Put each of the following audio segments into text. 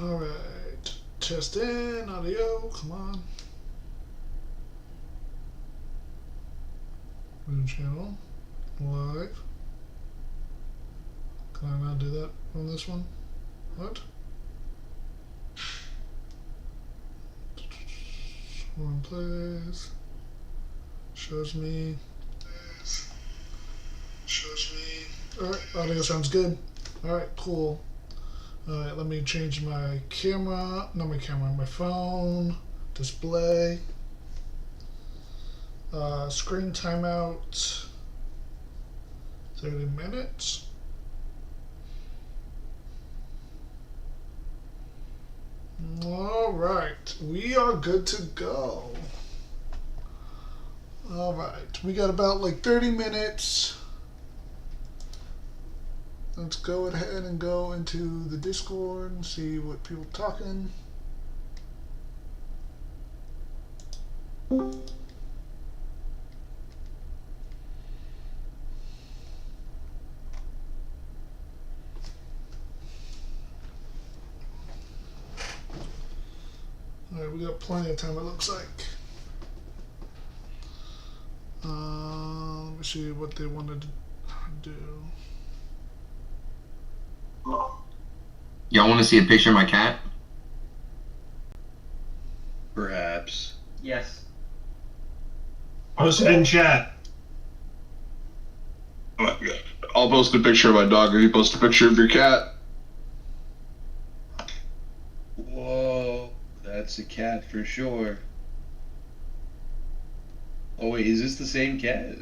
Alright. Test in, audio, come on. New channel. Live. Can I not do that on this one? What? SorenPlays. Shows me. Alright, audio sounds good. Alright, cool. Alright, let me change my camera. Not my camera, my phone. Display. Screen timeout. 30 minutes. Alright, we are good to go. Alright, we got about like 30 minutes. Let's go ahead and go into the Discord and see what people are talking. Alright, we got plenty of time, it looks like. Let me see what they wanted to do. Y'all want to see a picture of my cat? Perhaps. Yes. Post it in chat. I'll post a picture of my dog if you post a picture of your cat. Whoa, that's a cat for sure. Oh wait, is this the same cat?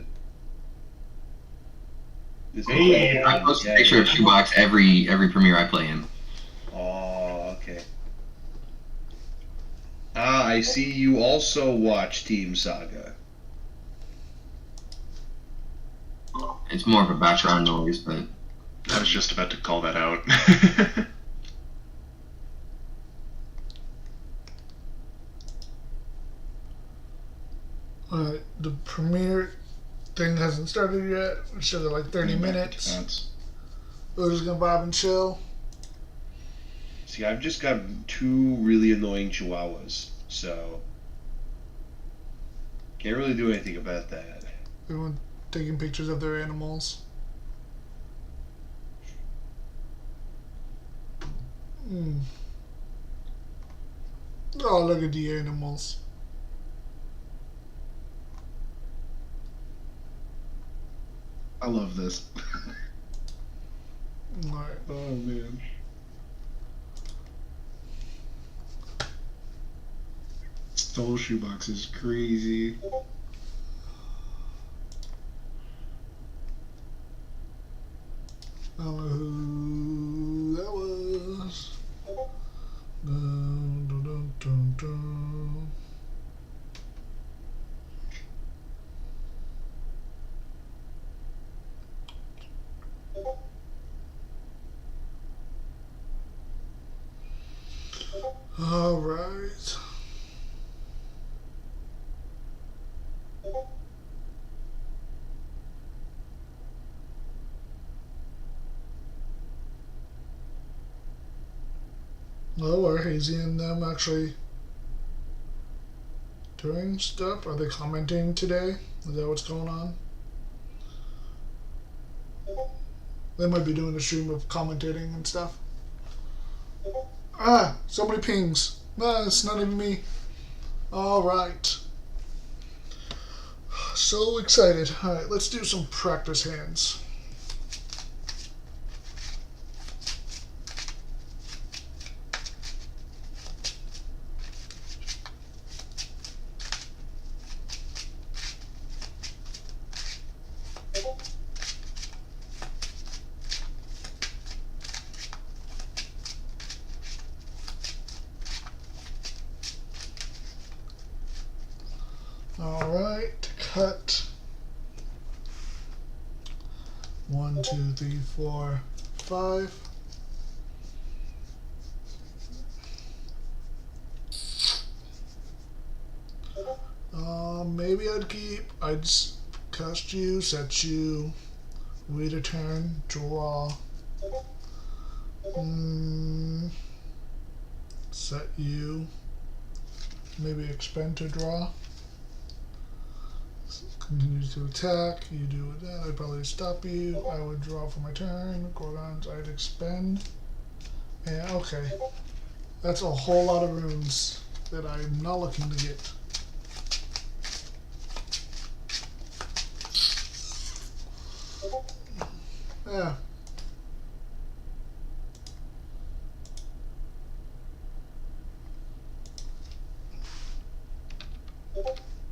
Hey, I post a picture of Shoebox every premiere I play in. Oh, okay. Ah, I see you also watch Team Saga. It's more of a background noise, but I was just about to call that out. Alright, the premiere thing hasn't started yet. We should have like 30 minutes. We're just gonna vibe and chill. See, I've just got two really annoying chihuahuas, so can't really do anything about that. Everyone taking pictures of their animals. Oh, look at the animals. I love this. Alright. Oh man. Stole Shoebox is crazy. I don't know who that was. Dun, dun, dun, dun, dun. All right. Oh, are Hazy and them actually doing stuff? Are they commenting today? Is that what's going on? They might be doing a stream of commentating and stuff. Ah, so many pings. Ah, it's not even me. Alright. So excited. Alright, let's do some practice hands. Alright, cut. 1, 2, 3, 4, 5. Maybe I'd cast you, set you, wait a turn, draw. set you. Maybe expend to draw. Continue to attack. You do that. I'd probably stop you. I would draw for my turn. Gorgons, I'd expend. And okay. That's a whole lot of runes that I'm not looking to get. Yeah.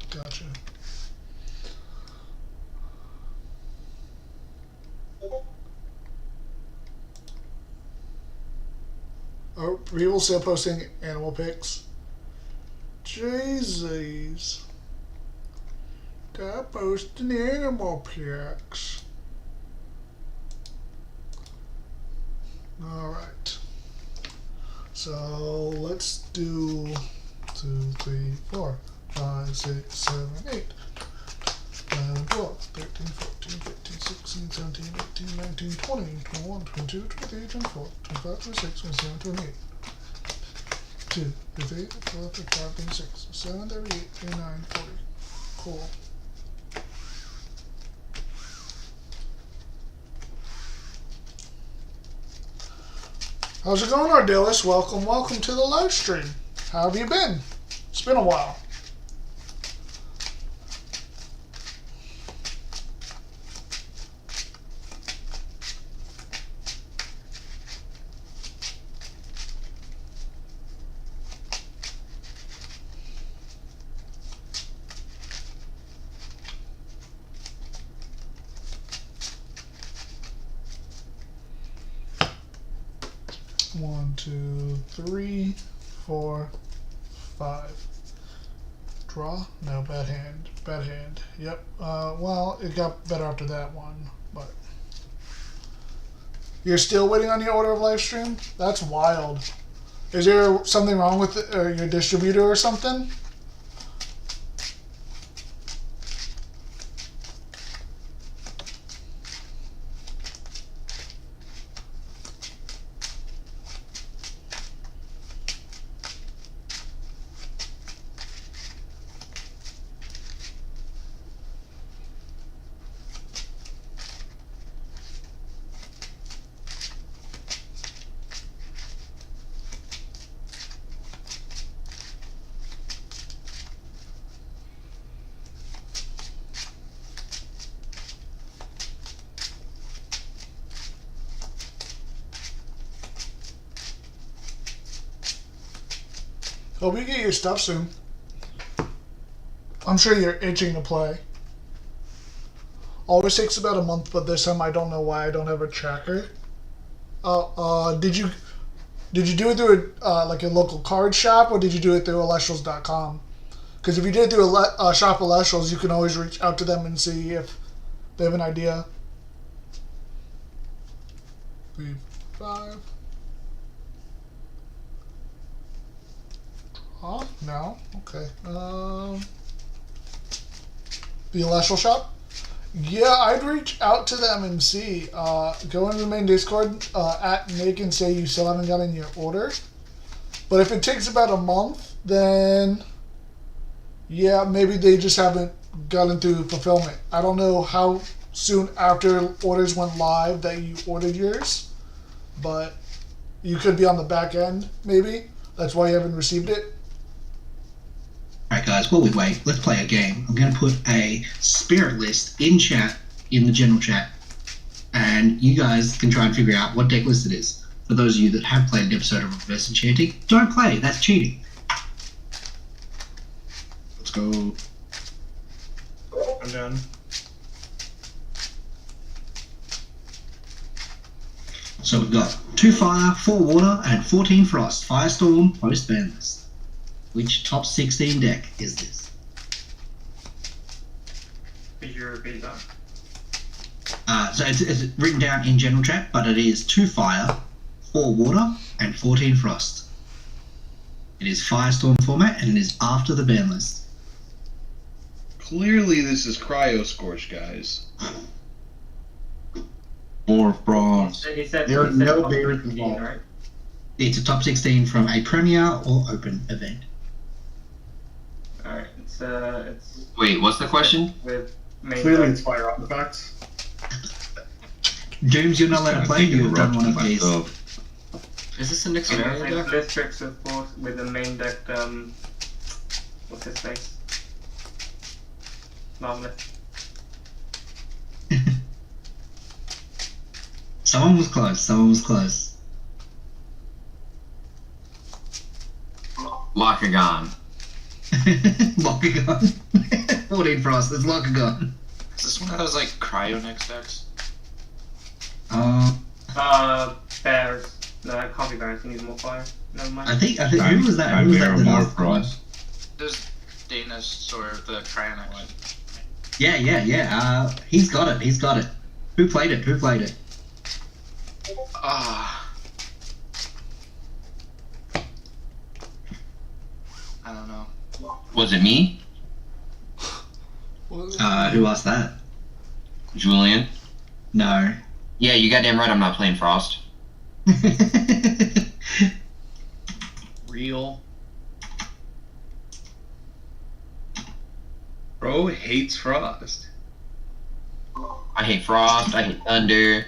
Gotcha. Are people still posting animal pics? Jesus. They're posting animal pics. Alright. So let's do 2, 3, 4, 5, 6, 7, 8, 11, 12, 13, 14, 15, 16, 17, 18, 19, 20, 21, 22, 23, 24, 25, 26, 27, 28. 2, 3, 4, 5, 6, 7, 38, 39, 40. Cool. How's it going, Ardelis? Welcome to the live stream. How have you been? It's been a while. One, 2, 3, 4, 5. Draw? No, bad hand. Bad hand. Yep. Well, it got better after that one, but you're still waiting on your order of Lifestream? That's wild. Is there something wrong with it, or your distributor or something? Hope you get your stuff soon. I'm sure you're itching to play. Always takes about a month, but this time I don't know why I don't have a tracker. Did you do it through like a local card shop, or did you do it through Elestrals.com? Because if you did it through a shop Elestrals, you can always reach out to them and see if they have an idea. 3, 5. Oh, no. Okay. The Elestral shop? Yeah, I'd reach out to them and see. Go into the main Discord at Nick and say you still haven't gotten your order. But if it takes about a month, then yeah, maybe they just haven't gotten through fulfillment. I don't know how soon after orders went live that you ordered yours, but you could be on the back end, maybe. That's why you haven't received it. Alright guys, while we wait, let's play a game. I'm going to put a spirit list in chat, in the general chat, and you guys can try and figure out what deck list it is. For those of you that have played an episode of Reverse Enchanting, don't play, that's cheating. Let's go. I'm done. So we've got 2 fire, 4 water, and 14 frost. Firestorm post-ban list. Which top 16 deck is this? Could you repeat that? So it's written down in general chat, but it is 2 fire, 4 water, and 14 frost. It is Firestorm format, and it is after the ban list. Clearly, this is Cryo Scorch, guys. 4 bronze. He said There are no top bears 15, involved. right? It's a top 16 from a premier or open event. Alright, it's Wait, what's the question? with main Clearly, deck. it's fire artifacts. Dooms, you're not allowed to play. You run one of these. Oh, Is this a next And scenario it's deck? Listrix with the main deck, what's his face? Marvelous. Someone was close. Someone was close. Lockagon. Lockagon. 14 frost. It's Lockagon. Is this one of those like cryo next decks? Bears. No, it can't be bears, he needs more fire. Never mind. I think who was that? Who was that? More last one? frost. There's Dana's or the Cryonics. Yeah. He's got it. He's got it. Who played it? Who played it? Ah. I don't know. Was it me? Who asked that? Julian? No. Yeah, you goddamn right I'm not playing Frost. Real. Bro hates Frost. I hate Frost, I hate Thunder.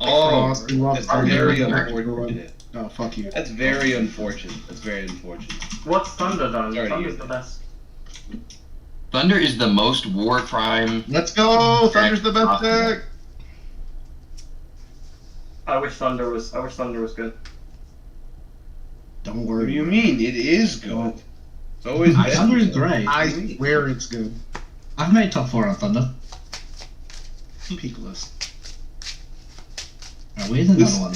Oh, Frost, you love that's Thunder. very Thunder. unfortunate. Oh, fuck you. That's very unfortunate. That's very unfortunate. What's Thunder done? Sorry to Thunder's hear the best. Thunder is the most war crime. Let's go! Thunder's the best deck! I wish Thunder was good. Don't What do worry. you mean? It is good. It's always been. Thunder is great. I swear it's good. I've made top 4 on Thunder. Peak list. Where's another one?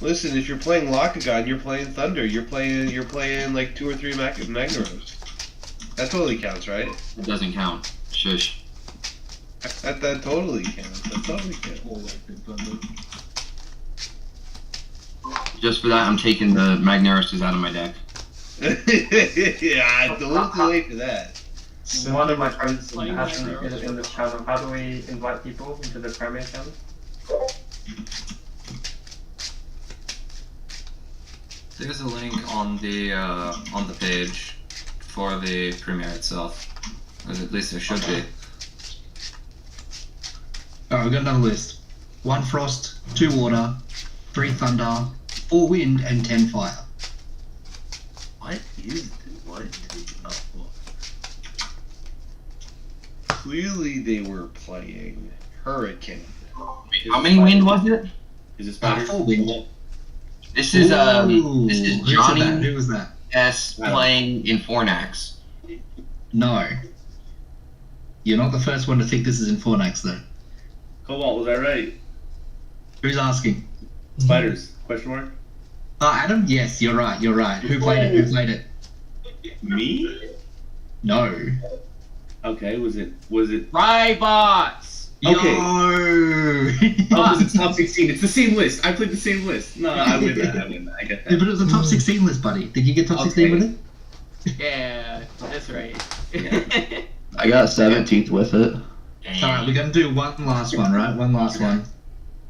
Listen, if you're playing Lockagon, you're playing Thunder. You're playing like 2 or 3 Magnaros. That totally counts, right? It doesn't count. Shush. That totally counts. That totally counts. Just for that, I'm taking the Magnaruses out of my deck. Yeah, it's a little too late for that. One of my friends has it in this channel. How do we invite people into the Premier channel? There's a link on the page for the premiere itself. Or at least there should be. Alright, we've got another list. 1 frost, 2 water, 3 thunder, 4 wind, and 10 fire. Clearly, they were playing Hurricane. How many wind was it? Is it 4 wind. This is Ooh, this is who said that? Johnny Who was that? S playing in Fornax. No. You're not the first one to think this is in Fornax, though. Cobalt, was I right? Who's asking? Spiders? Question mark. Oh, Adam? Yes, you're right. You're right. Who played it? Who played it? Me? No. Okay. Was it? Rybots! Okay. Yo! Oh, was it top 16? It's the same list. I played the same list. No, I win that. I win that. I get Yeah, but that. it was a top 16 list, buddy. Did you get top 16 with it? Yeah, that's right. I got 17th with it. Alright, we're gonna do one last one, right? One last one.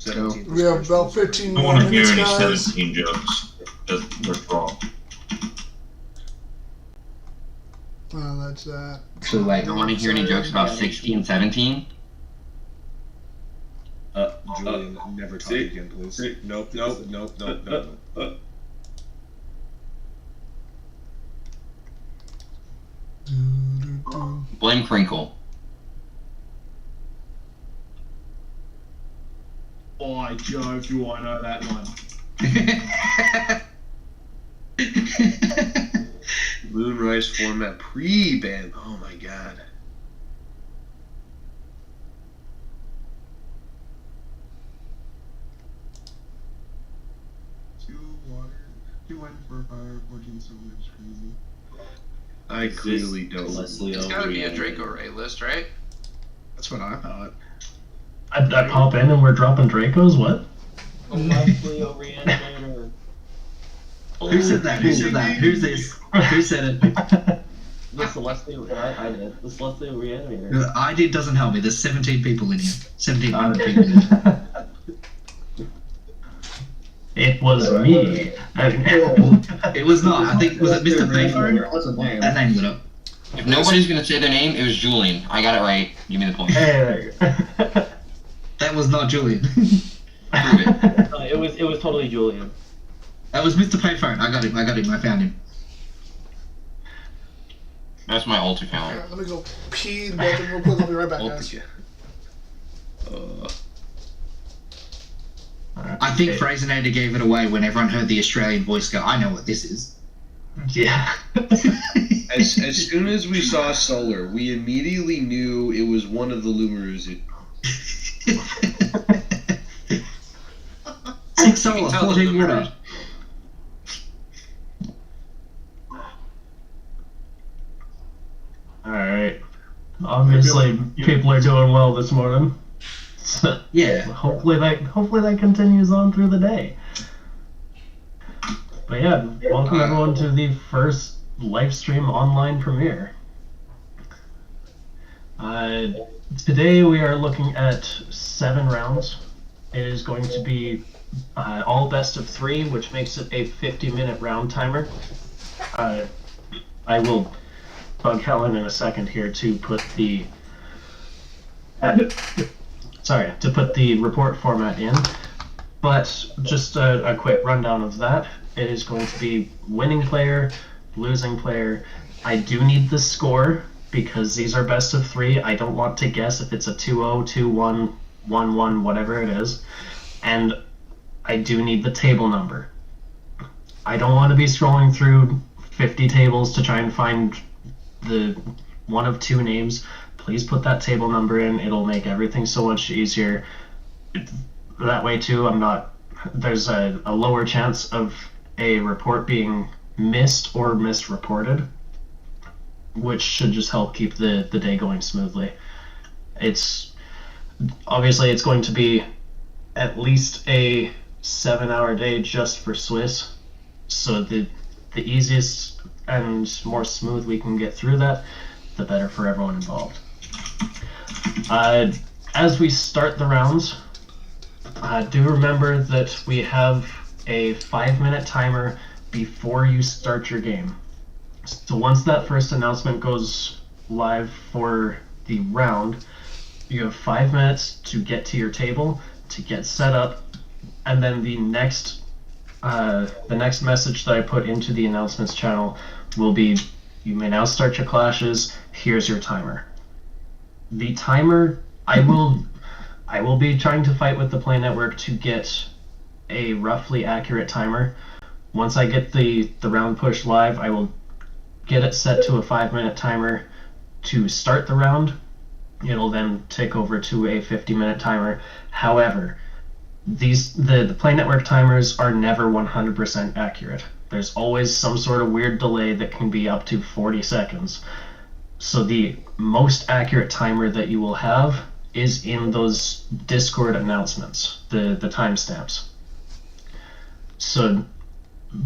Go. We have about 15 I more don't want to hear minutes, any guys. 17 jokes. That's wrong. Well, that's that. So wait. I don't want to hear any jokes about 16, 17. Julian, never talk again, please. Nope. Blame Crinkle. By Jove, do I know that one? Moonrise format pre-ban. Oh my god. I clearly don't. It's gotta be a Draco Ray list, right? That's what I thought. I pop in and we're dropping Dracos? What? Who said that? Who said that? Who's this? Who said it? The Celestial, I did. The Celestial Reanimator. I did doesn't help me. There's 17 people in here. 17 people in here. It was me. It was not. I think was it Mr. Payphone? That name lit up. If nobody's gonna say their name, it was Julian. I got it right. Give me the point. Hey, there you go. That was not Julian. Prove it. It was totally Julian. That was Mr. Payphone. I got him. I found him. That's my alt account. Alright, let me go pee in the bathroom real quick. I'll be right back, guys. I think Frasernator gave it away when everyone heard the Australian voice go, I know what this is. Yeah. As soon as we saw Solar, we immediately knew it was one of the Lumers. 6 Solar, 14 water. Alright. Obviously, people are doing well this morning. So yeah. Hopefully that continues on through the day. But yeah, welcome everyone to the first Lifestream online premiere. Today we are looking at 7 rounds. It is going to be all best of 3, which makes it a 50-minute round timer. I will bug Helen in a second here to put the to put the report format in, but just a quick rundown of that. It is going to be winning player, losing player. I do need the score because these are best of 3. I don't want to guess if it's a 2-0, 2-1, 1-1, whatever it is, and I do need the table number. I don't want to be scrolling through 50 tables to try and find the one of 2 names. Please put that table number in. It'll make everything so much easier. That way too, there's a lower chance of a report being missed or misreported, which should just help keep the day going smoothly. It's going to be at least a 7-hour day just for Swiss, so the easiest and more smooth we can get through that, the better for everyone involved. As we start the rounds, do remember that we have a 5-minute timer before you start your game. So once that first announcement goes live for the round, you have 5 minutes to get to your table, to get set up, and then the next message that I put into the announcements channel will be, you may now start your clashes, here's your timer. The timer, I will be trying to fight with the Play Network to get a roughly accurate timer. Once I get the round pushed live, I will get it set to a 5-minute timer to start the round. It'll then take over to a 50-minute timer. However, the Play Network timers are never 100% accurate. There's always some sort of weird delay that can be up to 40 seconds. So the most accurate timer that you will have is in those Discord announcements, the timestamps. So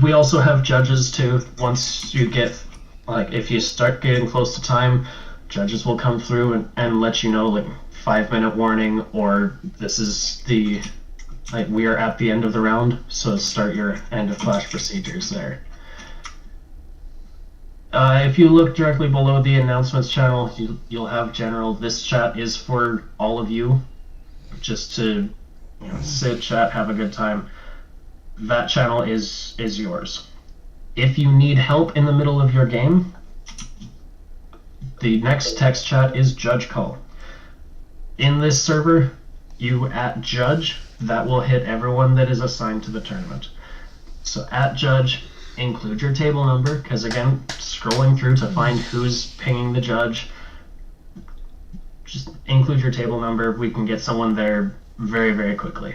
we also have judges too. Once you get, if you start getting close to time, judges will come through and let you know, 5-minute warning, or this is we are at the end of the round, so start your end of clash procedures there. If you look directly below the announcements channel, you'll have general. This chat is for all of you, just to sit, chat, have a good time. That channel is yours. If you need help in the middle of your game, the next text chat is Judge Call. In this server, you at Judge, that will hit everyone that is assigned to the tournament. So at Judge, include your table number, because again, scrolling through to find who's pinging the judge, just include your table number. We can get someone there very, very quickly.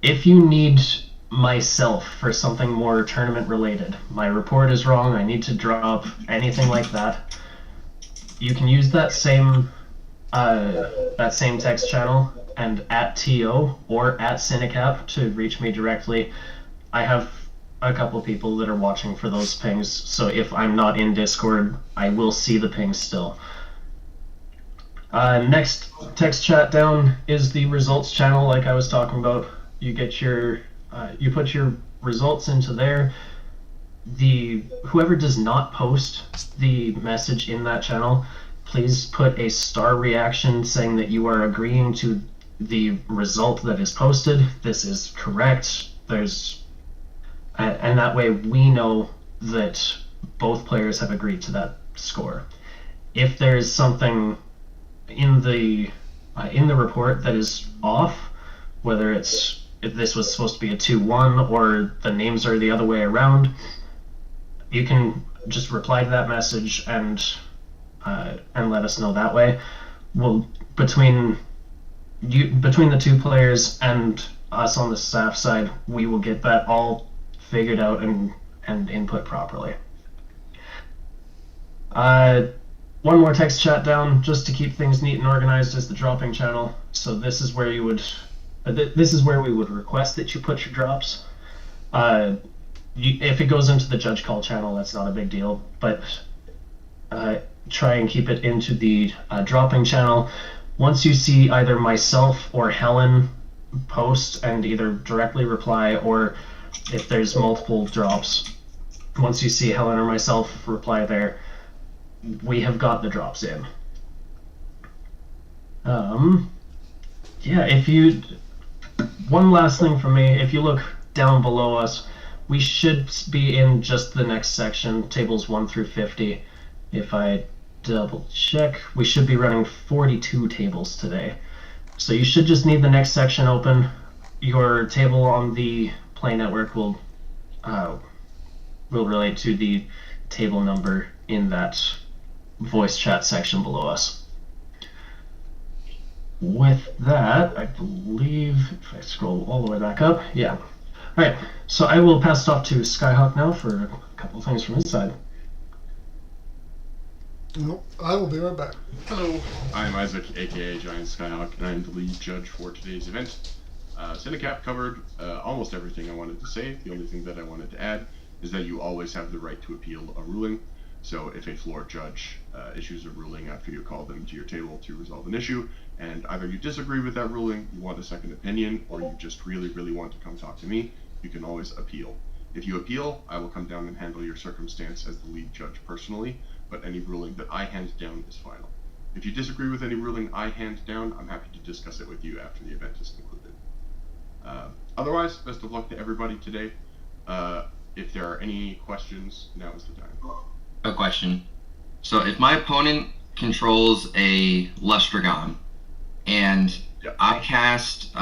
If you need myself for something more tournament related, my report is wrong, I need to drop anything like that, you can use that same text channel and at TO or at Cinecap to reach me directly. I have a couple people that are watching for those pings, so if I'm not in Discord, I will see the pings still. Next text chat down is the results channel, like I was talking about. you get your you put your results into there. Whoever does not post the message in that channel, please put a star reaction saying that you are agreeing to the result that is posted. This is correct. And that way we know that both players have agreed to that score. If there's something in the report that is off, whether if this was supposed to be a 2-1 or the names are the other way around, you can just reply to that message and let us know that way. We'll between the two players and us on the staff side, we will get that all figured out and input properly. One more text chat down just to keep things neat and organized is the dropping channel. So this is where you would this is where we would request that you put your drops. If it goes into the judge call channel, that's not a big deal, but try and keep it into the dropping channel. Once you see either myself or Helen post and either directly reply, or if there's multiple drops, once you see Helen or myself reply there, we have got the drops in. Yeah, one last thing from me, if you look down below us, we should be in just the next section, tables 1 through 50. If I double check, we should be running 42 tables today. So you should just need the next section open. Your table on the Play Network will relate to the table number in that voice chat section below us. With that, I believe, if I scroll all the way back up, yeah. Alright, so I will pass it off to Skyhawk now for a couple things from his side. Nope, I will be right back. Hello, I'm Isaac, aka Giant Skyhawk, and I'm the lead judge for today's event. Cinecap covered almost everything I wanted to say. The only thing that I wanted to add is that you always have the right to appeal a ruling. So if a floor judge issues a ruling after you call them to your table to resolve an issue, and either you disagree with that ruling, you want a second opinion, or you just really want to come talk to me, you can always appeal. If you appeal, I will come down and handle your circumstance as the lead judge personally, but any ruling that I hand down is final. If you disagree with any ruling I hand down, I'm happy to discuss it with you after the event is concluded. Otherwise, best of luck to everybody today. If there are any questions, now is the time. A question. So if my opponent controls a Lustragon, and I cast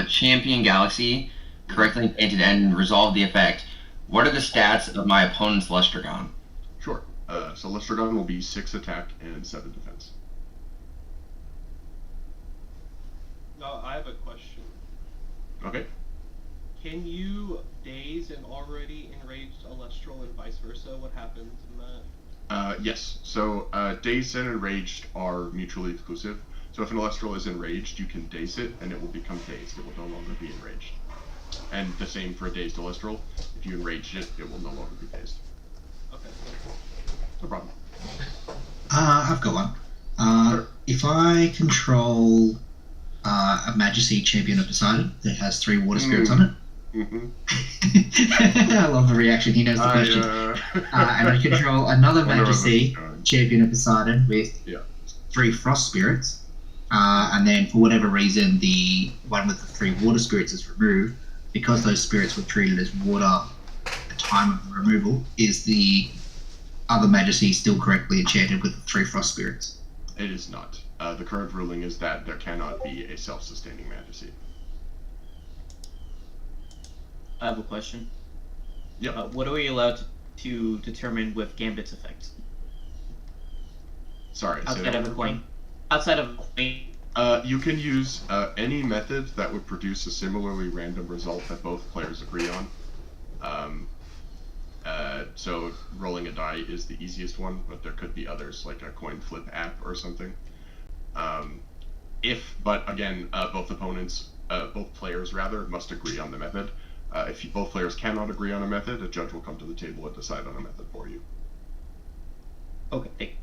Champion Galaxy, correctly painted and resolve the effect, what are the stats of my opponent's Lustragon? Sure. So Lestragon will be 6 attack and 7 defense. I have a question. Okay. Can you daze an already enraged Elestral and vice versa? What happens in that? Yes. So dazed and enraged are mutually exclusive. So if an Elestral is enraged, you can daze it, and it will become dazed. It will no longer be enraged. And the same for a dazed Elestral. If you enraged it, it will no longer be dazed. Okay. No problem. I've got one. Sure. If I control a Majesty Champion of Poseidon that has 3 water spirits on it. I love the reaction, he knows the question. And I control another Majesty Champion of Poseidon with 3 frost spirits. And then for whatever reason the one with the 3 water spirits is removed, because those spirits were treated as water at the time of the removal, is the other Majesty still correctly enchanted with the 3 frost spirits? It is not. The current ruling is that there cannot be a self-sustaining Majesty. I have a question. Yep. What are we allowed to determine with Gambit's effect? Sorry. Outside of a coin. Outside of a coin. You can use any method that would produce a similarly random result that both players agree on. So rolling a die is the easiest one, but there could be others, like a coin flip app or something. But again, both players must agree on the method. If both players cannot agree on a method, a judge will come to the table and decide on a method for you. Okay.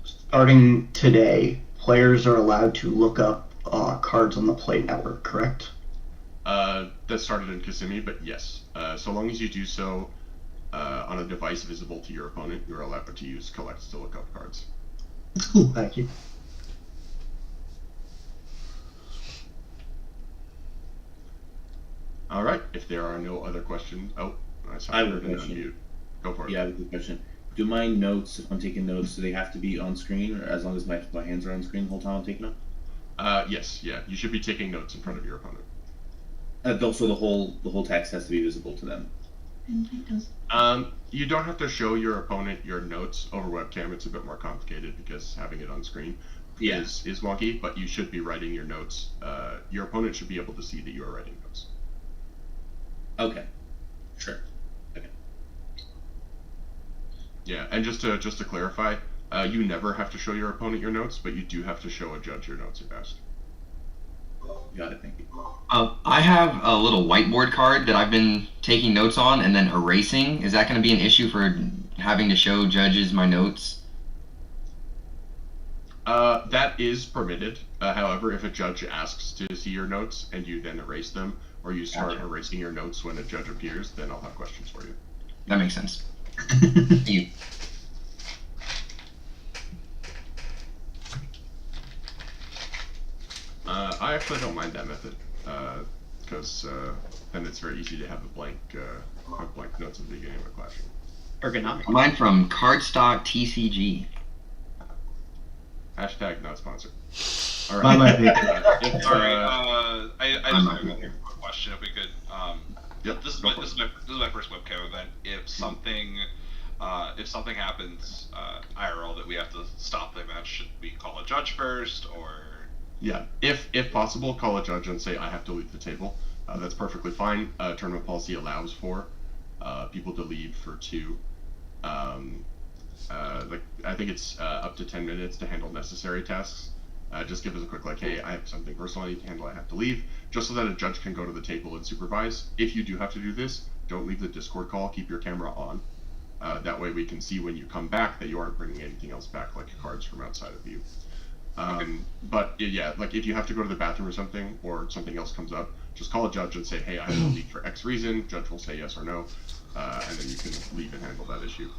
Starting today, players are allowed to look up cards on the Play Network, correct? That started in Kissimmee, but yes. So long as you do so on a device visible to your opponent, you're allowed to use collect to look up cards. Cool. Thank you. All right. If there are no other questions, I have a question. Go for it. Yeah, I have a good question. Do my notes, if I'm taking notes, do they have to be on screen, or as long as my hands are on screen the whole time I'm taking them? Yes. Yeah. You should be taking notes in front of your opponent. So the whole text has to be visible to them. You don't have to show your opponent your notes over webcam. It's a bit more complicated because having it on screen is wonky. But you should be writing your notes. Your opponent should be able to see that you are writing notes. Okay. Sure. Okay. Yeah, and just to clarify, you never have to show your opponent your notes, but you do have to show a judge your notes if asked. Got it. Thank you. I have a little whiteboard card that I've been taking notes on and then erasing. Is that going to be an issue for having to show judges my notes? That is permitted. However, if a judge asks to see your notes and you then erase them, or you start erasing your notes when a judge appears, then I'll have questions for you. That makes sense. Thank you. I actually don't mind that method, because then it's very easy to have a blank notes at the beginning of a classroom. Ergonomic. Mine from Cardstock TCG. Hashtag not sponsored. All right. Sorry, I just have a quick question. If we could, this is my first webcam event. If something happens IRL that we have to stop the event, should we call a judge first, or? Yeah, if possible, call a judge and say I have to leave the table. That's perfectly fine. Tournament policy allows for people to leave for 2. I think it's up to 10 minutes to handle necessary tasks. Just give us a quick hey, I have something personal I need to handle, I have to leave, just so that a judge can go to the table and supervise. If you do have to do this, don't leave the Discord call, keep your camera on. That way we can see when you come back that you aren't bringing anything else back, like cards from outside of you. But yeah, if you have to go to the bathroom or something else comes up, just call a judge and say, hey, I have to leave for X reason. Judge will say yes or no, and then you can leave and handle that issue.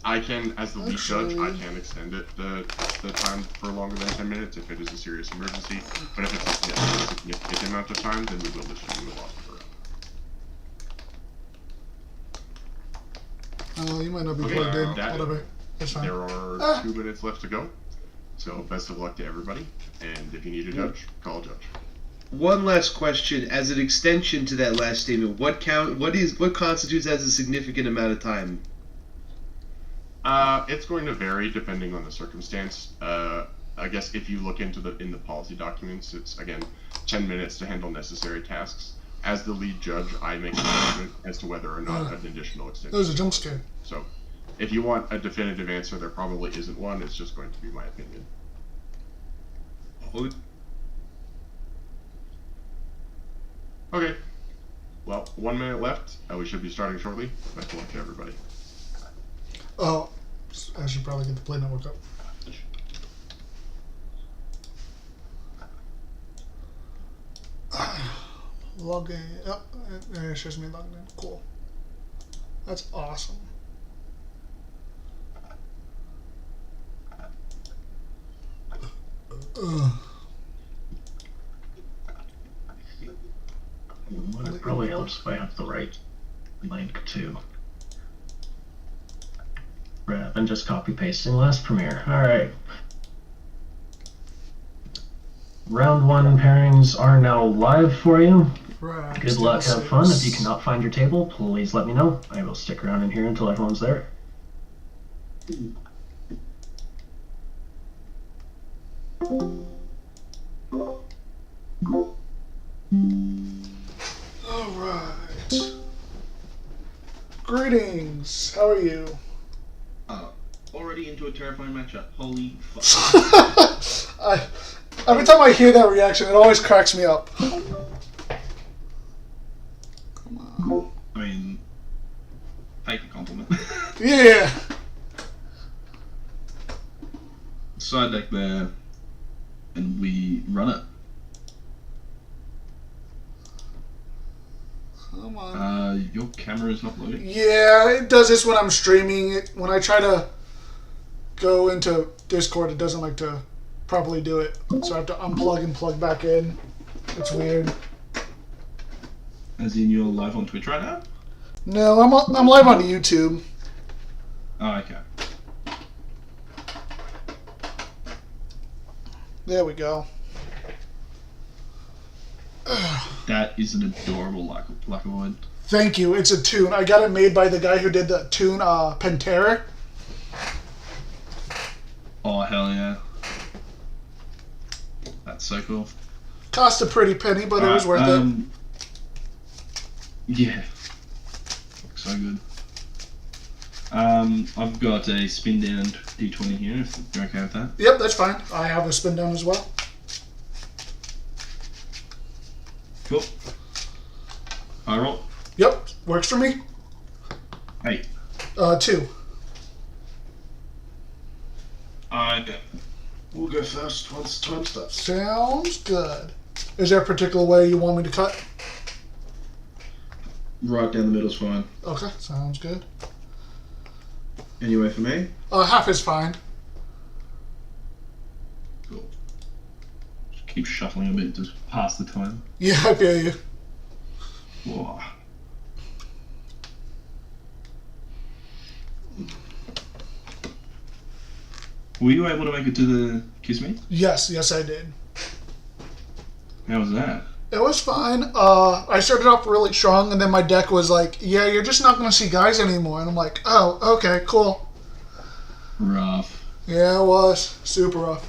I can, as the lead judge, I can extend it the time for longer than 10 minutes if it is a serious emergency. But if it's a significant amount of time, then we will issue you a loss of round. You might not be plugged in. Whatever. That's fine. There are 2 minutes left to go. So best of luck to everybody. And if you need a judge, call a judge. One last question, as an extension to that last statement, what constitutes as a significant amount of time? It's going to vary depending on the circumstance. I guess if you look in the policy documents, it's again 10 minutes to handle necessary tasks. As the lead judge, I make a judgment as to whether or not an additional extension. That was a jump scare. So, if you want a definitive answer, there probably isn't one. It's just going to be my opinion. Okay. Well, 1 minute left. We should be starting shortly. Best of luck to everybody. Oh, I should probably get the Play Network up. Login. Oh, it shows me logging in. Cool. That's awesome. It probably helps if I have the right link too, rather than just copy pasting last premiere. All right. Round 1 pairings are now live for you. Right, Good luck, have fun. If you cannot find your table, please let me know. I will stick around in here until everyone's there. Alright. Greetings. How are you? Already into a terrifying matchup. Holy fuck. Every time I hear that reaction, it always cracks me up. I mean, take a compliment. Yeah. Side deck there, and we run it. Come on. Your camera is not loading. Yeah, it does this when I'm streaming. When I try to go into Discord, it doesn't like to properly do it. So I have to unplug and plug back in. It's weird. As in, you're live on Twitch right now? No, I'm live on YouTube. Oh, okay. There we go. That is an adorable Lacquerwood. Thank you. It's a tune. I got it made by the guy who did the tune Pantera. Oh, hell yeah. That's so cool. Cost a pretty penny, but it was worth it. Yeah. Looks so good. I've got a spin down D20 here, if you're okay with that. Yep, that's fine. I have a spin down as well. Cool. I roll. Yep, works for me. 8. 2. We'll go first once time starts. Sounds good. Is there a particular way you want me to cut? Right down the middle's fine. Okay, sounds good. Anyway, for me? Half is fine. Cool. Just keep shuffling a bit to pass the time. Yeah, I feel you. Whoa. Were you able to make it to the Kissimmee? Yes, I did. How was that? It was fine. I started off really strong, and then my deck was like, yeah, you're just not going to see guys anymore. And I'm like, oh, okay, cool. Rough. Yeah, it was. Super rough.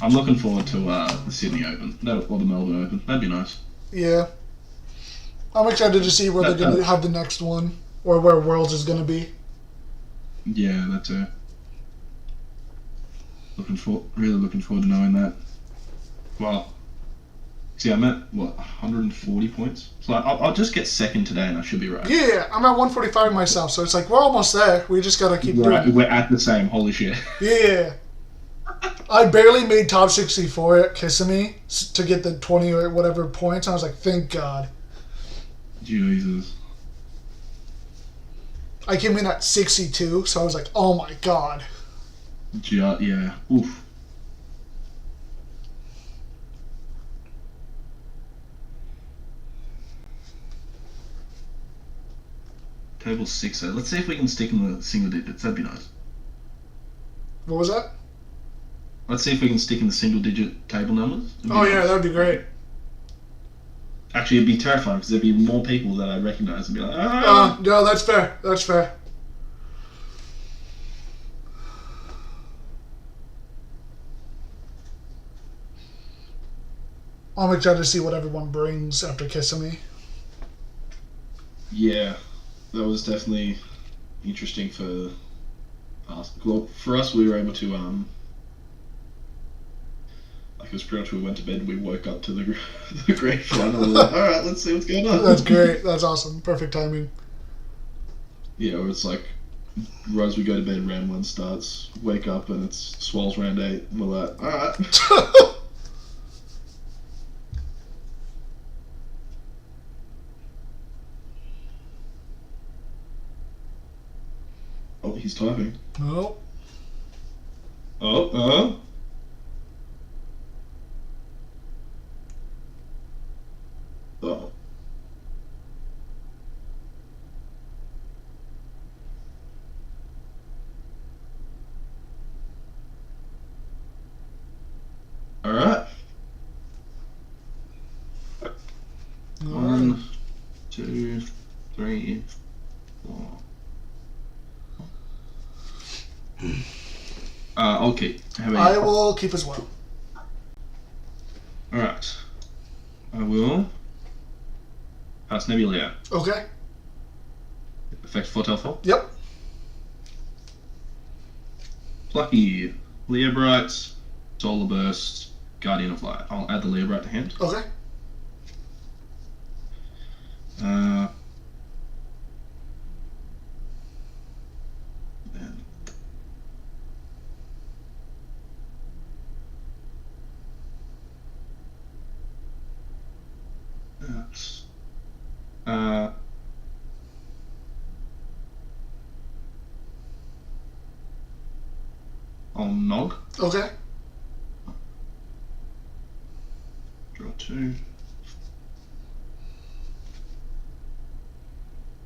I'm looking forward to the Sydney Open, or the Melbourne Open. That'd be nice. Yeah. I'm excited to see where they're going to have the next one, or where Worlds is going to be. Yeah, that too. Really looking forward to knowing that. Well, see, I'm at, 140 points? So I'll just get second today and I should be right. Yeah, I'm at 145 myself, so it's like, we're almost there. We just got to keep doing it. We're at the same, holy shit. Yeah. I barely made top 64 at Kissimmee to get the 20 or whatever points. I was like, thank God. Jesus. I came in at 62, so I was like, oh my God. Yeah. Oof. Table 6, so let's see if we can stick in the single digits. That'd be nice. What was that? Let's see if we can stick in the single digit table numbers. Oh yeah, that'd be great. Actually, it'd be terrifying because there'd be more people that I recognize and be like, no, that's fair. That's fair. I'm excited to see what everyone brings after Kissimmee. Yeah, that was definitely interesting for us. Well, for us, we were able to, like, it was pretty much we went to bed, we woke up to the great final, and we're like, alright, let's see what's going on. That's great. That's awesome. Perfect timing. Yeah, where it's like, right as we go to bed, round 1 starts, wake up, and it's Swalls round 8, and we're like, alright. Oh, he's typing. Oh. Oh. Alright. 1, 2, 3, 4. Okay. How about I you? will keep as well. Alright. I will pass Nebula. Okay. Effect Foretell Fall. Yep. Plucky. Leobright. Solar Burst. Guardian of Light. I'll add the Leobright to hand. Okay. I'll Nog. Okay. Draw 2.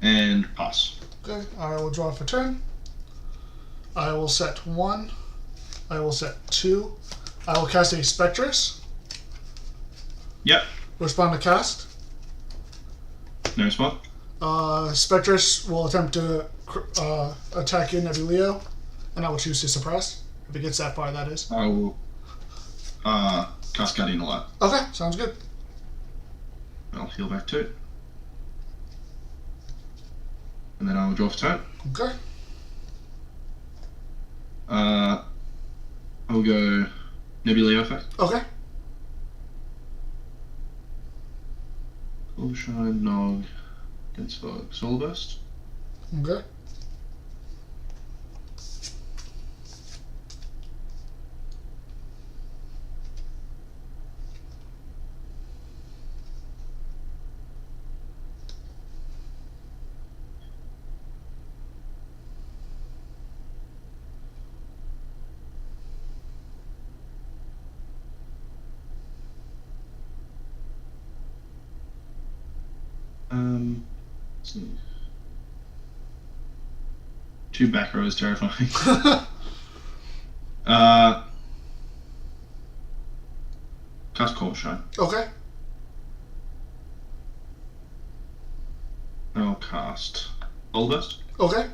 And pass. Okay, I will draw for turn. I will set 1. I will set 2. I will cast a Spectress. Yep. Respond to cast. No response. Spectress will attempt to attack your Nebuleo, and I will choose to suppress. If it gets that far, that is. I will cast Guardian Light. Okay, sounds good. I'll heal back 2. And then I will draw for turn. Okay. I will go Nebuleo effect. Okay. Shine, Nog, against Fog. Solar Burst. Okay. Let's see. 2 back rows terrifying. Cast Cold Shine. Okay. I'll cast Solar Burst. Okay.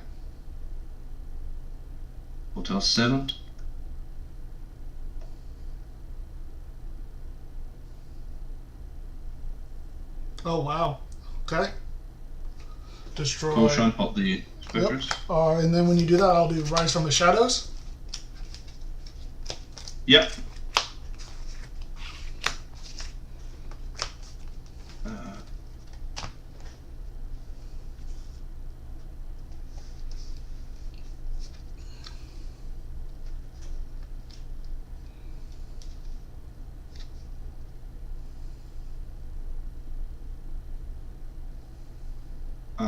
Hotel 7. Oh wow. Okay. Destroy. Cold Shine, pop the Spectres. Yep. And then when you do that, I'll do Rise from the Shadows. Yep.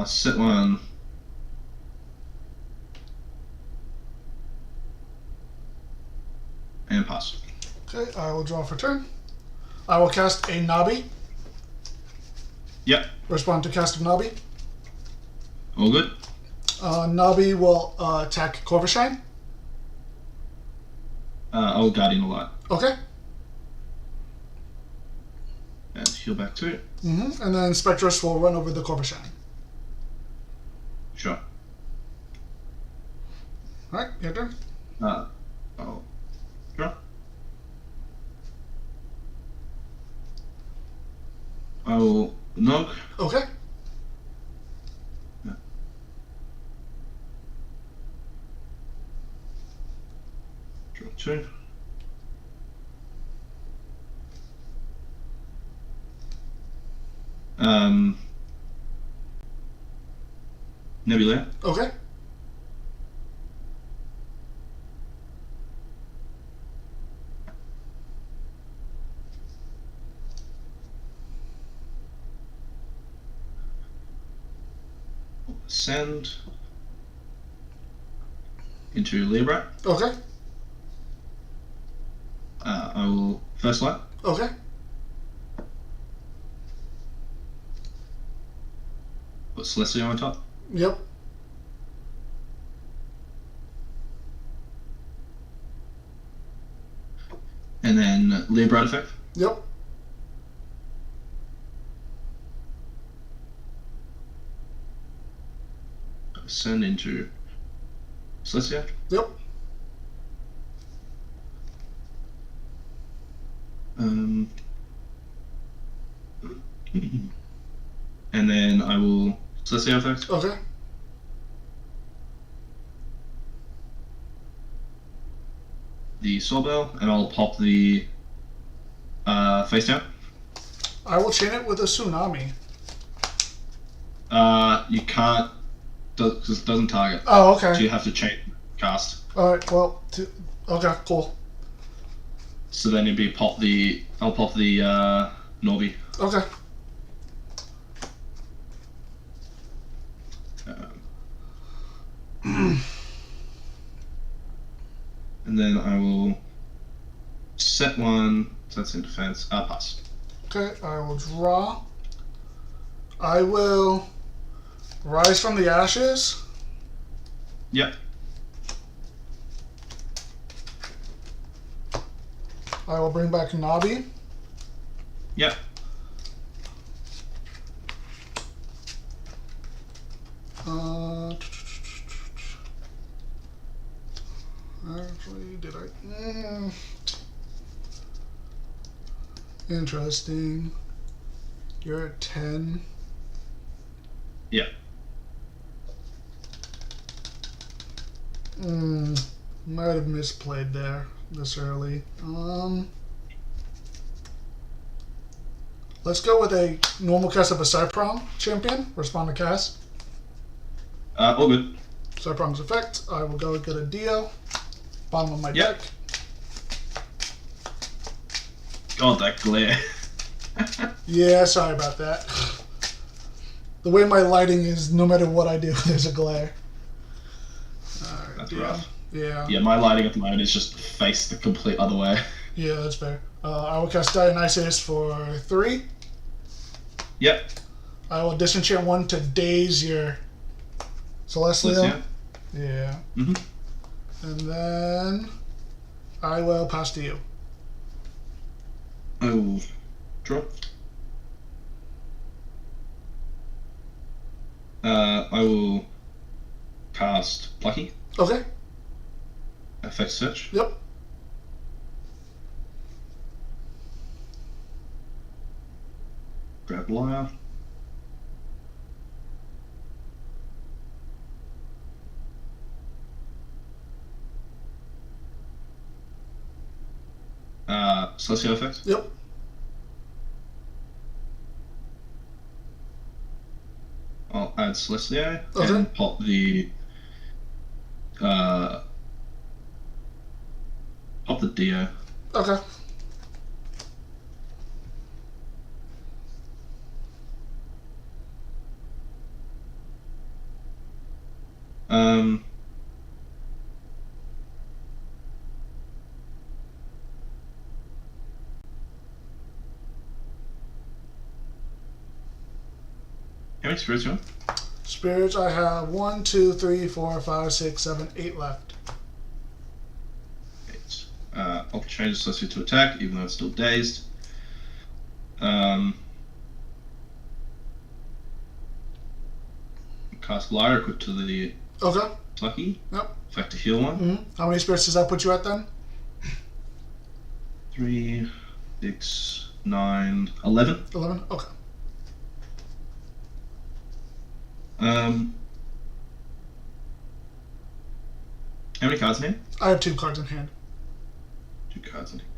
Set 1. And pass. Okay, I will draw for turn. I will cast a Nabi. Yep. Respond to cast of Nabi. All good. Nabi will attack Corvishine. I'll Guardian Light. Okay. And heal back 2. Mm-hmm. And then Spectress will run over the Corvishine. Sure. Alright, your turn. I'll draw. I will Nog. Okay. Yeah. Draw 2. Nebula. Okay. Send into Libra. Okay. I will first light. Okay. Put Celestia on top. Yep. And then Libra effect. Yep. Send into Celestia. Yep. And then I will Celestia effect. Okay. The Soul Bell, and I'll pop the face down. I will chain it with a Tsunami. You can't, because it doesn't target. Oh, okay. So you have to chain cast. Alright, well, okay, cool. So then it'd be I'll pop the Norby. Okay. And and then I will set one. So that's in defense. Pass. Okay, I will draw. I will rise from the ashes. Yep. I will bring back Nabi. Yep. Actually, did I? Interesting. You're at 10. Yeah. Might have misplayed there this early. Let's go with a normal cast of a Cyprom champion. Respond to cast. All good. Cyprom's effect. I will go get a Dio. Bottom of my Yep. deck. God, that glare. Yeah, sorry about that. The way my lighting is, no matter what I do, there's a glare. Alright, That's Dio. rough. Yeah. Yeah, my lighting at the moment is just face the complete other way. Yeah, that's fair. I will cast Dionysus for 3. Yep. I will disenchant 1 to daze your Celestial. Yeah. Mm-hmm. And then I will pass to you. I will draw. I will cast Plucky. Okay. Effect search. Yep. Grab Lyre. Celestial effect. Yep. I'll add Celestial Okay. and pop the Dio. Okay. How many spirits you have? Spirits, I have 1, 2, 3, 4, 5, 6, 7, 8 left. 8. I'll change the Celestial to attack, even though it's still dazed. Cast Lyre equipped to the Okay. Plucky. Yep. Effect to heal 1. Mm-hmm. How many spirits does that put you at then? 3, 6, 9, 11. 11? Okay. How many cards in hand? I have 2 cards in hand. 2 cards in hand.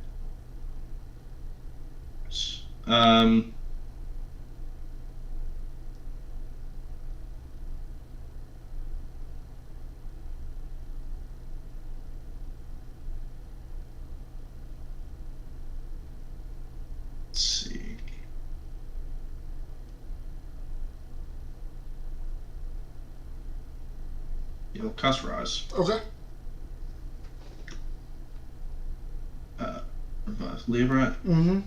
Let's see. You'll cast Rise. Okay. Revive Libra. Mm-hmm.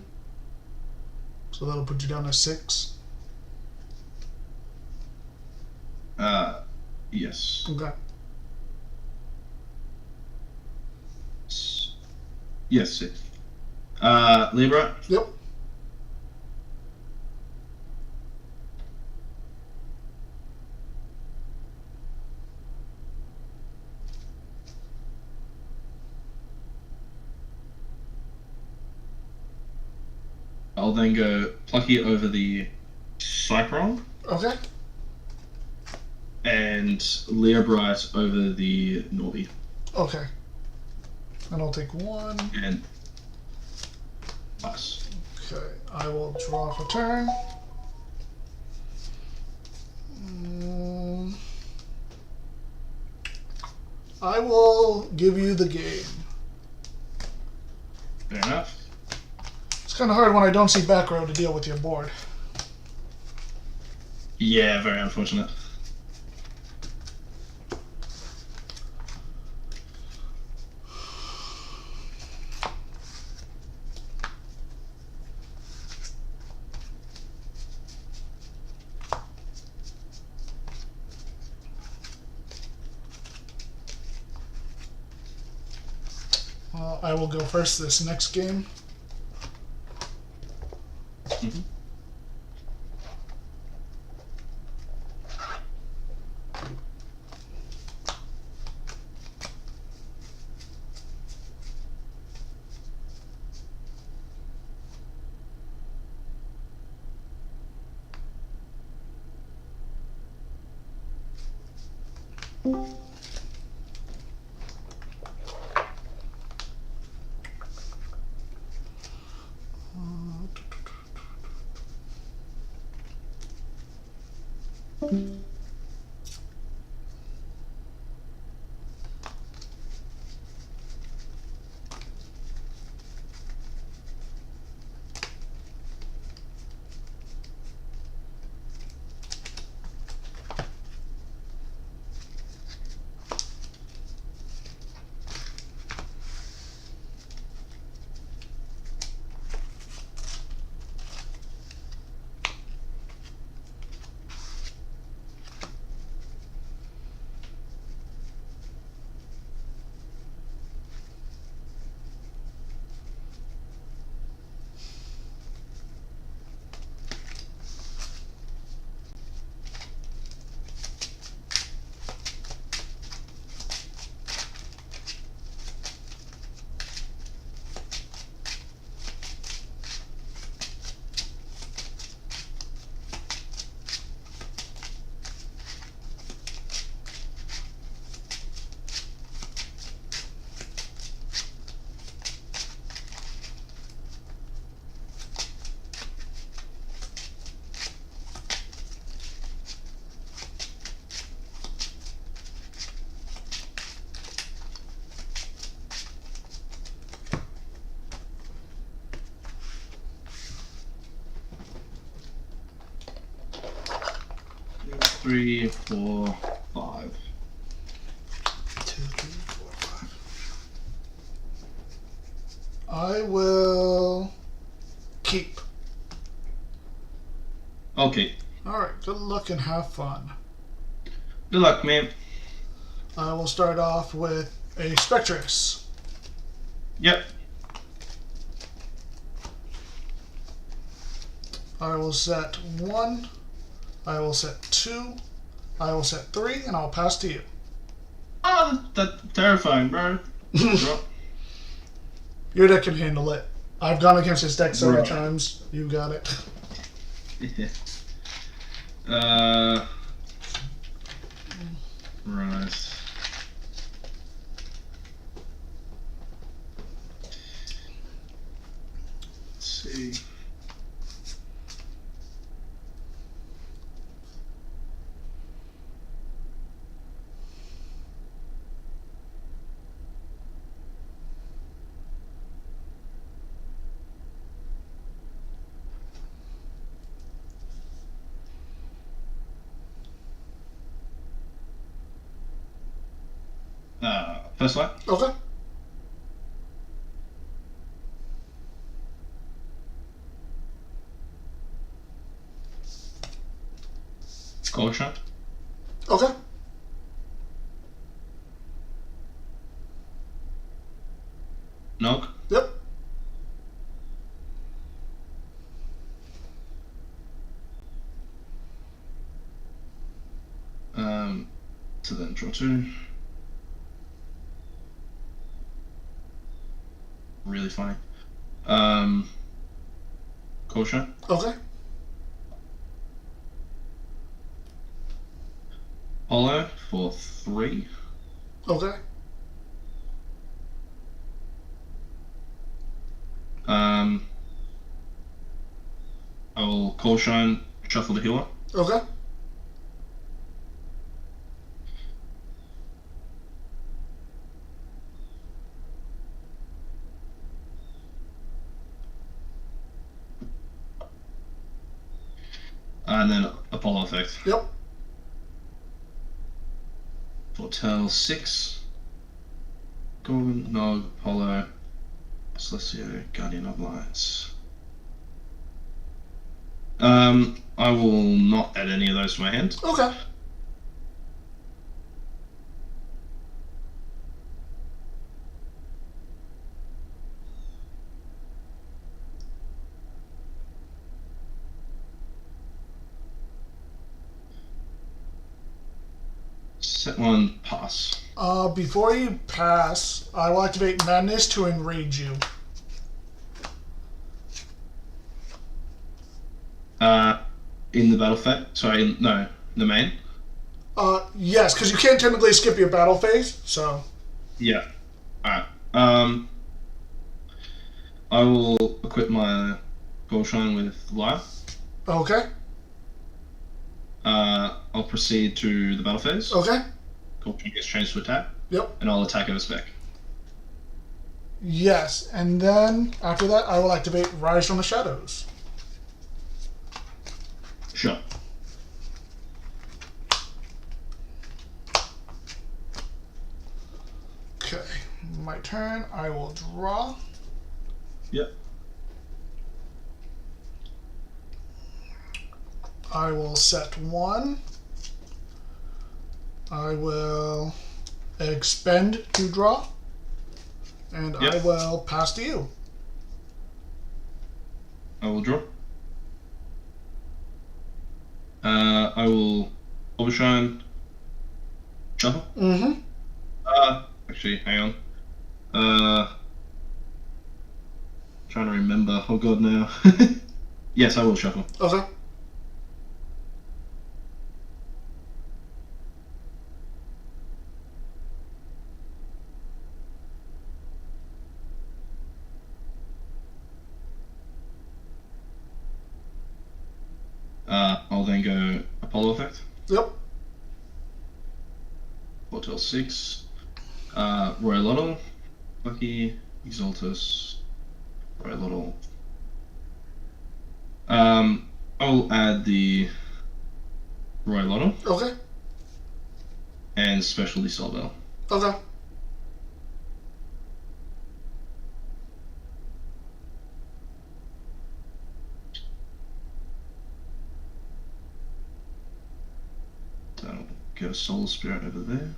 So that'll put you down to 6. Yes. Okay. Yes, 6. Libra. Yep. I'll then go Plucky over the Cyclone. Okay. And Leobright over the Norby. Okay. And I'll take 1. And pass. Okay. I will draw for turn. I will give you the game. Fair enough. It's kind of hard when I don't see back row to deal with your board. Yeah, very unfortunate. I will go first this next game. Mhm. Three, 4, 5. 2, 3, 4, 5. I will keep. Okay. Alright, good luck and have fun. Good luck, man. I will start off with a Spectress. Yep. I will set 1. I will set 2. I will set 3, and I'll pass to you. Oh, that's terrifying, bro. Your deck can handle it. I've gone against his deck so many Right. times. You got it. Right. Let's see. First one. Okay. Caution. Okay. Nog. Yep. So then draw 2. Really funny. Caution. Okay. Hollow for 3. Okay. I will caution, shuffle the healer. Okay. And then Apollo effect. Yep. Foretell 6. Gorgon, Nog, Apollo, Celestio, Guardian of Lights. I will not add any of those to my hand. Okay. Set one, pass. Before you pass, I will activate Madness to enrage you. In the battle phase? Sorry, no, the main? Yes, because you can't technically skip your battle phase, so... Yeah. Alright. I will equip my Gold Shine with Lyre. Okay. I'll proceed to the battle phase. Okay. Gold Shine gets changed to attack. Yep. And I'll attack over spec. Yes, and then after that, I will activate Rise from the Shadows. Sure. Okay, my turn. I will draw. Yep. I will set one. I will expend to draw. And Yep. I will pass to you. I will draw. I will overshine. Shuffle. Mm-hmm. Actually, hang on. Trying to remember. Oh god, now. Yes, I will shuffle. Okay. I'll then go Apollo effect. Yep. 4 till 6. Royal Lotto. Lucky. Exaltus. Royal Lotto. I'll add the Royal Lotto. Okay. And Specialty Soul Bell. Okay. That'll go Soul Spirit over there.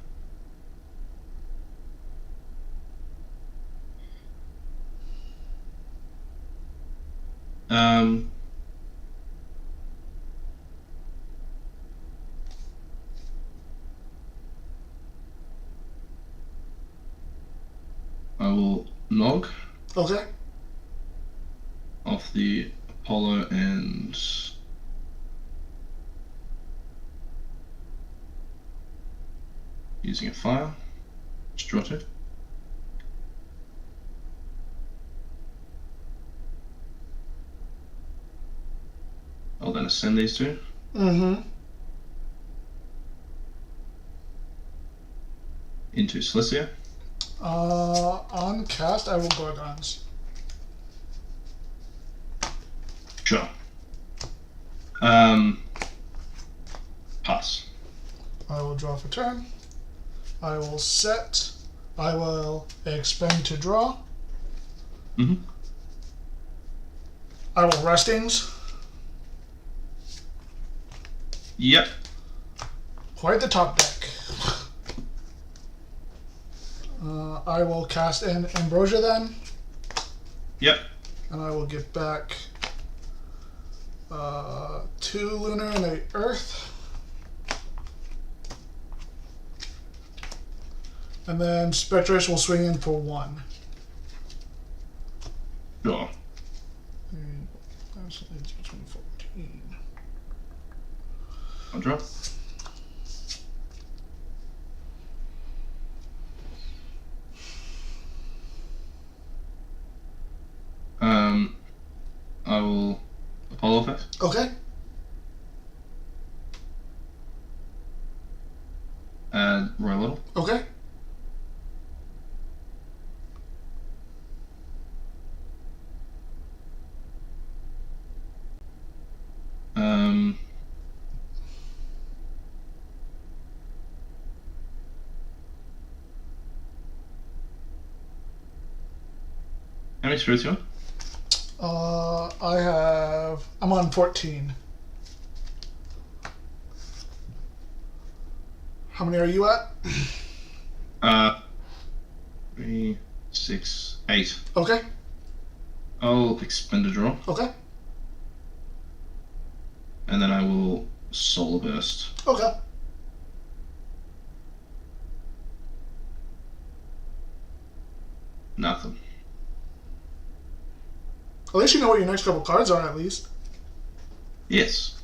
I will Nog Okay. off the Apollo and using a fire. Strut it. I'll then ascend these two. Mm-hmm. Into Celestia. On cast, I will Gorgons. Sure. Pass. I will draw for turn. I will set. I will expend to draw. Mm-hmm. I will Restings. Yep. Quite the top deck. I will cast in Ambrosia then. Yep. And I will get back 2 Lunar and a Earth. And then Spectress will swing in for 1. Sure. That's 14. I'll drop. I will Apollo effect. Okay. Add Royal Little. Okay. How many spirits you on? I'm on 14. How many are you at? 3, 6, 8. Okay. I'll expend a draw. Okay. And then I will Solar Burst. Okay. Nothing. At least you know what your next couple cards are, at least. Yes.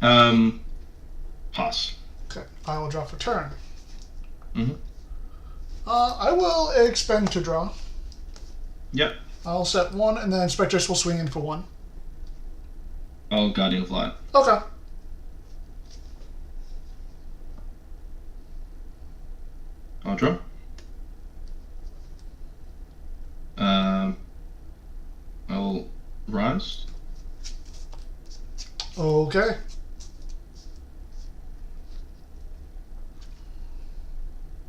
Pass. Okay, I will draw for turn. Mm-hmm. I will expend to draw. Yep. I'll set 1, and then Spectress will swing in for 1. I'll Guardian of Light. Okay. I'll draw. I will rise. Okay.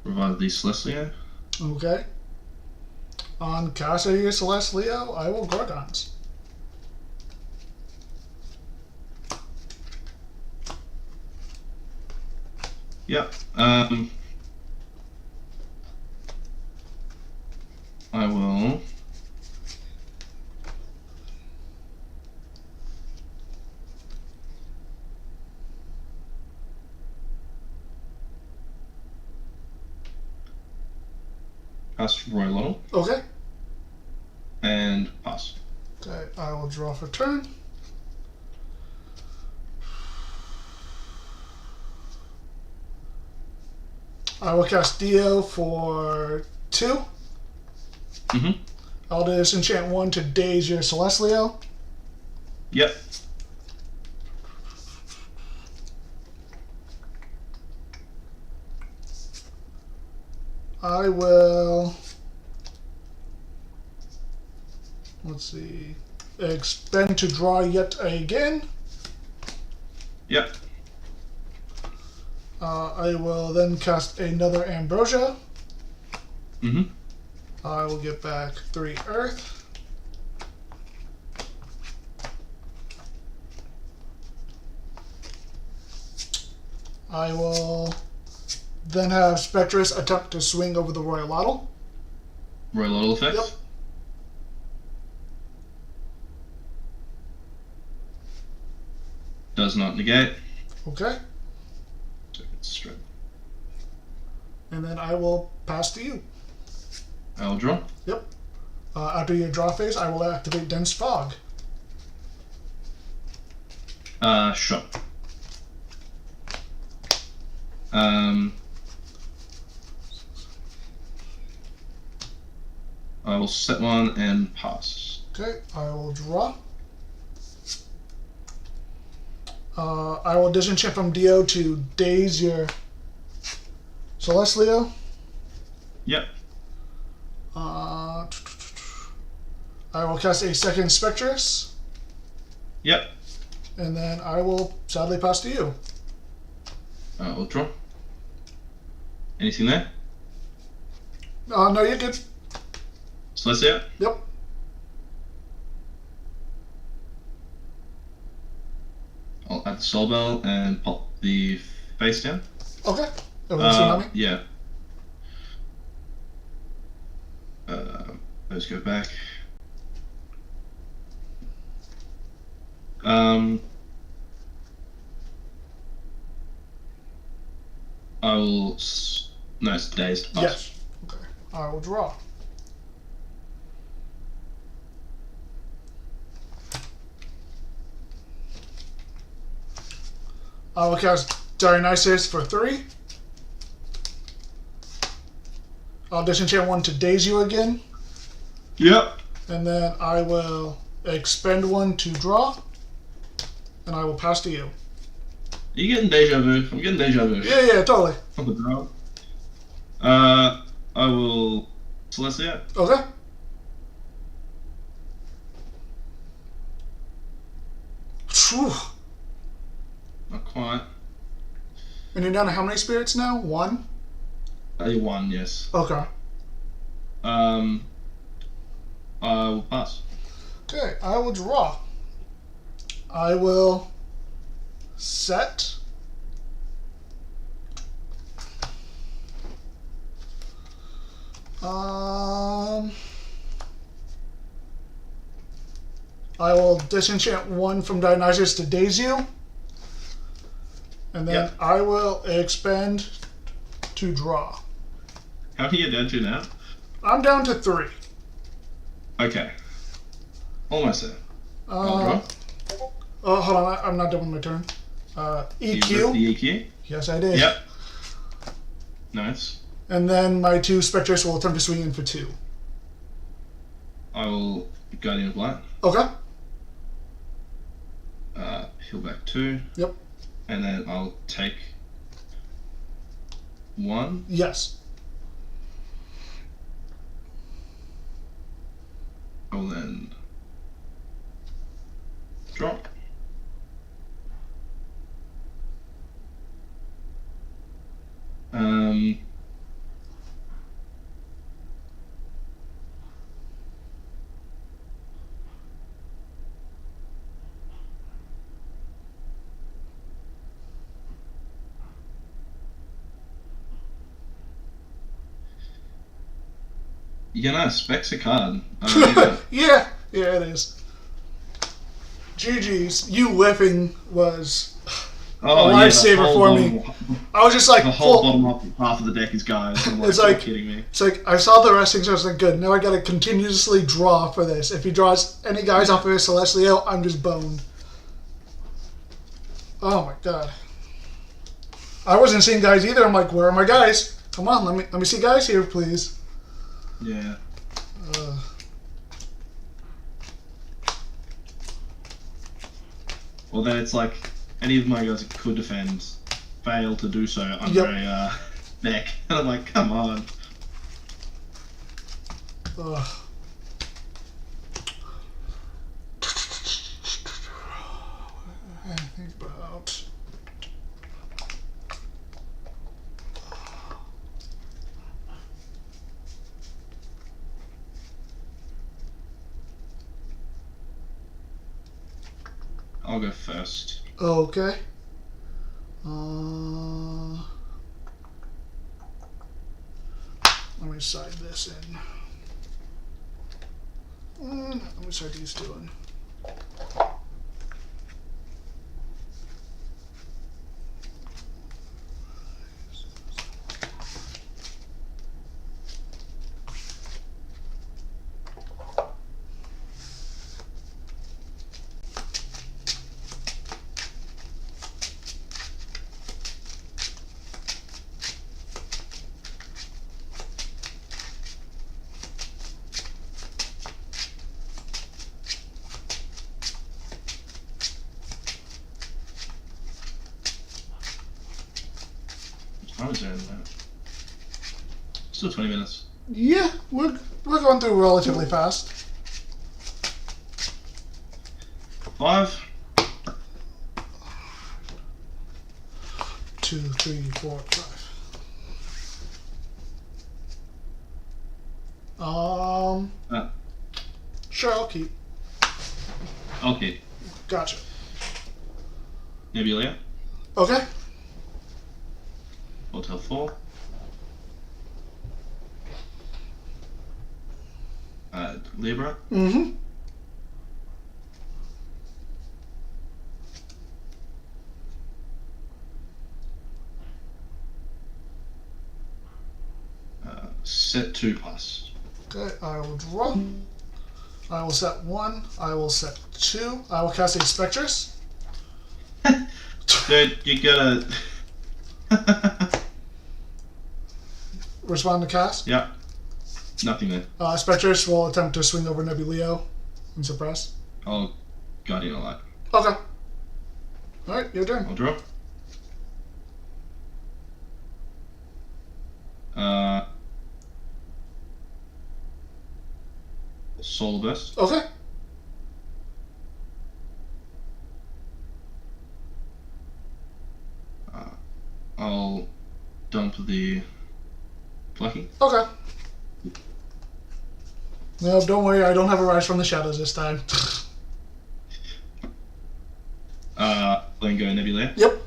Revive the Celestia. Okay. On Casa your Celestleo, I will Gorgons. Yep. I will. Cast Royal Little. Okay. And pass. Okay, I will draw for turn. I will cast Dio for 2. Mm-hmm. I'll disenchant 1 to daze your Celestleo. Yep. I will. Let's see. Expend to draw yet again. Yep. I will then cast another Ambrosia. Mm-hmm. I will get back 3 Earth. I will then have Spectress attempt to swing over the Royal Lottle. Royal Lottle effect? Yep. Does not negate. Okay. So it's straight. And then I will pass to you. I will draw. Yep. After your draw phase, I will activate Dense Fog. Sure. I will set 1 and pass. Okay, I will draw. I will disenchant from Dio to daze your Celestleo. Yep. I will cast a second Spectress. Yep. And then I will sadly pass to you. I will draw. Anything there? No, you're good. Celestia? Yep. I'll add the Soul Bell and pop the face down. Okay. Tsunami? Yeah. Those go back. I will. No, it's dazed. Pass. Yes. Okay. I will draw. I will cast Dionysus for 3. I'll disenchant 1 to daze you again. Yep. And then I will expend 1 to draw. And I will pass to you. Are you getting deja vu? I'm getting deja vu. Yeah, totally. Fuck the draw. I will Celestia. Okay. Phew. Not quite. And you're down to how many spirits now? 1? 1, yes. Okay. I will pass. Okay, I will draw. I will set. I will disenchant 1 from Dionysus to daze you. And then I will expend to draw. How can you get down to now? I'm down to 3. Okay. Almost there. Oh, hold on. I'm not done with my turn. EQ. You ripped the EQ? Yes, I did. Yep. Nice. And then my 2 specters will attempt to swing in for 2. I will Guardian of Light. Okay. Heal back 2. Yep. And then I'll take 1. Yes. I'll then drop. Yeah, no, Spec's a card. Yeah, it is. GG's. You whiffing was a lifesaver for me. I was just like, the whole bottom half of the deck is guys. I'm like, it's like, kidding me. It's like I saw the rest things. I was like, good. Now I gotta continuously draw for this. If he draws any guys off of his Celestial, I'm just boned. Oh my god. I wasn't seeing guys either. I'm like, where are my guys? Come on, let me see guys here, please. Yeah. Well, then it's like any of my guys that could defend fail to do so under a neck, and I'm like, come on. Think about. I'll go first. Okay. Let me side this in. Let me start these two in. I was doing that. Still 20 minutes. Yeah, we're going through relatively fast. 5. 2, 3, 4, 5. Sure, I'll keep. Okay. Gotcha. Nebula. Okay. Hotel 4. Libra. Mm-hmm. Set 2 plus. Okay, I will draw. I will set 1. I will set 2. I will cast a Spectress. Dude, you gotta... Respond to cast? Yep. Nothing there. Spectress will attempt to swing over Nebuleo and suppress. I'll Guardian of Light. Okay. Alright, your turn. I'll draw. Soul Burst. Okay. I'll dump the Plucky. Okay. No, don't worry, I don't have a Rise from the Shadows this time. Then go Nebula. Yep.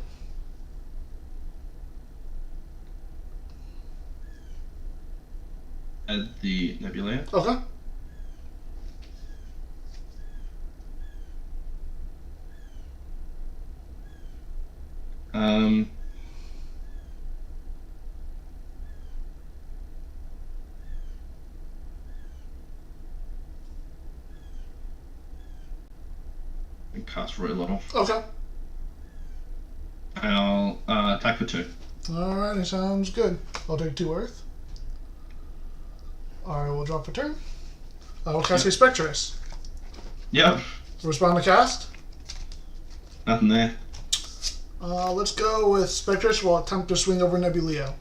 Add the Nebula. Okay. cast Royal Level. Okay. And I'll attack for 2. Alrighty, sounds good. I'll take 2 Earth. I will drop a turn. I will cast a Spectress. Yep. Respond to cast. Nothing there. Let's go with Spectress. Will attempt to swing over Nebuleo.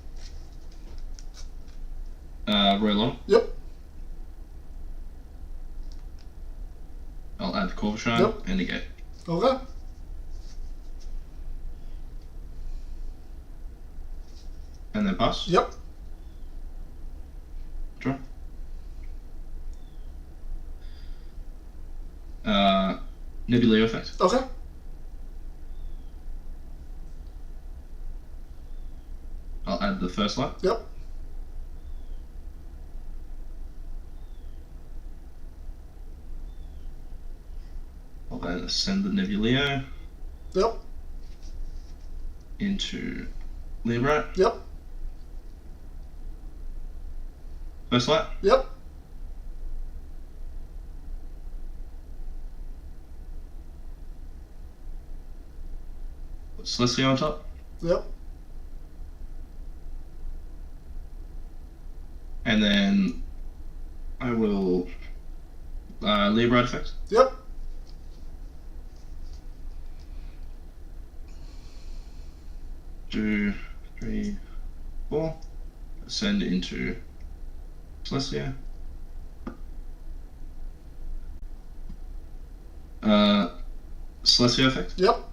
Royal Level. Yep. I'll add the Corvishine Yep. and negate. Okay. And then pass. Yep. Draw. Nebuleo effect. Okay. I'll add the first light. Yep. I'll then ascend the Nebuleo Yep. into Libra. Yep. First light. Yep. Put Celestia on top. Yep. And then I will Libra effect. Yep. Two, three, 4. Ascend into Celestia. Celestia effect. Yep.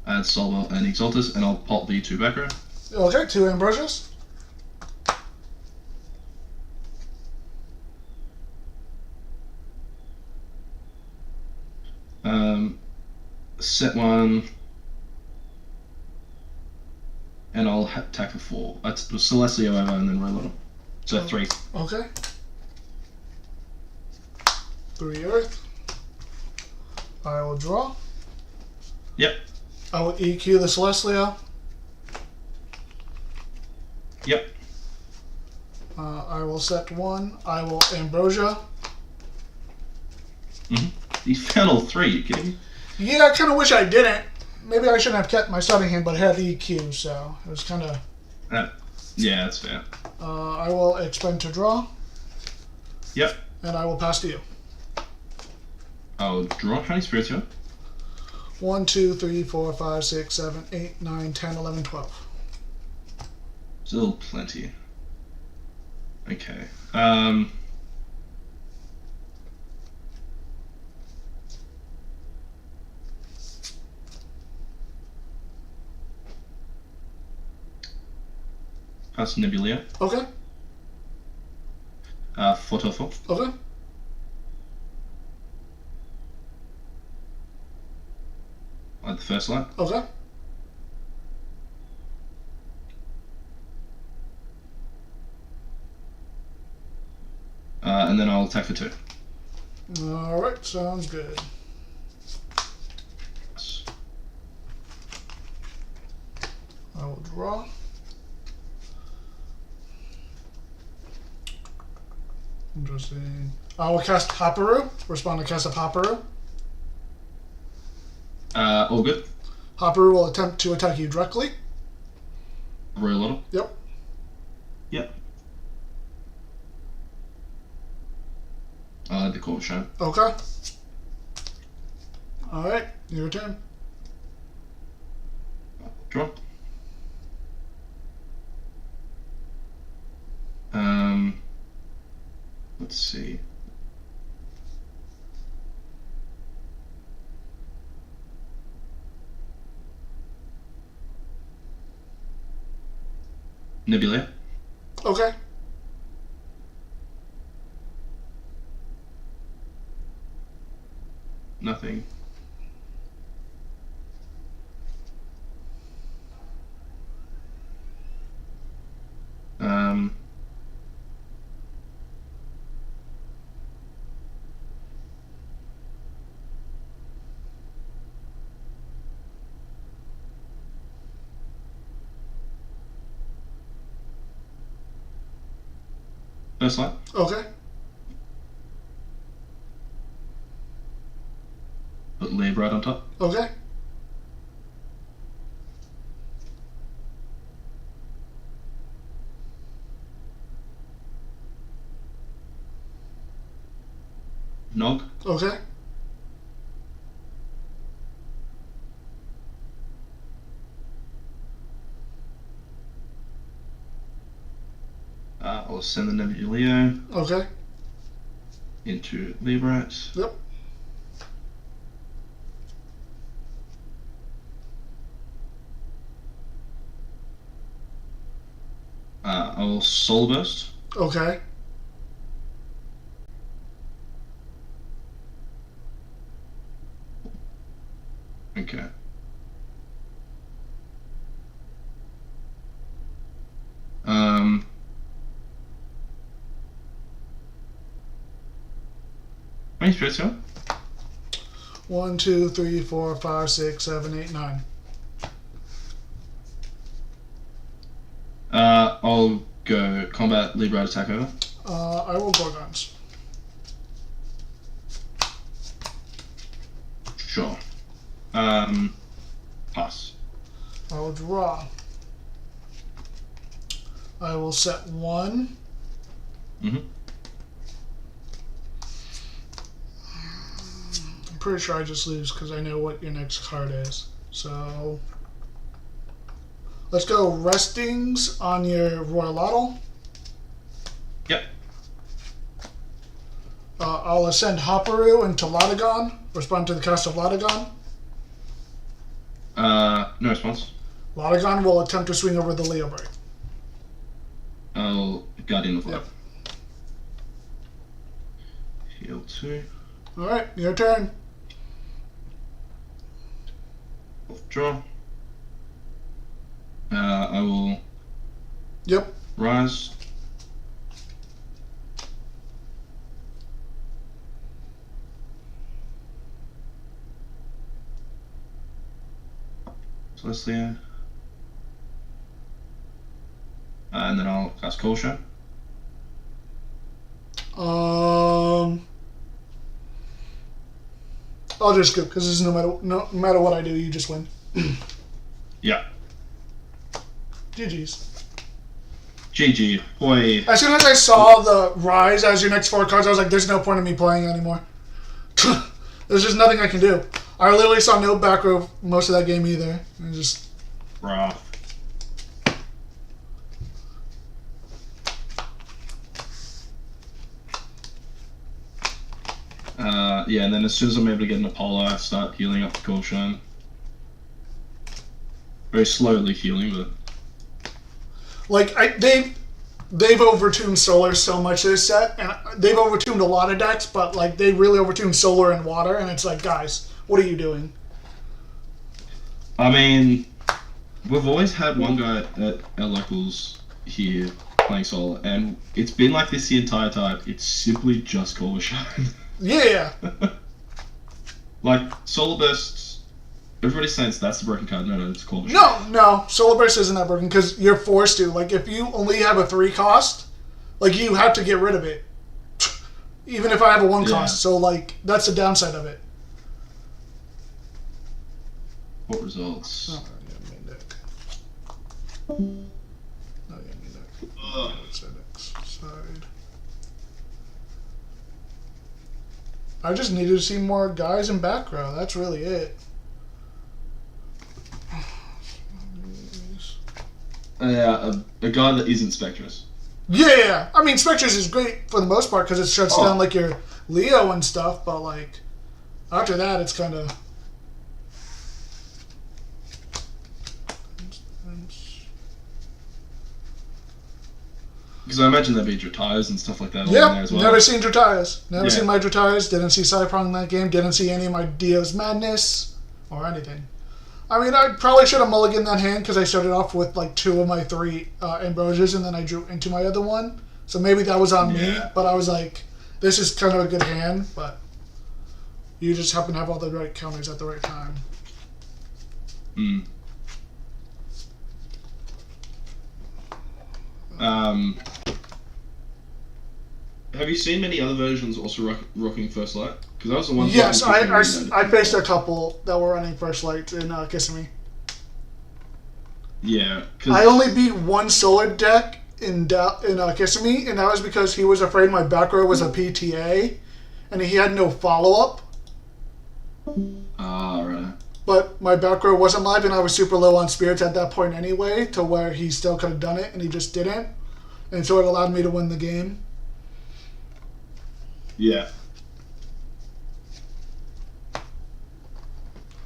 Add Solver and Exaltus, and I'll pop the 2 back row. Okay, 2 Ambrosias. Set 1, and I'll attack for 4. That's Celestia over and then roll it. So 3. Okay. 3 Earth. I will draw. Yep. I will EQ the Celestia. Yep. I will set 1. I will Ambrosia. You found all 3, you kidding me? Yeah, I kind of wish I didn't. Maybe I shouldn't have kept my starting hand, but I had EQ, so it was kind of... Yeah, that's fair. I will expend to draw. Yep. And I will pass to you. I'll draw. How many spirits you have? 1, 2, 3, 4, 5, 6, 7, 8, 9, 10, 11, 12. Still plenty. Okay. Pass Nebuleo. Okay. 4. Okay. Add the first line. Okay. And then I'll attack for 2. Alright, sounds good. I will draw. Interesting. I will cast Haparu. Respond to cast of Haparu. All good. Haparu will attempt to attack you directly. Royal Little. Yep. Yep. I'll add the Corvishine. Okay. Alright, your turn. Draw. Let's see. Nebula. Okay. Nothing. First line. Okay. Libra on top. Okay. Nog. Okay. I'll send the Nebula Leo Okay. into Librat. Yep. I'll Soul Burst. Okay. Okay. How many spirits go? 1, 2, 3, 4, 5, 6, 7, 8, 9. I'll go combat Libra attack over. I will Gorgons. Sure. Pass. I will draw. I will set 1. Mm-hmm. I'm pretty sure I just lose because I know what your next card is. So let's go Restings on your Royal Otto. Yep. I'll ascend Hopperoo into Lotagon. Respond to the cast of Lotagon. No response. Lotagon will attempt to swing over the Leo Bright. I'll Guardian of Light. Yep. Heal 2. Alright, your turn. Draw. I will. Yep. Rise. Celestia. And then I'll cast Cold Shot. I'll just skip because this is no matter what I do, you just win. Yeah. GG's. GG. Boy. As soon as I saw the Rise as your next 4 cards, I was like, there's no point in me playing anymore. There's just nothing I can do. I literally saw no back row most of that game either. I just... Rough. Yeah, and then as soon as I'm able to get an Apollo, I start healing up the Cold Shine. Very slowly healing, but... Like, they've overtuned Solar so much this set, and they've overtuned a lot of decks, but like they really overtuned Solar and Water, and it's like, guys, what are you doing? I mean, we've always had one guy at our locals here playing Solar, and it's been like this the entire time. It's simply just Cold Shine. Yeah. Like, Solar Burst, everybody's saying that's the broken card. No, it's Cold Shine. No, Solar Burst isn't that broken because you're forced to. Like, if you only have a 3 cost, like, you have to get rid of it. Even if I have a 1 cost. So, like, that's the downside of it. What results? Oh, yeah, main deck. Oh, yeah, main deck. Side. I just needed to see more guys in back row. That's really it. Yeah, a guy that isn't Spectrus. Yeah, I mean, Spectrus is great for the most part because it shuts down, like, your Leo and stuff, but, like, after that, it's kind of... Because I imagine there'd be Dratires and stuff like that all in there Yep, as well. never seen Dratires. Never Yeah. seen my Dratires. Didn't see Cyprong in that game. Didn't see any of my Dio's Madness or anything. I mean, I probably should have mulliganed that hand because I started off with like 2 of my 3 Ambrosias and then I drew into my other one. So maybe that was on me, but I was like, this is kind of a good hand, but you just happen to have all the right counters at the right time. Have you seen many other versions also rocking First Light? Because that was the one. Yes, I faced a couple that were running First Light in Kissimmee. Yeah. I only beat one solar deck in Kissimmee, and that was because he was afraid my back row was a PTA, and he had no follow-up. Right. But my back row wasn't live, and I was super low on spirits at that point anyway, to where he still could have done it, and he just didn't. And so it allowed me to win the game. Yeah.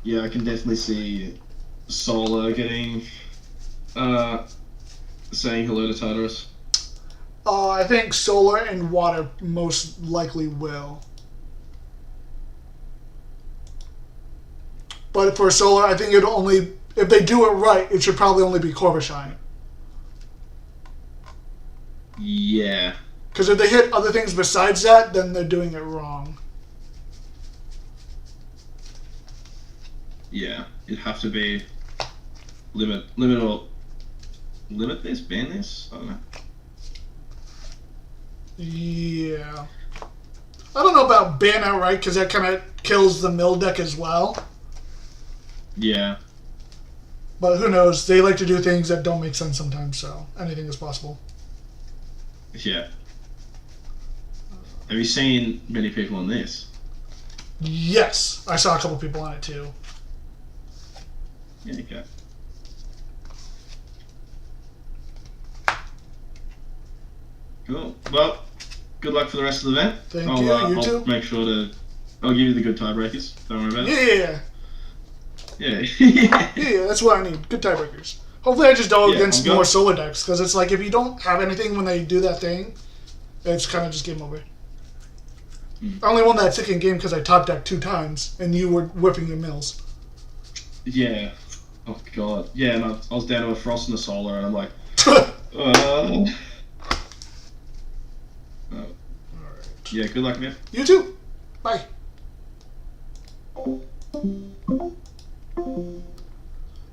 Yeah, I can definitely see Solar getting, saying hello to Tartarus. I think solar and water most likely will. But for solar, I think it'll only, if they do it right, it should probably only be Corvishine. Yeah. Because if they hit other things besides that, then they're doing it wrong. Yeah, it'd have to be limit this, ban this? I don't know. Yeah. I don't know about ban outright, because that kind of kills the mill deck as well. Yeah. But who knows? They like to do things that don't make sense sometimes, so anything is possible. Yeah. Have you seen many people on this? Yes, I saw a couple people on it too. Yeah, okay. Cool. Well, good luck for the rest of the event. Thank you. You I'll too. make sure to. I'll give you the good tiebreakers. Don't worry about it. Yeah. Yeah. Yeah, that's what I need. Good tiebreakers. Hopefully I just go Yeah, against I'm more good. solar decks, because it's like if you don't have anything when they do that thing, it's kind of just game over. I only won that second game because I top decked 2 times, and you were whipping your mills. Yeah. Oh god. Yeah, and I was down to a frost and a solar, and I'm like, oh. Yeah. Good luck, man. You too. Bye.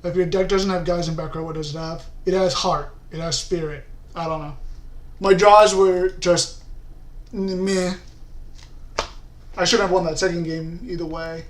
If your deck doesn't have guys in back row, what does it have? It has heart. It has spirit. I don't know. My draws were just meh. I should have won that second game either way.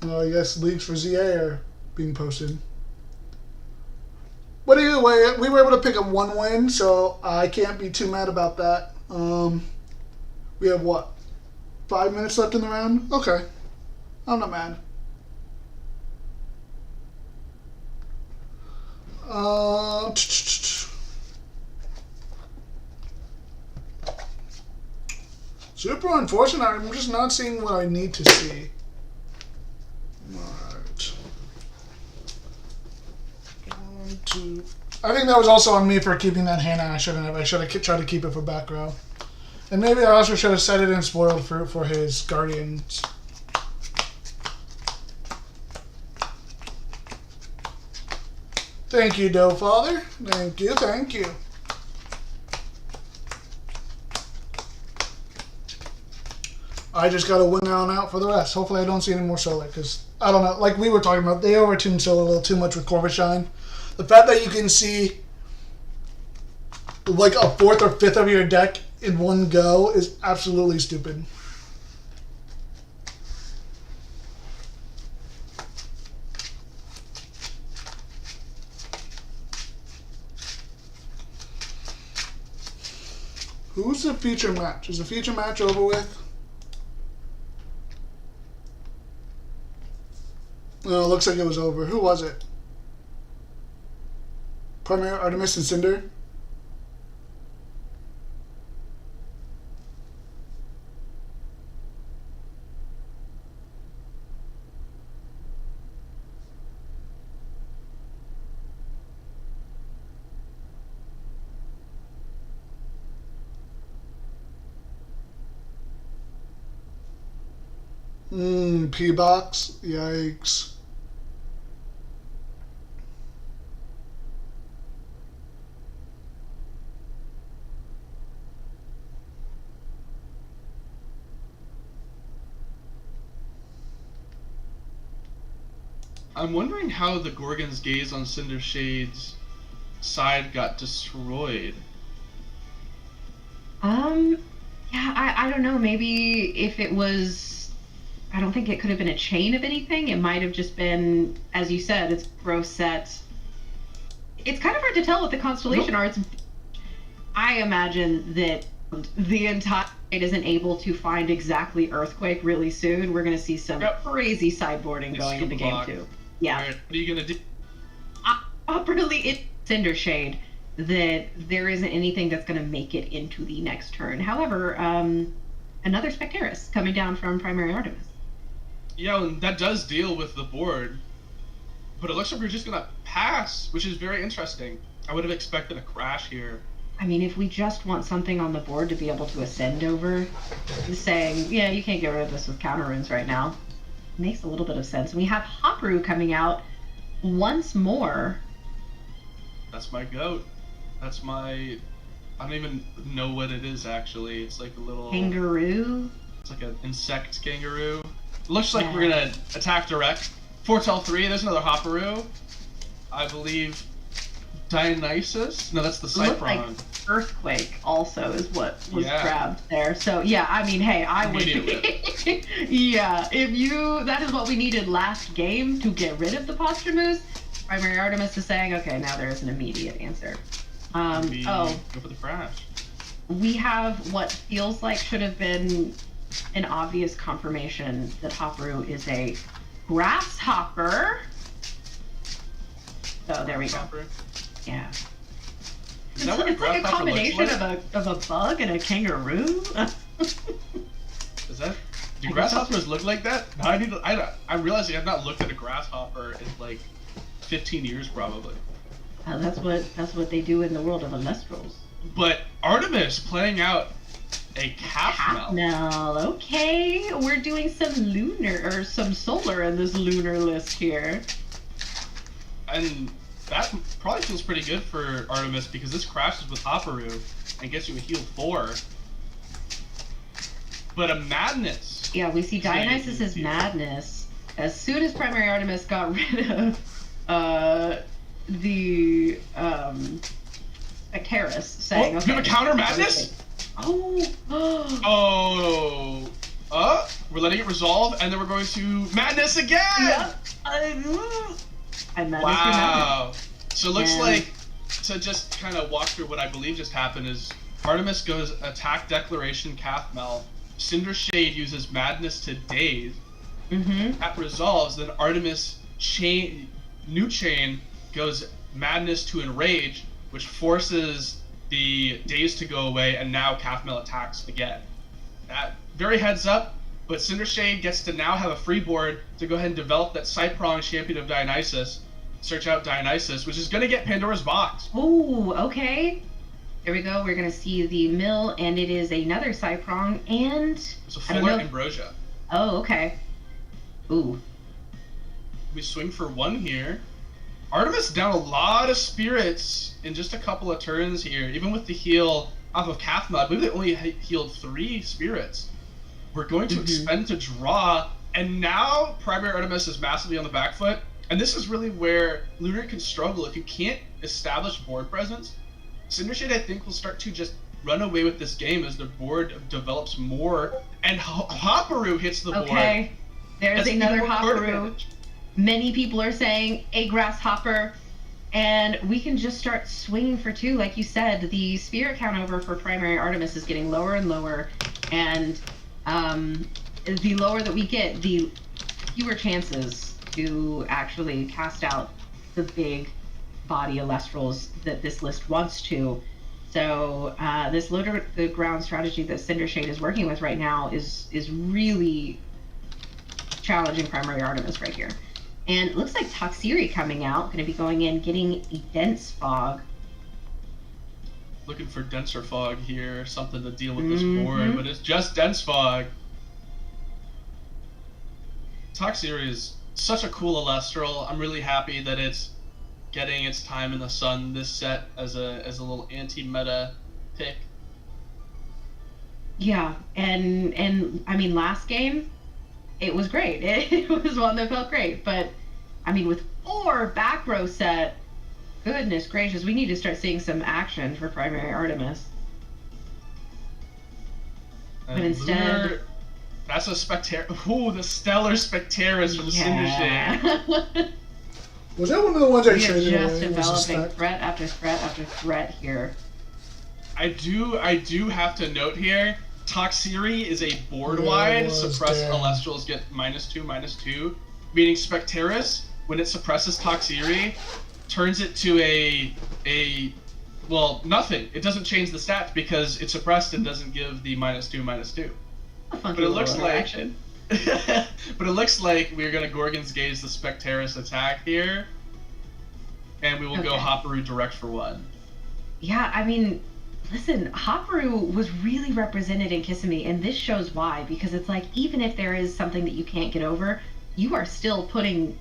I guess leagues for ZA are being posted. But either way, we were able to pick up 1 win, so I can't be too mad about that. We have what? 5 minutes left in the round? Okay. I'm not mad. Super unfortunate. I'm just not seeing what I need to see. Alright. 1, 2. I think that was also on me for keeping that hand out. I shouldn't have. I should have tried to keep it for back row. And maybe I also should have set it in spoiled fruit for his guardians. Thank you, Doe Father. Thank you, thank you. I just got to win on out for the rest. Hopefully I don't see any more Solar, because, I don't know, like we were talking about, they overtuned Solar a little too much with Corvishine. The fact that you can see like a 4th or 5th of your deck in one go is absolutely stupid. Who's the feature match? Is the feature match over with? No, it looks like it was over. Who was it? Primary Artemis and Cinder? P-Box? Yikes. I'm wondering how the Gorgon's gaze on Cinder Shade's side got destroyed. Yeah, I don't know. Maybe if it was, I don't think it could have been a chain of anything. It might have just been, as you said, it's gross set. It's kind of hard to tell what the constellation are. I imagine that the entire state isn't able to find exactly Earthquake really soon. We're going to see some crazy sideboarding going into game 2. Yeah. What are you going to do? Properly, it's Cinder Shade that there isn't anything that's going to make it into the next turn. However, another Spectaris coming down from Primary Artemis. Yeah, and that does deal with the board. But it looks like we're just going to pass, which is very interesting. I would have expected a crash here. I mean, if we just want something on the board to be able to ascend over, saying, yeah, you can't get rid of this with counter runes right now, makes a little bit of sense. And we have Hopru coming out once more. That's my goat. That's my... I don't even know what it is, actually. It's like a little... Kangaroo? It's like an insect kangaroo. It looks like we're going to attack direct. Foretell 3, there's another Hopru. I believe Dionysus? No, that's the Cypron. Like Earthquake also is what was grabbed there. So, yeah, I mean, hey, I would... yeah, if you... That is what we needed last game to get rid of the Posthumous. Primary Artemis is saying, okay, now there is an immediate answer. Go for the crash. We have what feels like should have been an obvious confirmation that Hopru is a grasshopper. So there we go. Yeah. Is that what it's like a combination of a bug and a kangaroo. Is that? Do grasshoppers look like that? No, I'm realizing I've not looked at a grasshopper in like 15 years probably. That's what they do in the world of Elestrals. But Artemis playing out a calf meld. Okay, we're doing some lunar or some solar in this lunar list here. And that probably feels pretty good for Artemis because this crashes with Hopru and gets you a heal 4. But a madness. Yeah, we see Dionysus's madness. As soon as Primary Artemis got rid of the Spectaris, saying, okay, you have a counter madness? We're letting it resolve, and then we're going to madness again! Yep. Wow. So it looks like, to just kind of walk through what I believe just happened is, Artemis goes attack declaration calf melt, Cinder Shade uses madness to daze, that resolves, then Artemis new chain goes madness to enrage, which forces the daze to go away, and now calf melt attacks again. That very heads up, but Cinder Shade gets to now have a free board to go ahead and develop that Cyprong Champion of Dionysus, search out Dionysus, which is going to get Pandora's Box. Ooh, okay. There we go. We're going to see the mill, and it is another Cyprong, and... It's a fuller Ambrosia. Oh, okay. Ooh. We swing for 1 here. Artemis down a lot of spirits in just a couple of turns here, even with the heal off of Kathma. I believe they only healed 3 spirits. We're going to expend to draw, and now Primary Artemis is massively on the back foot, and this is really where Lunar can struggle. If you can't establish board presence, Cinder Shade, I think, will start to just run away with this game as the board develops more, and Hopru hits the board. Okay, there's another Hopru. Many people are saying a grasshopper, and we can just start swinging for 2. Like you said, the spirit count over for Primary Artemis is getting lower and lower, and the lower that we get, the fewer chances to actually cast out the big body Elestrals that this list wants to. So this low to the ground strategy that Cinder Shade is working with right now is really challenging Primary Artemis right here. And it looks like Toxiri coming out, going to be going in, getting a dense fog. Looking for denser fog here, something to deal with this board, but it's just dense fog. Toxiri is such a cool Elestral. I'm really happy that it's getting its time in the sun this set as a little anti-meta pick. Yeah, and I mean last game, it was great. It was one that felt great, but I mean, with 4 back row set, goodness gracious, we need to start seeing some action for primary Artemis. But instead... Lunar, that's a Spectaris. Ooh, the Stellar Spectaris from Cindershade. Was that one of the ones I We are traded just away? developing threat after threat after threat here. I do have to note here, Toxiri is a board wide. Suppressed Elestrals get -2/-2, meaning Spectaris, when it suppresses Toxiri, turns it to well, nothing. It doesn't change the stats because it's suppressed and doesn't give the -2/-2. But it looks like but it looks like we're gonna Gorgon's Gaze the Spectaris attack here, and we will go Hopperoo direct for 1. Yeah, I mean, listen, Hopperoo was really represented in Kissimmee, and this shows why, because it's like, even if there is something that you can't get over, you are still putting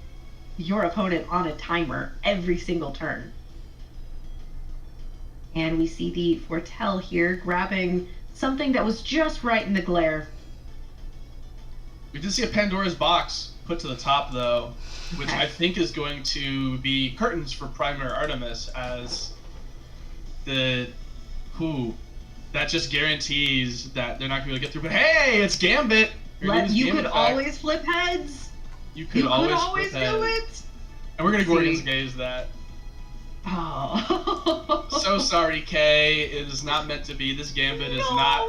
your opponent on a timer every single turn. And we see the Foretell here grabbing something that was just right in the glare. We did see a Pandora's box put to the top, though, which I think is going to be curtains for primary Artemis, as that just guarantees that they're not going to be able to get through. But hey, it's Gambit! You could always flip heads! You could always flip do heads. it! And we're going to Gorgon's Gaze that. Oh. So sorry, Kay. It is not meant to be. This Gambit is not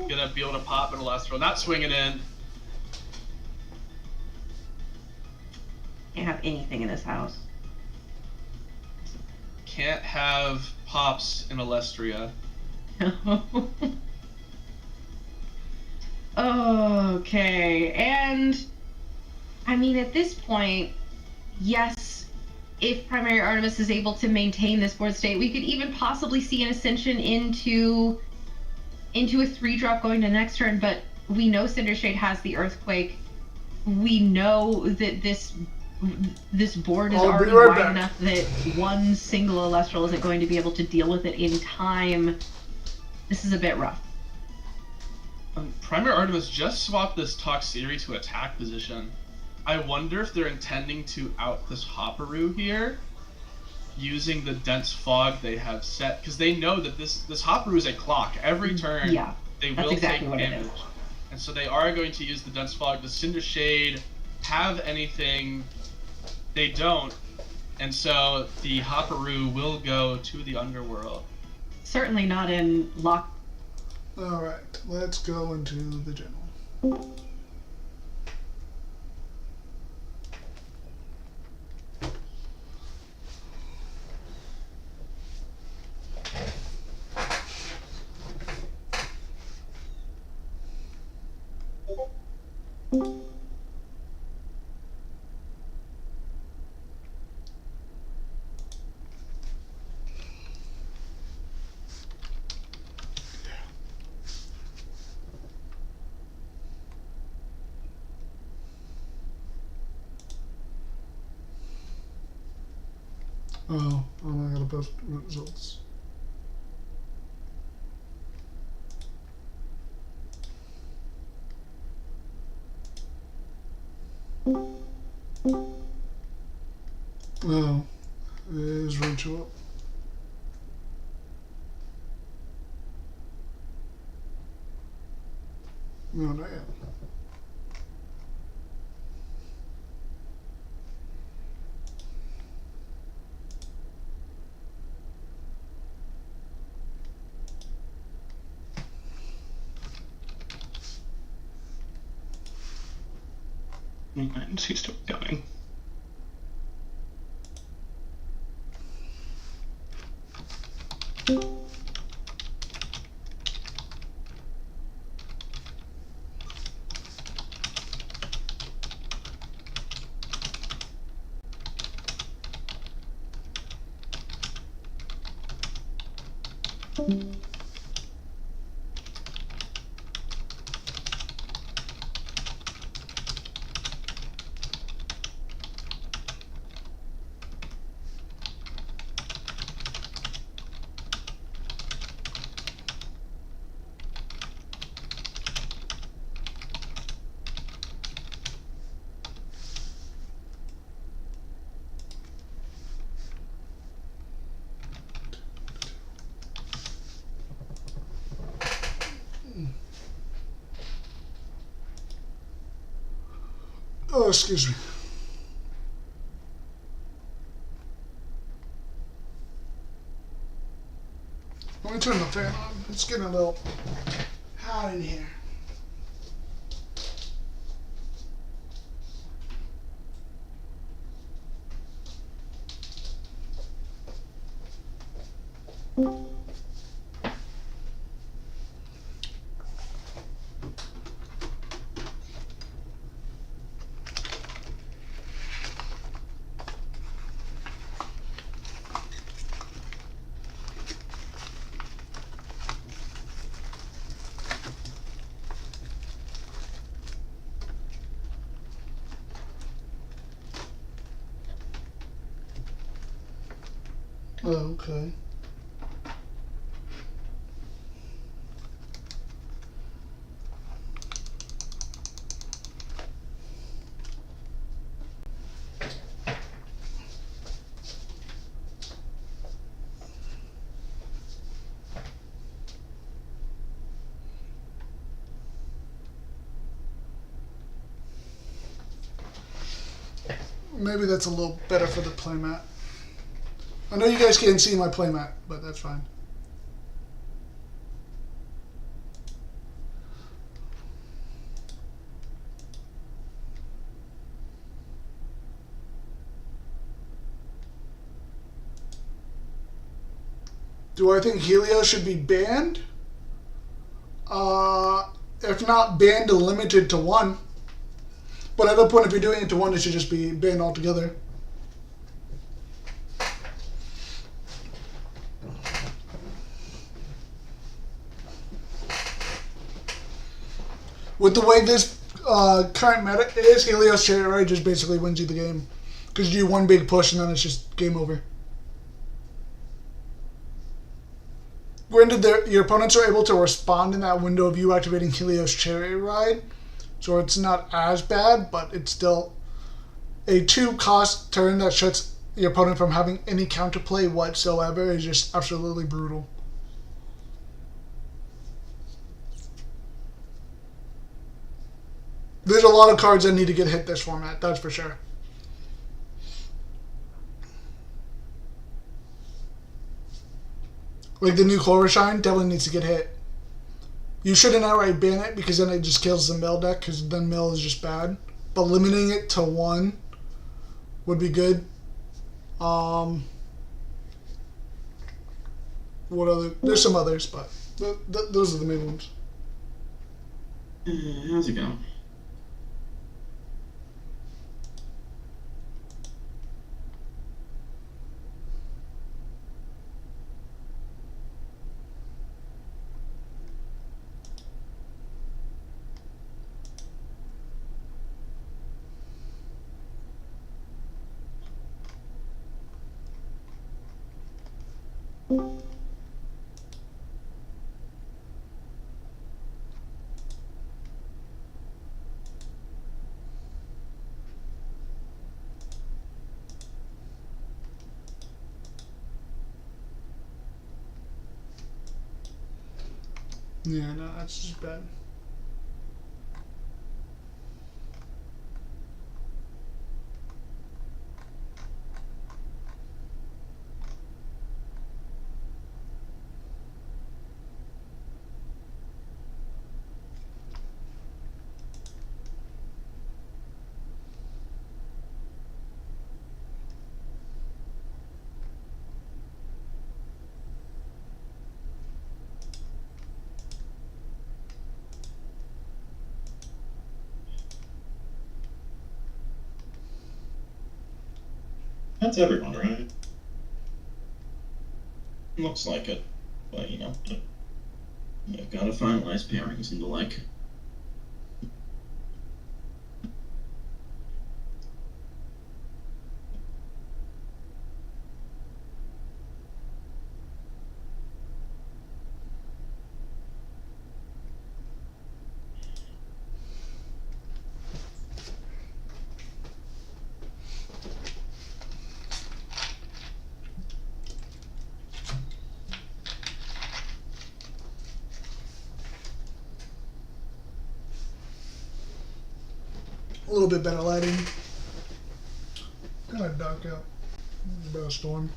going to be able to pop an Elestral. Not swinging in. Can't have anything in this house. Can't have pops in Elestria. Okay, and I mean, at this point, yes, if primary Artemis is able to maintain this board state, we could even possibly see an ascension into a 3-drop going to next turn. But we know Cindershade has the Earthquake. We know that this board is already wide enough that one single Elestral isn't going to be able to deal with it in time. This is a bit rough. Primary Artemis just swapped this Toxiri to attack position. I wonder if they're intending to out this Hopperoo here, using the dense fog they have set, because they know that this Hopperoo is a clock. Every turn, they will exactly take damage. And so they are going to use the dense fog. Does Cindershade have anything? They don't, and so the Hopperoo will go to the underworld. Certainly not in lock. Alright, let's go into the general. Oh, I gotta post results. Oh, is Rachel up? No, not yet. And she's still going. Oh, excuse me. Let me turn the fan on. It's getting a little hot in here. Oh, okay. Maybe that's a little better for the playmat. I know you guys can't see my playmat, but that's fine. Do I think Helios should be banned? If not banned, limited to one. But at that point, if you're doing it to one, it should just be banned altogether. With the way this current meta is, Helios Chariot Ride just basically wins you the game. Because you do one big push and then it's just game over. Granted, your opponents are able to respond in that window of you activating Helios Chariot Ride. So it's not as bad, but it's still a 2-cost turn that shuts your opponent from having any counterplay whatsoever. Is just absolutely brutal. There's a lot of cards that need to get hit this format, that's for sure. Like the new Chloroshine definitely needs to get hit. You shouldn't outright ban it because then it just kills the mill deck because then mill is just bad. But limiting it to one would be good. What other? There's some others, but those are the main ones. How's it going? Yeah, no, that's just bad. That's everyone, right? Looks like it, but you know, you've got to finalize pairings and the like. little bit better lighting. Kind of dark out. About a storm.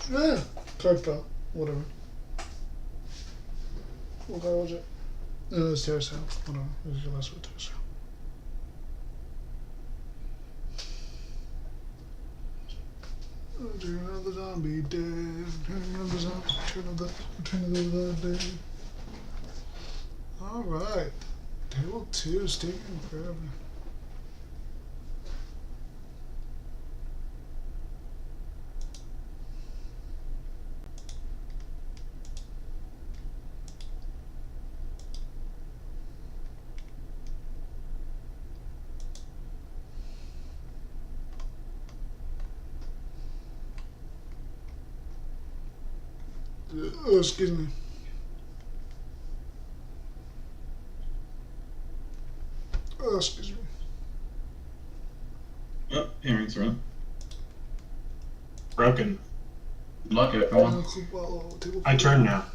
Yeah, card fell. Whatever. What card was it? No, it was Terrace House. Whatever. It was your last one, Terrace House. Turn of the zombie dead. Turn of the zombie. Turn of the dead. Alright. Table 2 is taking forever. Oh, excuse me. Oh, excuse me. Oh, pairings are up. Broken. Good luck, everyone. I turn now.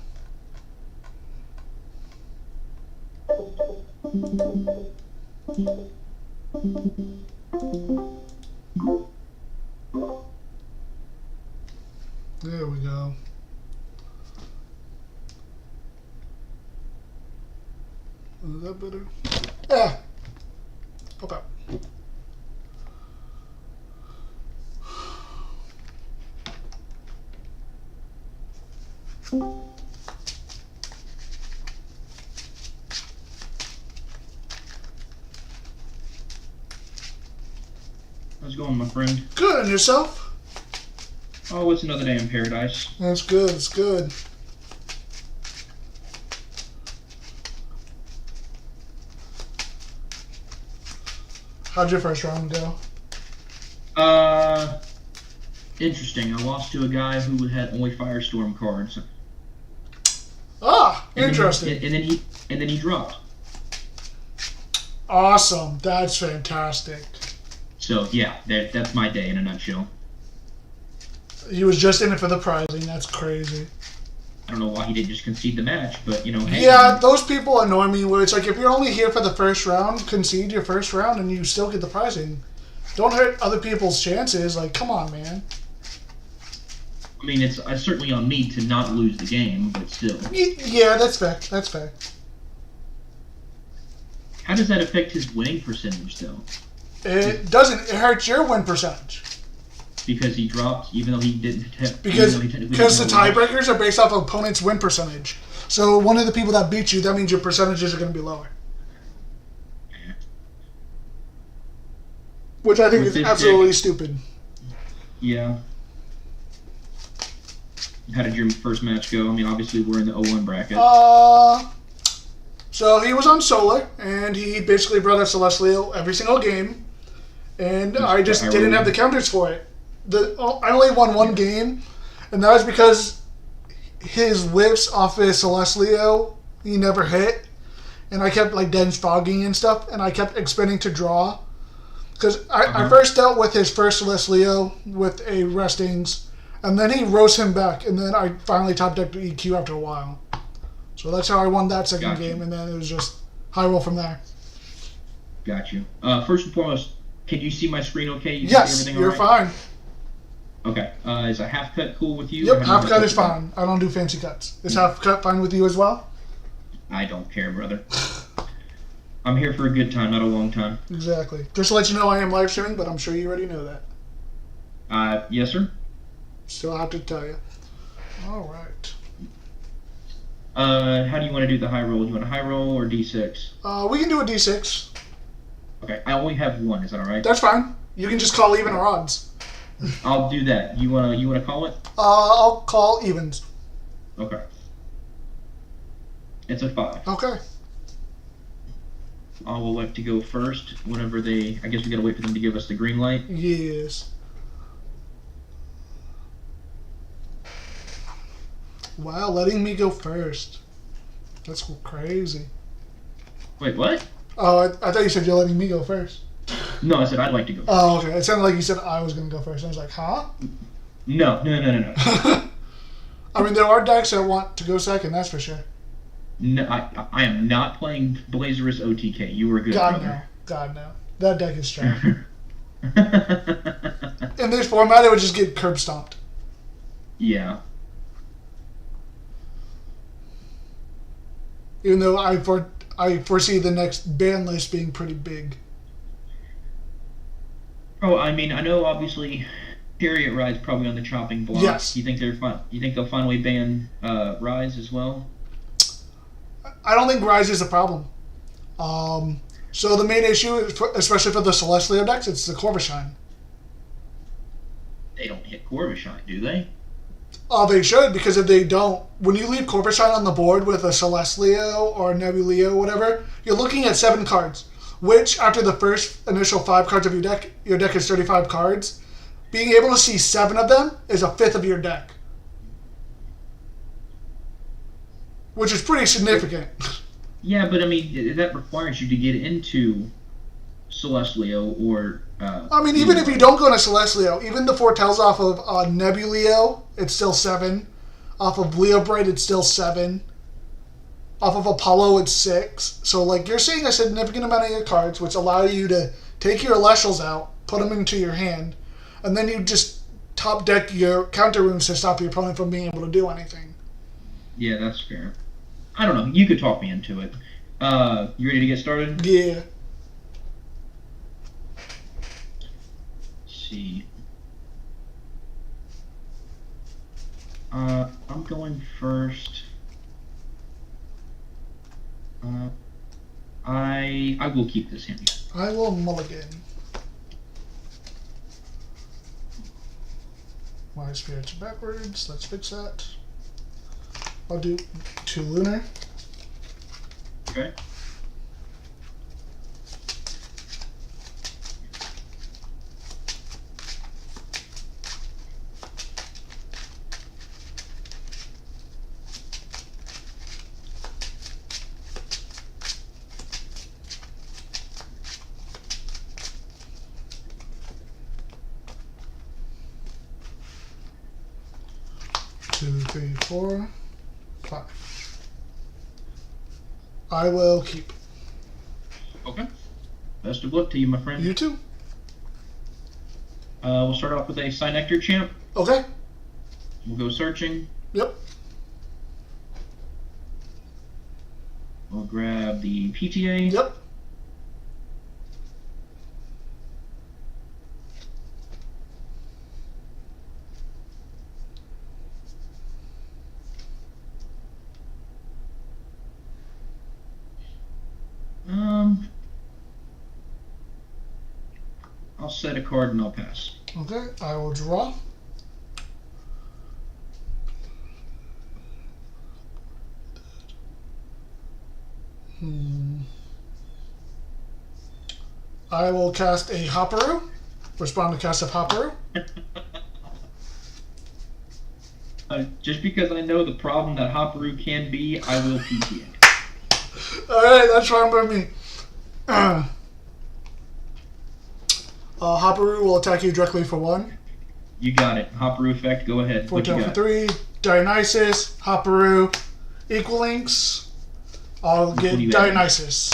There we go. Is that better? Yeah. Okay. How's it going, my friend? Good, and yourself? Oh, it's another day in paradise. That's good, it's good. How'd your first round go? Interesting. I lost to a guy who had only Firestorm cards. Ah, interesting. And then he dropped. Awesome. That's fantastic. So yeah, that's my day in a nutshell. He was just in it for the prizing. That's crazy. I don't know why he didn't just concede the match, but you know. Hey, yeah, those people annoy me. Where it's like, if you're only here for the first round, concede your first round, and you still get the prizing. Don't hurt other people's chances. Like, come on, man. I mean, it's certainly on me to not lose the game, but still. Yeah, that's fair. That's fair. How does that affect his winning percentage, though? It doesn't. It hurts your win percentage. Because he dropped, even though he didn't. Because the tiebreakers are based off of opponent's win percentage. So one of the people that beat you, that means your percentages are going to be lower. Which I think is absolutely stupid. Yeah. How did your first match go? I mean, obviously we're in the 0-1 bracket. So he was on Solar, and he basically brought us Celestial every single game, and I just didn't have the counters for it. I only won one game, and that was because his whiffs off his Celestial, he never hit, and I kept like dense fogging and stuff, and I kept expending to draw. Because I first dealt with his first Celestial with a Restings, and then he rose him back, and then I finally top decked the EQ after a while. So that's how I won that second game, and then it was just high roll from there. Got you. First and foremost, can you see my screen okay? You yes, see everything you're fine. Okay. Is a half cut cool with you? Yep, half cut is fine. I don't do fancy cuts. Is half cut fine with you as well? I don't care, brother. I'm here for a good time, not a long time. Exactly. Just to let you know, I am live streaming, but I'm sure you already know that. Yes, sir. Still have to tell you. All right. How do you want to do the high roll? Do you want a high roll or D6? We can do a D6. Okay, I only have one. Is that all right? That's fine. You can just call even or odds. I'll do that. You wanna call it? I'll call evens. Okay. It's a 5. Okay. I will like to go first whenever they. I guess we gotta wait for them to give us the green light. Yes. Wow, letting me go first. That's crazy. Wait, what? Oh, I thought you said you're letting me go first. No, I said I'd like to go first. Oh, okay. It sounded like you said I was going to go first. I was like, huh? No. I mean, there are decks that want to go second, that's for sure. No, I am not playing Blazerous OTK. You were good, brother. God, no. That deck is strong. In this format, it would just get curb stomped. Yeah. Even though I foresee the next ban list being pretty big. Oh, I mean, I know obviously Chariot Ride's probably on the chopping block. Yes. You think they'll finally ban Rise as well? I don't think Rise is a problem. So the main issue, especially for the Celestial decks, it's the Corvishine. They don't hit Corvishine, do they? They should, because if they don't, when you leave Corvishine on the board with a Celestial or Nebuleo or whatever, you're looking at 7 cards, which after the first initial 5 cards of your deck is 35 cards. Being able to see 7 of them is a fifth of your deck, which is pretty significant. Yeah, but I mean, that requires you to get into Celestial or... I mean, even if you don't go into Celestial, even the foretells off of Nebuleo, it's still 7. Off of Leo Bright, it's still 7. Off of Apollo, it's 6. So, like, you're seeing a significant amount of your cards, which allow you to take your Elestrals out, put them into your hand, and then you just top deck your counter rooms to stop your opponent from being able to do anything. Yeah, that's fair. I don't know. You could talk me into it. You ready to get started? Yeah. See. I'm going first. I will keep this handy. I will mulligan. My spirits are backwards. Let's fix that. I'll do 2 Lunar. Okay. Two, 3, 4, 5. I will keep. Okay. Best of luck to you, my friend. You too. We'll start off with a Ignectar champ. Okay. We'll go searching. Yep. We'll grab the PTA. Yep. I'll set a card and I'll pass. Okay, I will draw. I will cast a Hopperoo. Respond to cast of Hopperoo. Just because I know the problem that Hopperoo can be, I will PTA. Alright, that's fine by me. Hopperoo will attack you directly for 1. You got it. Hopperoo effect, go ahead. What you 14 for got? 3. Dionysus, Hopperoo, equal links. I'll get Dionysus.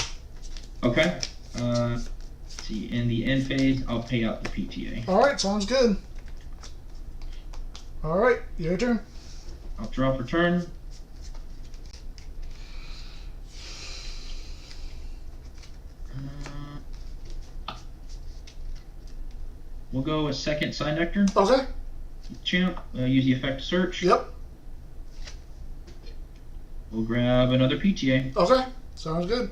Okay. Let's see, in the end phase, I'll pay out the PTA. Alright, sounds good. Alright, your turn. I'll draw for turn. We'll go with second Ignectar. Okay. Champ, use the effect to search. Yep. We'll grab another PTA. Okay, sounds good.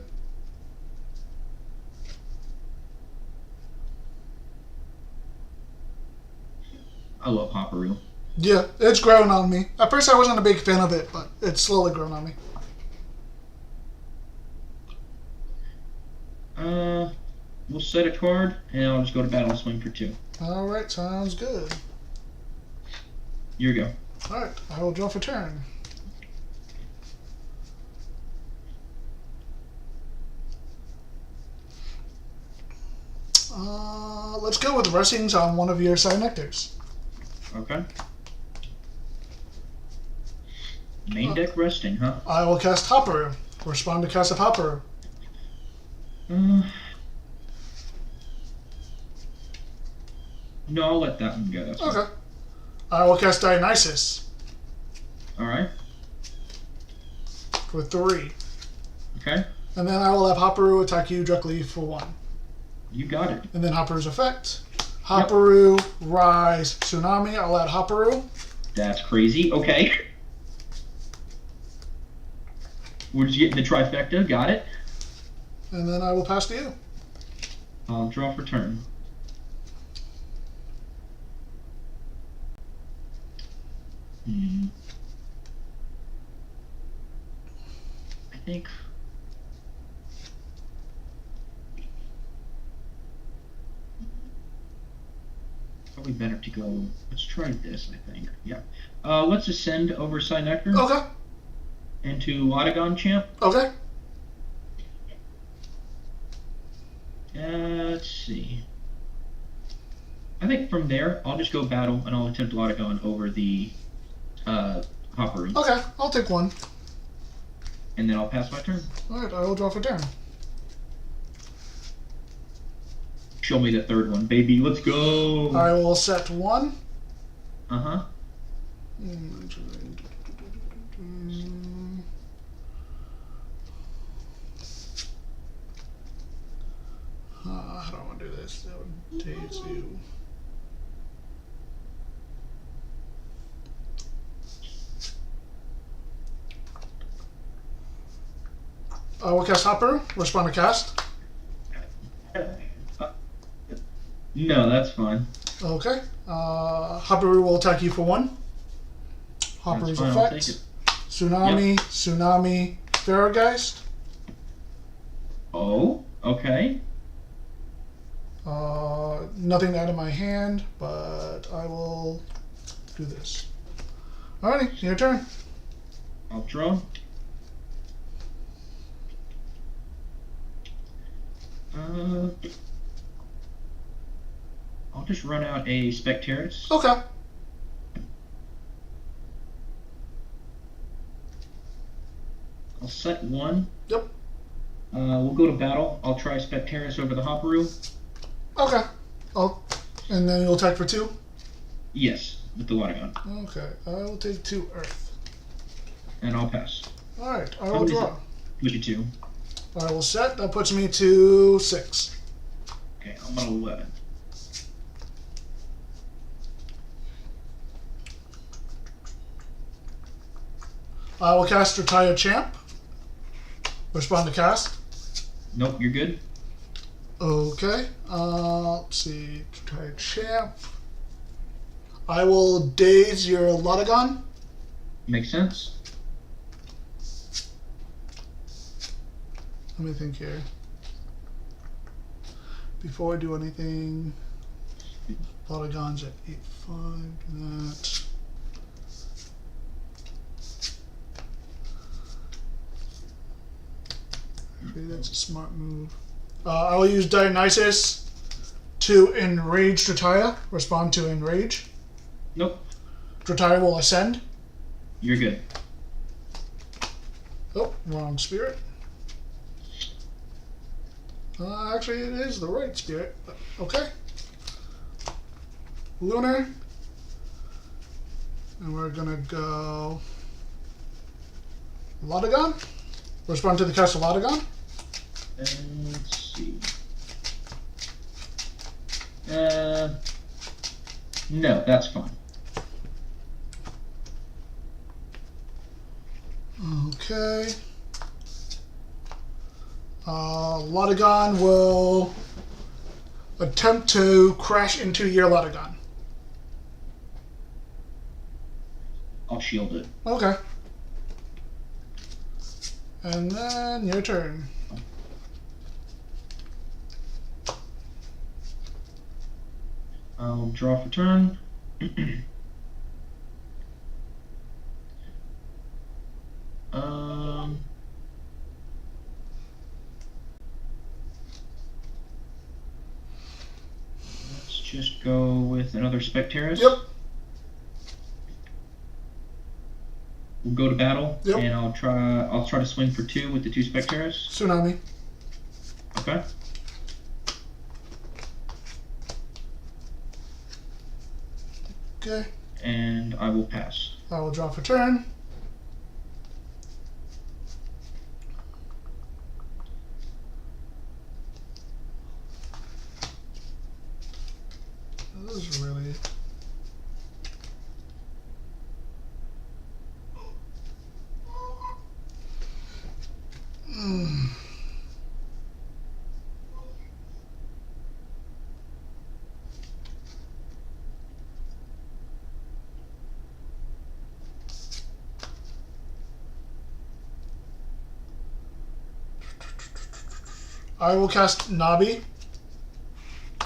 I love Hopperoo. Yeah, it's grown on me. At first I wasn't a big fan of it, but it's slowly grown on me. We'll set a card, and I'll just go to battle and swing for 2. Alright, sounds good. Here we go. Alright, I will draw for turn. Let's go with Rustings on one of your Ignectars. Okay. Main deck resting, huh? I will cast Hopperoo. Respond to cast of Hopperoo. No, I'll let that one go. That's fine. Okay. I will cast Dionysus. Alright. For 3. Okay. And then I will have Hopperoo attack you directly for 1. You got it. And then Hopperoo's effect. Hopperoo, Rise, Tsunami. I'll add Hopperoo. That's crazy. Okay. We're just getting the trifecta. Got it. And then I will pass to you. I'll draw for turn. I think probably better to go. Let's try this. I think. Yeah. Let's ascend over Ignectar. Okay. Into Autogon Champ. Okay. Let's see. I think from there, I'll just go battle and I'll attempt Autogon over the Hopperoo. Okay, I'll take 1. And then I'll pass my turn. Alright, I will draw for turn. Show me the third one, baby. Let's go. I will set 1. Uh-huh. How do I want to do this? That would daze you. I will cast Hopperoo. Respond to cast. No, that's fine. Okay. Hopperoo will attack you for 1. Hopperoo's fine, I'll take effect. it. Tsunami, Yep. Tsunami, Pharaohgeist. Oh, okay. Nothing to add in my hand, but I will do this. Alrighty, your turn. I'll draw. I'll just run out a Spectaris. Okay. I'll set 1. Yep. We'll go to battle. I'll try Spectaris over the Hopperoo. Okay. And then you'll attack for 2? Yes, with the Autogon. Okay. I will take 2 Earth. And I'll pass. Alright, I How will many is draw. it? Look at 2. I will set. That puts me to 6. Okay, I'm at 11. I will cast Retire Champ. Respond to cast. Nope, you're good. Okay. Let's see. Retire Champ. I will daze your Lotagon. Makes sense. Let me think here. Before I do anything, polygons at 8.5. That. Maybe that's a smart move. I will use Dionysus to enrage Drataya. Respond to enrage. Nope. Drataya will ascend. You're good. Oh, wrong spirit. Actually, it is the right spirit. Okay. Lunar. And we're gonna go Lodagon. Respond to the cast of Lodagon. Let's see. No, that's fine. Okay. Lodagon will attempt to crash into your Lodagon. I'll shield it. Okay. And then your turn. I'll draw for turn. Let's just go with another Specterus. Yep. We'll go to battle, Yep. and I'll try to swing for 2 with the 2 Specterus. Tsunami. Okay. Okay. And I will pass. I will draw for turn. This is really... I will cast Nabi.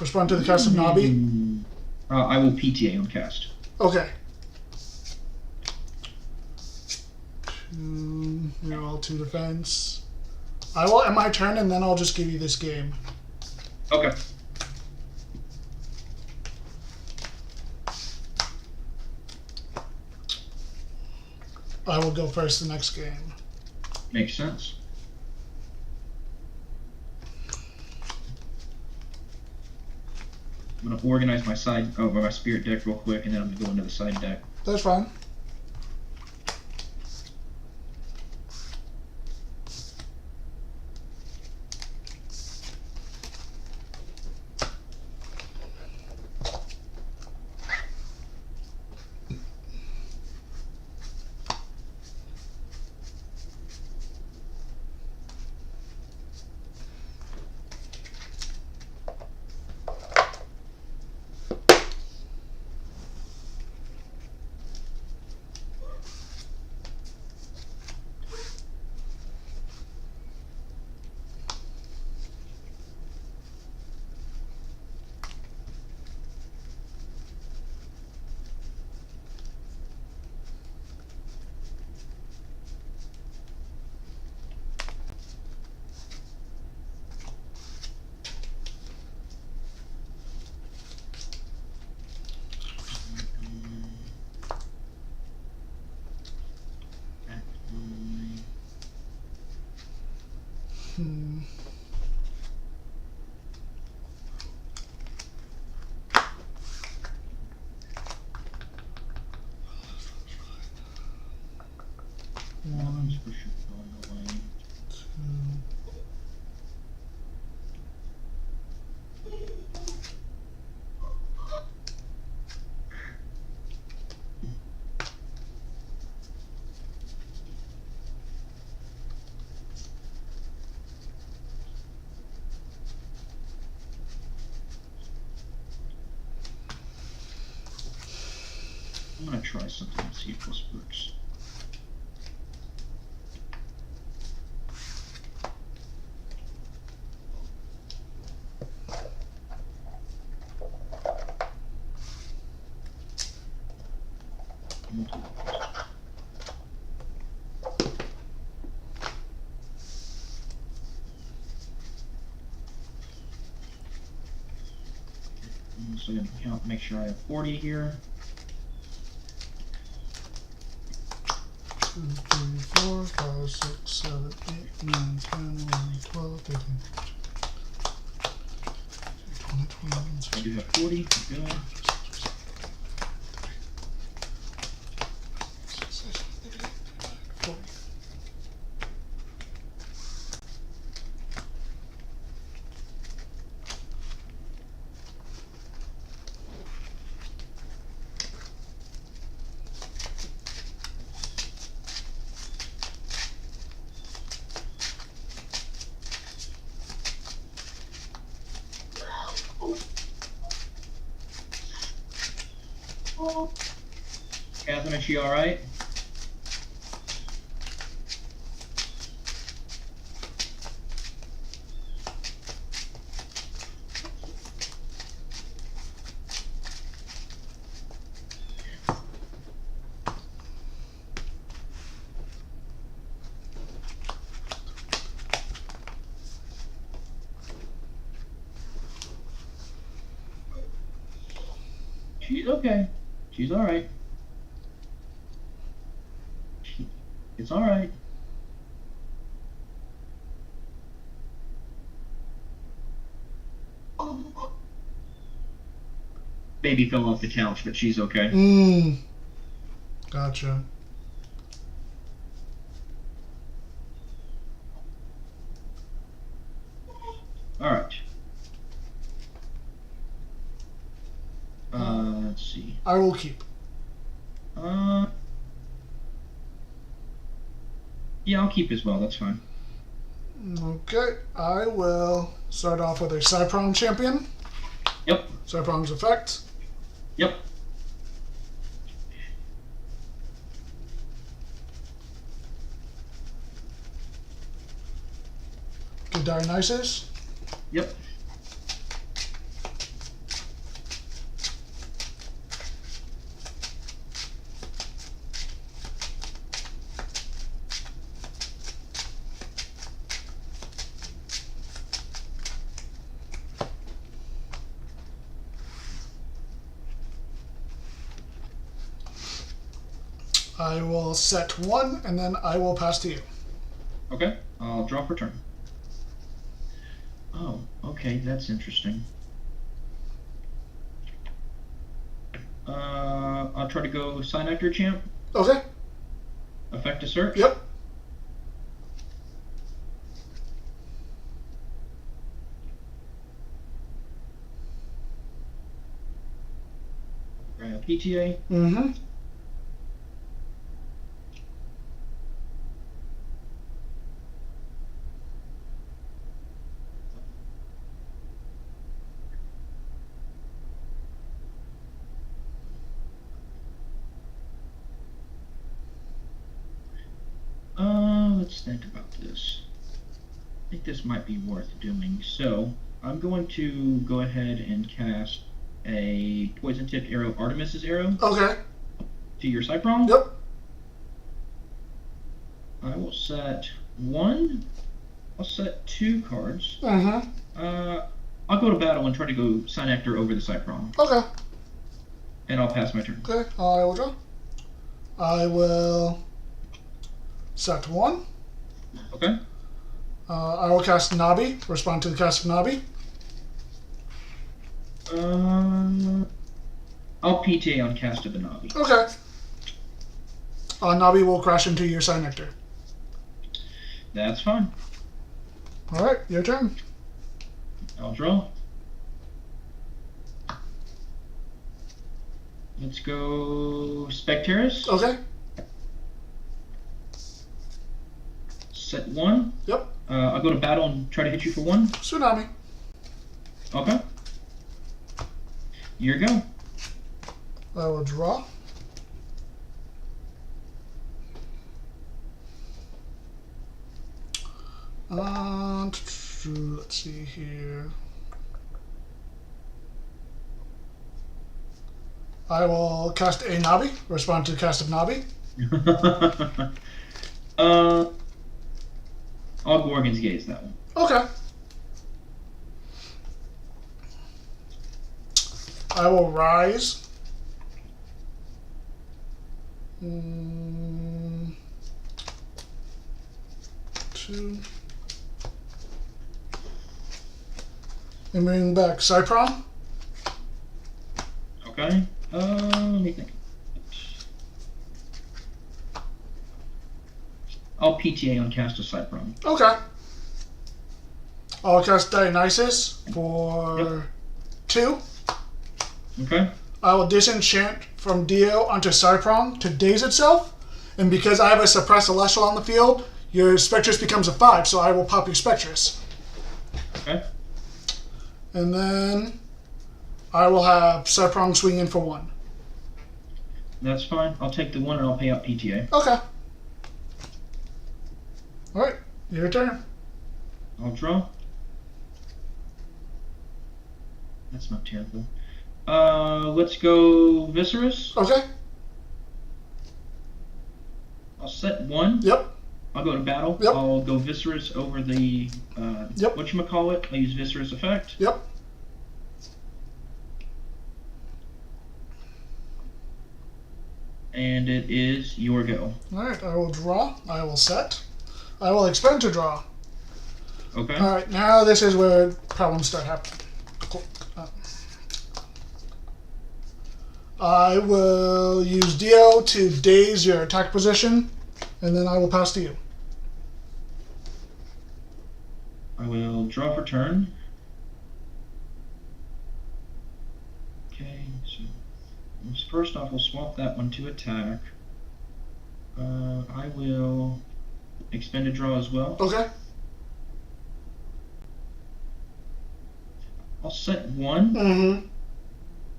Respond to the cast of Nabi. I will PTA on cast. Okay. 2, you're all 2 defense. I will end my turn and then I'll just give you this game. Okay. I will go first the next game. Makes sense. I'm gonna organize my my spirit deck real quick, and then I'm gonna go into the side deck. That's fine. I'm gonna try something and see if this works. So I'm going to count, make sure I have 40 here. 2, 3, 4, 5, 6, 7, 8, 9, 10, 11, 12, 13, 20, 21, I do have 40. Good. Catherine, is she alright? She's okay. She's alright. It's alright. Baby fell off the couch, but she's okay. Gotcha. Alright. Let's see. I will keep. Yeah, I'll keep as well. That's fine. Okay, I will start off with a Cyprong champion. Yep. Cyprong's effect. Yep. Good Dionysus. Yep. I will set 1, and then I will pass to you. Okay. I'll draw for turn. Oh, okay. That's interesting. I'll try to go Ignectar champ. Okay. Effect to search. Yep. Grab PTA. Mm-hmm. Let's think about this. I think this might be worth doing. So I'm going to go ahead and cast a poison-tipped arrow, Artemis's arrow. Okay. To your Cyprong. Yep. I will set 1. I'll set 2 cards. I'll go to battle and try to go Ignectar over the Cyprong. Okay. And I'll pass my turn. Okay, I will draw. I will set 1. Okay. I will cast Nabi. Respond to the cast of Nabi. I'll PTA on cast of the Nabi. Okay. Nabi will crash into your Ignectar. That's fine. Alright, your turn. I'll draw. Let's go Spectaris. Okay. Set 1. Yep. I'll go to battle and try to hit you for 1. Tsunami. Okay. Here you go. I will draw. Let's see here. I will cast a Nabi. Respond to the cast of Nabi. I'll Gorgon's Gaze that one. Okay. I will rise. Two. And bring back Cypron. Okay. Let me think. I'll PTA on cast a Cypron. Okay. I'll cast Dionysus for 2. Okay. I will disenchant from Dio onto Cypron to daze itself. And because I have a suppressed Celestial on the field, your Spectress becomes a 5, so I will pop your Spectress. Okay. And then I will have Cypron swing in for 1. That's fine. I'll take the 1 and I'll pay out PTA. Okay. Alright, your turn. I'll draw. That's not terrible. Let's go Viscerous. Okay. I'll set 1. Yep. I'll go to battle. Yep. I'll go Viscerous over the whatchamacallit. I'll use Viscerous effect. Yep. And it is your go. Alright, I will draw. I will set. I will expend to draw. Okay. Alright, now this is where problems start happening. Cool. I will use Dio to daze your attack position, and then I will pass to you. I will draw for turn. Okay, so first off, we'll swap that one to attack. I will expend a draw as well. Okay. I'll set 1. Mm-hmm.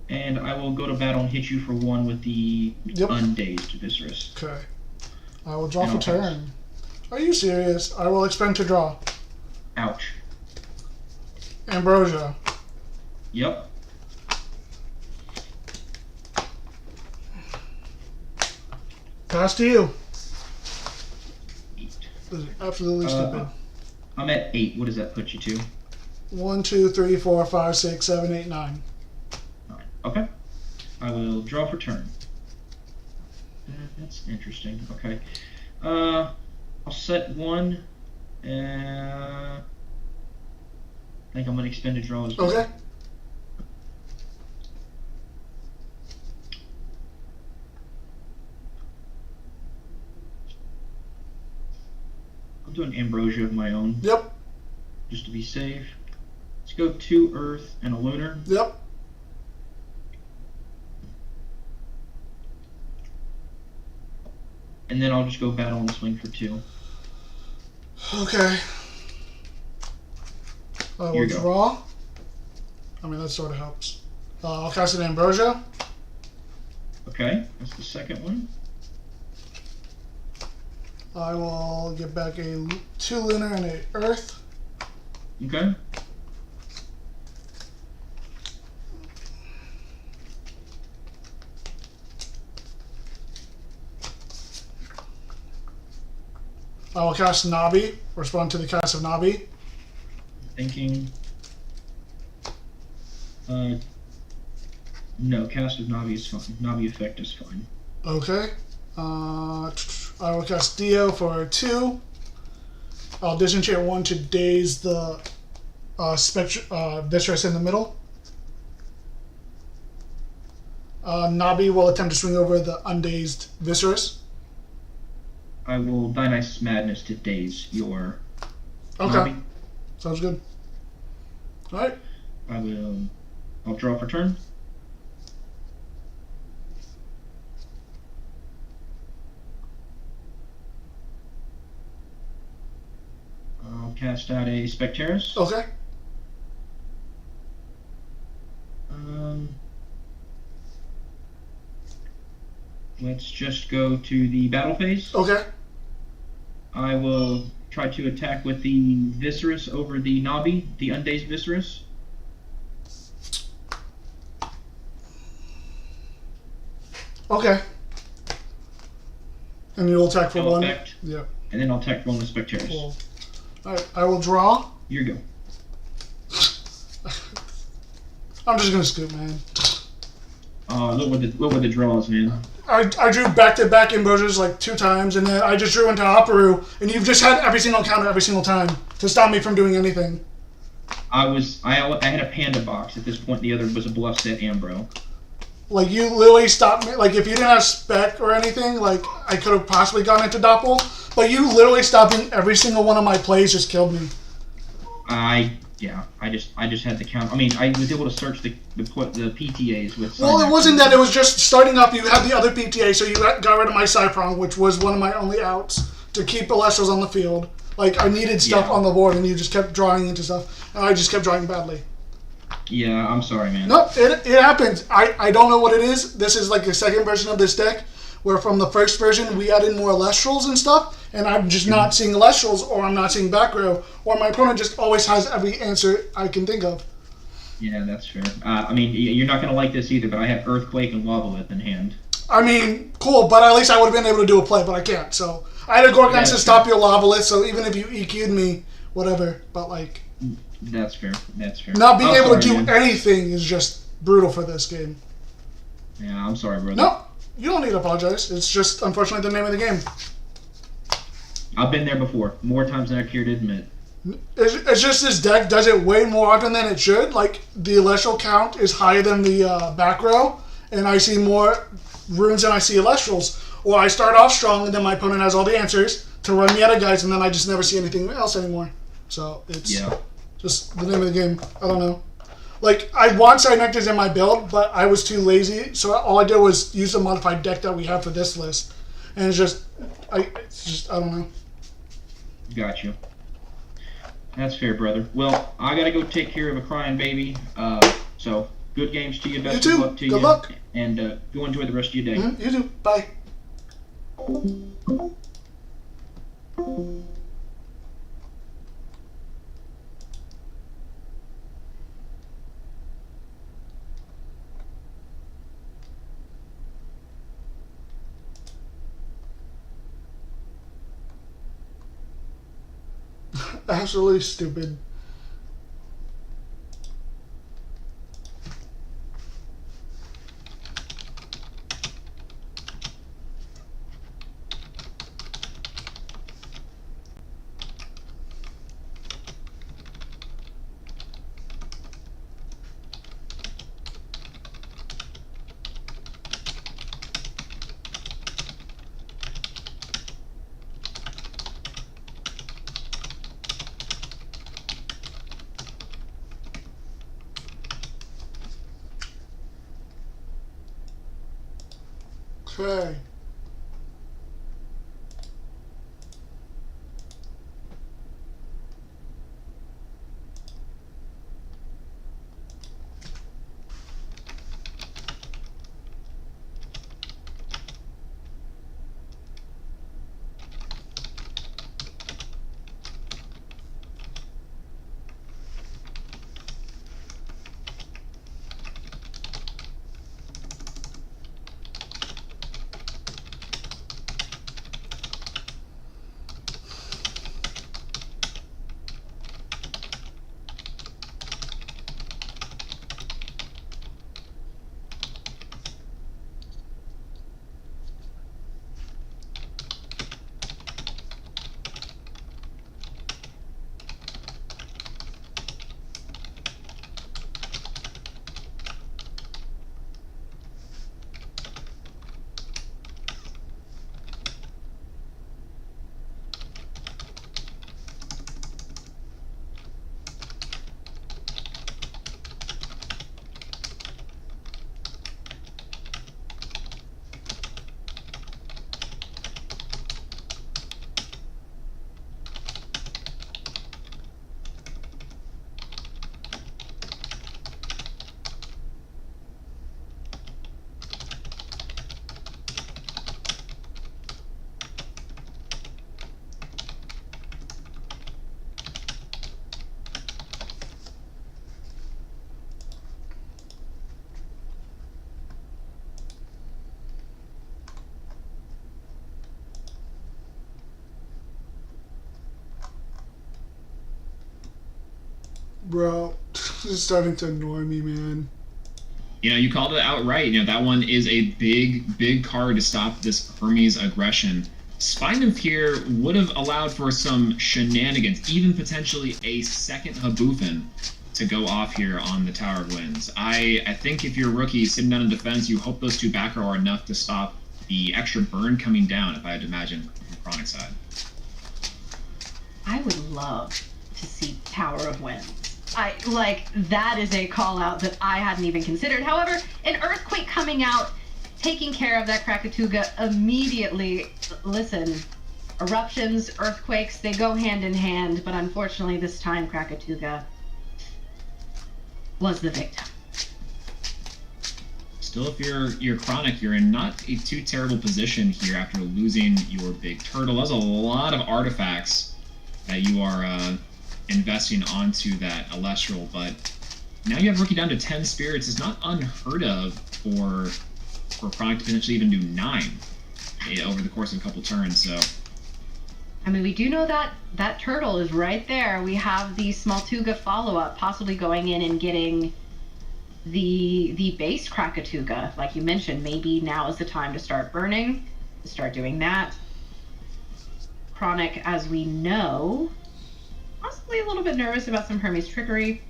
And I will go to battle and hit you for 1 with the undazed Viscerous. Okay. I will draw for turn. Are you serious? I will expend to draw. Ouch. Ambrosia. Yep. Pass to you. This is absolutely stupid. I'm at 8. What does that put you to? 1, 2, 3, 4, 5, 6, 7, 8, 9. Okay. I will draw for turn. That's interesting. Okay. I'll set 1. I think I'm going to expend a draw as well. Okay. I'm doing Ambrosia of my own. Yep. Just to be safe. Let's go 2 Earth and a Lunar. Yep. And then I'll just go battle and swing for 2. Okay. I will draw. I mean, that sort of helps. I'll cast an Ambrosia. Okay, that's the second one. I will get back a 2 Lunar and a Earth. Okay. I will cast Nabi. Respond to the cast of Nabi. Thinking. No, cast of Navi is fine. Navi effect is fine. Okay. I will cast Dio for 2. I'll disenchant 1 to daze the Viscerous in the middle. Nabi will attempt to swing over the undazed Viscerous. I will Dionysus Madness to daze your Okay. Nabi. Sounds good. Alright. I'll draw for turn. I'll cast out a Specterus. Okay. Let's just go to the battle phase. Okay. I will try to attack with the Viscerous over the Nabi, the undazed Viscerous. Okay. And you'll attack for 1? Effect. Yeah. And then I'll attack for 1 with Specterus. Cool. Alright, I will draw. Your go. I'm just gonna scoop, man. What were the draws, man? I drew back-to-back ambrosias like 2 times, and then I just drew into Haparu, and you've just had every single counter every single time to stop me from doing anything. I had a panda box at this point. The other was a bluff set Ambro. Like, you literally stopped me. Like, if you didn't have spec or anything, like, I could have possibly gone into Doppel, but you literally stopping every single one of my plays just killed me. I just had the count. I mean, I was able to search the PTAs with. Well, it wasn't that. It was just starting up. You had the other PTA, so you got rid of my Cyprong, which was one of my only outs to keep Elestrals on the field. Like, I needed stuff on the board, and you just kept drawing into stuff, and I just kept drawing badly. Yeah, I'm sorry, man. No, it happens. I don't know what it is. This is like the second version of this deck, where from the first version we added more Elestrals and stuff, and I'm just not seeing Elestrals, or I'm not seeing back row, or my opponent just always has every answer I can think of. Yeah, that's fair. I mean, you're not going to like this either, but I have Earthquake and Lavalith in hand. I mean, cool, but at least I would have been able to do a play, but I can't, so... I had a Gorgon to stop your Lavalith, so even if you EQ'd me, whatever, but like... That's fair, that's fair. Not being able to do anything is just brutal for this game. Yeah, I'm sorry, brother. No, you don't need to apologize. It's just, unfortunately, the name of the game. I've been there before, more times than I care to admit. It's just this deck does it way more often than it should. Like, the Elestral count is higher than the back row, and I see more runes than I see Elestrals. Or I start off strong, and then my opponent has all the answers to run me out of guys, and then I just never see anything else anymore. So, it's just the name of the game. I don't know. Like, I want Ignectars in my build, but I was too lazy, so all I did was use the modified deck that we have for this list. And it's just, I don't know. Got you. That's fair, brother. Well, I gotta go take care of a crying baby. So, good games to you. Best of luck to you. Good luck. And go enjoy the rest of your day. You too. Bye. Absolutely stupid. Okay. Bro, this is starting to annoy me, man. You called it outright. That one is a big card to stop this Hermes aggression. Spine here would have allowed for some shenanigans, even potentially a second Haboofin to go off here on the Tower of Winds. I think if you're a rookie sitting down in defense, you hope those 2 back row are enough to stop the extra burn coming down, if I had to imagine, from Chronic side. I would love to see Tower of Winds. That is a call out that I hadn't even considered. However, an Earthquake coming out, taking care of that Krakatuga immediately. Listen, eruptions, earthquakes, they go hand in hand, but unfortunately this time Krakatuga was the victim. Still, if you're Chronic, you're in not a too terrible position here after losing your big turtle. There's a lot of artifacts that you are investing onto that Elestral, but now you have Rookie down to 10 spirits. It's not unheard of for Chronic to potentially even do 9 over the course of a couple turns. So, I mean, we do know that turtle is right there. We have the Smoltuga follow-up, possibly going in and getting the base Krakatuga. Like you mentioned, maybe now is the time to start burning, to start doing that. Chronic, as we know, possibly a little bit nervous about some Hermes trickery,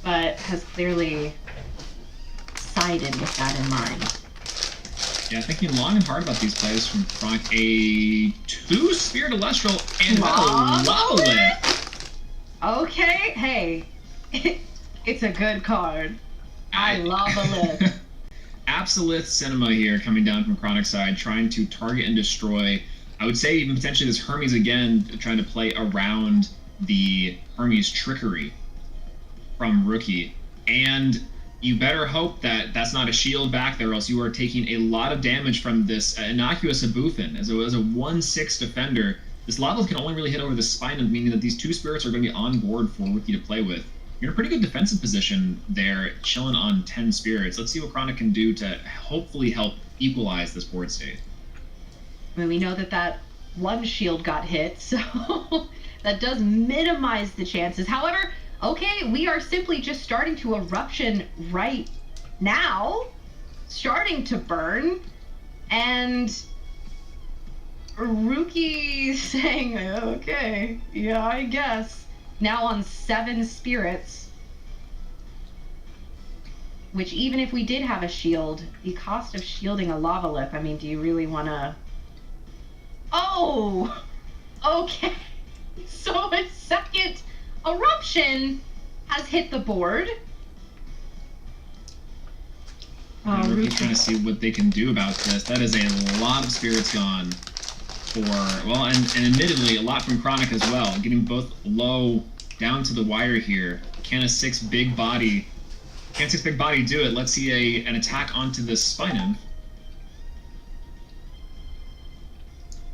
but has clearly sided with that in mind. Yeah, thinking long and hard about these plays from Chronic. A 2-Spirit Elestral and a Lava. Okay, hey, it's a good card. I love a list. Absolute Cinema here coming down from Chronic side, trying to target and destroy. I would say even potentially this Hermes again, trying to play around the Hermes trickery from Rookie. And you better hope that that's not a shield back there, or else you are taking a lot of damage from this innocuous Haboofin. As a 1/6 defender, this Lava can only really hit over the spine, meaning that these 2 spirits are going to be on board for Rookie to play with. You're in a pretty good defensive position there, chilling on 10 spirits. Let's see what Chronic can do to hopefully help equalize this board state. I mean, we know that 1 shield got hit, so that does minimize the chances. However, okay, we are simply just starting to eruption right now, starting to burn, and Rookie saying, okay, yeah, I guess. Now on 7 spirits, which even if we did have a shield, the cost of shielding a Lava Lip, I mean, do you really want to... Oh! Okay. So a second eruption has hit the board. Rookie's trying to see what they can do about this. That is a lot of spirits gone for, well, and admittedly, a lot from Chronic as well. Getting both low down to the wire here. Can a 6 big body do it? Let's see an attack onto the Spine.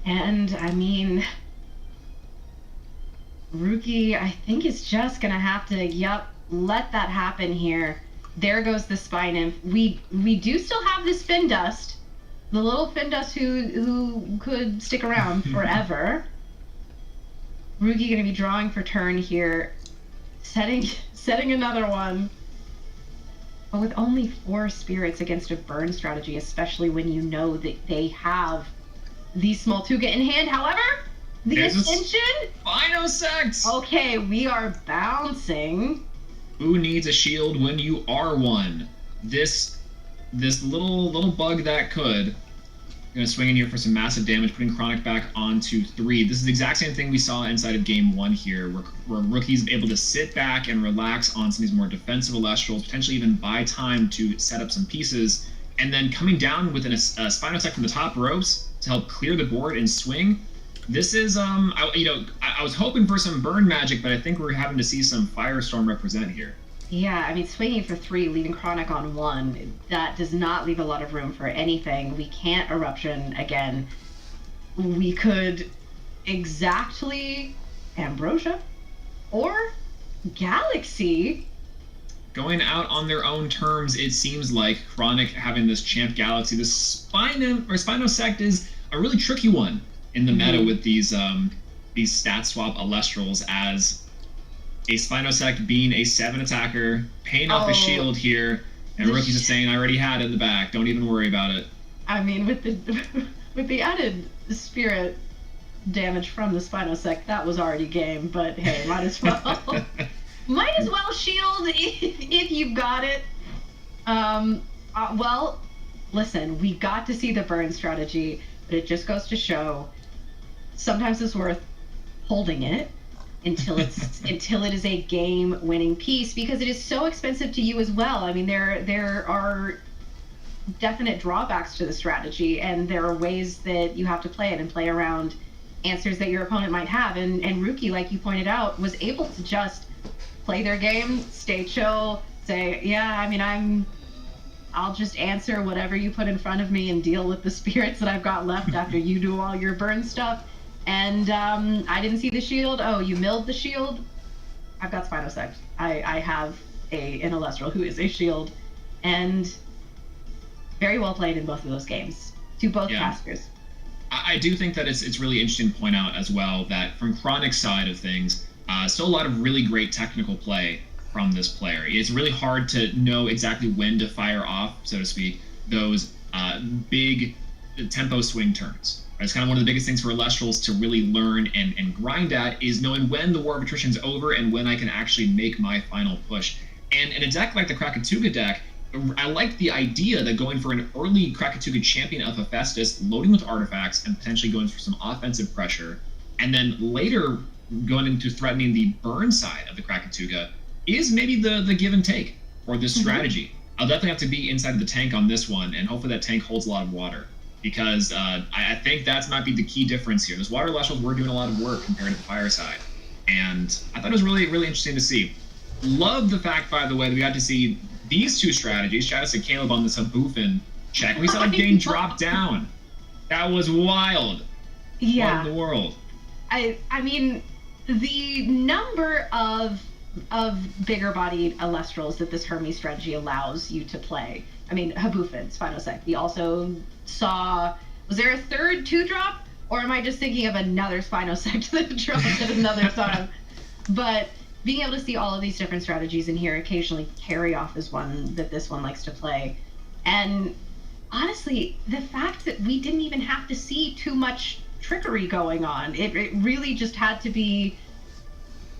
And, I mean, Rookie, I think is just gonna have to, let that happen here. There goes the Spine Nymph. We do still have the Spin Dust. The little Fin Dust who could stick around forever. Rookie gonna be drawing for turn here. Setting another one. But with only 4 spirits against a burn strategy, especially when you know that they have the Smoltuga in hand. However, the Ascension? Spinosect! Okay, we are bouncing. Who needs a shield when you are one? This little bug that could. Gonna swing in here for some massive damage, putting Chronic back onto 3. This is the exact same thing we saw inside of game 1 here, where Rookie's able to sit back and relax on some of these more defensive Elestrals, potentially even buy time to set up some pieces, and then coming down with a Spinosect from the top ropes to help clear the board and swing. This is, I was hoping for some burn magic, but I think we're having to see some Firestorm represent here. Yeah, I mean, swinging for 3, leaving Chronic on 1, that does not leave a lot of room for anything. We can't Eruption again. We could exactly Ambrosia or Galaxy. Going out on their own terms, it seems like Chronic having this Champ Galaxy. This Spinosect is a really tricky one in the meta with these stat swap Elestrals, as a Spinosect being a 7 attacker, paying off a shield here, And Rookie's just saying, I already had it in the back. Don't even worry about it. I mean, with the added spirit damage from the Spinosect, that was already game. But hey, might as well shield if you've got it. Well, listen, we got to see the burn strategy, but it just goes to show sometimes it's worth holding it until it is a game-winning piece, because it is so expensive to you as well. I mean, there are definite drawbacks to the strategy, and there are ways that you have to play it and play around answers that your opponent might have. And Rookie, like you pointed out, was able to just play their game, stay chill, say, yeah, I mean, I'll just answer whatever you put in front of me and deal with the spirits that I've got left after you do all your burn stuff. And I didn't see the shield. Oh, you milled the shield? I've got Spinosect. I have an Elestral who is a shield. And very well played in both of those games to both casters. I do think that it's really interesting to point out as well that from Chronic's side of things, still a lot of really great technical play from this player. It's really hard to know exactly when to fire off, so to speak, those big tempo swing turns. It's kind of one of the biggest things for Elestrals to really learn and grind at, is knowing when the War of Attrition's over and when I can actually make my final push. And in a deck like the Krakatuga deck, I like the idea that going for an early Krakatuga champion of Hephaestus, loading with artifacts and potentially going for some offensive pressure, and then later going into threatening the burn side of the Krakatuga is maybe the give and take for this strategy. I'll definitely have to be inside of the tank on this one, and hopefully that tank holds a lot of water, because I think that might be the key difference here. Those water Elestrals were doing a lot of work compared to the fire side, and I thought it was really, really interesting to see. Love the fact, by the way, that we got to see these two strategies. Shout out to Caleb on this Haboofin check. We saw it getting dropped down. That was wild. Yeah. What in the world? I mean, the number of bigger bodied Elestrals that this Hermes strategy allows you to play. I mean, Haboofin, Spinosect. We also saw, was there a third 2-drop? Or am I just thinking of another Spinosect that dropped at another time? But being able to see all of these different strategies in here, occasionally carry off is one that this one likes to play. And honestly, the fact that we didn't even have to see too much trickery going on, it really just had to be,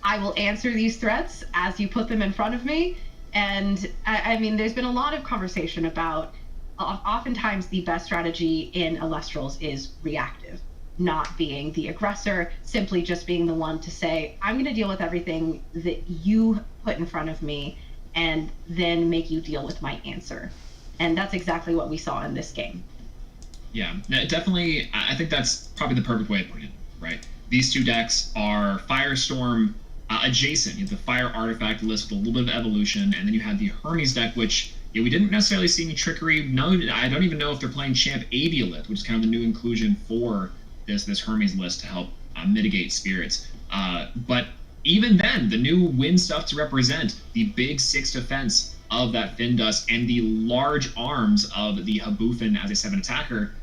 I will answer these threats as you put them in front of me. And I mean, there's been a lot of conversation about oftentimes the best strategy in Elestrals is reactive, not being the aggressor, simply just being the one to say, I'm going to deal with everything that you put in front of me and then make you deal with my answer. And that's exactly what we saw in this game. Yeah, definitely. I think that's probably the perfect way of putting it, right? These two decks are Firestorm adjacent. You have the Fire Artifact list with a little bit of evolution, and then you have the Hermes deck, which we didn't necessarily see any trickery. No, I don't even know if they're playing Champ Aviolith, which is kind of the new inclusion for this Hermes list to help mitigate spirits. But even then, the new win stuff to represent the big 6 defense of that Findus and the large arms of the Haboofin as a 7 attacker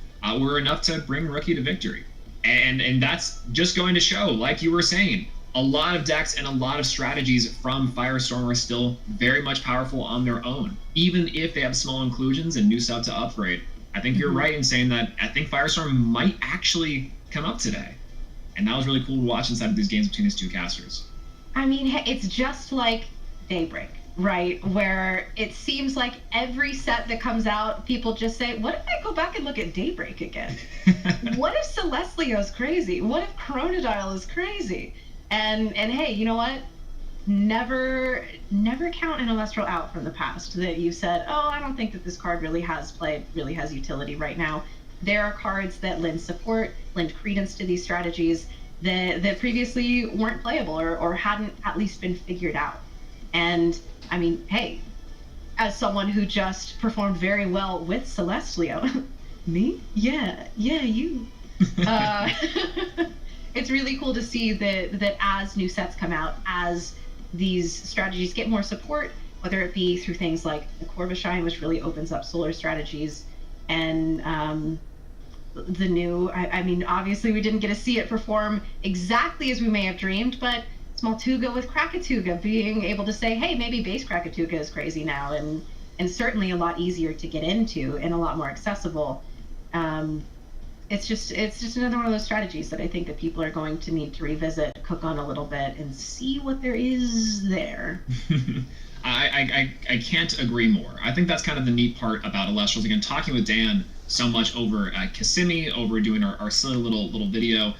were enough to bring Rookie to victory. And that's just going to show, like you were saying, a lot of decks and a lot of strategies from Firestorm are still very much powerful on their own, even if they have small inclusions and new stuff to upgrade. I think you're right in saying that I think Firestorm might actually come up today. And that was really cool to watch inside of these games between these two casters. I mean, it's just like Daybreak, right? Where it seems like every set that comes out, people just say, what if I go back and look at Daybreak again? What if Celestlio's crazy? What if Chronodile is crazy? And hey, you know what? Never count an Elestral out from the past that you said, oh, I don't think that this card really has utility right now. There are cards that lend support, lend credence to these strategies that previously weren't playable or hadn't at least been figured out. And I mean, hey, as someone who just performed very well with Celestlio, me? Yeah, you. It's really cool to see that as new sets come out, as these strategies get more support, whether it be through things like the Corvishine, which really opens up solar strategies, and the new, I mean, obviously we didn't get to see it perform exactly as we may have dreamed, but Smoltuga with Krakatuga being able to say, hey, maybe base Krakatuga is crazy now, and and certainly a lot easier to get into and a lot more accessible. It's just another one of those strategies that I think that people are going to need to revisit, cook on a little bit, and see what there is there. I can't agree more. I think that's kind of the neat part about Elestrals. Again, talking with Dan so much over at Kissimmee, over doing our silly little video,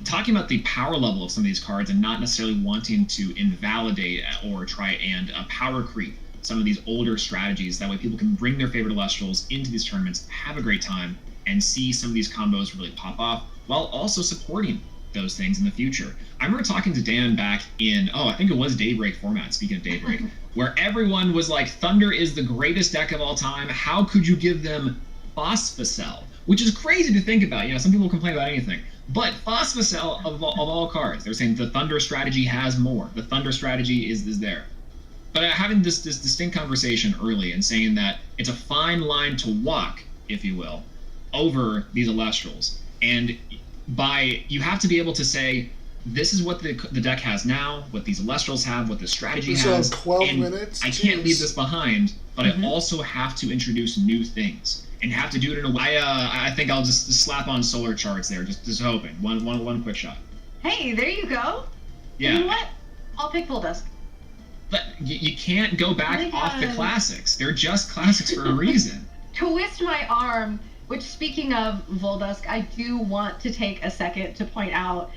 talking about the power level of some of these cards and not necessarily wanting to invalidate or try and power creep some of these older strategies. That way people can bring their favorite Elestrals into these tournaments, have a great time, and see some of these combos really pop off, while also supporting those things in the future. I remember talking to Dan back in, I think it was Daybreak format, speaking of Daybreak, where everyone was like, Thunder is the greatest deck of all time. How could you give them Phosphocell? Which is crazy to think about. You know, some people complain about anything. But Phosphocell, of all cards, they're saying the Thunder strategy has more. The Thunder strategy is there. But having this distinct conversation early and saying that it's a fine line to walk, if you will, over these Elestrals. And you have to be able to say, this is what the deck has now, what these Elestrals have, what the strategy has, 12 and minutes, I can't leave this behind, but I also have to introduce new things, and have to do it in a way. I think I'll just slap on solar charts there, just hoping. One quick shot. Hey, there you go. Yeah. You know what? I'll pick Voldusk. But you can't go back off the classics. They're just classics for a reason. Twist my arm. Which, speaking of Voldusk, I do want to take a second to point out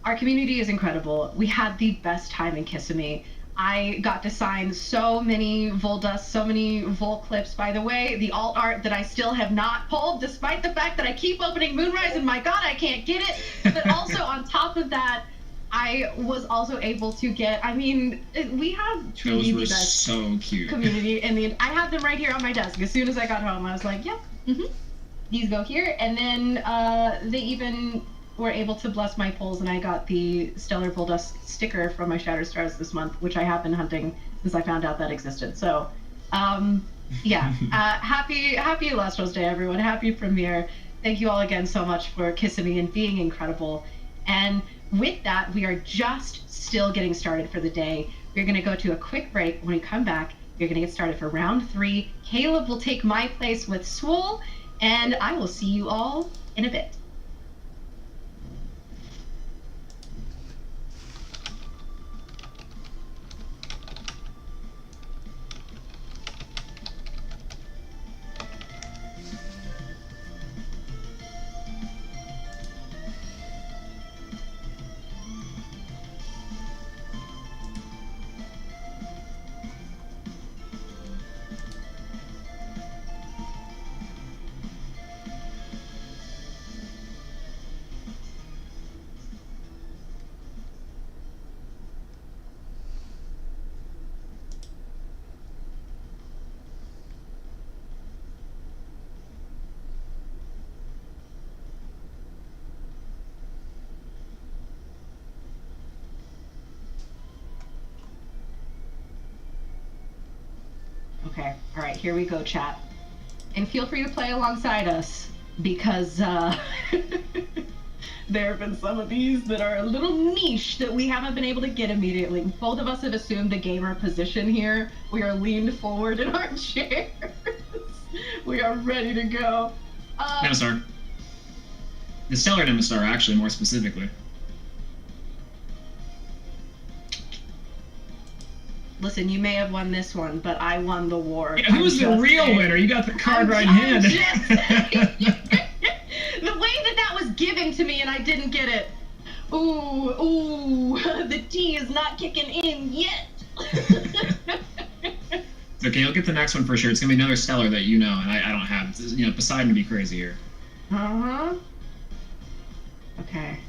our community is incredible. We had the best time in Kissimmee. I got to sign so many Voldusk, so many Vol clips. By the way, the alt art that I still have not pulled, despite the fact that I keep opening Moonrise and my god, I can't get it. But also on top of that, I was also able to get, we have truly Those the were best so cute. community. And I have them right here on my desk. As soon as I got home, I was like, yep, these go here. And then they even were able to bless my pulls, and I got the Stellar Voldusk sticker from my Shattered Stars this month, which I have been hunting since I found out that existed. So, happy Elestrals Day, everyone. Happy premiere. Thank you all again so much for kissing me and being incredible. And with that, we are just still getting started for the day. We're going to go to a quick break. When we come back, we're going to get started for round 3. Caleb will take my place with Swole, and I will see you all in a bit. Okay, all right, here we go, chat. And feel free to play alongside us, because there have been some of these that are a little niche that we haven't been able to get immediately. Both of us have assumed the gamer position here. We are leaned forward in our chairs. We are ready to go. Nemastar. The Stellar Nemastar, actually, more specifically. Listen, you may have won this one, but I won the war. Yeah, who's the real winner? You got the card right in hand. The way that was given to me and I didn't get it. Ooh, the tea is not kicking in yet. It's okay, you'll get the next one for sure. It's gonna be another Stellar that you know, and I don't have. It's, Poseidon would be crazy here. Okay.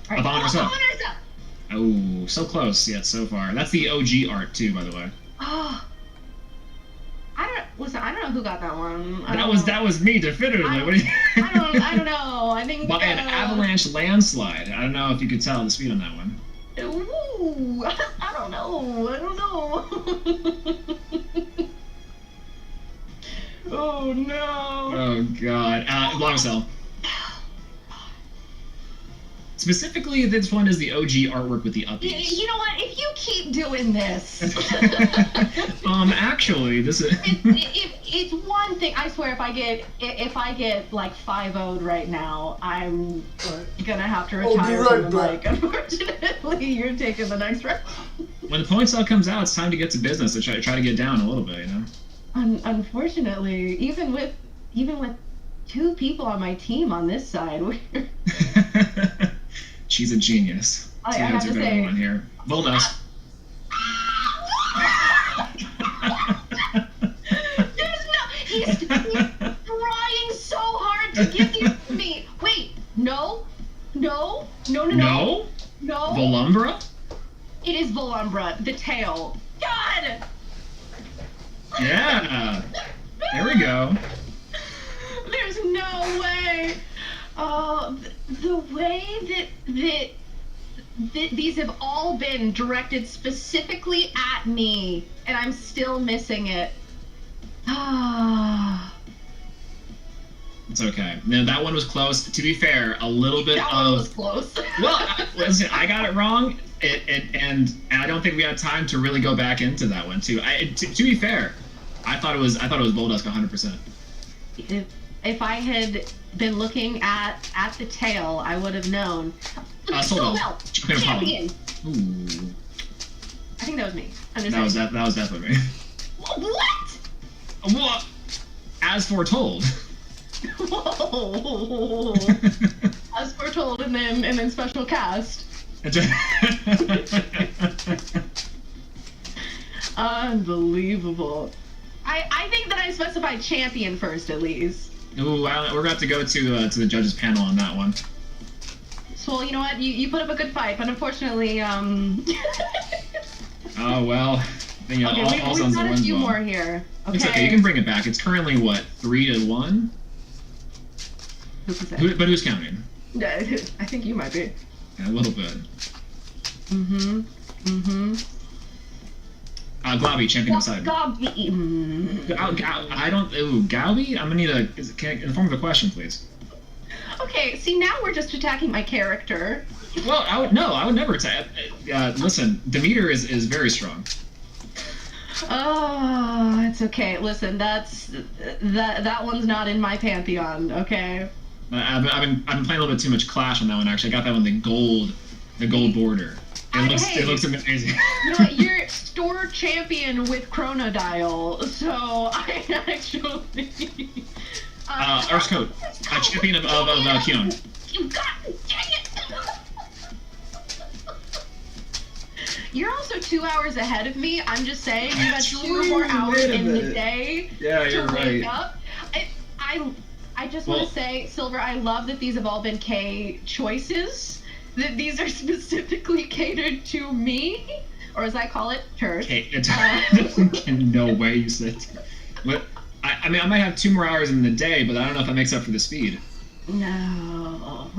All right, Abominers up. Oh, so close yet so far. That's the OG art too, by the way. Oh, I don't know who got that one. That was me definitively. I don't know. I think by an avalanche landslide. I don't know if you could tell the speed on that one. Ooh, I don't know. Oh no. Oh god. Long cell. Specifically, this one is the OG artwork with the uppies. You know what? If you keep doing this, actually, this is. it's one thing. I swear, if I get like 5-0'd right now, I'm gonna have to retire from the mic. Unfortunately, you're taking the next round. When the point cell comes out, it's time to get to business to try to get down a little bit, you know. Unfortunately, even with 2 people on my team on this side, she's a genius. I have to say, one here. Voldos. He's trying so hard to give you to me. Wait, no. Volumbra? It is Volumbra, the tail. God! Yeah. There we go. There's no way. The way that these have all been directed specifically at me, and I'm still missing it. It's okay. No, that one was close. To be fair, a little bit that one was close. Well, listen, I got it wrong, and I don't think we had time to really go back into that one too. To be fair, I thought it was Voldusk 100%. If I had been looking at the tail, I would have known. Champion. Ooh. I think that was me. That was definitely me. What? What? As foretold. Whoa. As foretold, and then special cast. Unbelievable. I think that I specified champion first, at least. Ooh, we're gonna have to go to the judges panel on that one. So you know what? You put up a good fight, but unfortunately, Oh well. Okay, we've got a few more here. Okay. It's okay. You can bring it back. It's currently what, 3-1? But who's counting? I think you might be. Yeah, a little bit. Galbi, champion beside. Galbi. I don't. Ooh, Galbi? I'm gonna need in the form of a question, please. Okay, see, now we're just attacking my character. Well, I would never attack. Listen, Demeter is very strong. Oh, it's okay. Listen, that one's not in my pantheon. Okay. I've been playing a little bit too much Clash on that one. Actually, I got that one the gold border. It looks amazing. You know what? You're store champion with Chronodial, so I actually. Earth's Code, champion of Kion. You got dang it! You're also 2 hours ahead of me. I'm just saying, you had 2 more hours in the day to wake up. I just want to say, Silver, I love that these have all been K choices. That these are specifically catered to me, or as I call it, church. No way you said. What? I mean, I might have 2 more hours in the day, but I don't know if that makes up for the speed. No.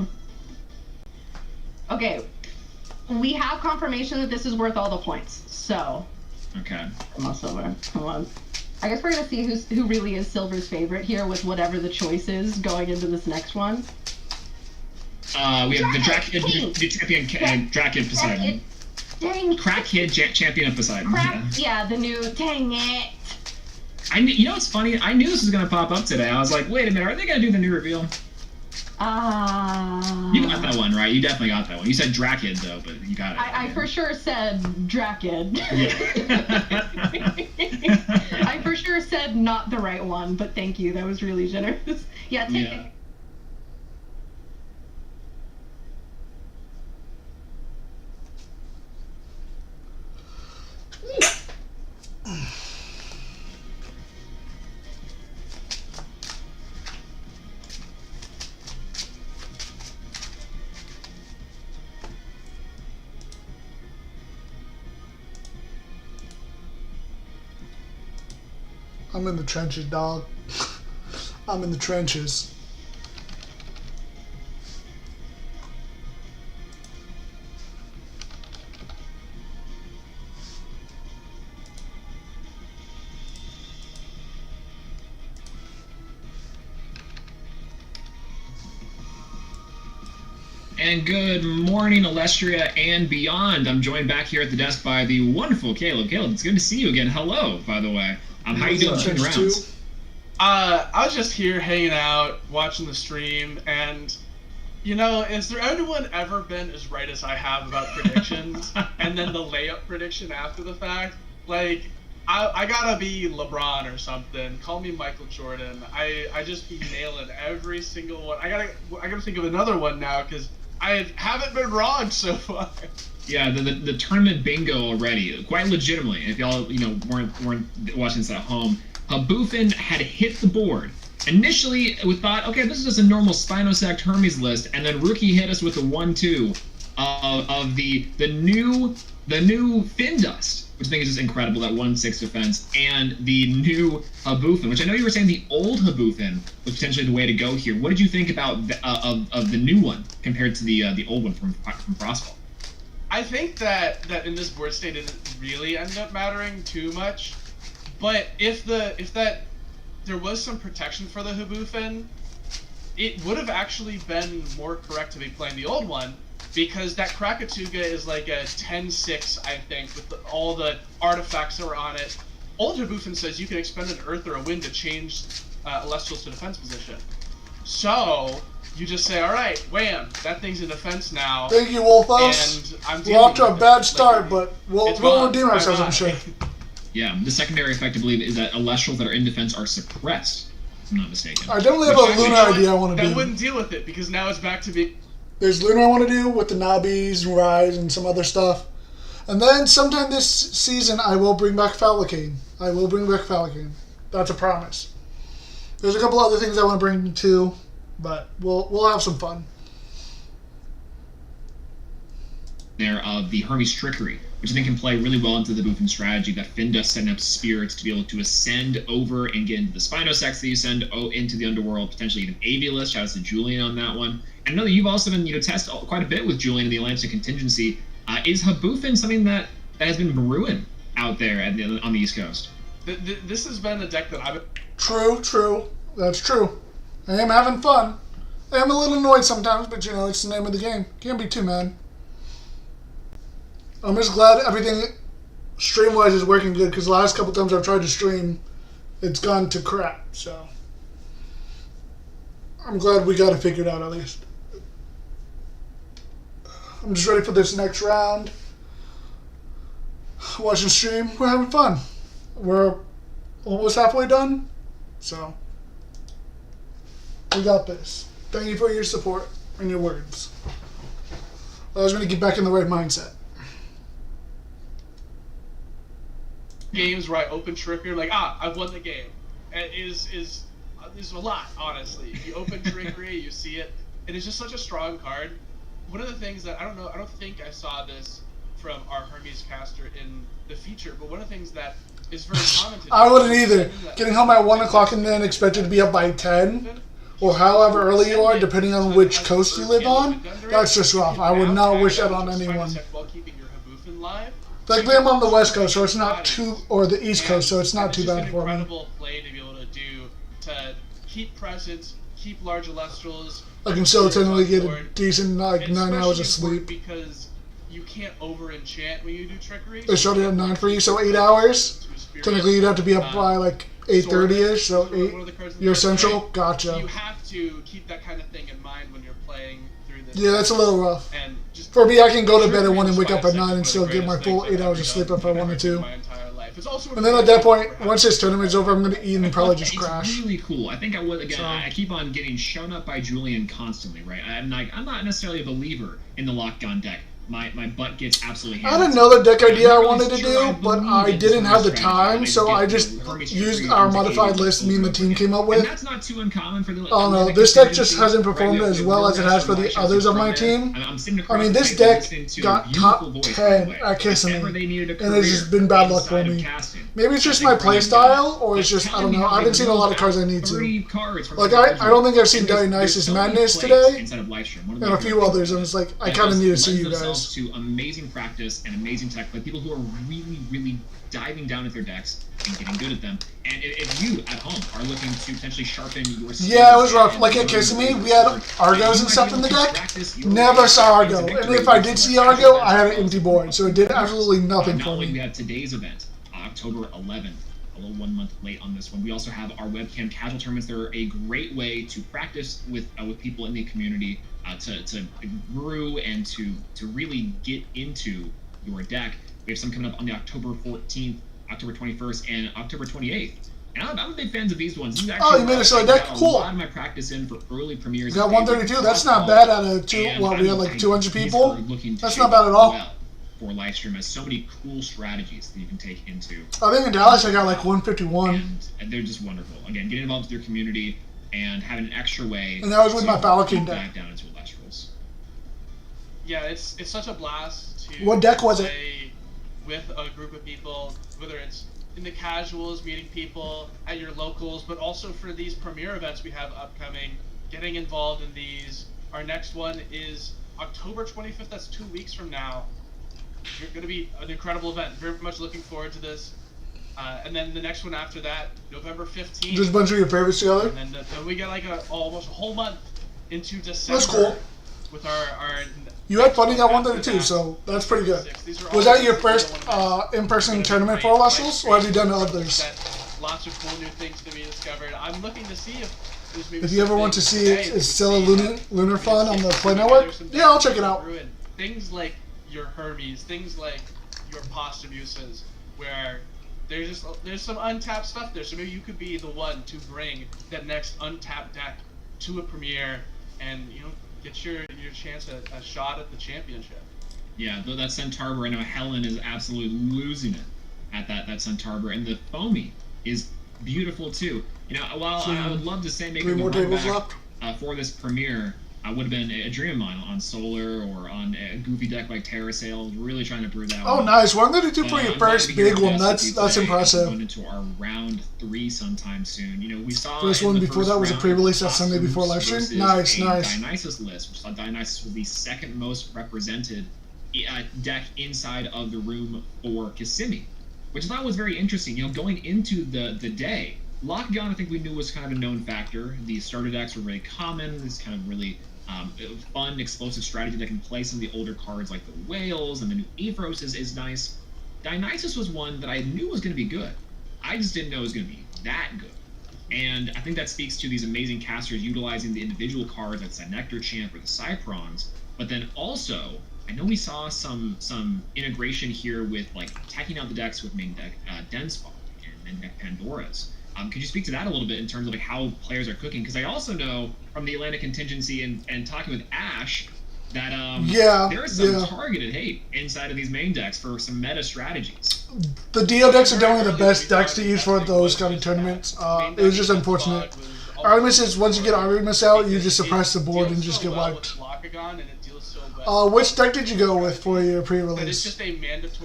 Okay. We have confirmation that this is worth all the points, so. Okay. Come on, Silver. Come on. I guess we're gonna see who really is Silver's favorite here with whatever the choice is going into this next one. We have the champion Drakid Poseidon. Dang. Crackhead champion of Poseidon. Yeah, the new. Dang it. You know what's funny? I knew this was gonna pop up today. I was like, wait a minute, are they gonna do the new reveal? You got that one, right? You definitely got that one. You said Drakid though, but you got it. I for sure said Drakid. Yeah. I for sure said not the right one, but thank you. That was really generous. Yeah, take it. I'm in the trenches, dog. I'm in the trenches. And good morning, Alestria and beyond. I'm joined back here at the desk by the wonderful Caleb. Caleb, it's good to see you again. Hello, by the way. How you doing between the rounds? I was just here hanging out, watching the stream, and you know, has there anyone ever been as right as I have about predictions, and then the layup prediction after the fact? Like, I gotta be LeBron or something. Call me Michael Jordan. I just be nailing every single one. I gotta think of another one now because I haven't been wrong so far. Yeah, the tournament bingo already, quite legitimately. If y'all weren't watching this at home, Haboofin had hit the board. Initially, we thought, okay, this is just a normal Spinosect Hermes list, and then Rookie hit us with the 1-2 of the new Fin Dust, which I think is just incredible, that 1-6 defense, and the new Haboofin, which I know you were saying the old Haboofin was potentially the way to go here. What did you think about of the new one compared to the old one from Frostfall? I think that in this board state it didn't really end up mattering too much, but if there was some protection for the Haboofin, it would have actually been more correct to be playing the old one, because that Krakatuga is like a 10-6, I think, with all the artifacts that were on it. Old Haboofin says you can expend an Earth or a Wind to change Elestrals to defense position. So, you just say, alright, wham, that thing's in defense now. Thank you, Wolfos. And I'm we're off to a bad start, like, but we'll redeem ourselves, I'm sure. Yeah, the secondary effect, I believe, is that Elestrals that are in defense are suppressed, if I'm not mistaken. I definitely have a Lunar idea I want to do. That wouldn't deal with it, because now it's back to be... There's Lunar I want to do with the Nobbies and Rise and some other stuff. And then sometime this season, I will bring back Falcane. That's a promise. There's a couple other things I want to bring too, but we'll have some fun. There of the Hermes Trickery, which I think can play really well into the Haboofin strategy, that Fin Dust setting up spirits to be able to ascend over and get into the Spinosects that you send into the underworld, potentially even Avialist. Shout out to Julian on that one. And I know that you've also been test quite a bit with Julian in the Atlantic contingency. Is Haboofin something that has been brewing out there on the East Coast? This has been a deck that I've... True. That's true. I am having fun. I am a little annoyed sometimes, but it's the name of the game. Can't be too mad. I'm just glad everything stream-wise is working good, because the last couple times I've tried to stream, it's gone to crap, so I'm glad we got it figured out at least. I'm just ready for this next round. Watching stream, we're having fun. We're almost halfway done, so we got this. Thank you for your support and your words. I was going to get back in the right mindset. Games where I open Trickery, like, I've won the game. And is a lot, honestly. You open Trickery, you see it, and it's just such a strong card. One of the things that, I don't think I saw this from our Hermes caster in the feature, but one of the things that is very common to I wouldn't either. Getting home at 1 o'clock and then expected to be up by 10, or however early you are, depending on which coast you live on, that's just rough. I would not wish that on anyone. Thankfully, I'm on the West Coast, so it's not too, or the East Coast, so it's not too bad for me. Incredible play to be able to do to keep presence, keep large Elestrals. I can still technically get a decent 9 hours of sleep. Because you can't over enchant when you do Trickery. They started at 9 for you, so 8 hours. Technically, you'd have to be up by like 8:30ish, so 8. You're central. Gotcha. You have to keep that kind of thing in mind when you're playing through this. Yeah, that's a little rough. For me, I can go to bed at 1 and wake up at 9 and still get my full 8 hours of sleep if I wanted to. And then at that point, once this tournament's over, I'm going to eat and probably just crash. It's really cool. I think I keep on getting shown up by Julian constantly, right? I'm not necessarily a believer in the lockdown deck. My butt gets absolutely hammered. I had another deck idea I wanted to do, but I didn't have the time, so I just used our modified list me and the team came up with. And that's not too uncommon for the... Oh no, this deck just hasn't performed as well as it has for the others of my team. I mean, this deck got top 10 at Kissimmee, and it's just been bad luck for me. Maybe it's just my playstyle, or it's just, I don't know, I haven't seen a lot of cards I need to. Like, I don't think I've seen Dionysus Madness today, and a few others, and it's like, I kind of need to see you guys. is. To amazing practice and amazing tech, like people who are really, really diving down at their decks and getting good at them. And if you at home are looking to potentially sharpen your skills, Yeah, it was rough. Like at Kissimmee, we had Argos and stuff in the deck. Never saw Argo. And if I did see Argo, I had an empty board. So it did absolutely nothing not for only me. we have today's event, October 11th, a little 1 month late on this one. We also have our webcam casual tournaments. They're a great way to practice with people in the community, to brew and to really get into your deck. We have some coming up on the October 14th, October 21st, and October 28th. And I'm a big fan of these ones. These Oh, you made a select deck? Cool. A lot of my practice in for early premieres. You got 132. That's not bad out of we had like 200 people. That's not bad at all. For Lifestream has so many cool strategies that you can take into. I think in Dallas I got like 151. And they're just wonderful. Again, getting involved with your community and having an extra way. And that was with my Falcon deck. Dive down into Elestrals. Yeah, it's such a blast to What deck was it? play with a group of people, whether it's in the casuals, meeting people at your locals, but also for these premiere events we have upcoming, getting involved in these. Our next one is October 25th, that's 2 weeks from now. You're going to be an incredible event. Very much looking forward to this. And then the next one after that, November 15th. Just a bunch of your favorites together? And then we get like almost a whole month into December. That's cool. With our you had fun, you got 132, so that's pretty good. Was that your first in-person tournament for Elestrals, or have you done others? Lots of cool new things to be discovered. I'm looking to see if there's maybe If you ever want to see it, it's still a Lunar Fun on the Play Network. Yeah, I'll check it out. Things like your Hermes, things like your Postamuses, where there's some untapped stuff there. So maybe you could be the one to bring that next untapped deck to a premiere, and get your chance at a shot at the championship. Yeah, though that Centaur, I know Helen is absolutely losing it at that Centaur, and the Foamy is beautiful too. While I would love to say maybe 3 more tables left for this premiere, would have been a dream of mine on Solar or on a goofy deck like Terrasail. Really trying to brew that. Oh, one. nice! 132 for your first big one. That's impressive. Going into our round 3 sometime soon. We saw first one before that was a pre-release that Sunday before Livestream. Nice. Dionysus list, which saw Dionysus was the second most represented deck inside of the room for Kissimmee, which I thought was very interesting. Going into the day, Lockdown I think we knew was kind of a known factor. The starter decks were really common. This kind of really fun, explosive strategy that can play some of the older cards like the Whales, and the new Ephros is nice. Dionysus was one that I knew was going to be good. I just didn't know it was going to be that good. And I think that speaks to these amazing casters utilizing the individual cards like the Ignectar Champ or the Cyprons, but then also, I know we saw some integration here with like attacking out the decks with main deck Densfog and deck Pandora's. Could you speak to that a little bit in terms of like how players are cooking? Because I also know from the Atlantic contingency and talking with Ash that there is some targeted hate inside of these main decks for some meta strategies. The Dio decks are definitely the best decks to use for those kind of tournaments. It was just unfortunate. Artemis is, once you get Artemis out, you just suppress the board and just get wiped. Which deck did you go with for your pre-release?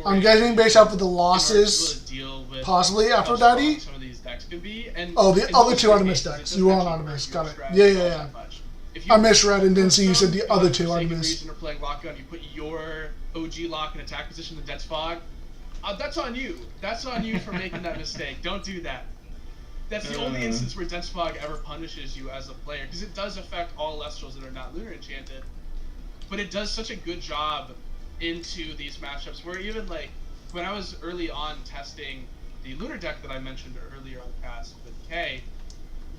I'm guessing based off of the losses, possibly Aphrodite? Oh, the other 2 Artemis decks. You were on Artemis. Got it. Yeah. I misread and didn't see you said the other 2 Artemis. Reason playing Lockdown, you put your OG lock in attack position, the Death's Fog. That's on you. That's on you for making that mistake. Don't do that. That's the only instance where Death's Fog ever punishes you as a player, because it does affect all Elestrals that are not Lunar Enchanted. But it does such a good job into these matchups where even like when I was early on testing the Lunar deck that I mentioned earlier on cast with Kay,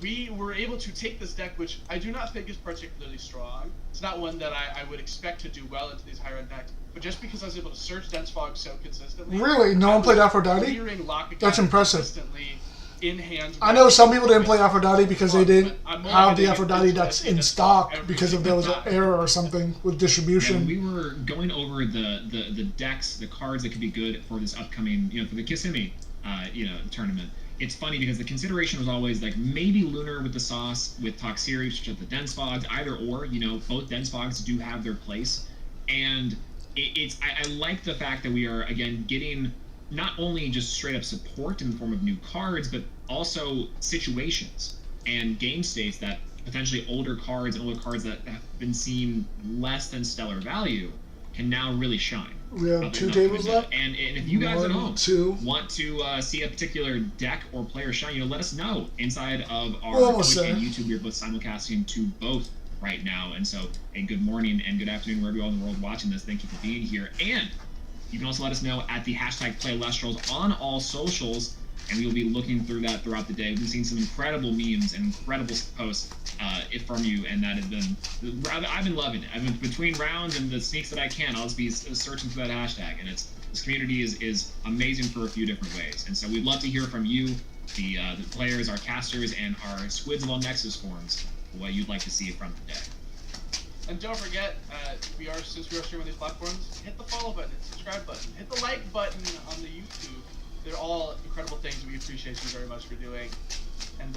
we were able to take this deck, which I do not think is particularly strong. It's not one that I would expect to do well into these higher end decks, but just because I was able to search Densfog so consistently. Really? No one played Aphrodite? That's impressive. In hands. I know some people didn't play Aphrodite because they didn't have the Aphrodite decks in stock because if there was an error or something with distribution. Yeah, we were going over the decks, the cards that could be good for this upcoming, for the Kissimmee, tournament. It's funny because the consideration was always like maybe Lunar with the sauce with Toxiri, which is the Densfogs, either or. Both Densfogs do have their place, and I like the fact that we are again getting not only just straight up support in the form of new cards, but also situations and game states that potentially older cards and older cards that have been seen less than stellar value can now really shine. We have 2 tables left. And if you guys at home 2. want to see a particular deck or player shine, let us know inside of our Almost Twitch there. and YouTube. We're both simulcasting to both right now. And so, a good morning and good afternoon wherever you are in the world watching this. Thank you for being here. And you can also let us know at the hashtag #PlayElestrals on all socials, and we will be looking through that throughout the day. We've been seeing some incredible memes and incredible posts from you, and that has been, I've been loving it. I've been between rounds and the sneaks that I can, I'll just be searching for that hashtag, and this community is amazing for a few different ways. And so we'd love to hear from you, the players, our casters, and our Squids of all Nexus forms, what you'd like to see from the day. And don't forget, since we are streaming these platforms, hit the follow button, hit the subscribe button, hit the like button on the YouTube. They're all incredible things. We appreciate you very much for doing. And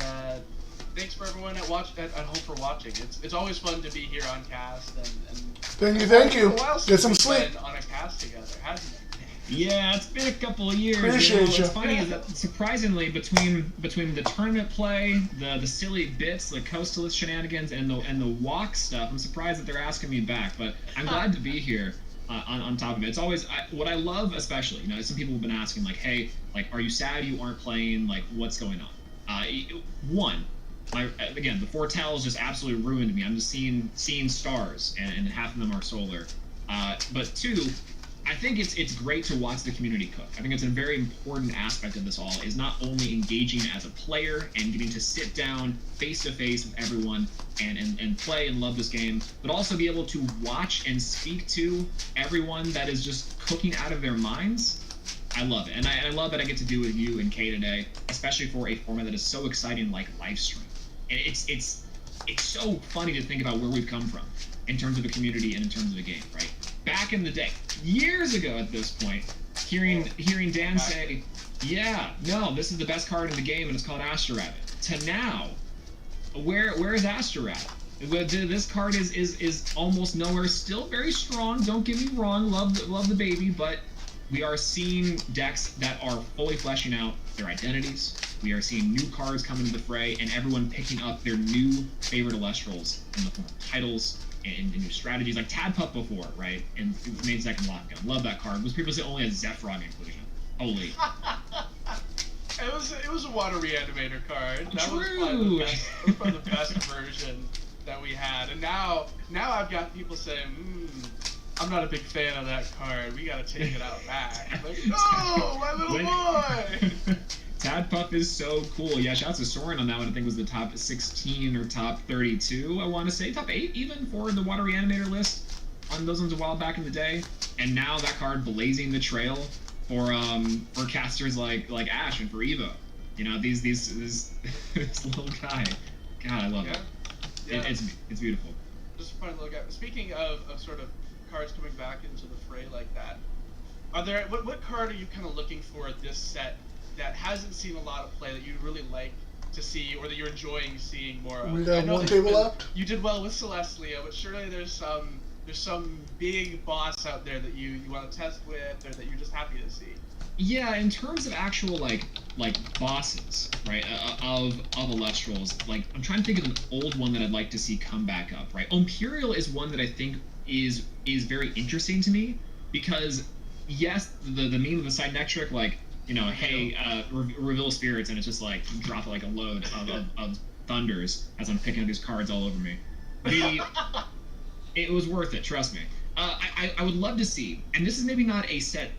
thanks for everyone at home for watching. It's always fun to be here on cast. And Thank you. It's a while Get since some we've sleep. been on a cast together, hasn't it? Yeah, it's been a couple of years. Appreciate you. What's funny is that surprisingly, between the tournament play, the silly bits, the coastalist shenanigans, and the walk stuff, I'm surprised that they're asking me back. But I'm glad to be here. On top of it, it's always what I love, especially. Some people have been asking, like, "Hey, like, are you sad you aren't playing? Like, what's going on?" One, again, the foretells just absolutely ruined me. I'm just seeing stars, and half of them are solar. But two, I think it's great to watch the community cook. I think it's a very important aspect of this all, is not only engaging as a player and getting to sit down face to face with everyone and play and love this game, but also be able to watch and speak to everyone that is just cooking out of their minds. I love it, and I love that I get to do with you and Kay today, especially for a format that is so exciting like Lifestream. And it's so funny to think about where we've come from in terms of the community and in terms of the game, right? Back in the day, years ago at this point, hearing Dan say, "Yeah, no, this is the best card in the game, and it's called Aster Rabbit," to now, where is Aster Rabbit? This card is almost nowhere. Still very strong. Don't get me wrong. Love the baby, but we are seeing decks that are fully fleshing out their identities. We are seeing new cards come into the fray, and everyone picking up their new favorite Elestrals in the form of titles and new strategies, like Tadpup before, right? And main second lockdown. Love that card. Was previously only a Zephyrog inclusion. Holy. It was a water reanimator card. That was probably the best version that we had. And now I've got people saying, I'm not a big fan of that card. We gotta take it out back. Like, no, my little boy! Tadpup is so cool. Yeah, shout out to Soren on that one. I think it was the top 16 or top 32, I want to say. Top 8 even for the Water Reanimator list on those ones a while back in the day. And now that card blazing the trail for casters like Ash and for Evo. This little guy. God, I love it. Yeah. It's beautiful. Just a fun little guy. Speaking of sort of cards coming back into the fray like that, what card are you kind of looking for at this set that hasn't seen a lot of play that you'd really like to see, or that you're enjoying seeing more of? We got one table left. You did well with Celeste, Leo, but surely there's some big boss out there that you want to test with, or that you're just happy to see. Yeah, in terms of actual like bosses, right, of Elestrals, like I'm trying to think of an old one that I'd like to see come back up, right? Imperial is one that I think is very interesting to me, because yes, the meme of the Ignectar, like, hey, reveal spirits, and it's just like drop like a load of thunders as I'm picking up these cards all over me. It was worth it, trust me. I would love to see, and this is maybe not a set,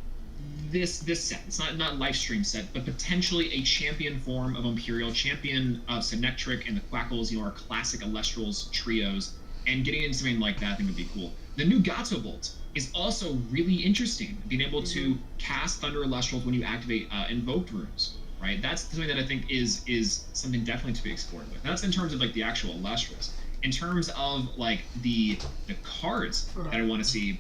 this set, it's not Lifestream set, but potentially a champion form of Imperial, champion of Ignectar and the Quackles, our classic Elestrals trios, and getting into something like that I think would be cool. The new Gato Bolt is also really interesting, being able to cast Thunder Elestrals when you activate invoked runes, right? That's something that I think is something definitely to be explored with. And that's in terms of like the actual Elestrals. In terms of like the cards that I want to see,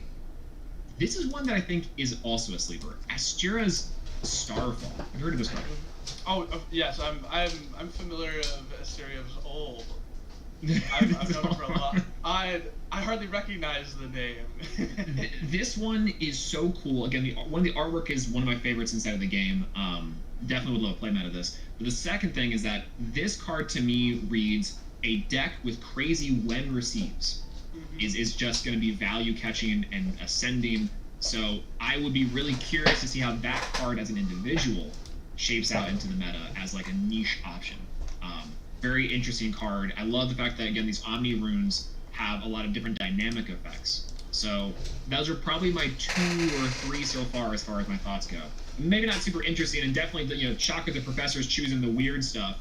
this is one that I think is also a sleeper. Astera's Starfall. I've heard of this card. Oh yes, I'm familiar of Astera's old. I've known it for a lot. I hardly recognize the name. This one is so cool. Again, one of the artwork is one of my favorites inside of the game. Definitely would love a playmat of this. But the second thing is that this card to me reads a deck with crazy when receives. is just going to be value catching and ascending. So I would be really curious to see how that card as an individual shapes out into the meta as like a niche option. Very interesting card. I love the fact that, again, these Omni runes have a lot of different dynamic effects. So those are probably my 2 or 3 so far as my thoughts go. Maybe not super interesting, and definitely, shocker the professor's choosing the weird stuff.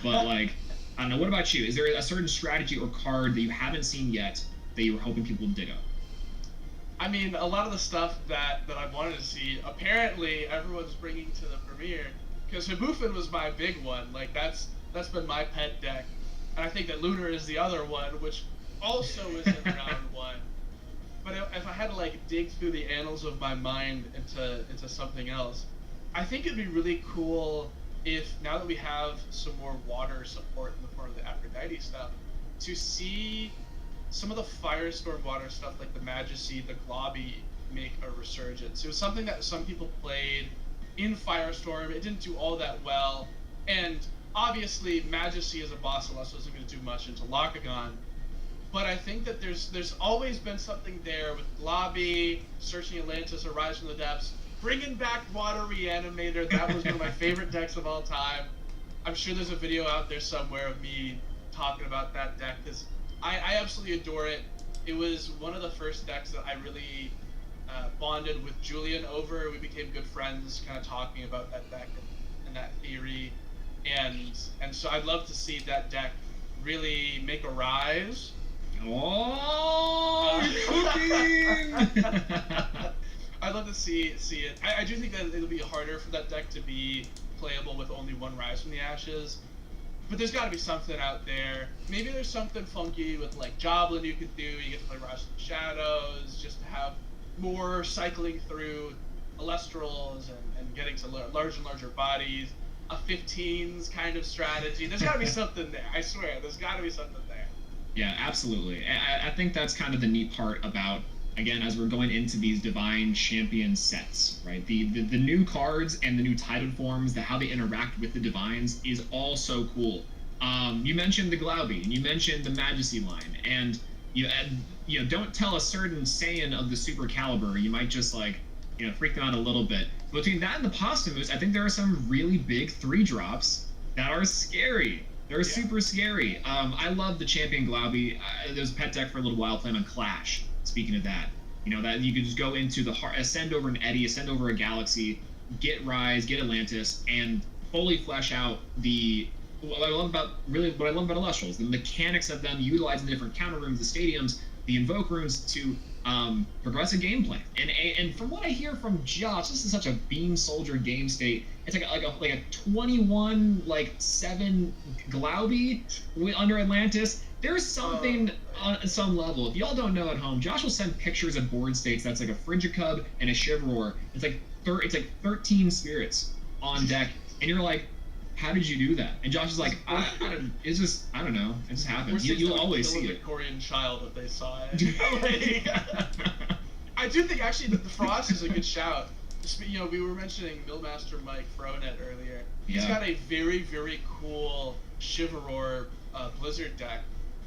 But like, I don't know. What about you? Is there a certain strategy or card that you haven't seen yet that you were hoping people would dig up? I mean, a lot of the stuff that I wanted to see, apparently everyone's bringing to the premiere, because Hibufin was my big one. Like that's been my pet deck, and I think that Lunar is the other one, which also is in round 1. But if I had to like dig through the annals of my mind into something else, I think it'd be really cool if, now that we have some more water support in the form of the Aphrodite stuff, to see some of the Firestorm water stuff like the Majesty, the Globby make a resurgence. It was something that some people played in Firestorm. It didn't do all that well, and obviously Majesty as a boss wasn't going to do much into Lockagon. But I think that there's always been something there with Globby, Searching Atlantis, or Rise from the Depths, bringing back Water Reanimator. That was one of my favorite decks of all time. I'm sure there's a video out there somewhere of me talking about that deck, because I absolutely adore it. It was one of the first decks that I really bonded with Julian over. We became good friends, kind of talking about that deck and that theory. And so I'd love to see that deck really make a rise. Oh, you're cooking! I'd love to see it. I do think that it'll be harder for that deck to be playable with only 1 Rise from the Ashes. But there's got to be something out there. Maybe there's something funky with like Joblin you could do. You get to play Rise from the Shadows, just to have more cycling through Elestrals and getting to larger and larger bodies. A 15s kind of strategy. There's got to be something there. I swear, there's got to be something there. Yeah, absolutely. I think that's kind of the neat part about, again, as we're going into these Divine Champion sets, right? The new cards and the new titled forms, how they interact with the Divines is all so cool. You mentioned the Globby, and you mentioned the Majesty line, and you don't tell a certain Saiyan of the Super Caliber, you might just freak them out a little bit. Between that and the Posthumous, I think there are some really big 3-drops that are scary. They're super scary. I love the Champion Globby. There was a pet deck for a little while playing on Clash. Speaking of that, that you could just go into the ascend over an Eddy, ascend over a Galaxy, get Rise, get Atlantis, and fully flesh out what I love about Elestrals, the mechanics of them, utilizing the different counter rooms, the stadiums, the invoke runes to progress a game plan. And from what I hear from Josh, this is such a beam soldier game state. It's like a 21-7 Globby under Atlantis. There's something on some level. If y'all don't know at home, Josh will send pictures of board states that's like a Frigicub and a Chivalror. It's like 13 spirits on deck, and you're like, how did you do that? And Josh is like, I don't know. It just happens. You'll always see it. Victorian child if they saw it. I do think actually that the Frost is a good shout. We were mentioning Millmaster Mike Fronet earlier. He's got a very, very cool Chivalror Blizzard deck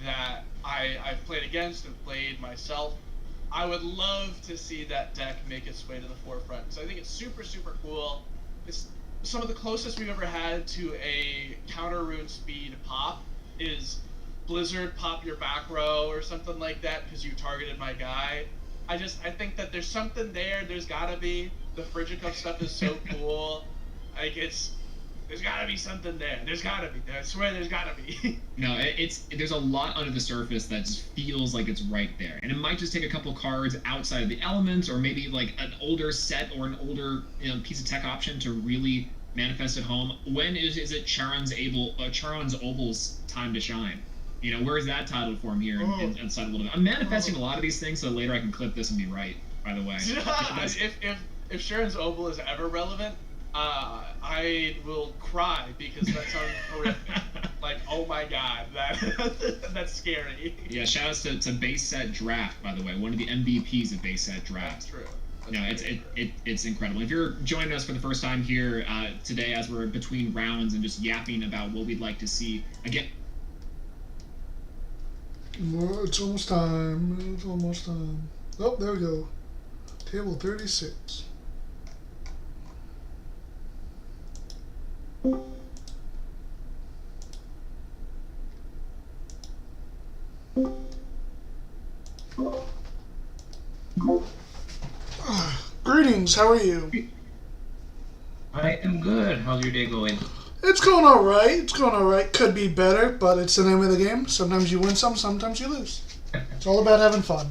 that I've played against and played myself. I would love to see that deck make its way to the forefront, because I think it's super, super cool. It's some of the closest we've ever had to a counter rune speed pop is Blizzard pop your back row or something like that because you targeted my guy. I think that there's something there. There's gotta be. The Frigicub stuff is so cool. There's gotta be something there. There's gotta be. I swear there's gotta be. No, there's a lot under the surface that just feels like it's right there. And it might just take a couple cards outside of the elements, or maybe like an older set or an older piece of tech option to really manifest at home. When is it Charon's Obel's time to shine? Where is that titled form here inside a little bit? I'm manifesting a lot of these things so that later I can clip this and be right, by the way. If Sharon's Obel is ever relevant, I will cry because that sounds horrific. Like, oh my god, that's scary. Yeah, shout outs to Base Set Draft, by the way, one of the MVPs of Base Set Draft. That's true. It's incredible. If you're joining us for the first time here today, as we're between rounds and just yapping about what we'd like to see, again, Well, it's almost time. It's almost time. Oh, there we go. Table 36. Greetings, how are you? I am good. How's your day going? It's going alright. It's going alright. Could be better, but it's the name of the game. Sometimes you win some, sometimes you lose. It's all about having fun.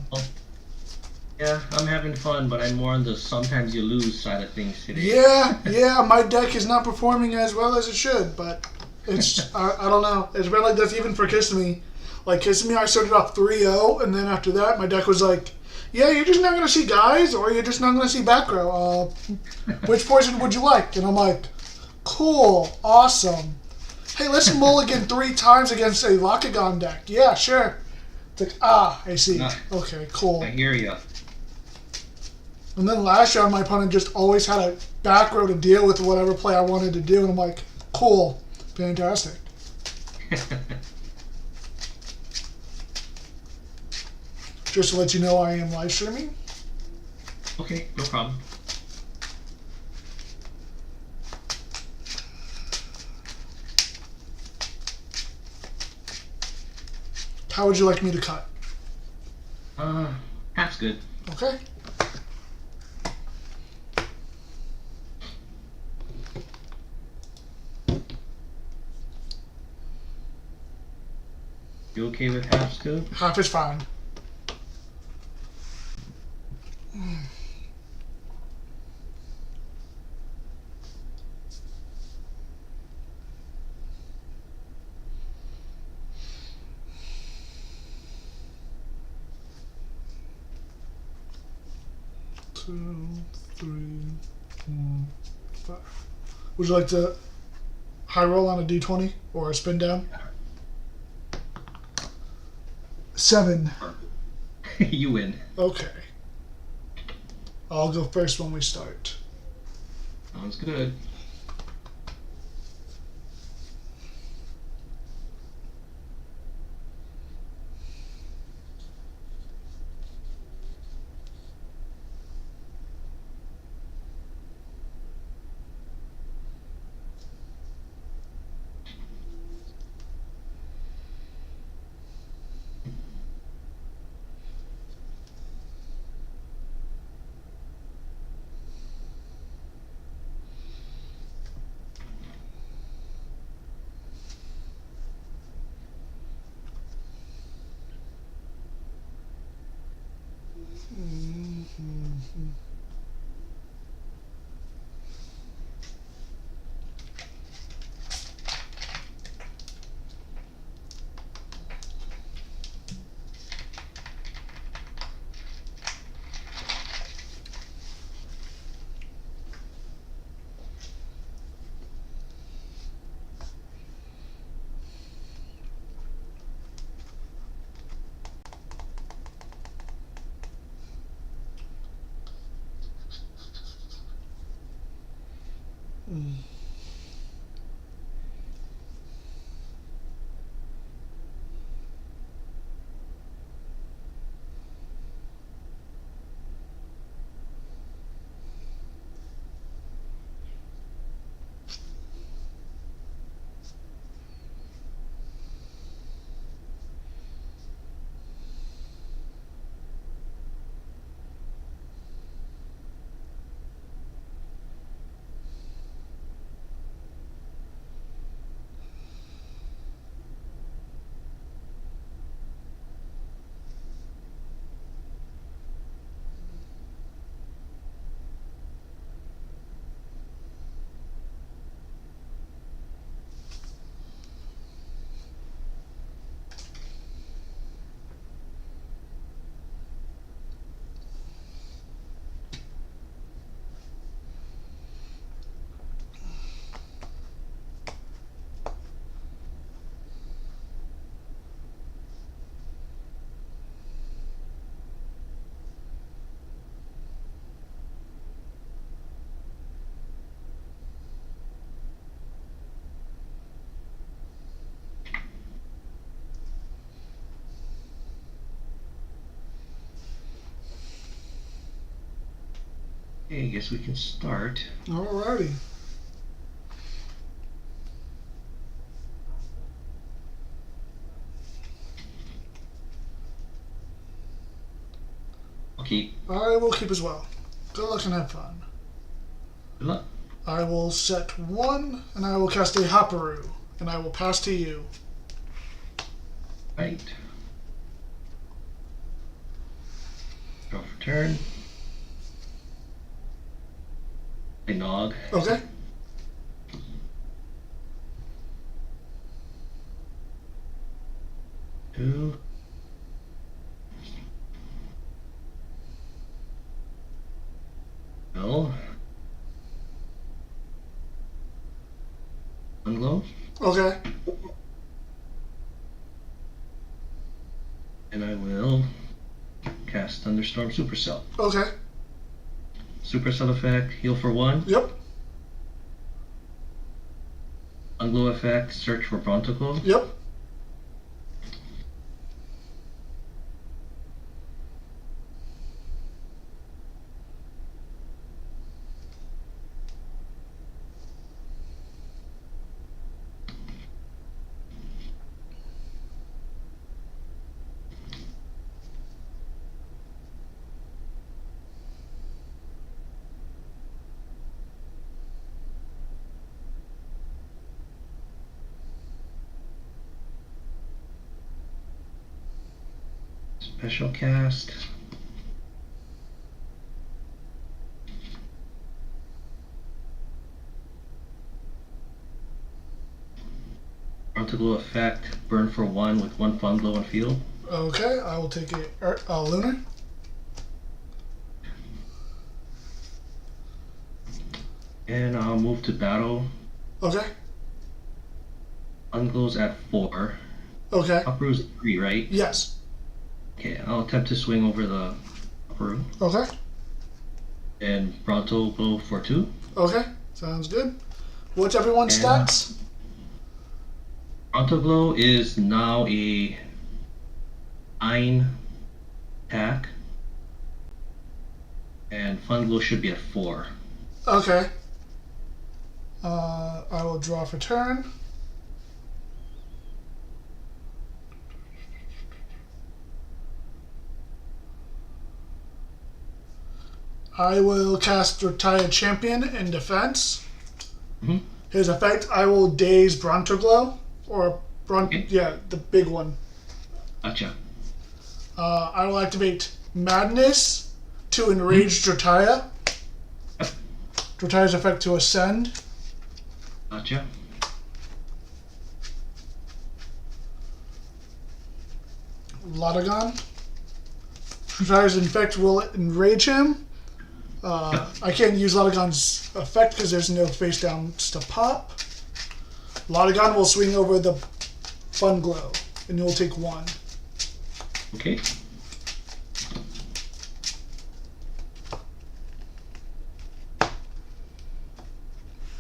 Yeah, I'm having fun, but I'm more on the sometimes you lose side of things today. Yeah, my deck is not performing as well as it should, but it's, I don't know. It's been like this even for Kissimmee. Like, Kissimmee, I started off 3-0, and then after that, my deck was like, yeah, you're just not going to see guys, or you're just not going to see back row. Which poison would you like? And I'm like, cool, awesome. Hey, let's mulligan 3 times against a Lakagon deck. Yeah, sure. It's like, I see. Okay, cool. I hear ya. And then last round, my opponent just always had a back row to deal with whatever play I wanted to do, and I'm like, cool, fantastic. Just to let you know, I am live streaming. Okay, no problem. How would you like me to cut? Half's good. Okay. You okay with half too? Half is fine. Two, 3, 4, 5. Would you like to high roll on a d20 or a spin down? 7. You win. Okay. I'll go first when we start. Sounds good. Okay, I guess we can start. Alrighty. I'll keep. I will keep as well. Good luck and have fun. Good luck. I will set 1, and I will cast a Hopperoo, and I will pass to you. Right. Draw for turn. A Nog. Okay. Two. No. Unglow. Okay. And I will cast Thunderstorm Supercell. Okay. Supercell effect, heal for 1. Yep. Unglow effect, search for Brontocle. Yep. Special cast. Brontogle effect, burn for 1 with 1 fun glow and field. Okay, I will take a Lunar. And I'll move to battle. Okay. Unglow's at 4. Okay. Uproo's 3, right? Yes. Okay, I'll attempt to swing over the Uproo. Okay. And Brontogle for 2. Okay. Sounds good. What's everyone's stats? Brontogle is now a 9 attack. And Funglow should be at 4. Okay. I will draw for turn. I will cast Retired Champion in defense. Mm-hmm. His effect, I will daze Brontoglow, or yeah, the big one. Gotcha. I will activate Madness to enrage Drataya. Drataya's effect to ascend. Gotcha. Lotagon. Drataya's effect will enrage him. I can't use Lotagon's effect because there's no face downs to pop. Lotagon will swing over the Fun Glow, and you'll take 1. Okay.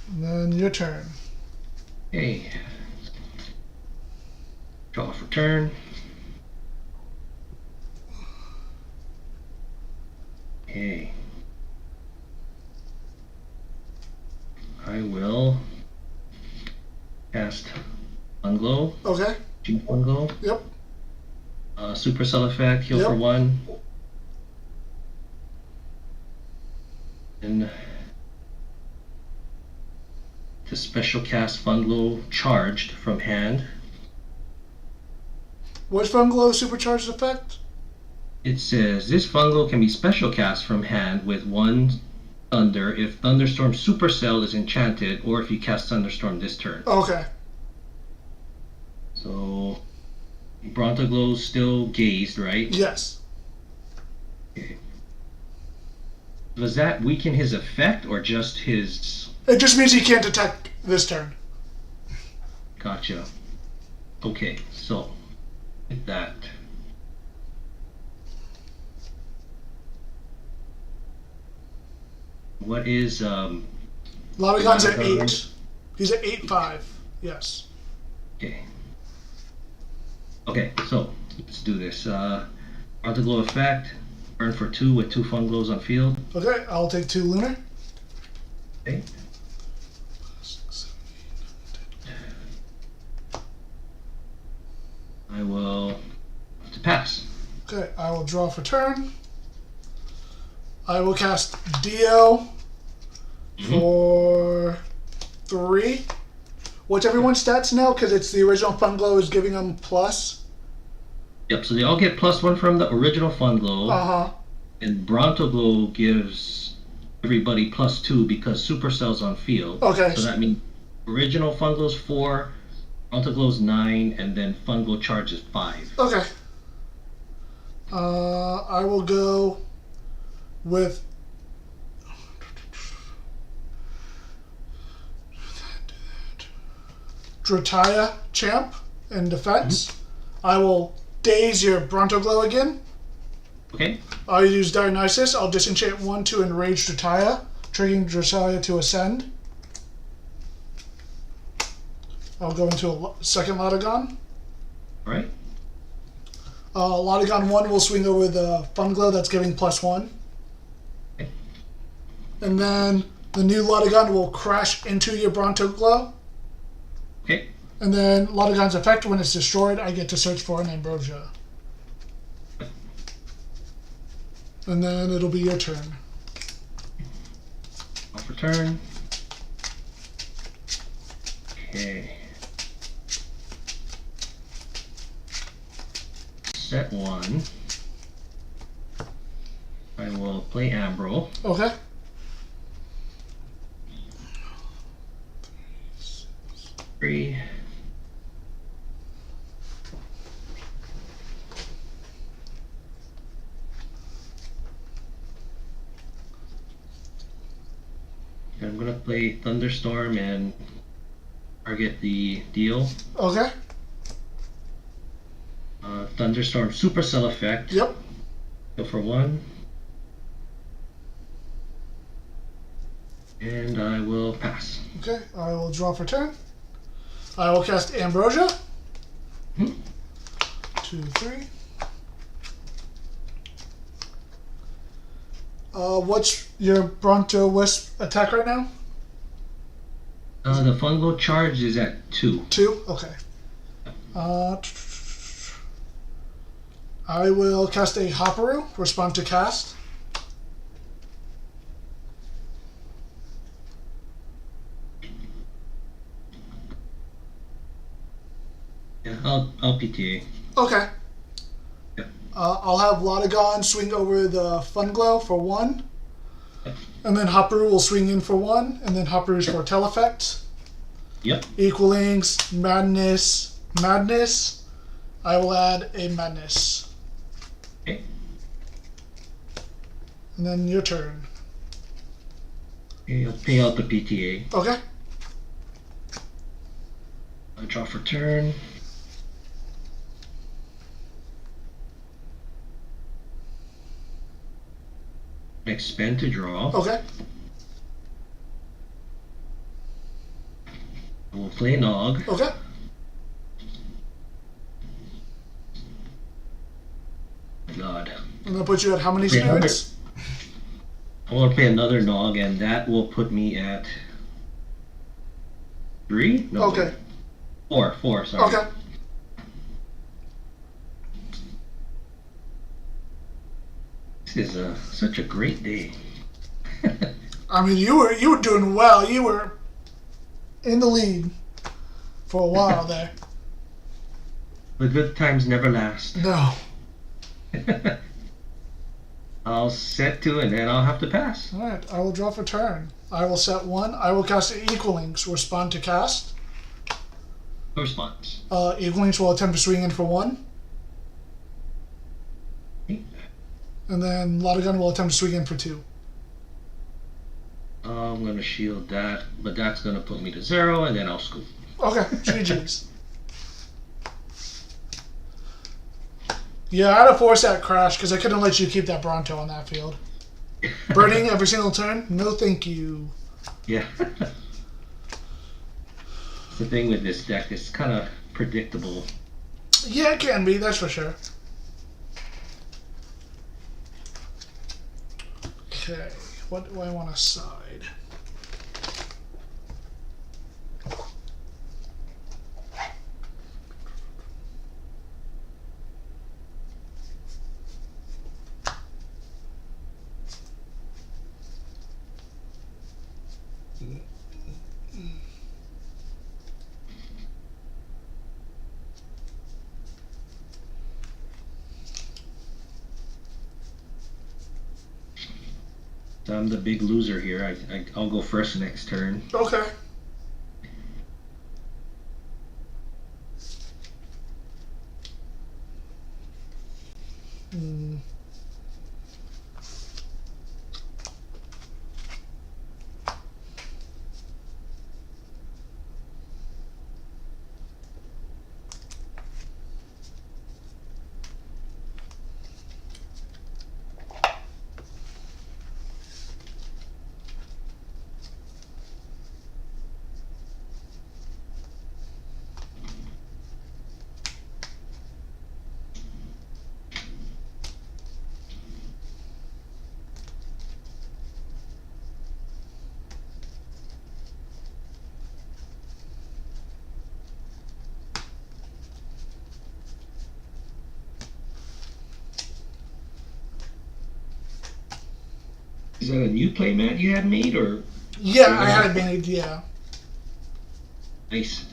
And then your turn. Okay. Draw for turn. Okay. I will cast Unglow. Okay. Cheap Unglow. Yep. Supercell effect, heal for 1. And to special cast Funglow charged from hand. What's Fun Glow supercharged effect? It says this Funglow can be special cast from hand with 1 Thunder if Thunderstorm Supercell is enchanted or if you cast Thunderstorm this turn. Okay. So Brontoglow's still gazed, right? Yes. Okay. Does that weaken his effect or just his... It just means he can't attack this turn. Gotcha. Okay, so with that. What is Lotagon's at 8. He's at 8-5. Yes. Okay. Okay, so let's do this. Brontogle effect. Burn for 2 with 2 Funglos on field. Okay, I'll take 2 Lunar. Okay. I will to pass. Okay, I will draw for turn. I will cast Dio for 3. What's everyone's stats now? Because it's the original Funglo is giving them plus. Yep, so they all get +1 from the original Funglo. Uh-huh. And Brontoglow gives everybody +2 because Supercell's on field. Okay. So that means original Funglow's 4, Brontoglow's 9, and then Funglo charges 5. Okay. I will go with Drataya Champ in defense. I will daze your Brontoglow again. Okay. I'll use Dionysus. I'll disenchant 1 to enrage Drataya, triggering Drataya to ascend. I'll go into a second Lotagon. Alright. Lotagon 1 will swing over the Funglo that's giving +1. Okay. And then the new Lotagon will crash into your Brontoglow. Okay. And then Lotagon's effect, when it's destroyed, I get to search for an Ambrosia. And then it'll be your turn. Off return. Okay. Set 1. I will play Ambro. Okay. Three. I'm gonna play Thunderstorm and target the deal. Okay. Thunderstorm Supercell effect. Yep. Go for 1. And I will pass. Okay, I will draw for turn. I will cast Ambrosia. 2, 3. What's your Bronto Wisp attack right now? The Funglo charge is at 2. 2? Okay. I will cast a Hopperoo. Respond to cast. Yeah, I'll PTA. Okay. Yep. I'll have Lotagon swing over the Funglo for 1. And then Hopperoo will swing in for 1. And then Hopperoo's for Tail Effect. Yep. Equalings, Madness, Madness. I will add a Madness. Okay. And then your turn. Okay, I'll pay out the PTA. Okay. I draw for turn. Expend to draw. Okay. We'll play Nog. Okay. God. I'm going to put you at how many Play another- spirits? I want to play another Nog, and that will put me at 3? No. Okay. 4, sorry. Okay. This is such a great day. I mean, you were doing well. You were in the lead for a while there. The good times never last. No. I'll set 2 and then I'll have to pass. All right. I will draw for turn. I will set 1. I will cast Equalings. Respond to cast. No response. Equalings will attempt to swing in for 1. And then Lotagon will attempt to swing in for 2. I'm going to shield that, but that's going to put me to 0, and then I'll scoop. Okay, GG's. Yeah, I had to force that crash because I couldn't let you keep that Bronto on that field. Burning every single turn? No thank you. Yeah. The thing with this deck, it's kind of predictable. Yeah, it can be, that's for sure. Okay, what do I want to side? I'm the big loser here. I'll go first next turn. Okay. Is that a new playmat you had made, or? Yeah, I had it made. Yeah. Nice.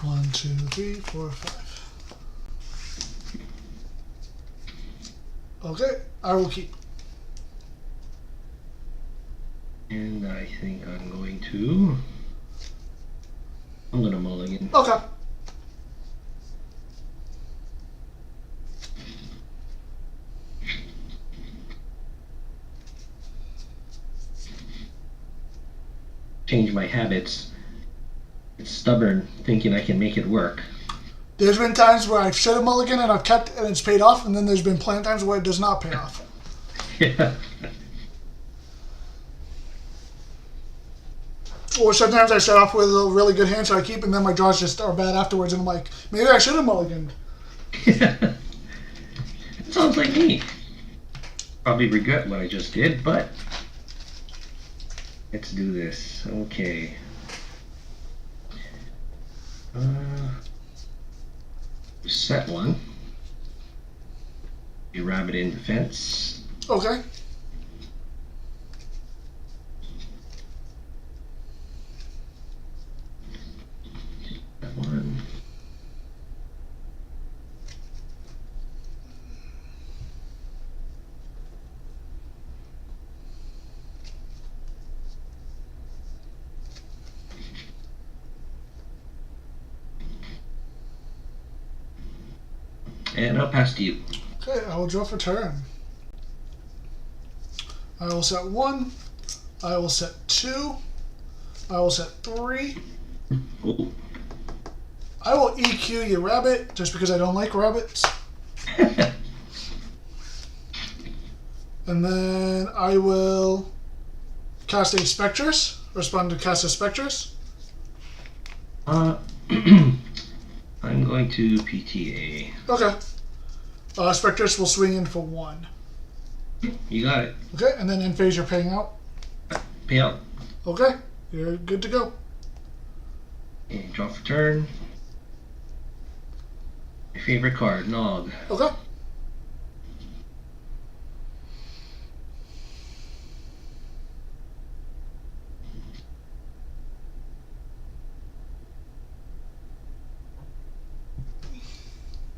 One, two, three, four, five. Okay, I will keep. And I think I'm going to mulligan. Okay. Change my habits. It's stubborn, thinking I can make it work. There's been times where I've said a mulligan and I've kept and it's paid off, and then there's been plenty of times where it does not pay off. Yeah. Or sometimes I start off with a really good hand, so I keep, and then my draws just are bad afterwards, and I'm like, maybe I should have mulliganed. Sounds like me. Probably regret what I just did, but let's do this. Okay. Set one. You rabbit in defense. Okay. That one. And I'll pass to you. Okay, I will draw for turn. I will set 1. I will set 2. I will set 3. Ooh. I will EQ your rabbit just because I don't like rabbits. And then I will cast a Spectress. Respond to cast a Spectress. I'm going to PTA. Okay. Spectress will swing in for 1. You got it. Okay, and then in phase you're paying out. Pay out. Okay, you're good to go. Okay, draw for turn. My favorite card, Nog. Okay.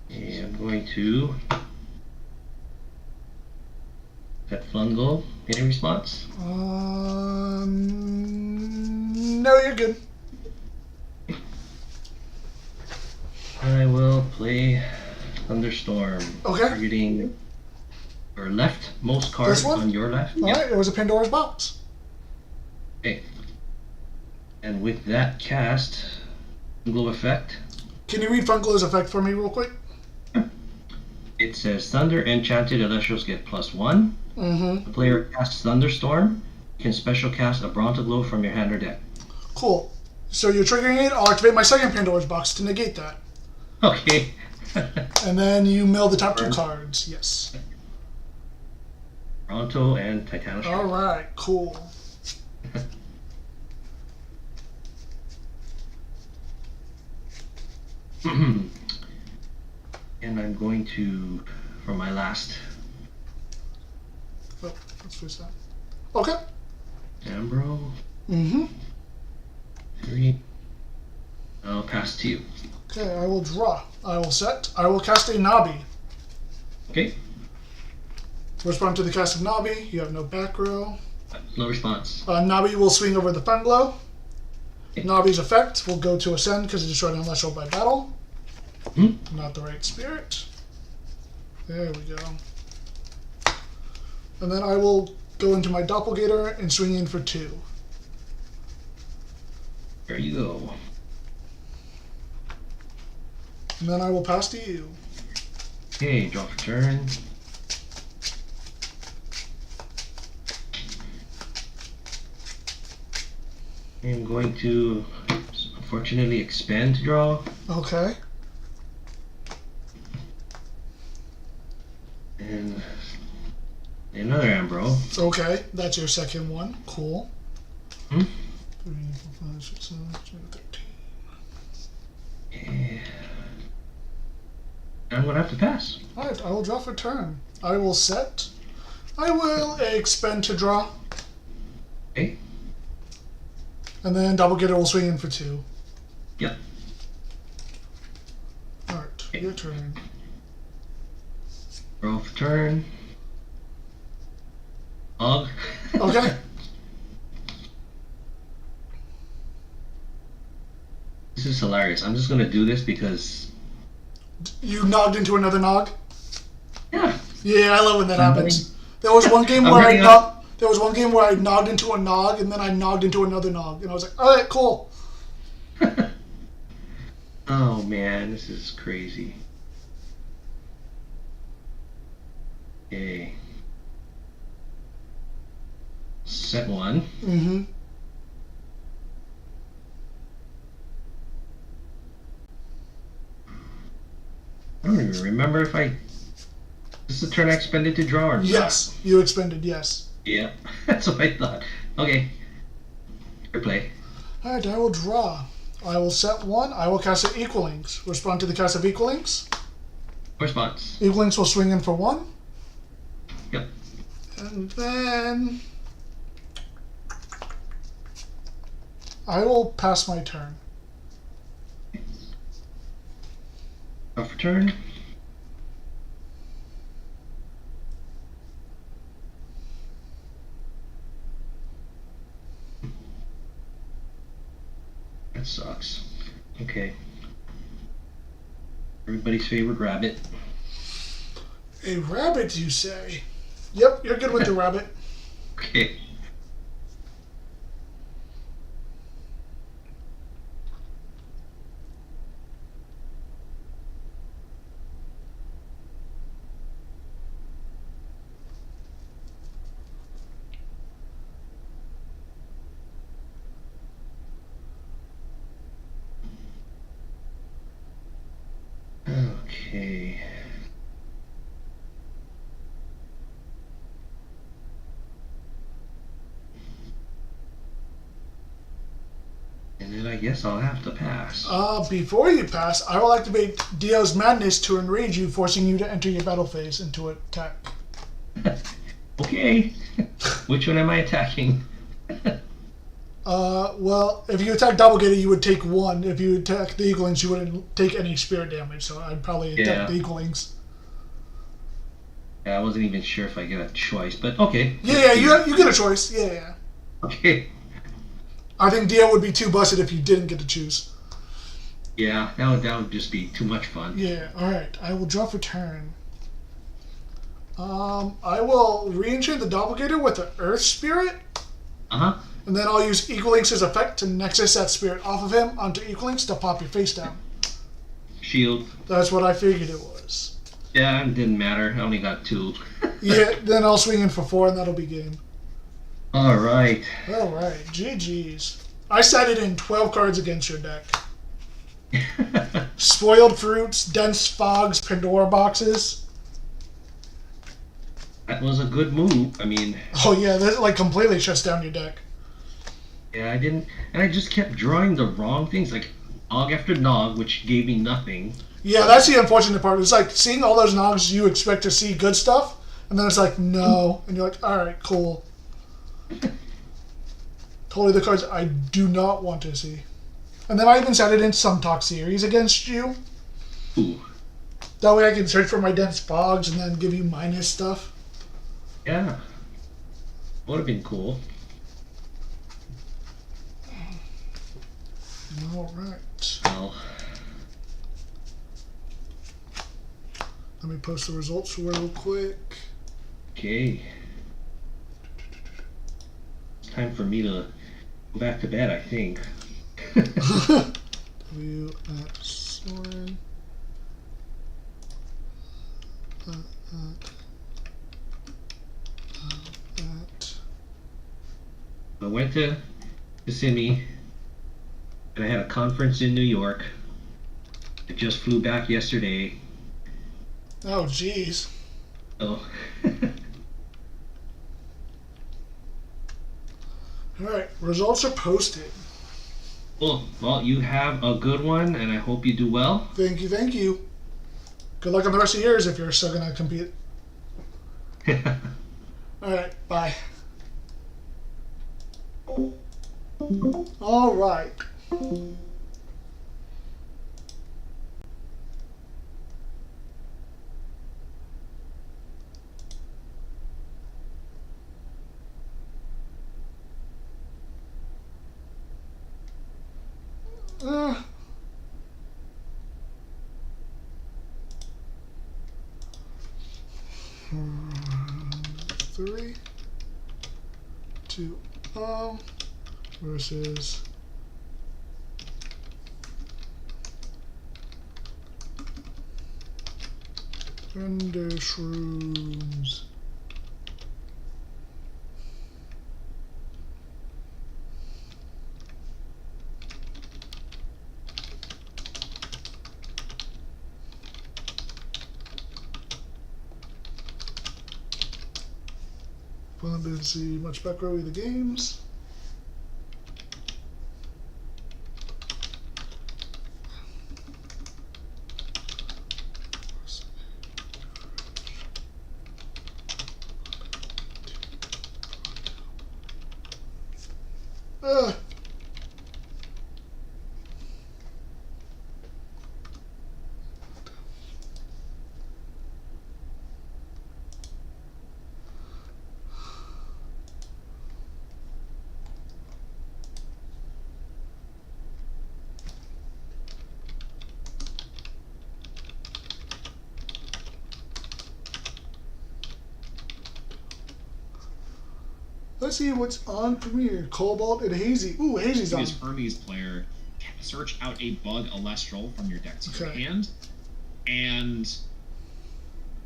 Okay, I'm going to set Flungle. Any response? No, you're good. I will play Thunderstorm. Okay. Targeting your leftmost card This one? on your left. Alright, it was a Pandora's box. Okay. And with that cast, Glow effect. Can you read Funglow's effect for me real quick? It says Thunder Enchanted Elestrals get +1. Mm-hmm. The player casts Thunderstorm. You can special cast a Brontoglow from your hand or deck. Cool. So you're triggering it. I'll activate my second Pandora's box to negate that. Okay. And then you mill the top 2 cards. Yes. Bronto and Titanosaur. Alright, cool. And I'm going to, for my last Oh, let's switch that. Okay. Ambro. Mm-hmm. 3. I'll pass to you. Okay, I will draw. I will set. I will cast a Nabi. Okay. Respond to the cast of Nabi. You have no back row. No response. Nabi will swing over the Funglow. Nabi's effect will go to Ascend because it destroyed an Celestial by battle. Not the right spirit. There we go. And then I will go into my Doppelganger and swing in for 2. There you go. And then I will pass to you. Okay, draw for turn. I'm going to unfortunately expand to draw. Okay. And another Ambro. Okay, that's your second one. Cool. 3, 4, 5, 6, 7, 8, 13. I'm going to have to pass. Alright, I will draw for turn. I will set. I will expend to draw. Okay. And then Doppelganger will swing in for 2. Yep. Alright, your turn. Draw for turn. Og. Okay. This is hilarious. I'm just going to do this because... You nogged into another nog? Yeah. Yeah, I love when that happens. There was one game where there was one game where I nogged into a nog and then I nogged into another nog and I was like, alright, cool. Oh man, this is crazy. Okay. Set 1. Mm-hmm. I don't even remember if I... Is the turn I expended to draw or not? Yes, you expended, yes. Yeah, that's what I thought. Okay. Your play. Alright, I will draw. I will set 1. I will cast an Equalings. Respond to the cast of Equalings. Response. Equalings will swing in for 1. Yep. And then... I will pass my turn. Draw for turn. That sucks. Okay. Everybody's favorite rabbit. A rabbit, you say? Yep, you're good with the rabbit. Okay. Okay. And then I guess I'll have to pass. Before you pass, I will activate Dio's Madness to enrage you, forcing you to enter your battle phase into attack. Okay. Which one am I attacking? Well, if you attack Doppelganger, you would take 1. If you attack the Eaglings, you wouldn't take any spirit damage, so I'd probably attack the Eaglings. Yeah, I wasn't even sure if I get a choice, but okay. Yeah, you get a choice. Yeah. Okay. I think Dio would be too busted if you didn't get to choose. Yeah, that would just be too much fun. Yeah, alright. I will draw for turn. I will re-enchant the Doppelganger with the Earth Spirit. Uh-huh. And then I'll use Equalinx's effect to nexus that spirit off of him onto Equalinx to pop your face down. Shield. That's what I figured it was. Yeah, it didn't matter. I only got 2. Yeah, then I'll swing in for 4 and that'll be game. Alright. Alright, GG's. I sided in 12 cards against your deck. Spoiled Fruits, Dense Fogs, Pandora Boxes. That was a good move. I mean... Oh yeah, that like completely shuts down your deck. Yeah, I didn't... And I just kept drawing the wrong things, like Nog after Nog, which gave me nothing. Yeah, that's the unfortunate part. It's like seeing all those Nogs you expect to see good stuff, and then it's like, no. And you're like, alright, cool. Totally the cards I do not want to see. And then I even set it in some Talk series against you. Ooh. That way I can search for my Dense Fogs and then give you minus stuff. Yeah. Would have been cool. Alright. Well. Let me post the results real quick. Okay. It's time for me to go back to bed, I think. W at Soren. I went to Kissimmee, and I had a conference in New York. I just flew back yesterday. Oh, jeez. Oh. Alright, results are posted. Cool. Well, you have a good one, and I hope you do well. Thank you, thank you. Good luck on the rest of yours if you're still going to compete. Alright, bye. Alright. Three, 2, versus Render Shrooms. Well, I didn't see much back row of the games. Let's see what's on Premiere. Cobalt and Hazy. Ooh, Hazy's on. This Hermes player, search out a bug Elestral from your deck to your hand, and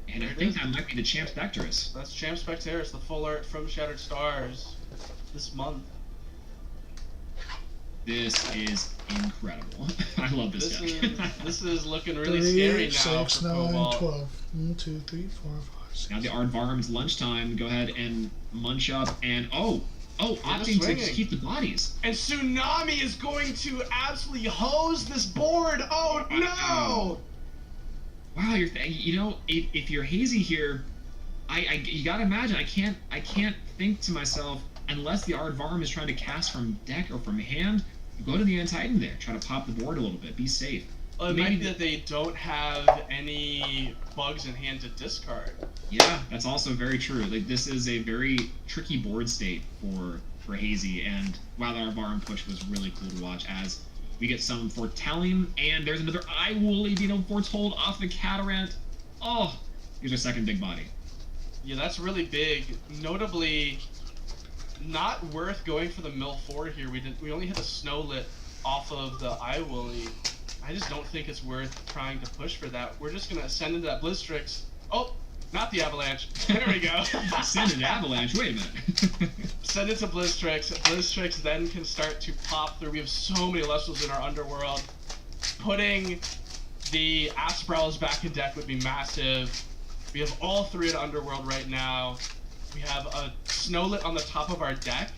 I think that might be the Champ Specterus. That's Champ Specterus, the full art from Shattered Stars this month. This is incredible. I love this deck. This is looking really 3, scary now 6, for 9, Cobalt. 12. 1, 2, 3, 4, 5, 6. Now the Aardvarm's lunchtime. Go ahead and munch up and opting to keep the bodies. And Tsunami is going to absolutely hose this board. Oh no! Wow, if you're hazy here, you gotta imagine. I can't think to myself unless the Aardvarm is trying to cast from deck or from hand. Go to the Antitan there. Try to pop the board a little bit. Be safe. Well, it might be that they don't have any bugs in hand to discard. Yeah, that's also very true. Like, this is a very tricky board state for Hazy, and wow, the Aardvarm push was really cool to watch as we get some foretelling, and there's another Woolly being foretold off the Catarant. Oh, here's our second big body. Yeah, that's really big. Notably, not worth going for the Mill 4 here. We only hit a Snowlit off of the Woolly. I just don't think it's worth trying to push for that. We're just gonna ascend into that Blizzstrix. Oh, not the Avalanche. There we go. Ascend into Avalanche. Wait a minute. Send it to Blizzstrix. Blizzstrix then can start to pop through. We have so many Elestrals in our underworld. Putting the Asprals back in deck would be massive. We have all three in underworld right now. We have a Snowlit on the top of our deck,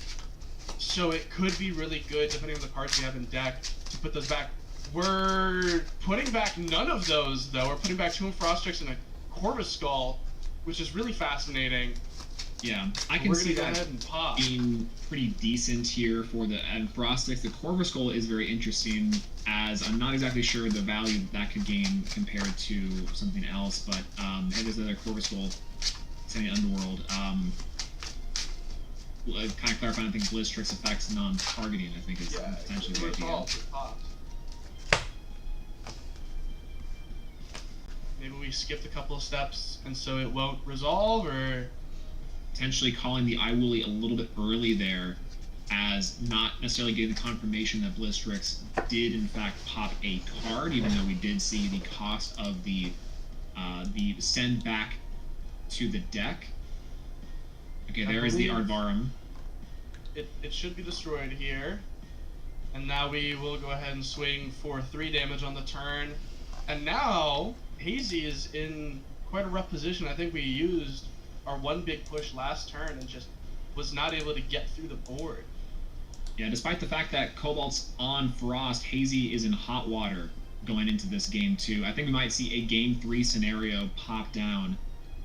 so it could be really good depending on the cards we have in deck to put those back. We're putting back none of those though. We're putting back 2 Frostrix and a Corvus Skull, which is really fascinating. Yeah, I can see that being pretty decent here for the Frostrix. The Corvus Skull is very interesting, as I'm not exactly sure the value that could gain compared to something else, but hey, there's another Corvus Skull sending Underworld. Kind of clarifying, I think Blizzstrix effects non-targeting, I think is potentially the idea. Maybe we skipped a couple of steps and so it won't resolve, or potentially calling the Woolly a little bit early there, as not necessarily getting the confirmation that Blizzstrix did in fact pop a card, even though we did see the cost of the send back to the deck. Okay, there is the Aardvarm. It should be destroyed here. And now we will go ahead and swing for 3 damage on the turn. And now Hazy is in quite a rough position. I think we used our one big push last turn and just was not able to get through the board. Yeah, despite the fact that Cobalt's on Frost, Hazy is in hot water going into this game too. I think we might see a game 3 scenario pop down.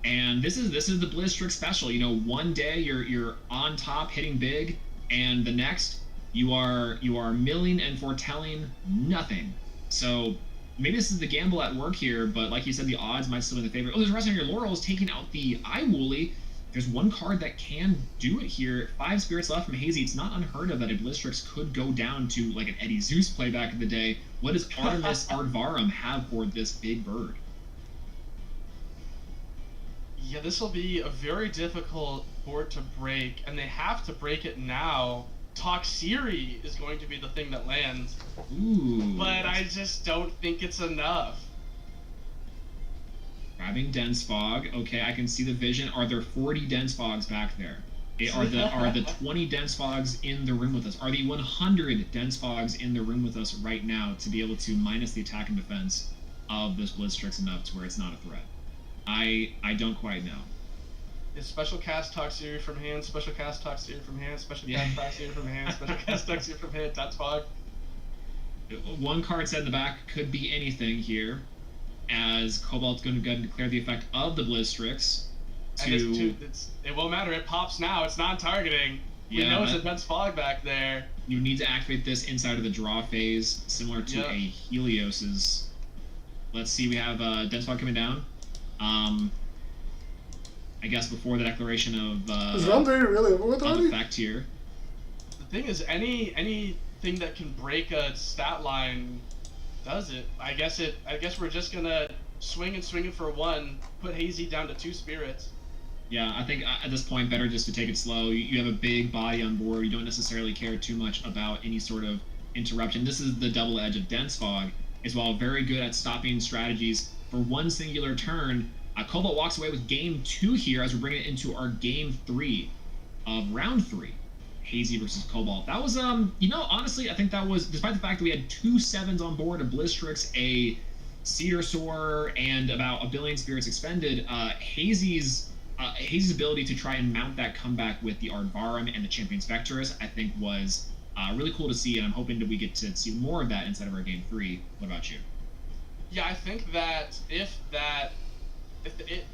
And this is the Blizzstrix special. You know, one day you're on top hitting big, and the next you are milling and foretelling nothing. So maybe this is the gamble at work here, but like you said, the odds might still be in the favor. Oh, there's Resting on Your Laurels taking out the Woolly. There's one card that can do it here. 5 spirits left from Hazy. It's not unheard of that a Blizzstrix could go down to like an Eddie Zeus play back in the day. What does Artemis Aardvarm have for this big bird? Yeah, this will be a very difficult board to break, and they have to break it now. Toxiri is going to be the thing that lands. Ooh. But I just don't think it's enough. Grabbing Dense Fog. Okay, I can see the vision. Are there 40 Dense Fogs back there? Are the 20 Dense Fogs in the room with us? Are the 100 Dense Fogs in the room with us right now to be able to minus the attack and defense of this Blizzstrix enough to where it's not a threat? I don't quite know. Is special cast Toxiri from hand, special cast Toxiri from hand, special cast Toxiri from hand, special cast Toxiri from hand, Dense Fog. One card set in the back could be anything here, as Cobalt's going to go and declare the effect of the Blizzstrix. It won't matter, it pops now, it's non-targeting. We know it's a Dense Fog back there. You need to activate this inside of the draw phase, similar to a Helios's. Let's see, we have Dense Fog coming down. I guess before the declaration of is round 3 really over with already? Effect here. The thing is, anything that can break a stat line does it. I guess we're just gonna swing it for 1, put Hazy down to 2 spirits. Yeah, I think at this point, better just to take it slow. You have a big body on board. You don't necessarily care too much about any sort of interruption. This is the double edge of Dense Fog, as well. Very good at stopping strategies for 1 singular turn. Cobalt walks away with game 2 here as we're bringing it into our game 3 of round 3. Hazy versus Cobalt. That was, honestly, I think that was, despite the fact that we had 2 7s on board, a Blistrix, a Cedar Soar, and about 1 billion spirits expended, Hazy's ability to try and mount that comeback with the Aardvark and the Champion Spectress, I think was really cool to see, and I'm hoping that we get to see more of that inside of our Game 3. What about you? Yeah, I think that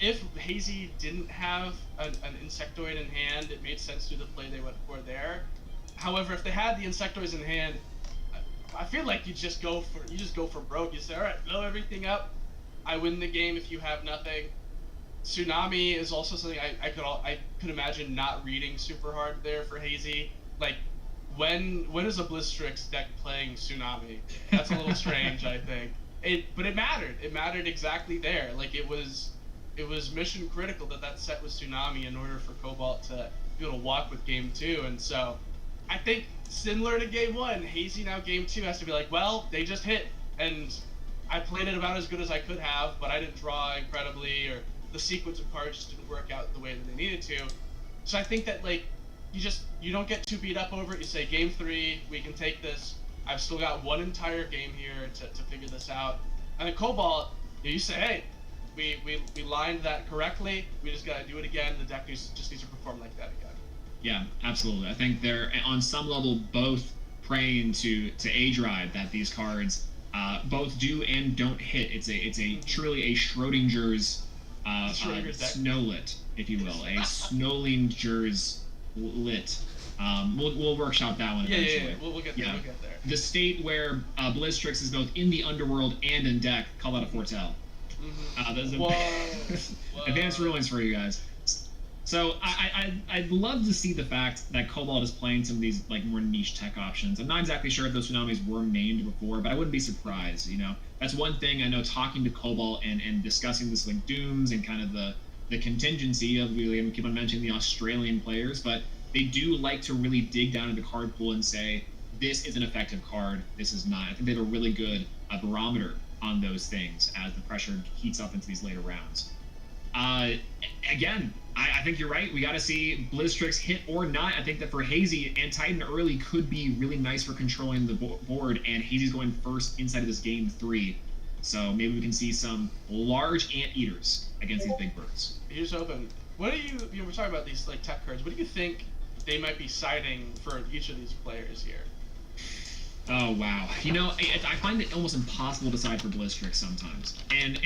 if Hazy didn't have an Insectoid in hand, it made sense to do the play they went for there. However, if they had the Insectoids in hand, I feel like you just go for broke. You say, all right, blow everything up. I win the game if you have nothing. Tsunami is also something I could imagine not reading super hard there for Hazy. Like, when is a Blistrix deck playing Tsunami? That's a little strange, I think. But it mattered. It mattered exactly there. Like, it was mission critical that set was Tsunami in order for Cobalt to be able to walk with Game 2. And so I think similar to Game 1, Hazy now Game 2 has to be like, well, they just hit, and I played it about as good as I could have, but I didn't draw incredibly, or the sequence of cards just didn't work out the way that they needed to. So I think that, like, you don't get too beat up over it. You say, Game 3, we can take this. I've still got 1 entire game here to figure this out. And then Cobalt, you say, hey, we lined that correctly. We just got to do it again. The deck just needs to perform like that again. Yeah, absolutely. I think they're on some level both praying to age ride that these cards both do and don't hit. It's a truly a Schrodinger's Snowlit, if you will, a Snowlinger's lit. We'll workshop that one eventually. Yeah. We'll get there. Yeah. We'll get there. The state where Blistrix is both in the underworld and in deck, call that a foretell. Those are advanced rulings for you guys. So I'd love to see the fact that Cobalt is playing some of these like more niche tech options. I'm not exactly sure if those Tsunamis were named before, but I wouldn't be surprised. You know, that's one thing I know. Talking to Cobalt and discussing this like Dooms and kind of the contingency of, we keep on mentioning the Australian players, but they do like to really dig down into the card pool and say, this is an effective card, this is not. I think they have a really good barometer on those things as the pressure heats up into these later rounds. Again, I think you're right. We got to see Blistrix hit or not. I think that for Hazy, and Titan early could be really nice for controlling the board, and Hazy's going first inside of this Game 3. So maybe we can see some large anteaters against these big birds. Here's open. What do you we're talking about these like tech cards. What do you think they might be citing for each of these players here? Oh wow! You know, I find it almost impossible to decide for Blistrix sometimes, and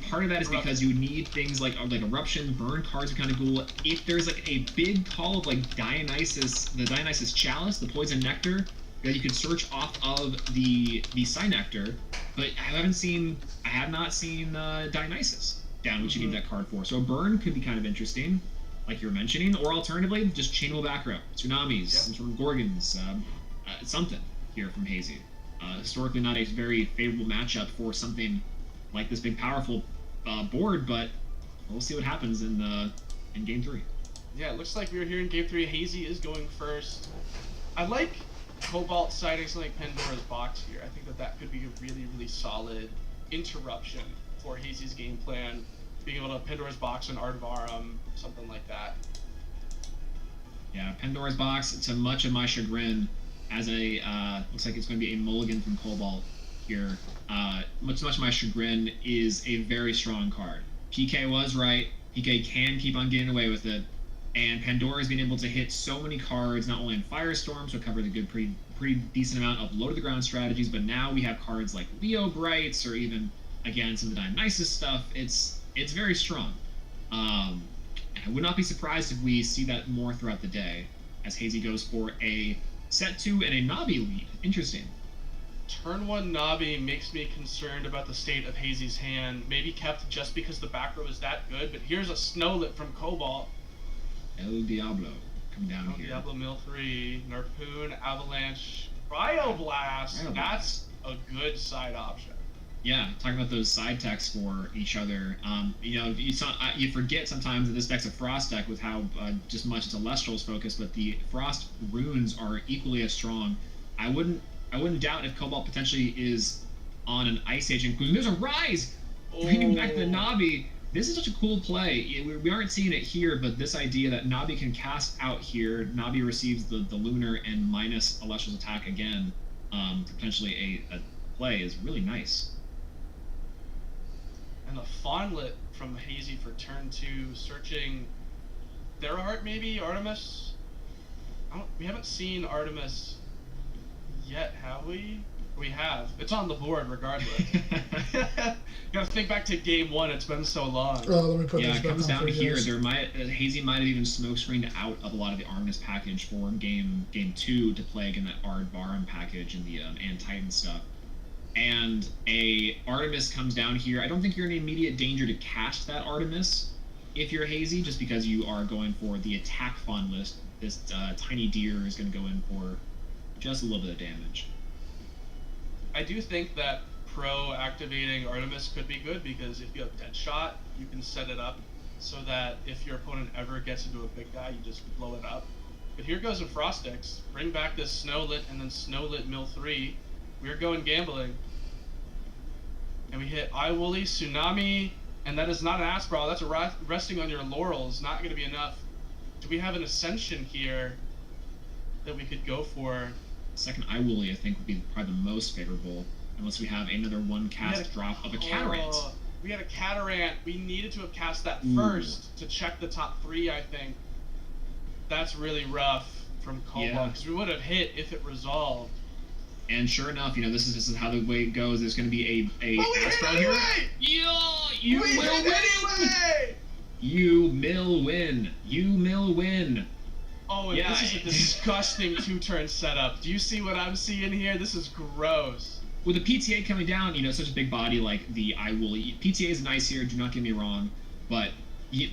part of that is because you need things like Eruption, Burn cards are kind of cool. If there's like a big call of like Dionysus, the Dionysus Chalice, the Poison Nectar, that you could search off of the Nectar, but I have not seen Dionysus down, which you need that card for. So a Burn could be kind of interesting, like you were mentioning, or alternatively, just chainable back row, Tsunamis, some sort of Gorgons, something here from Hazy. Historically not a very favorable matchup for something like this big powerful board, but we'll see what happens in Game 3. Yeah, it looks like we were here in Game 3. Hazy is going first. I like Cobalt citing something like Pandora's Box here. I think that could be a really, really solid interruption for Hazy's game plan. Being able to Pandora's Box and Aardvark, something like that. Yeah, Pandora's Box, to much of my chagrin, as a looks like it's going to be a mulligan from Cobalt here. Much of my chagrin is a very strong card. PK was right. PK can keep on getting away with it, and Pandora's been able to hit so many cards, not only in Firestorm, so covered a good, pretty decent amount of low to the ground strategies, but now we have cards like Leo Brights, or even again some of the Dionysus stuff. It's very strong. And I would not be surprised if we see that more throughout the day, as Hazy goes for a set 2 and a Navi lead. Interesting. Turn 1 Navi makes me concerned about the state of Hazy's hand. Maybe kept just because the back row is that good, but here's a Snowlit from Cobalt. El Diablo come down here. Diablo Mill 3, Narpoon, Avalanche, Cryoblast. That's a good side option. Yeah, talking about those side techs for each other. You forget sometimes that this deck's a Frost deck with how just much it's Elestrals focused, but the Frost runes are equally as strong. I wouldn't doubt if Cobalt potentially is on an Ice Age, including there's a Rise, bringing back the Navi. This is such a cool play. We aren't seeing it here, but this idea that Navi can cast out here, Navi receives the Lunar and minus Elestral's attack again, potentially a play is really nice. And a Fawnlet from Hazy for turn 2, searching their heart maybe, Artemis? We haven't seen Artemis yet, have we? We have. It's on the board regardless. You gotta think back to game 1, it's been so long. Let me put yeah, this it back comes on down for to you here. guys. Hazy might have even smoke screened out of a lot of the Artemis package for game 2 to play again that Ardvarum package and the and Titan stuff. And a Artemis comes down here. I don't think you're in immediate danger to cast that Artemis if you're Hazy, just because you are going for the attack fun list. This tiny deer is going to go in for just a little bit of damage. I do think that pro activating Artemis could be good, because if you have Deadshot, you can set it up so that if your opponent ever gets into a big guy, you just blow it up. But here goes a Frostix. Bring back this Snowlit and then Snowlit Mill 3. We're going gambling. And we hit Iwoolly, Tsunami, and that is not an Aspral. That's a resting on your laurels. Not going to be enough. Do we have an Ascension here that we could go for? Second Iwoolly, I think, would be probably the most favorable, unless we have another one cast drop of a Catarant. We had a Catarant. We needed to have cast that first to check the top 3, I think. That's really rough from Cobalt, because we would have hit if it resolved. And sure enough, this is how the way it goes. There's going to be a Aspral here. You will win! You mill win. You mill win. Oh, and this is a disgusting 2-turn setup. Do you see what I'm seeing here? This is gross. With the PTA coming down, such a big body like the Iwoolly. PTA is nice here, do not get me wrong. But,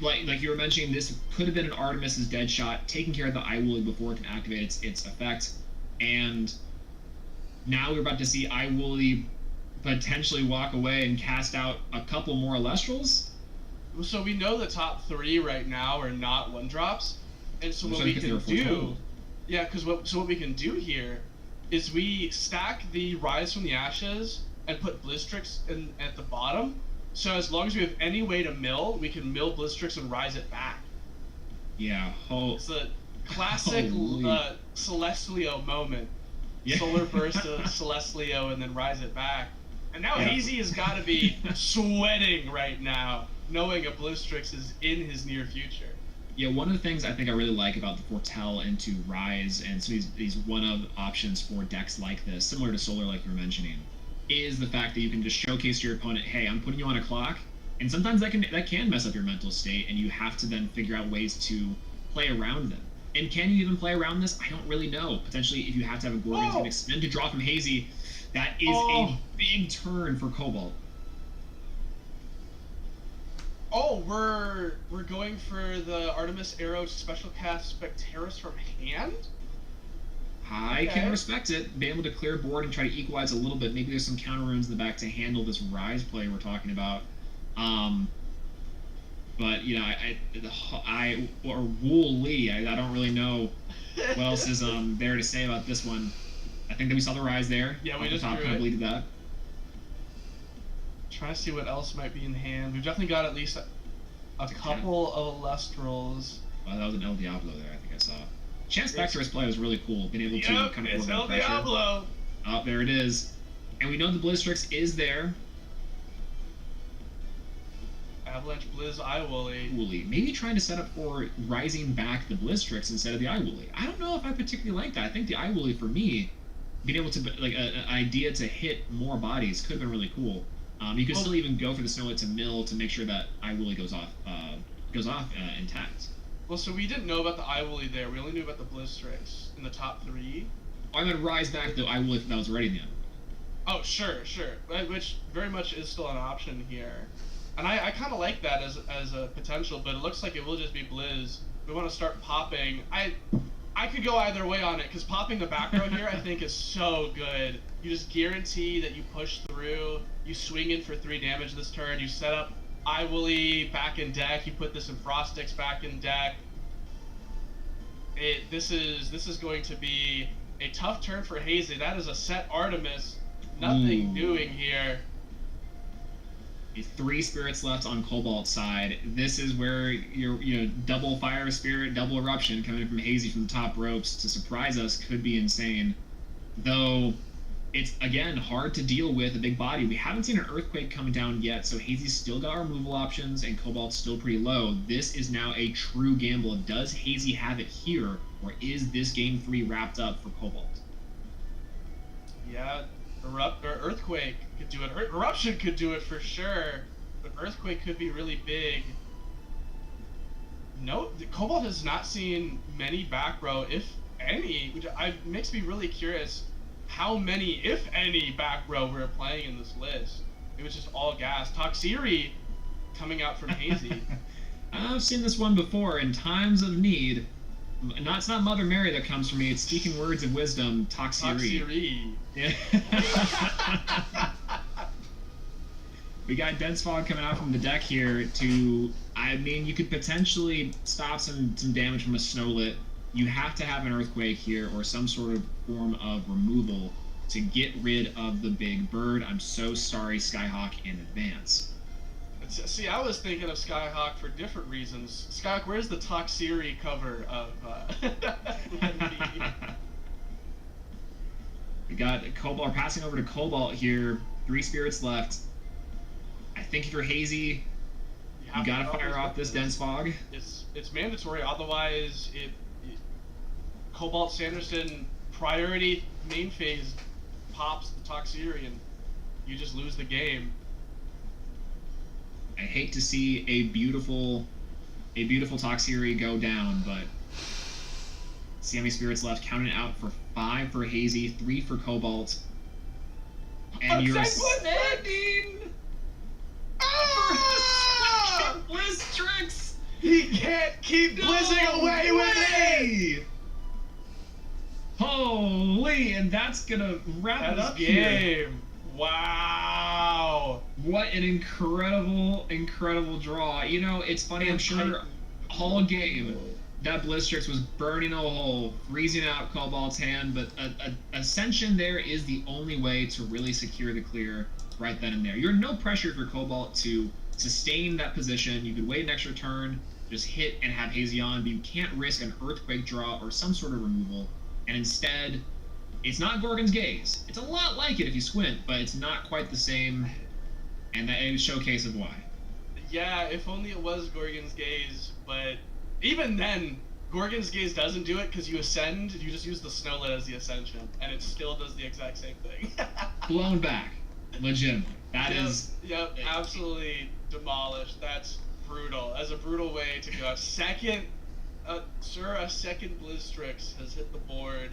like you were mentioning, this could have been an Artemis's Deadshot, taking care of the Iwoolly before it can activate its effect. And now we're about to see Iwoolly potentially walk away and cast out a couple more Elestrals. So we know the top 3 right now are not 1-drops. And so what we can do, what we can do here is we stack the Rise from the Ashes and put Blistrix at the bottom. So as long as we have any way to mill, we can mill Blistrix and rise it back. Yeah, it's a classic Celestlio moment. Yeah. Solar Burst to Celestlio and then rise it back. And now Hazy has got to be sweating right now, knowing a Blistrix is in his near future. Yeah, one of the things I think I really like about the Foretell into Rise and some of these one-of options for decks like this, similar to Solar like you were mentioning, is the fact that you can just showcase to your opponent, hey, I'm putting you on a clock, and sometimes that can mess up your mental state, and you have to then figure out ways to play around them. And can you even play around this? I don't really know. Potentially, if you have to have a Gorgon's Gonna Extend to draw from Hazy, that is a big turn for Cobalt. Oh, we're going for the Artemis Arrow special cast Specteris from hand? I can respect it. Being able to clear board and try to equalize a little bit. Maybe there's some counter runes in the back to handle this Rise play we're talking about. But Woolly, I don't really know what else is there to say about this one. I think that we saw the Rise there. Yeah, we just kind of bleeded that. Trying to see what else might be in hand. We've definitely got at least a couple of Elestrals. Well, that was an El Diablo there, I think I saw. Chance Specter's play was really cool, being able to kind of it's El Diablo! Oh, there it is. And we know the Blistrix is there. Avalanche Blizz Iwoolly. Maybe trying to set up for rising back the Blistrix instead of the Iwoolly. I don't know if I particularly like that. I think the Iwoolly, for me, being able to, like, an idea to hit more bodies could have been really cool. You could still even go for the Snowlight to mill to make sure that Iwoolly goes off intact. Well, so we didn't know about the Iwoolly there. We only knew about the Blistrix in the top 3. Oh, I meant rise back the Iwoolly that was already in the end. Oh, sure. Which very much is still an option here. And I kind of like that as a potential, but it looks like it will just be Blizz. We want to start popping. I could go either way on it, because popping the back row here I think is so good. You just guarantee that you push through, you swing in for 3 damage this turn, you set up Iwoolly back in deck, you put this in Frostix back in deck. This is going to be a tough turn for Hazy. That is a set Artemis. Nothing doing here. 3 spirits left on Cobalt's side. This is where your double Fire Spirit, double Eruption coming from Hazy from the top ropes to surprise us could be insane. Though it's, again, hard to deal with a big body. We haven't seen an Earthquake coming down yet, so Hazy's still got removal options and Cobalt's still pretty low. This is now a true gamble. Does Hazy have it here, or is this game 3 wrapped up for Cobalt? Yeah, Earthquake could do it. Eruption could do it for sure, but Earthquake could be really big. No, Cobalt has not seen many back row, if any, which makes me really curious how many, if any, back row we're playing in this list. It was just all gas. Toxiri coming out from Hazy. I've seen this one before in times of need. It's not Mother Mary that comes from me, it's speaking words of wisdom, Toxiri. Yeah. We got Dense Fog coming out from the deck here to, I mean, you could potentially stop some damage from a Snowlit. You have to have an Earthquake here or some sort of form of removal to get rid of the big bird. I'm so sorry, Skyhawk, in advance. See, I was thinking of Skyhawk for different reasons. Skyhawk, where's the Toxiri cover of We got Cobalt, passing over to Cobalt here. 3 spirits left. I think if you're Hazy, you gotta fire off this Dense Fog. It's mandatory, otherwise Cobalt Sanderson priority main phase pops the Toxiri and you just lose the game. I hate to see a beautiful Toxiri go down, but see how many spirits left. Counting out for 5 for Hazy, 3 for Cobalt, and you're standing for Blistrix. He can't keep blizzing away with me. Holy, and that's gonna wrap it up game. Here. Wow. What an incredible draw. You know, it's funny, I'm sure all game that Blistrix was burning a hole, freezing out Cobalt's hand, but Ascension there is the only way to really secure the clear right then and there. You're no pressure for Cobalt to sustain that position. You could wait an extra turn, just hit and have Hazy on, but you can't risk an Earthquake draw or some sort of removal. And instead, it's not Gorgon's Gaze. It's a lot like it if you squint, but it's not quite the same, and that is a showcase of why. Yeah, if only it was Gorgon's Gaze, but even then, Gorgon's Gaze doesn't do it because you ascend, you just use the Snowlit as the Ascension, and it still does the exact same thing. Blown back. Legitimately. Yep, absolutely demolished. That's brutal. As a brutal way to go out. Second Blistrix has hit the board.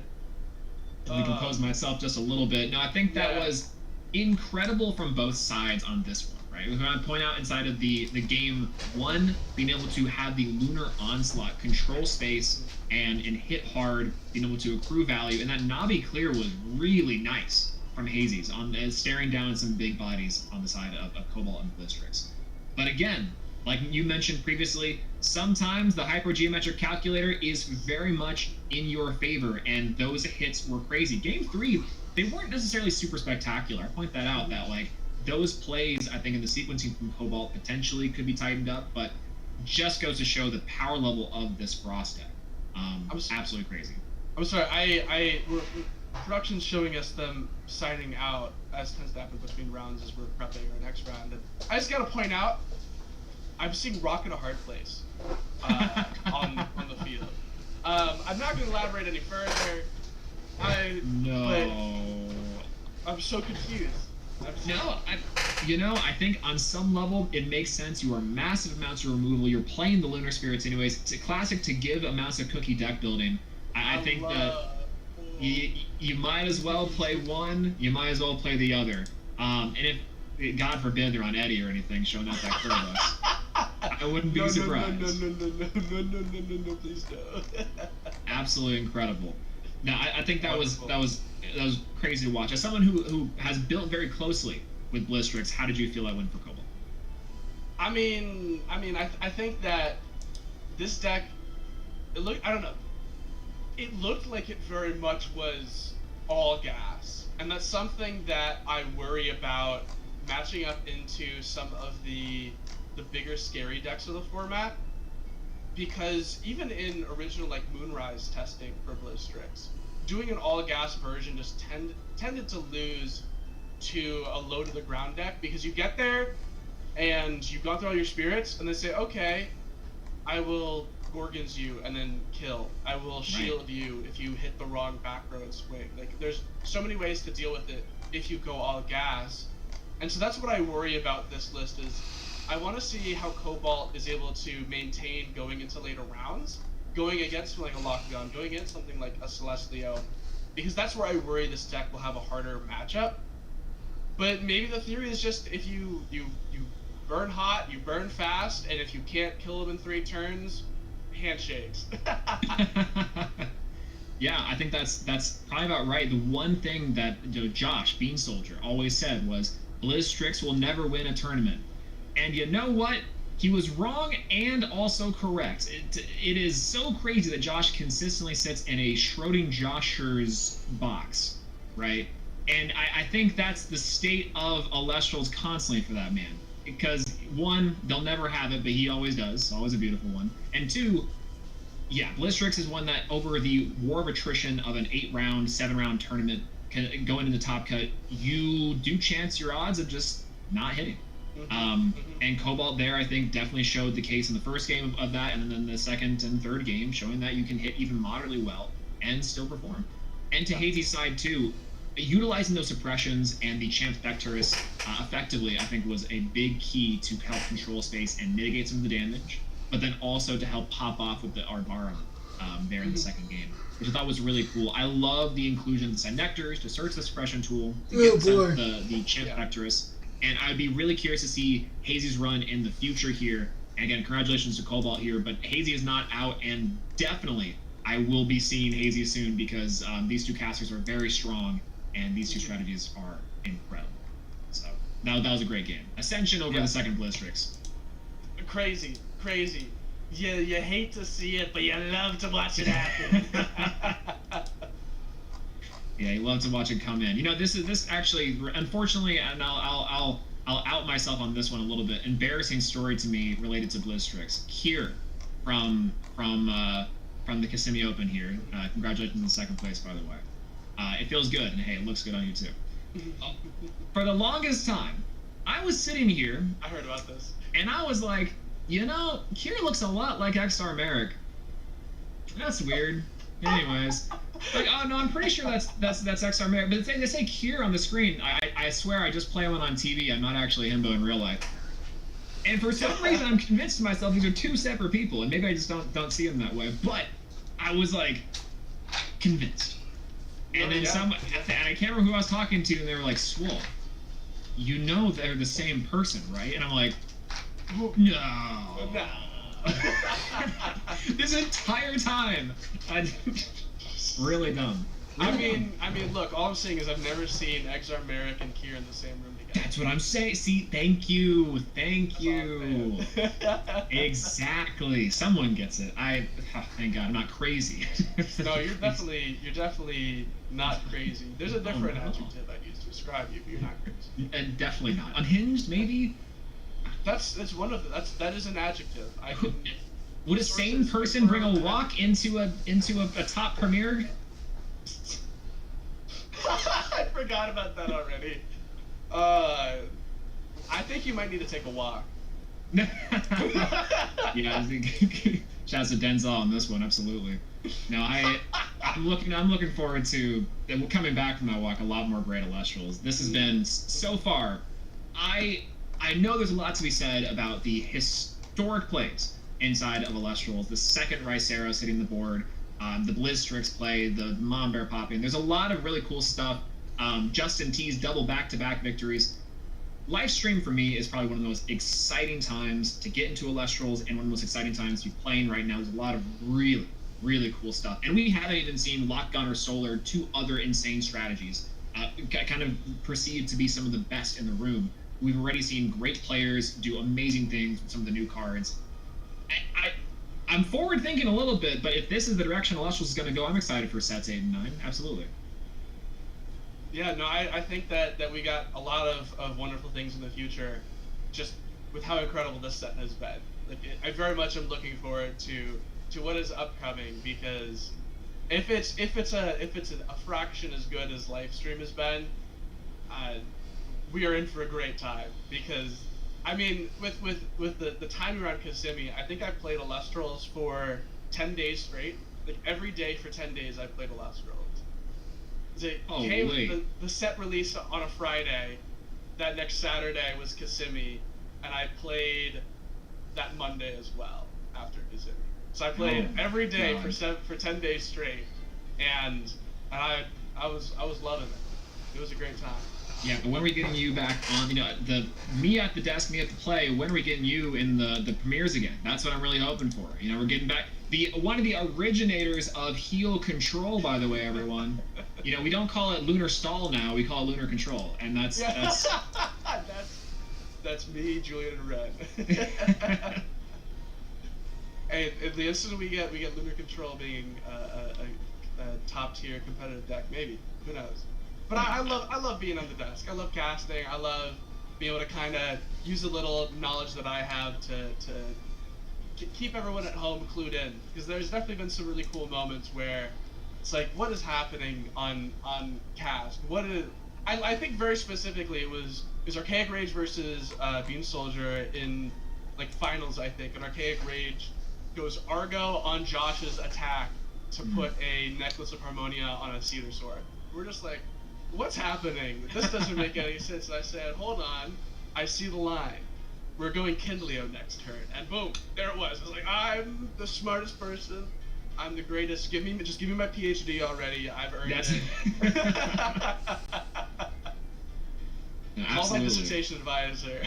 Let me compose myself just a little bit. No, I think that was incredible from both sides on this one, right? We're going to point out inside of the game 1, being able to have the Lunar Onslaught, control space, and hit hard, being able to accrue value, and that Navi clear was really nice from Hazy's, staring down some big bodies on the side of Cobalt and Blistrix. But again, like you mentioned previously, sometimes the hypergeometric calculator is very much in your favor, and those hits were crazy. Game 3, they weren't necessarily super spectacular. I point that out, that like those plays, I think, in the sequencing from Cobalt potentially could be tightened up, but just goes to show the power level of this Frost deck. Absolutely crazy. I'm sorry, production's showing us them signing out, as tends to happen between rounds as we're prepping our next round. And I just gotta point out, I'm seeing Rock in a hard place on the field. I'm not going to elaborate any further. I'm so confused. I think on some level it makes sense. You are massive amounts of removal. You're playing the Lunar Spirits anyways. It's a classic to give amounts of cookie deck building. I think that you might as well play one. You might as well play the other. And if God forbid they're on Eddie or anything, showing out that Kurvus, I wouldn't be surprised. No, please no. Absolutely incredible. Now, I think that was crazy to watch. As someone who has built very closely with Blistrix, how did you feel that win for Cobalt? I think that this deck, I don't know. It looked like it very much was all gas, and that's something that I worry about matching up into some of the bigger scary decks of the format, because even in original like Moonrise testing for Blizzstrix, doing an all gas version just tended to lose to a low to the ground deck, because you get there and you've gone through all your spirits and they say, okay, I will Gorgons you and then kill. I will shield you if you hit the wrong back row and swing. Like, there's so many ways to deal with it if you go all gas. And so that's what I worry about this list, is I want to see how Cobalt is able to maintain going into later rounds, going against like a Lockdown, going against something like a Celestia, because that's where I worry this deck will have a harder matchup. But maybe the theory is just if you burn hot, you burn fast, and if you can't kill them in 3 turns, handshakes. Yeah, I think that's probably about right. The one thing that Josh, Bean Soldier, always said was Blizzstrix will never win a tournament. And you know what? He was wrong and also correct. It is so crazy that Josh consistently sits in a Schrodinger's box, right? And I think that's the state of Elestrals constantly for that man. Because, 1, they'll never have it, but he always does. Always a beautiful one. And 2, yeah, Blizzstrix is one that over the war of attrition of an 8-round, 7-round tournament, going into top cut, you do chance your odds of just not hitting. And Cobalt there, I think, definitely showed the case in the first game of that, and then the second and third game, showing that you can hit even moderately well and still perform. And to Hazy's side, too, utilizing those suppressions and the Champ Vectorus effectively, I think, was a big key to help control space and mitigate some of the damage, but then also to help pop off with the Arbarum there in the second game, which I thought was really cool. I love the inclusion of the Ignectars to search the suppression tool to get the Champ Vectorus, and I'd be really curious to see Hazy's run in the future here. And again, congratulations to Cobalt here, but Hazy is not out, and definitely I will be seeing Hazy soon, because these 2 casters are very strong, and these 2 strategies are incredible. So that was a great game. Ascension over the second Blizzstrix. Crazy. You hate to see it, but you love to watch it happen. Yeah, you love to watch it come in. You know, this actually, unfortunately, and I'll out myself on this one a little bit. Embarrassing story to me related to Blizzstrix. Kier from the Kissimmee Open here. Congratulations on second place, by the way. It feels good, and hey, it looks good on you too. For the longest time, I was sitting here. I heard about this. And I was like, you know, Kier looks a lot like Xstar Merrick. That's weird. Anyways, like, oh no, I'm pretty sure that's Xstar Merrick. But they say Kier on the screen. I swear I just play one on TV. I'm not actually himbo in real life. And for some reason, I'm convinced to myself these are 2 separate people, and maybe I just don't see them that way. But I was like, convinced. And then and I can't remember who I was talking to, and they were like, Swole, you know they're the same person, right? And I'm like, no. This entire time, really dumb. I mean, look, all I'm saying is I've never seen Xstar Merrick and Kier in the same room together. That's what I'm saying. See, thank you. Exactly. Someone gets it. Thank God, I'm not crazy. No, you're definitely not crazy. There's a different adjective I'd use to describe you, but you're not crazy. And definitely not unhinged. Maybe. That's one of that is an adjective. Would a sane person bring a walk into a top premier? I forgot about that already. I think you might need to take a walk. Yeah, I think shouts to Denzel on this one, absolutely. No, I'm looking forward to coming back from that walk. A lot more great Elestrals. This has been so far. I know there's a lot to be said about the historic plays inside of Elestrals. The second Riceros hitting the board, the Blizzstrix play, the Mom Bear popping. There's a lot of really cool stuff. Justin T's double back-to-back victories. Lifestream for me is probably one of the most exciting times to get into Elestrals, and one of the most exciting times to be playing right now. There's a lot of really, really cool stuff. And we haven't even seen Lockgun or Solar, 2 other insane strategies, kind of perceived to be some of the best in the room. We've already seen great players do amazing things with some of the new cards. I'm forward thinking a little bit, but if this is the direction Elestrals is going to go, I'm excited for sets 8 and 9. Absolutely. Yeah, no, I think that we got a lot of wonderful things in the future, just with how incredible this set has been. Like, I very much am looking forward to what is upcoming, because if it's a fraction as good as Lifestream has been, we are in for a great time. Because I mean, with the time around Kissimmee, I think I played Elestrals for 10 days straight. Like every day for 10 days, I played Elestrals. The set released on a Friday. That next Saturday was Kissimmee, and I played that Monday as well after Kissimmee. So I played every day for 10 days straight, and I was loving it. It was a great time. Yeah, but when are we getting you back on? The me at the desk, me at the play. When are we getting you in the premieres again? That's what I'm really hoping for. We're getting back. One of the originators of heel control, by the way, everyone. We don't call it Lunar Stall now. We call it Lunar Control, and that's that's me, Julian, and Red. Hey, in the instant we get Lunar Control being a top tier competitive deck, maybe, who knows? But I love being on the desk. I love casting. I love being able to kind of use a little knowledge that I have to keep everyone at home clued in. Because there's definitely been some really cool moments where it's like, what is happening on cast? I think very specifically it was Archaic Rage versus Beam Soldier in like finals, I think, and Archaic Rage goes Argo on Josh's attack to put a Necklace of Harmonia on a Cedar Sword. We're just like, what's happening? This doesn't make any sense. And I said, hold on, I see the line. We're going Kindleo next turn, and boom, there it was. I was like, I'm the smartest person. I'm the greatest. Give me my PhD already. I've earned it. Call my dissertation advisor.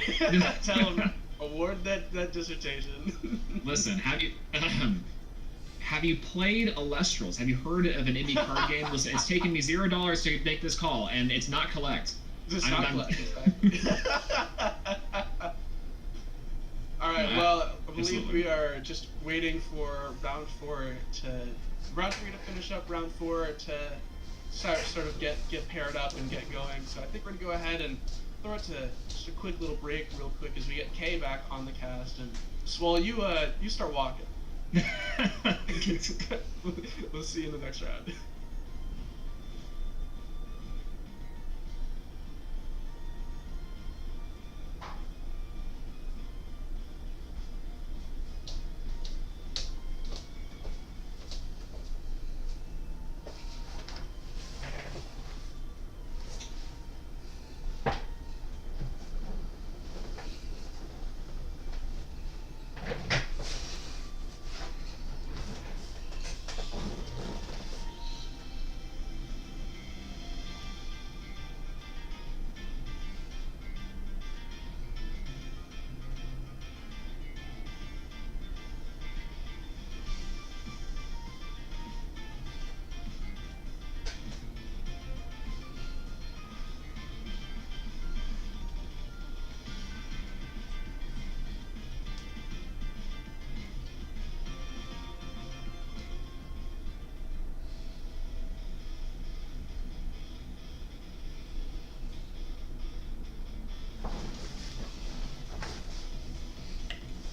Tell him, award that dissertation. Listen, have you played Elestrals? Have you heard of an indie card game? Listen, it's taken me $0 to make this call, and it's not collect. It's not collect. All right. Well, I believe we are just waiting for round 3 to finish up. Round 4 to sort of get paired up and get going. So I think we're gonna go ahead and throw it to just a quick little break, real quick, as we get Kay back on the cast. And Swole, you start walking. We'll see you in the next round.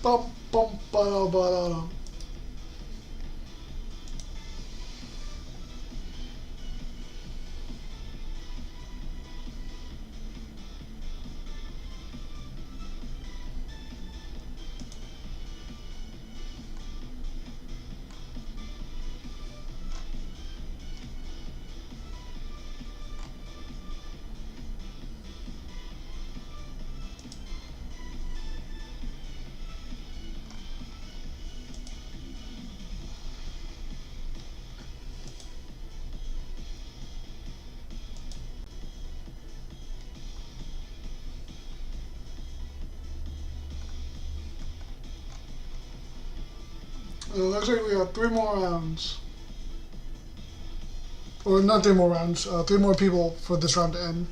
Bum, bum, ba, ba, It looks like we have 3 more rounds. Or not 3 more rounds, 3 more people for this round to end.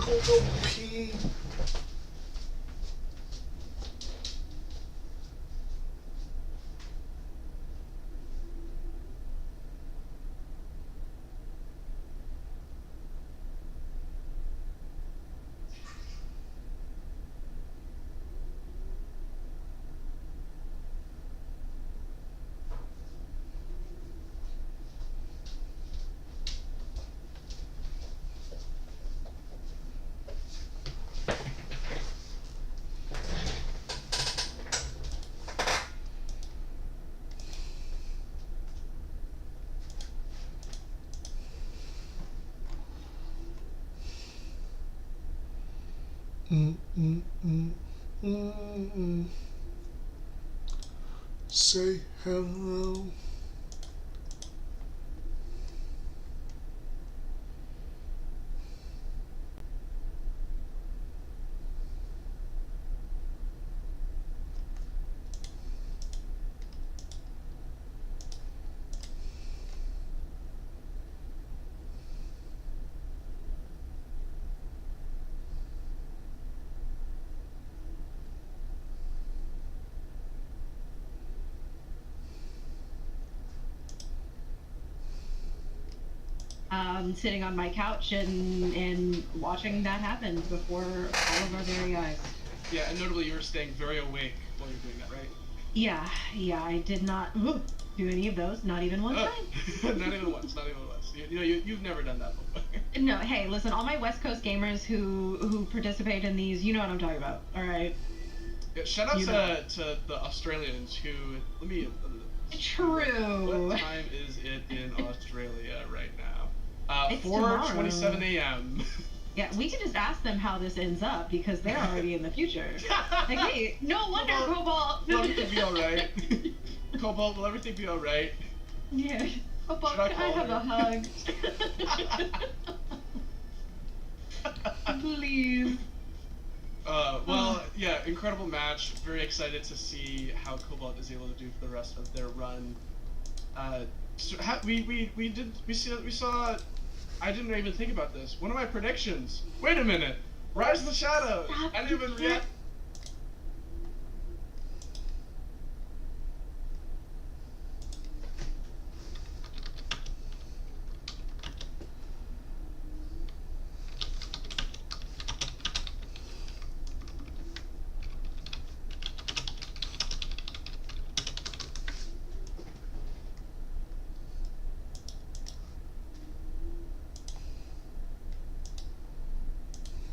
go pee. Say hello. Sitting on my couch and watching that happen before all of our very eyes. Yeah, and notably you were staying very awake while you're doing that, right? Yeah, I did not do any of those, not even one time. Not even once, not even once. You've never done that before. No, hey, listen, all my West Coast gamers who participate in these, you know what I'm talking about, alright? Yeah, shout out to the Australians who, True. What time is it in Australia right now? It's 4:27 a.m. Yeah, we could just ask them how this ends up because they're already in the future. Like, hey, no wonder Cobalt. Will everything be alright? Cobalt, will everything be alright? Yeah. Cobalt, can I have a hug? Please. Well, yeah, incredible match. Very excited to see how Cobalt is able to do for the rest of their run. We saw. I didn't even think about this. One of my predictions. Wait a minute. Rise of the Shadows. I didn't even react.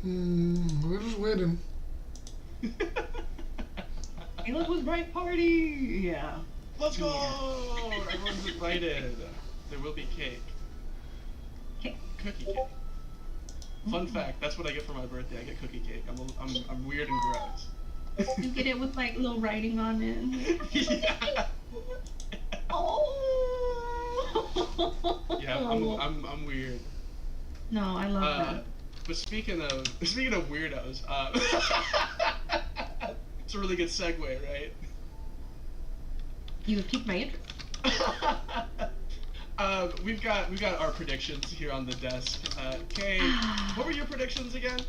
We're just waiting. Hey, look who's bright party! Yeah. Let's go! Everyone's invited. There will be cake. Cookie cake. Fun fact, that's what I get for my birthday. I get cookie cake. I'm weird and gross. You get it with like little writing on it. Yeah. Oh. Yeah, I'm weird. No, I love that. But speaking of weirdos, it's a really good segue, right? You have piqued my interest. We've got our predictions here on the desk. Kay, what were your predictions again?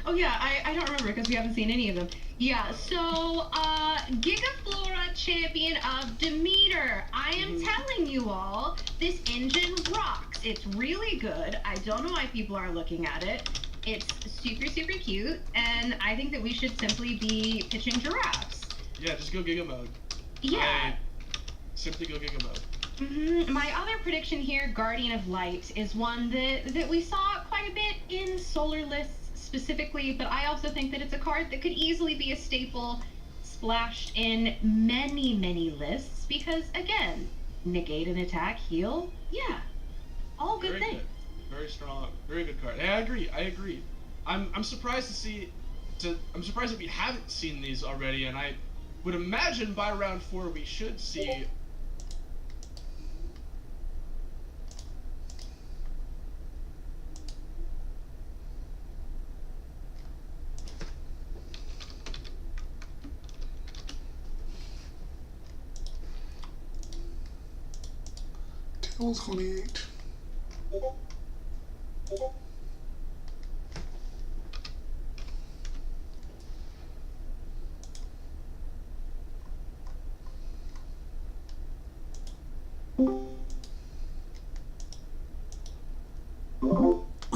Oh yeah, I don't remember because we haven't seen any of them. Yeah, so Gigaflora Champion of Demeter. I am telling you all, this engine rocks. It's really good. I don't know why people are looking at it. It's super, super cute, and I think that we should simply be pitching giraffes. Yeah, just go Giga mode. Yeah. Simply go Giga mode. My other prediction here, Guardian of Light, is one that we saw quite a bit in solar lists specifically, but I also think that it's a card that could easily be a staple splashed in many, many lists because, again, negate an attack, heal, yeah, all good things. Very strong, very good card. Yeah, I agree. I'm surprised to see. I'm surprised that we haven't seen these already, and I would imagine by round 4 we should see. Table 28.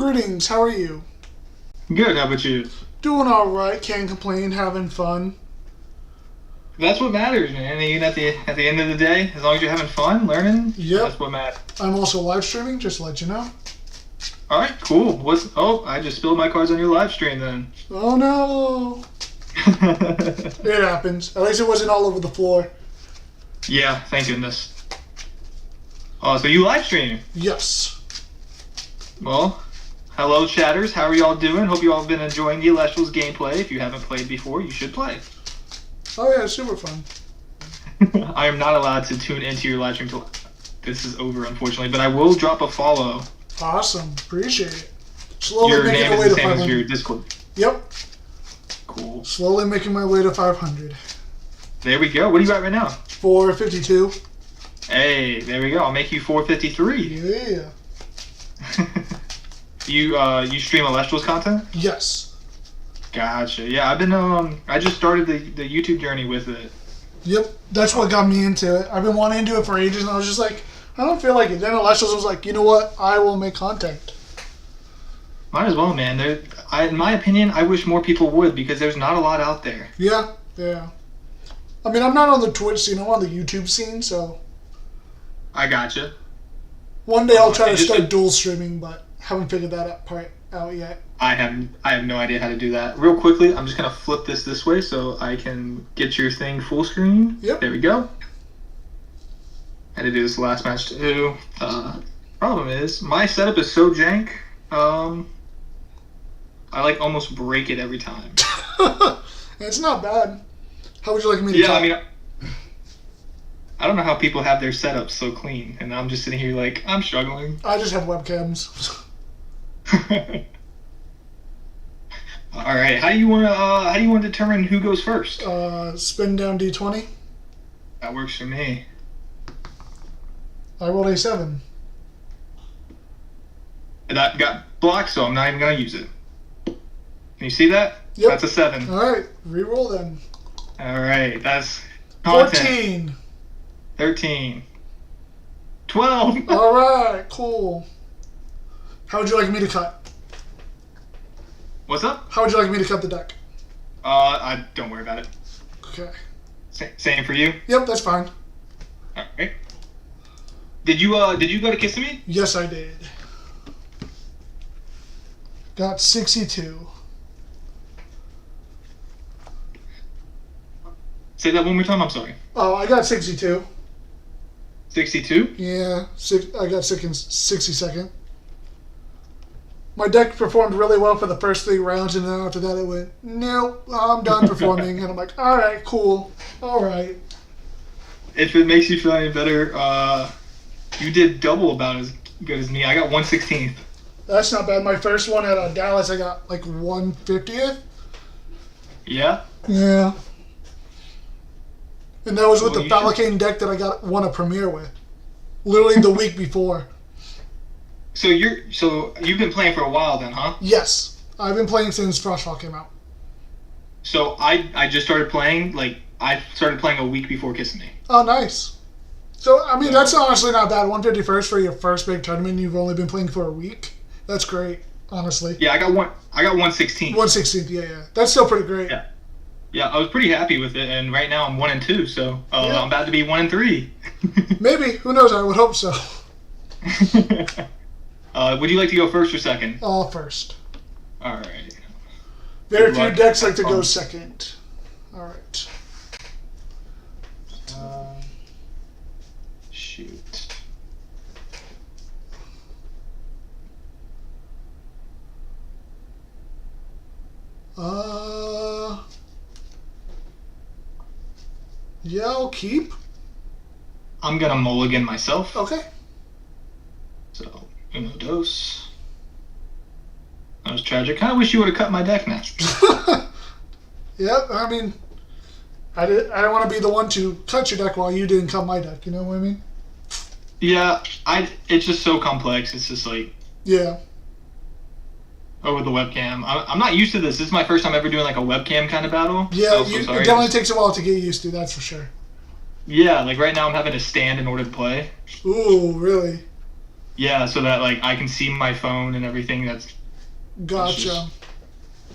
Greetings, how are you? Good, how about you? Doing alright, can't complain, having fun. That's what matters, man. Even at the end of the day, as long as you're having fun, learning, that's what matters. I'm also live streaming, just to let you know. Alright, cool. I just spilled my cards on your live stream then. Oh no! It happens. At least it wasn't all over the floor. Yeah, thank goodness. Oh, so you live stream? Yes. Well, hello chatters, how are y'all doing? Hope you all have been enjoying the Elestrals gameplay. If you haven't played before, you should play. Oh yeah, super fun. I am not allowed to tune into your live stream till this is over, unfortunately, but I will drop a follow. Awesome, appreciate it. Slowly Your making name my is way the to same as 500. your Discord. Yep. Cool. Slowly making my way to 500. There we go. What are you at right now? 452. Hey, there we go. I'll make you 453. Yeah. You stream Elestrals content? Yes. Gotcha. Yeah, I've been I just started the YouTube journey with it. Yep, that's what got me into it. I've been wanting to do it for ages, and I was just like, I don't feel like it. Then Elestrals was like, you know what? I will make content. Might as well, man. In my opinion, I wish more people would because there's not a lot out there. Yeah. I mean, I'm not on the Twitch scene. I'm on the YouTube scene, so. I gotcha. One day I'll try to start dual streaming, but haven't figured that part out yet. I have no idea how to do that. Real quickly, I'm just gonna flip this way so I can get your thing full screen. Yep. There we go. Had to do this last match too. Problem is, my setup is so jank. I like almost break it every time. It's not bad. How would you like me to? I mean, I don't know how people have their setups so clean, and I'm just sitting here like I'm struggling. I just have webcams. All right, how do you want to determine who goes first? Spin down D20. That works for me. I rolled a 7. That got blocked, so I'm not even gonna use it. Can you see that? Yep. That's a 7. All right, re-roll then. All right, that's content. 14. 13. 12. All right, cool. How would you like me to cut? What's up? How would you like me to cut the deck? I don't worry about it. Okay. Same for you. Yep, that's fine. All right. Did you go to Kissimmee? Yes, I did. Got 62. Say that one more time. I'm sorry. Oh, I got 62. 62? Yeah, I got 62nd. My deck performed really well for the first 3 rounds, and then after that it went, nope, I'm done performing. And I'm like, all right, cool, all right. If it makes you feel any better, you did double about as good as me. I got 1/16. That's not bad. My first one at Dallas, I got like 1/50th. Yeah? Yeah. And that was with the Falcane deck that I won a premiere with. Literally the week before. So you've been playing for a while then, huh? Yes. I've been playing since Frostfall came out. So I just started playing, I started playing a week before Kissimmee. Oh, nice. So, I mean, that's honestly not bad. 151st for your first big tournament, you've only been playing for a week. That's great, honestly. Yeah, I got 1/16. 1/16, yeah. That's still pretty great. Yeah, I was pretty happy with it, and right now I'm 1-2, so I'm about to be 1-3. Maybe. Who knows? I would hope so. Would you like to go first or second? First. All right. Very few decks like to go second. All right. Shoot. Yeah, I'll keep. I'm gonna mulligan myself. Okay. So, uno dos. That was tragic. Kind of wish you would have cut my deck now. Yep, I mean, I don't want to be the one to cut your deck while you didn't cut my deck. You know what I mean? Yeah, it's just so complex. It's just like. Yeah. Oh, with the webcam. I'm not used to this. This is my first time ever doing like a webcam kind of battle. Yeah, so it definitely takes a while to get used to, that's for sure. Yeah, like right now I'm having to stand in order to play. Ooh, really? Yeah, so that like I can see my phone and everything. That's Gotcha.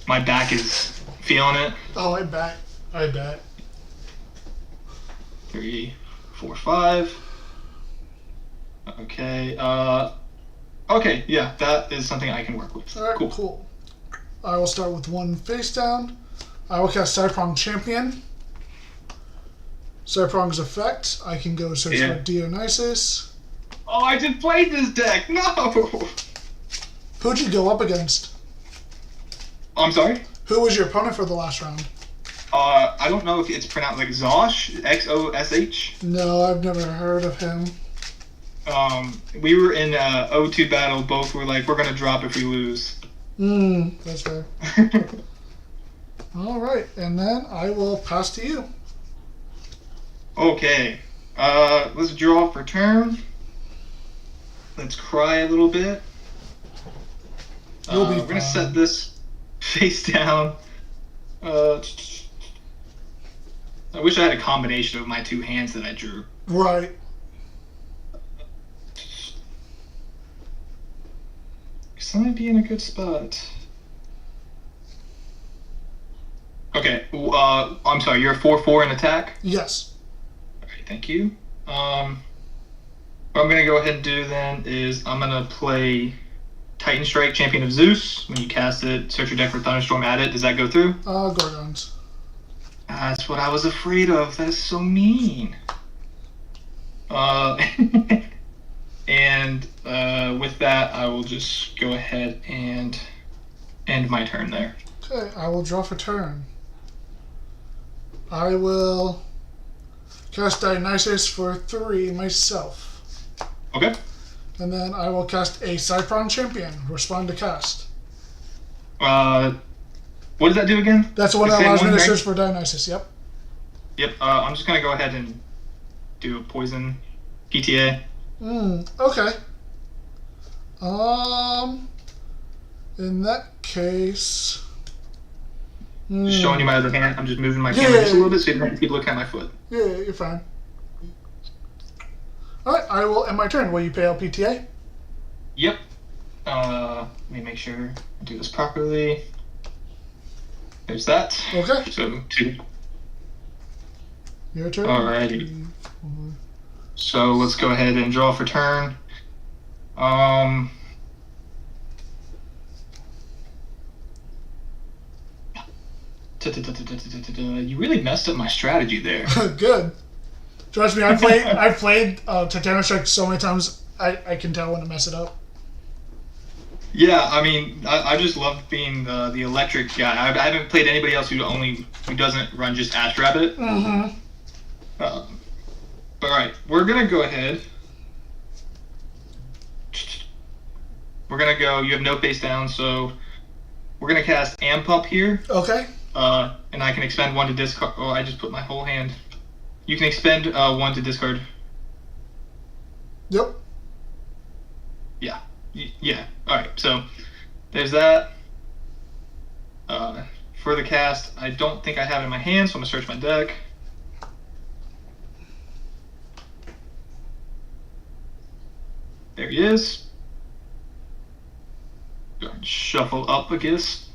My back is feeling it. Oh, I bet. 3, 4, 5. Okay. Okay. Yeah, that is something I can work with. All right. Cool. I will start with 1 face down. I will cast Cyprong Champion. Cyprong's effect. I can go search for Dionysus. Oh, I just played this deck. No. Who'd you go up against? I'm sorry. Who was your opponent for the last round? I don't know if it's pronounced like Zosh, Xosh. No, I've never heard of him. We were in a 0-2 battle. Both were like, we're gonna drop if we lose. That's fair. All right, and then I will pass to you. Okay. Let's draw for turn. Let's cry a little bit. We're gonna set this face down. I wish I had a combination of my 2 hands that I drew. Right. Because I might be in a good spot. Okay. I'm sorry. You're a 4/4 in attack. Yes. Alright. Thank you. What I'm gonna go ahead and do then is I'm gonna play Titan Strike, Champion of Zeus. When you cast it, search your deck for Thunderstorm, add it. Does that go through? Gorgons. That's what I was afraid of. That is so mean. And with that, I will just go ahead and end my turn there. Okay, I will draw for turn. I will cast Dionysus for 3 myself. Okay. And then I will cast a Cypron Champion. Respond to cast. What does that do again? That's what allows me to search for Dionysus, yep. Yep, I'm just gonna go ahead and do a poison PTA. Okay. In that case... Just showing you my other hand. I'm just moving my camera just a little bit so you don't keep looking at my foot. Yeah, you're fine. Alright, I will end my turn. Will you pay out PTA? Yep. Let me make sure I do this properly. There's that. Okay. So 2. Your turn. Alrighty. So let's go ahead and draw for turn. You really messed up my strategy there. Good. Trust me, I've played Titanic Strike so many times, I can tell when to mess it up. Yeah, I mean, I just love being the electric guy. I haven't played anybody else who doesn't run just Ash Rabbit. Alright, we're gonna go ahead. We're gonna go. You have no face down, so we're gonna cast Amp Up here. Okay. And I can expend 1 to discard. Oh, I just put my whole hand. You can expend 1 to discard. Yep. Yeah. Yeah. Alright, so there's that. For the cast, I don't think I have it in my hand, so I'm going to search my deck. There he is. Go ahead and shuffle up, I guess.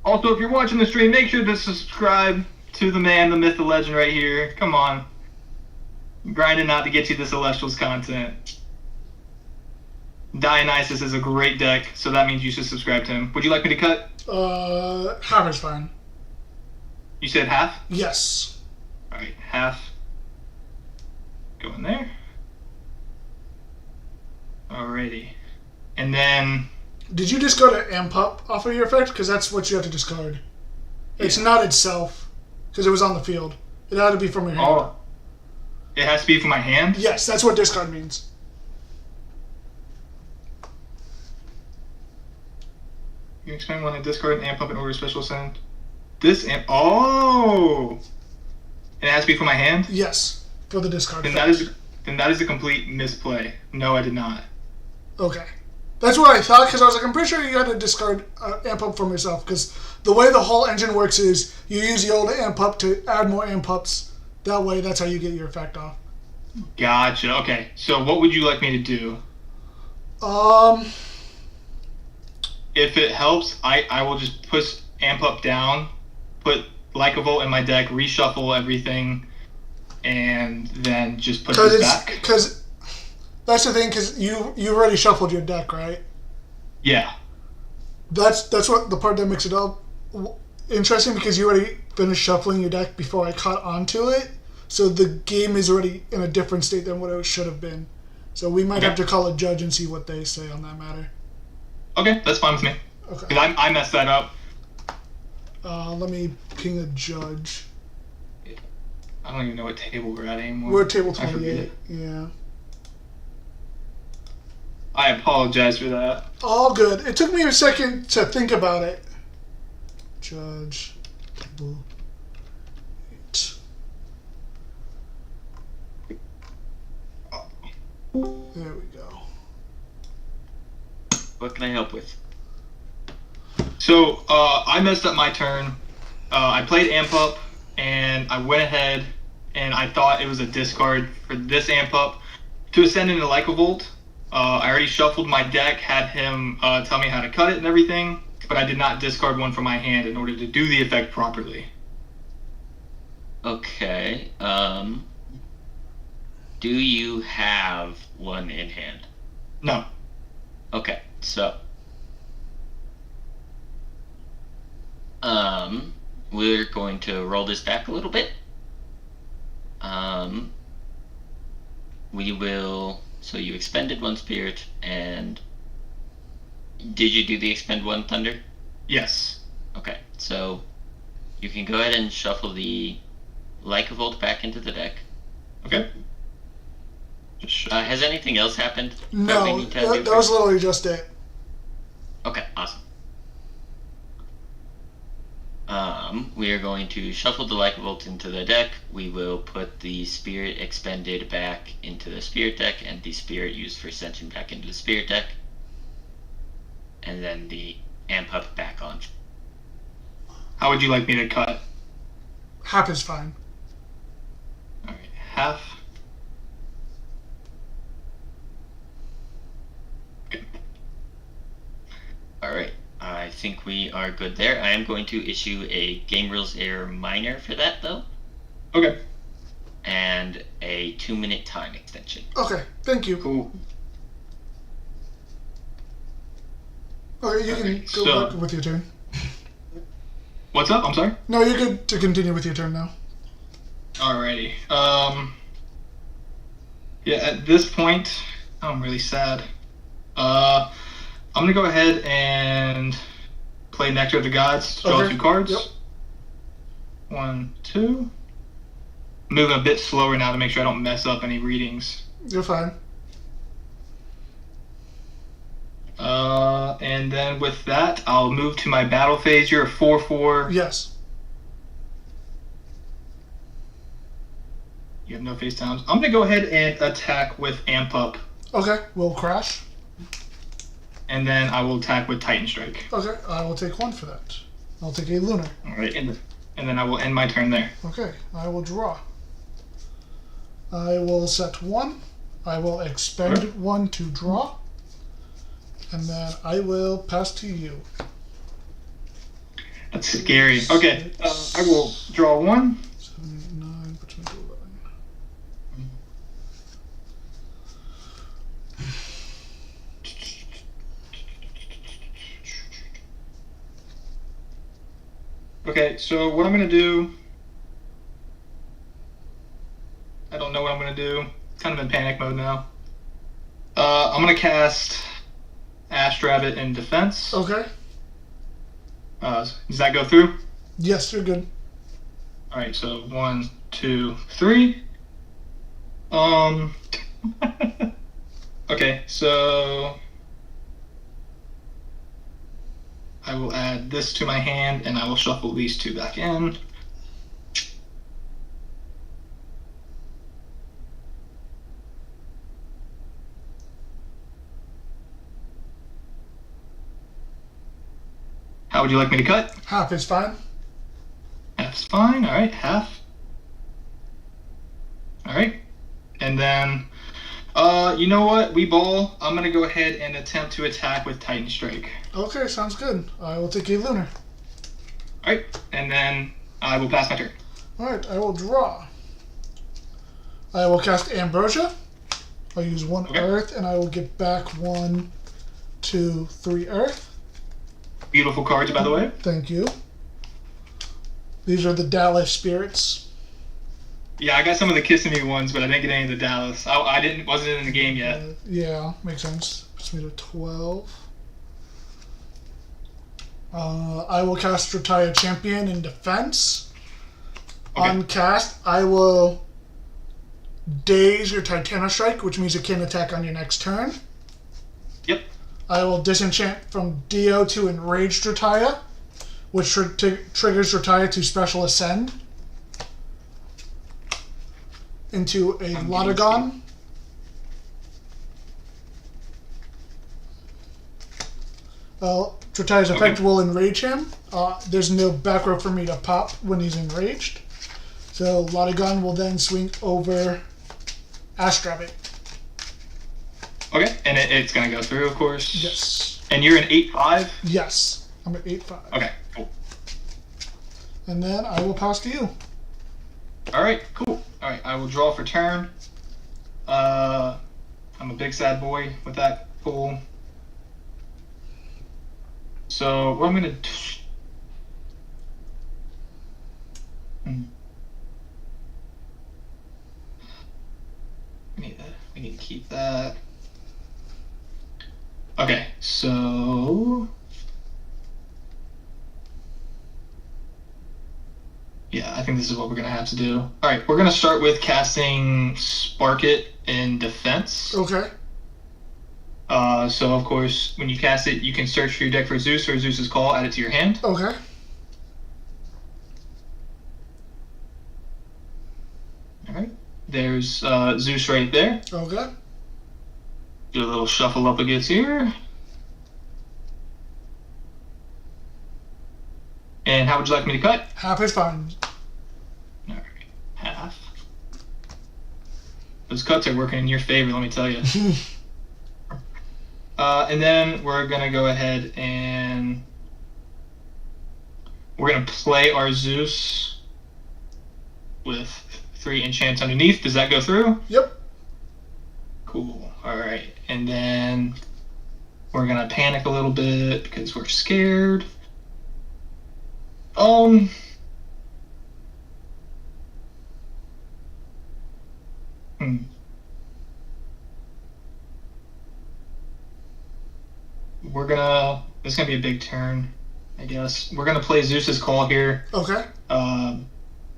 Also, if you're watching the stream, make sure to subscribe to the man, the myth, the legend right here. Come on. I'm grinding out to get you this Elestrals content. Dionysus is a great deck, so that means you should subscribe to him. Would you like me to cut? Half is fine. You said half? Yes. Alright, half. Go in there. Alrighty. And then... Did you discard an Amp Up off of your effect? Because that's what you have to discard. It's not itself, because it was on the field. It had to be from your hand. Oh. It has to be from my hand? Yes, that's what discard means. You expend 1 and discard an Amp Up in order special send. This Amp... Oh! And it has to be from my hand? Yes, for the discard. Then that is a complete misplay. No, I did not. Okay. That's what I thought, because I was like, I'm pretty sure you had to discard Amp Up from yourself, because the way the whole engine works is you use the old Amp Up to add more Amp Ups. That way, that's how you get your effect off. Gotcha. Okay. So what would you like me to do? If it helps, I will just push amp up down, put Like a Volt in my deck, reshuffle everything, and then just put this back. Because that's the thing. Because you already shuffled your deck, right? Yeah. That's what the part that makes it up interesting, because you already finished shuffling your deck before I caught onto it. So the game is already in a different state than what it should have been. So we might have to call a judge and see what they say on that matter. Okay, that's fine with me. Okay. Because I messed that up. Let me ping a judge. I don't even know what table we're at anymore. We're at table I forget 28. it. Yeah. I apologize for that. All good. It took me a second to think about it. Judge. Table 8. There we go. What can I help with? So, I messed up my turn. I played Amp Up, and I went ahead, and I thought it was a discard for this Amp Up to ascend into Like a Volt. I already shuffled my deck, had him tell me how to cut it and everything, but I did not discard one from my hand in order to do the effect properly. Okay, do you have one in hand? No. Okay, so we're going to roll this back a little bit. We will. So you expended one spirit, and did you do the expend one thunder? Yes. Okay, so you can go ahead and shuffle the Like a Volt back into the deck. Okay. Has anything else happened? No, that was literally just it. Okay, awesome. We are going to shuffle the Like a Volt into the deck. We will put the spirit expended back into the spirit deck, and the spirit used for ascension back into the spirit deck. And then the amp up back on. How would you like me to cut? Half is fine. Alright, half. Alright, I think we are good there. I am going to issue a Game Rules Error Minor for that, though. Okay. And a 2-minute time extension. Okay, thank you. Cool. Okay, you can go back with your turn. What's up? I'm sorry? No, you're good to continue with your turn now. Alrighty. Yeah, at this point, I'm really sad. I'm gonna go ahead and play Nectar of the Gods. Draw 2 cards. Yep. 1, 2. Moving a bit slower now to make sure I don't mess up any readings. You're fine. And then with that, I'll move to my battle phase. You're a 4/4. Yes. You have no face downs. I'm gonna go ahead and attack with Amp Up. Okay, we'll crash. And then I will attack with Titan Strike. Okay, I will take 1 for that. I'll take a Lunar. Alright, and then I will end my turn there. Okay, I will draw. I will set 1. I will expend 1 to draw. And then I will pass to you. That's scary. Okay, I will draw 1. 7, 8, 9, put 20 to 11. Okay, so what I'm gonna do, I don't know what I'm gonna do. Kind of in panic mode now. I'm gonna cast Ash Rabbit in defense. Okay. Does that go through? Yes, you're good. Alright, so 1, 2, 3. Okay, so I will add this to my hand, and I will shuffle these 2 back in. How would you like me to cut? Half is fine. That's fine. Alright, half. Alright. And then, you know what? We ball. I'm gonna go ahead and attempt to attack with Titan Strike. Okay, sounds good. I will take a Lunar. Alright, and then I will pass my turn. Alright, I will draw. I will cast Ambrosia. I'll use 1 Earth, and I will get back 1, 2, 3 Earth. Beautiful cards, by the way. Thank you. These are the Dallas Spirits. Yeah, I got some of the Kissimmee ones, but I didn't get any of the Dallas. Wasn't in the game yet. Yeah, makes sense. Puts me to 12. I will cast Retire Champion in defense. Okay. On cast, I will daze your Titano Strike, which means it can't attack on your next turn. Yep. I will disenchant from Dio to Enraged Retire, which triggers Retire to Special Ascend into a Lotagon. Retire's effect will enrage him. There's no back row for me to pop when he's enraged. So Lotagon will then swing over Astrabbit. Okay, and it's gonna go through, of course. Yes. And you're an 8/5? Yes, I'm at 8/5. Okay, cool. And then I will pass to you. Alright, cool. Alright, I will draw for turn. I'm a big sad boy with that pool. So what I'm gonna do. We need to keep that. Okay, so yeah, I think this is what we're gonna have to do. All right, we're gonna start with casting Spark It in defense. Okay. So of course, when you cast it, you can search for your deck for Zeus or Zeus's Call, add it to your hand. Okay. All right. There's Zeus right there. Okay. Do a little shuffle up against here. And how would you like me to cut? Half is fine. All right, half. Those cuts are working in your favor, let me tell you. And then we're gonna go ahead and we're gonna play our Zeus with 3 enchants underneath. Does that go through? Yep. Cool. All right, and then we're gonna panic a little bit because we're scared. This is gonna be a big turn, I guess. We're gonna play Zeus's Call here. Okay.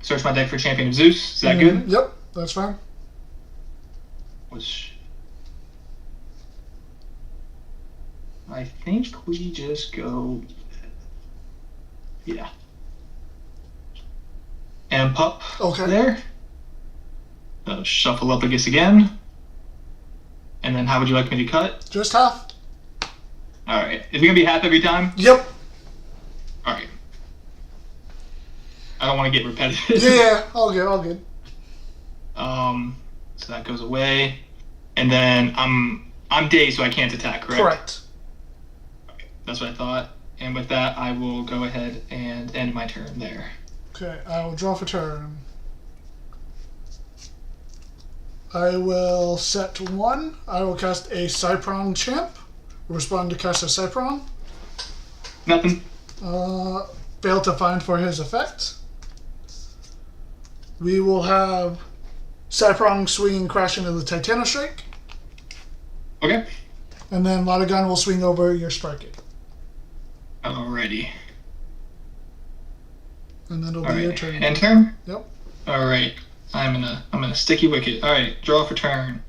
Search my deck for Champion of Zeus. Is that good? Yep, that's fine. Which I think we just go. Yeah. And pup. Okay. There. So shuffle up against again. And then how would you like me to cut? Just half. Alright. Is it gonna be half every time? Yep. Alright. I don't want to get repetitive. Yeah, all good, all good. So that goes away. And then I'm dazed, so I can't attack, correct? Correct. Okay, that's what I thought. And with that, I will go ahead and end my turn there. Okay, I will draw for turn. I will set 1. I will cast a Cyprong Champ. Respond to cast a Cyprong. Nothing. Fail to find for his effect. We will have Cyprong swing and crash into the Titano Strike. Okay. And then Lotagon will swing over your Spark It. Alrighty. And then it'll be your turn. End turn? Yep. Alright. I'm in a sticky wicket. Alright, draw for turn.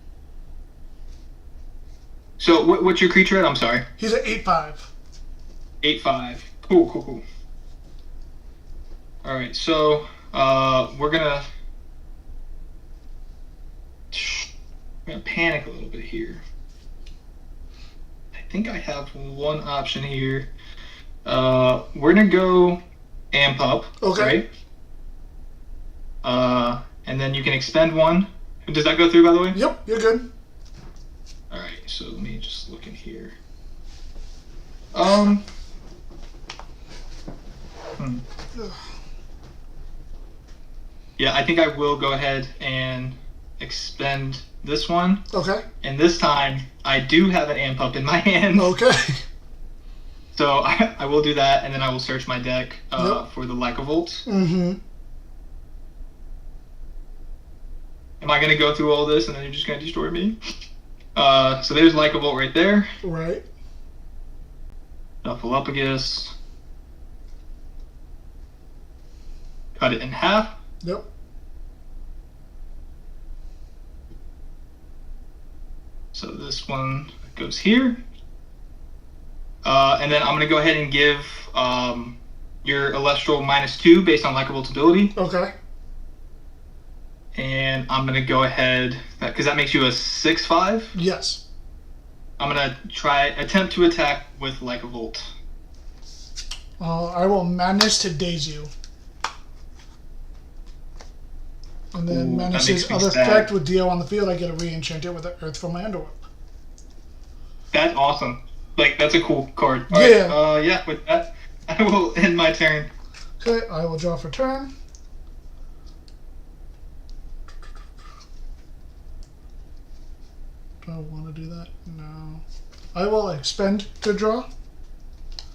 So what's your creature at? I'm sorry. He's at 8/5. 8/5. Cool. Alright, so we're gonna panic a little bit here. I think I have one option here. We're gonna go Amp Up. Okay. Right? And then you can expend 1, Does that go through, by the way? Yep, you're good. All right, so let me just look in here. Yeah, I think I will go ahead and expend this one. Okay. And this time, I do have an amp up in my hand. Okay. So I will do that, and then I will search my deck for the Lycavolt. Mm-hmm. Am I going to go through all this, and then you're just going to destroy me? So there's Lycavolt right there. Right. Duffalophagus. Cut it in half. Yep. So this one goes here. And then I'm going to go ahead and give your Elestral -2 based on Lycavolt's ability. Okay. And I'm going to go ahead, because that makes you a 6/5. Yes. I'm going to attempt to attack with Lycavolt. I will Madness to daze you. And then Madness's other effect with Dio on the field, I get to re-enchant it with the Earth from my Underworld. That's awesome. Like, that's a cool card. Yeah. Right, yeah, with that, I will end my turn. Okay, I will draw for turn. Do I want to do that? No. I will expend to draw.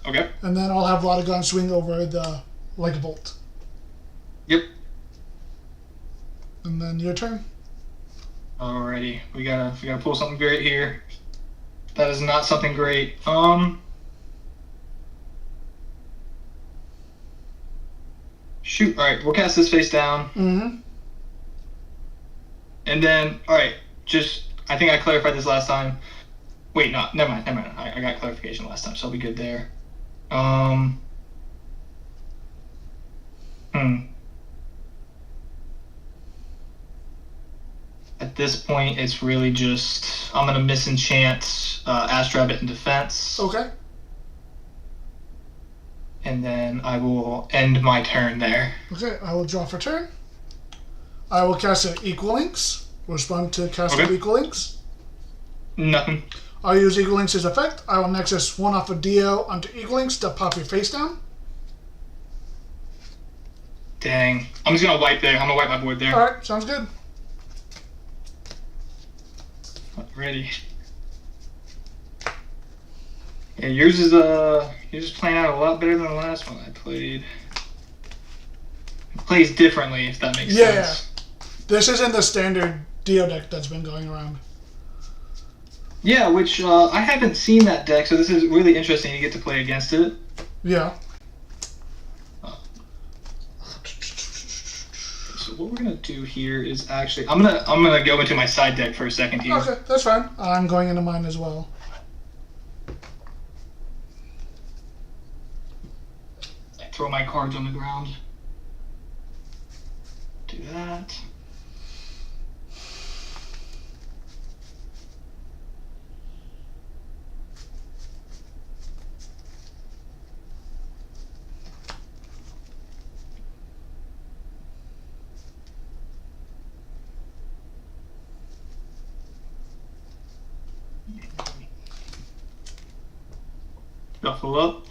Okay. And then I'll have Lotagon swing over the Lycavolt. Yep. And then your turn. Alrighty, we gotta pull something great here. That is not something great. Shoot. All right, we'll cast this face down. Mm-hmm. And then, all right, I think I clarified this last time. Wait, no, never mind. I got clarification last time, so I'll be good there. At this point, it's really just I'm gonna misenchant Astrabbit in defense. Okay. And then I will end my turn there. Okay, I will draw for turn. I will cast an Equal Links. Respond to cast of Equal Links. Nothing. I'll use Equal Links as effect. I will Nexus one off of Dio onto Equal Links to pop your face down. Dang. I'm just gonna wipe there. I'm gonna wipe my board there. Alright, sounds good. Ready. Yeah, yours is you're just playing out a lot better than the last one I played. It plays differently, if that makes sense. This isn't the standard Dio deck that's been going around. Yeah, which I haven't seen that deck, so this is really interesting to get to play against it. Yeah. So what we're gonna do here is actually I'm gonna go into my side deck for a second here. Okay, that's fine. I'm going into mine as well. Throw my cards on the ground. Do that. Shuffle up.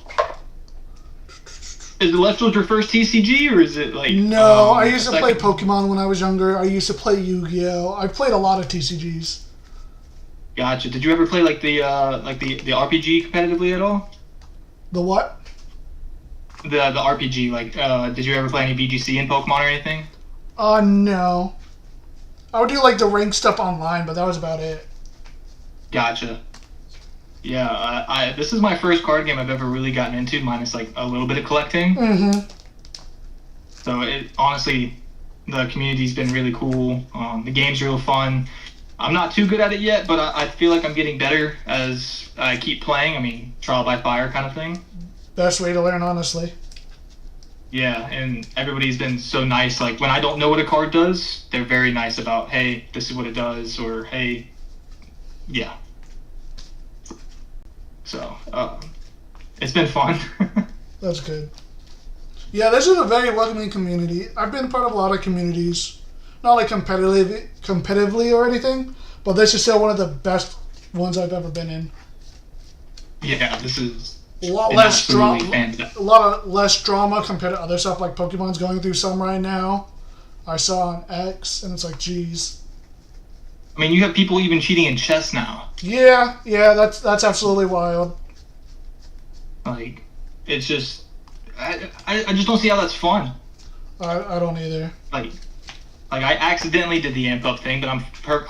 Is Elestrals your first TCG, or is it like... No, I used to play Pokemon when I was younger. I used to play Yu-Gi-Oh! I played a lot of TCGs. Gotcha. Did you ever play like the RPG competitively at all? The what? The RPG, like, did you ever play any VGC in Pokemon or anything? No. I would do like the rank stuff online, but that was about it. Gotcha. Yeah, this is my first card game I've ever really gotten into, minus like a little bit of collecting. Mm-hmm. So it honestly, the community's been really cool. The game's real fun. I'm not too good at it yet, but I feel like I'm getting better as I keep playing. I mean, trial by fire kind of thing. Best way to learn, honestly. Yeah, and everybody's been so nice. Like, when I don't know what a card does, they're very nice about, hey, this is what it does, or hey, yeah. So, it's been fun. That's good. Yeah, this is a very welcoming community. I've been part of a lot of communities not like competitively or anything, but this is still one of the best ones I've ever been in. Yeah, this is A lot less drama compared to other stuff like Pokemon's going through some right now. I saw on X, and it's like, geez. I mean, you have people even cheating in chess now. Yeah, that's absolutely wild. Like, it's just, I just don't see how that's fun. I don't either. Like I accidentally did the amp up thing, but I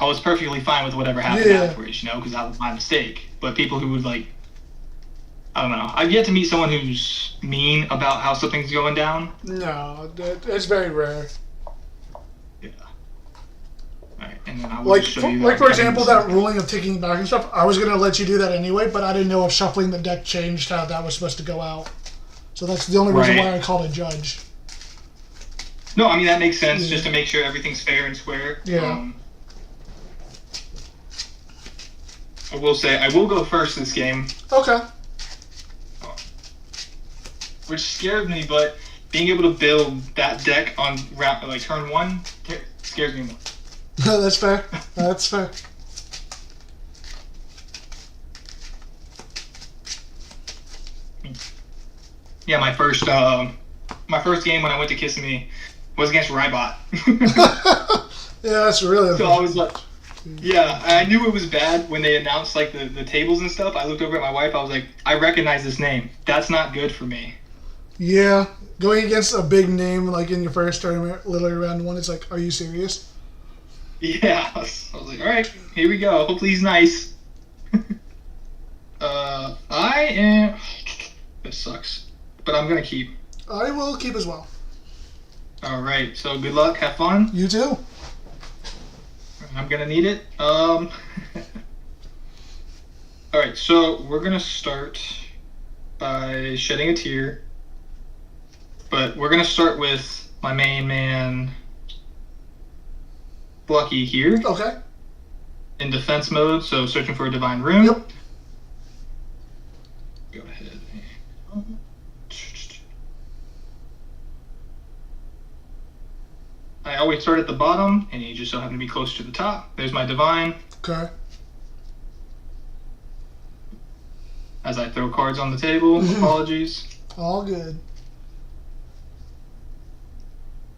was perfectly fine with whatever happened afterwards, you know, because that was my mistake. But people who would like, I don't know. I've yet to meet someone who's mean about how something's going down. No, it's very rare. Yeah. Alright, and then I will show you for example, that ruling of taking back and stuff, I was going to let you do that anyway, but I didn't know if shuffling the deck changed how that was supposed to go out. So that's the only reason why I called a judge. No, I mean, that makes sense, just to make sure everything's fair and square. Yeah. I will say, I will go first this game. Okay. Which scared me, but being able to build that deck on turn 1 scares me more. That's fair. That's fair. Yeah, my first game when I went to Kissimmee was against Rybot. Yeah, that's really. So I was like, yeah, I knew it was bad when they announced like the tables and stuff. I looked over at my wife. I was like, I recognize this name. That's not good for me. Yeah, going against a big name like in your first tournament, literally round 1, it's like, are you serious? Yeah, I was like, all right, here we go. Hopefully he's nice. I am. This sucks, but I'm gonna keep. I will keep as well. All right, so good luck, have fun. You too. I'm gonna need it. All right, so we're gonna start by shedding a tear, but we're gonna start with my main man, Lucky here. Okay. In defense mode, so searching for a divine rune. Yep. Go ahead. I always start at the bottom, and you just so happen to be close to the top. There's my divine. Okay. As I throw cards on the table, apologies. All good.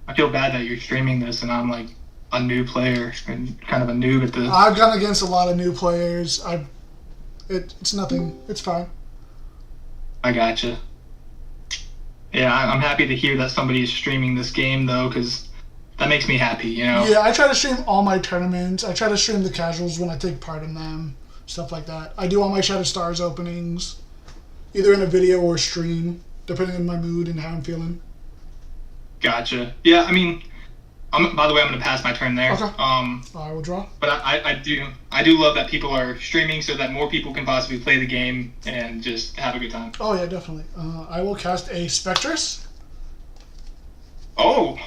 I feel bad that you're streaming this, and I'm like a new player and kind of a noob at this. I've gone against a lot of new players. It's nothing. It's fine. I gotcha. Yeah, I'm happy to hear that somebody is streaming this game, though, because that makes me happy, you know? Yeah, I try to stream all my tournaments. I try to stream the casuals when I take part in them, stuff like that. I do all my Shadow Stars openings, either in a video or stream, depending on my mood and how I'm feeling. Gotcha. Yeah, I mean, by the way, I'm going to pass my turn there. Okay. I will draw. But I do love that people are streaming so that more people can possibly play the game and just have a good time. Oh, yeah, definitely. I will cast a Spectress. Oh!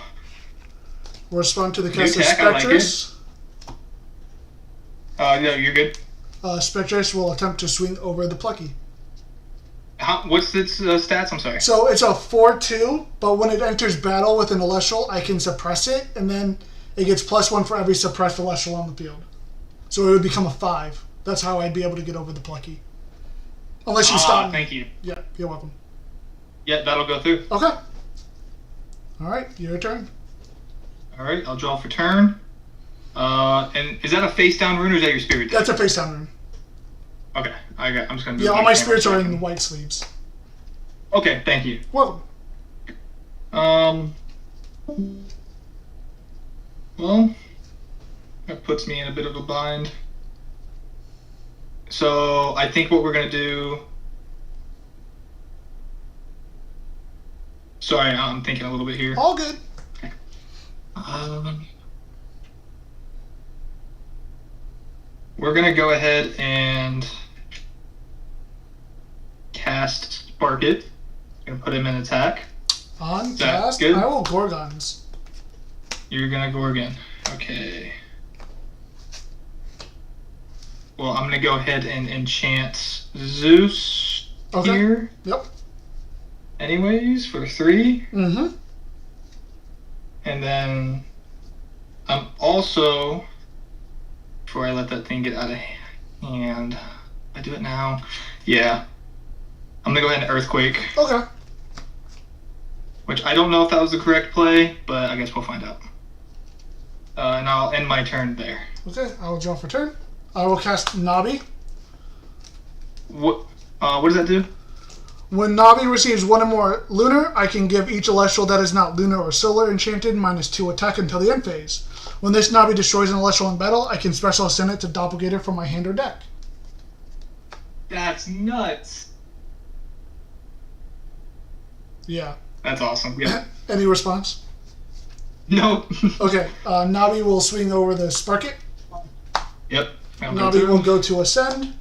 Respond to the cast of Spectress. No, you're good. Spectress will attempt to swing over the Plucky. What's its stats? I'm sorry. So it's a 4/2, but when it enters battle with an Elestral, I can suppress it, and then it gets +1 for every suppressed Elestral on the field. So it would become a 5. That's how I'd be able to get over the Plucky. Unless you stop me. Thank you. Yeah, you're welcome. Yeah, that'll go through. Okay. All right, your turn. All right, I'll draw for turn. And is that a face down rune or is that your spirit? That's a face down rune. Okay, I'm just gonna. Yeah, all my spirits are in white sleeves. Okay, thank you. Welcome. Well, that puts me in a bit of a bind. So I think what we're gonna do. Sorry, I'm thinking a little bit here. All good. We're gonna go ahead and cast Spark It. Gonna put him in attack. On cast, I will Gorgons. You're gonna Gorgon. Okay. Well, I'm gonna go ahead and enchant Zeus here. Yep. Anyways, for 3. Mm-hmm. And then I'm also, before I let that thing get out of hand, I do it now. Yeah. I'm gonna go ahead and Earthquake. Okay. Which I don't know if that was the correct play, but I guess we'll find out. And I'll end my turn there. Okay, I will draw for turn. I will cast Nabi. What does that do? When Nabi receives one or more lunar, I can give each Celestial that is not lunar or solar enchanted -2 attack until the end phase. When this Nabi destroys an Celestial in battle, I can special ascend it to Doppelganger from my hand or deck. That's nuts. Yeah. That's awesome. Yeah. Any response? Nope. Okay, Nabi will swing over the Spark It. Yep. Nabi will go to Ascend.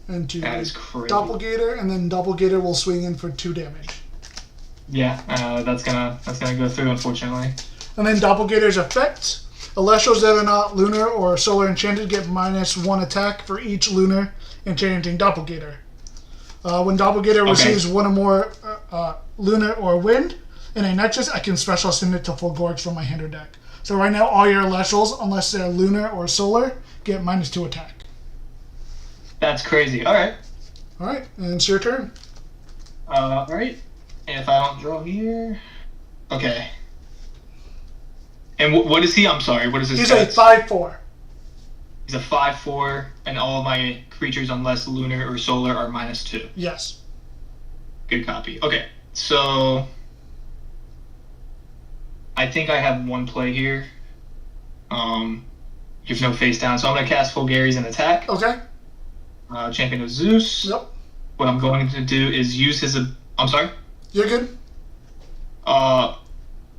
And to That is crazy. Doppelganger, and then Doppelganger will swing in for 2 damage. Yeah, that's gonna go through, unfortunately. And then Doppelganger's effect. Elestrals that are not lunar or solar enchanted get -1 attack for each lunar enchanting Doppelganger. When Doppelganger receives one or more lunar or wind in a Nexus, I can special ascend it to Fulgorix from my hand or deck. So right now, all your Elestrals, unless they're lunar or solar, get -2 attack. That's crazy. All right. All right, and it's your turn. All right. If I don't draw here, okay. And what is he? I'm sorry. What is his? He's stats? a 5/4. He's a 5/4, and all of my creatures, unless lunar or solar, are -2. Yes. Good copy. Okay, so I think I have one play here. There's no face down, so I'm gonna cast Fulgary's and attack. Okay. Champion of Zeus. Yep. What I'm going to do is use his. I'm sorry. You're good. I'm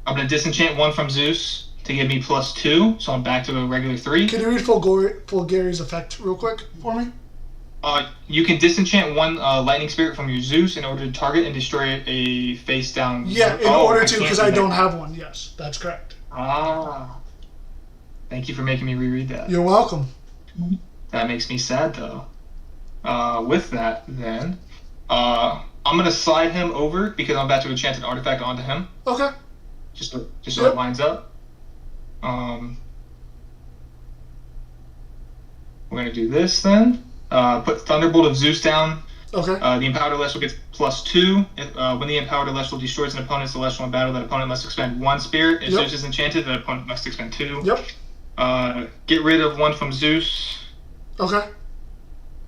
gonna disenchant 1 from Zeus to give me +2, so I'm back to a regular 3. Can you read Fulgary's effect real quick for me? You can disenchant 1 lightning spirit from your Zeus in order to target and destroy a face down. Yeah, in order to, because I don't have one. Yes, that's correct. Thank you for making me reread that. You're welcome. That makes me sad though. With that, then, I'm gonna slide him over because I'm about to enchant an artifact onto him. Okay. Just so it lines up. We're gonna do this then. Put Thunderbolt of Zeus down. Okay. The Empowered Celestial gets +2. When the Empowered Celestial destroys an opponent's Celestial in battle, that opponent must expend 1 spirit. If Zeus is enchanted, that opponent must expend 2. Yep. Get rid of 1 from Zeus. Okay.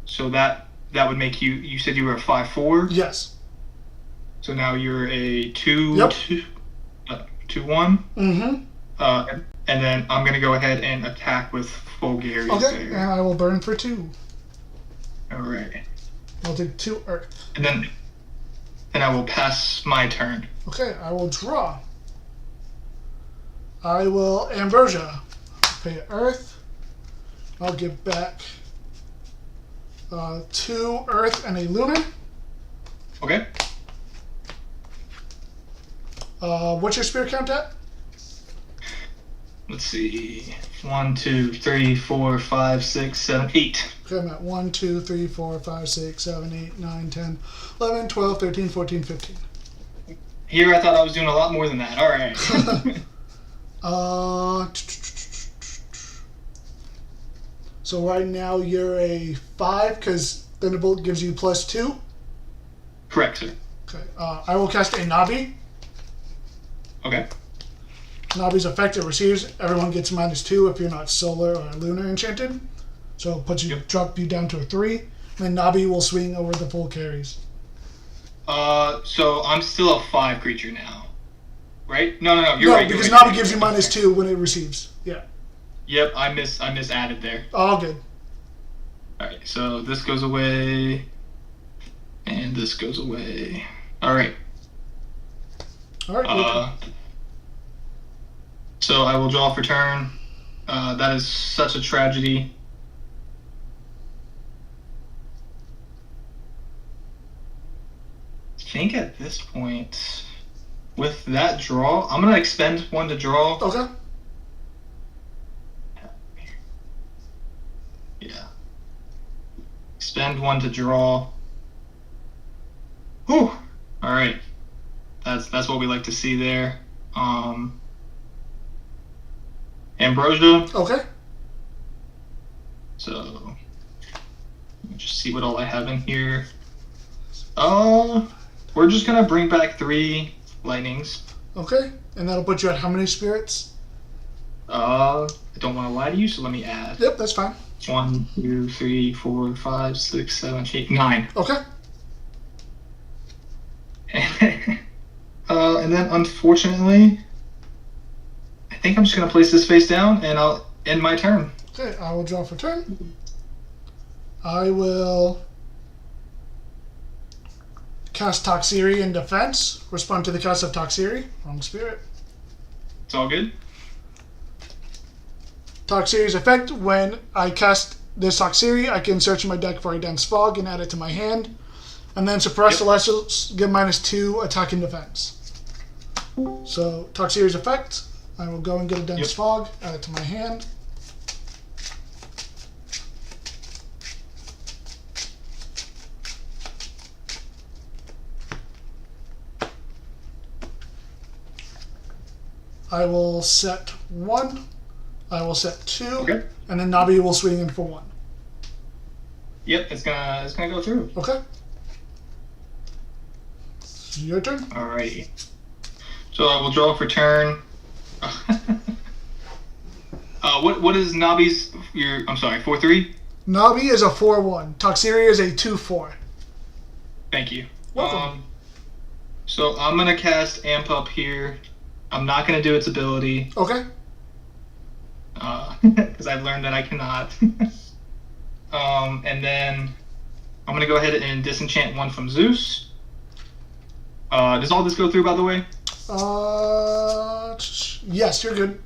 So that would make you. You said you were a 5/4. Yes. So now you're a 2. Yep. 2/1. Mm-hmm. And then I'm gonna go ahead and attack with Fulgary's Okay, there. and I will burn for 2. All right. I'll take 2 Earth. And then I will pass my turn. Okay, I will draw. I will Ambrosia. Pay Earth. I'll give back 2 Earth and a Lunar. Okay. What's your spirit count at? Let's see. 1, 2, 3, 4, 5, 6, 7, 8. Okay, I'm at 1, 2, 3, 4, 5, 6, 7, 8, 9, 10, 11, 12, 13, 14, 15. Here I thought I was doing a lot more than that. All right. So right now you're a 5 because Thunderbolt gives you +2. Correct, sir. Okay. I will cast a Nabi. Okay. Nabi's effect, it receives. Everyone gets -2 if you're not solar or lunar enchanted. So it puts you, drop you down to a 3. And then Nabi will swing over the full carries. So I'm still a 5 creature now, right? No, you're right. Because you're right. Nabi gives you -2 when it receives. Yeah. Yep, I misadded there. All good. All right, so this goes away, and this goes away. All right. All right. So I will draw for turn. That is such a tragedy. I think at this point, with that draw, I'm gonna expend 1 to draw. Okay. Yeah. Expend 1 to draw. Whew. All right. That's what we like to see there. Ambrosia. Okay. So let me just see what all I have in here. We're just gonna bring back 3 lightnings. Okay, and that'll put you at how many spirits? I don't want to lie to you, so let me add. Yep, that's fine. 1, 2, 3, 4, 5, 6, 7, 8, 9. Okay. And then unfortunately, I think I'm just gonna place this face down, and I'll end my turn. Okay, I will draw for turn. I will cast Toxiri in defense. Respond to the cast of Toxiri. Wrong spirit. It's all good. Toxiri's effect: when I cast this Toxiri, I can search my deck for a dense fog and add it to my hand. And then suppress Celestials, give -2 attack and defense. So Toxiri's effect, I will go and get a dense fog, add it to my hand. I will set 1. I will set 2. Okay. And then Nabi will swing in for 1. Yep, it's gonna go through. Okay. Your turn. Alrighty. So I will draw for turn. What is Nabi's? I'm sorry, 4/3. Nabi is a 4/1. Toxiri is a 2/4. Thank you. Welcome. So I'm gonna cast Amp Up here. I'm not gonna do its ability. Okay. Because I've learned that I cannot. And then I'm gonna go ahead and disenchant 1 from Zeus. Does all this go through, by the way? Yes, you're good.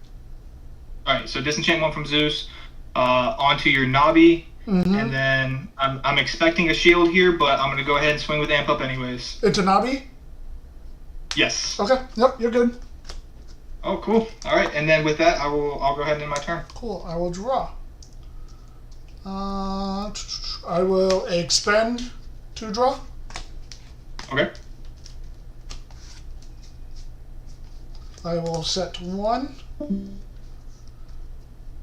Alright, so disenchant 1 from Zeus onto your Nabi. Mm-hmm. And then I'm expecting a shield here, but I'm gonna go ahead and swing with Amp Up anyways. Into Nabi? Yes. Okay, yep, you're good. Oh, cool. Alright, and then with that, I'll go ahead and end my turn. Cool, I will draw. I will expend to draw. Okay. I will set 1.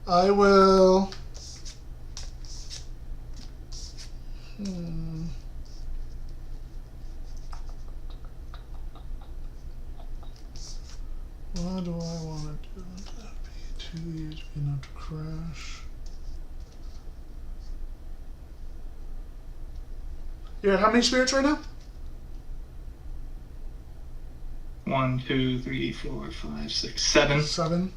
I will... What do I want to do? That'd be 2 years, be enough to crash. You're at how many spirits right now? 1, 2, 3, 4, 5, 6, 7. 7.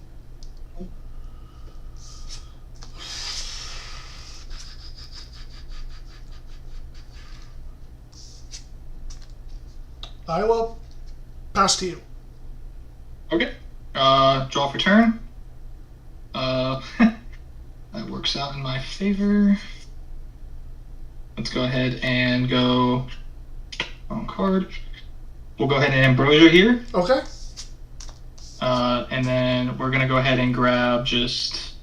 I will pass to you. Okay. Draw for turn. That works out in my favor. Let's go ahead and go wrong card. We'll go ahead and Ambrosia here. Okay. And then we're gonna go ahead and grab just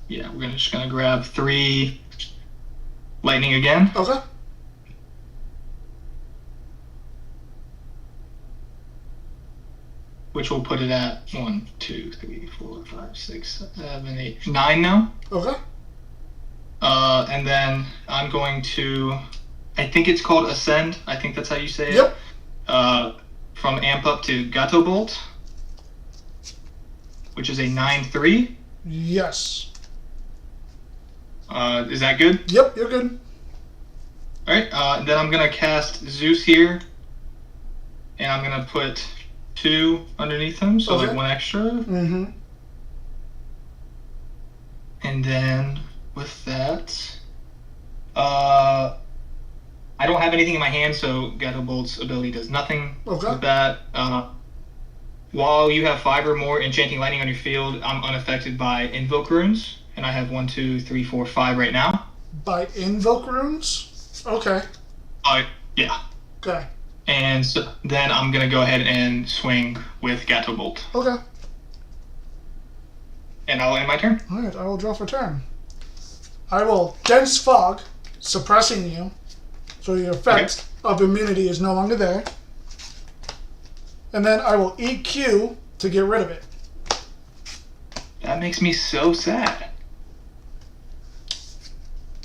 gonna grab 3 lightning again. Okay. Which will put it at 1, 2, 3, 4, 5, 6, 7, 8, 9 now. Okay. And then I'm going to, I think it's called Ascend. I think that's how you say it. Yep. From Amp Up to Gato Bolt, which is a 9/3. Yes. Is that good? Yep, you're good. Alright, then I'm going to cast Zeus here. And I'm going to put 2 underneath him, so Okay. like 1 extra. Mm-hmm. And then with that, I don't have anything in my hand, so Gato Bolt's ability does nothing Okay. with that. While you have 5 or more enchanting lightning on your field, I'm unaffected by invoke runes, and I have 1, 2, 3, 4, 5 right now. By invoke runes? Okay. Yeah. Okay. And so then I'm gonna go ahead and swing with Gato Bolt, Okay. and I'll end my turn. Alright, I will draw for turn. I will dense fog, suppressing you, so your effect of immunity is no longer there. And then I will EQ to get rid of it. That makes me so sad.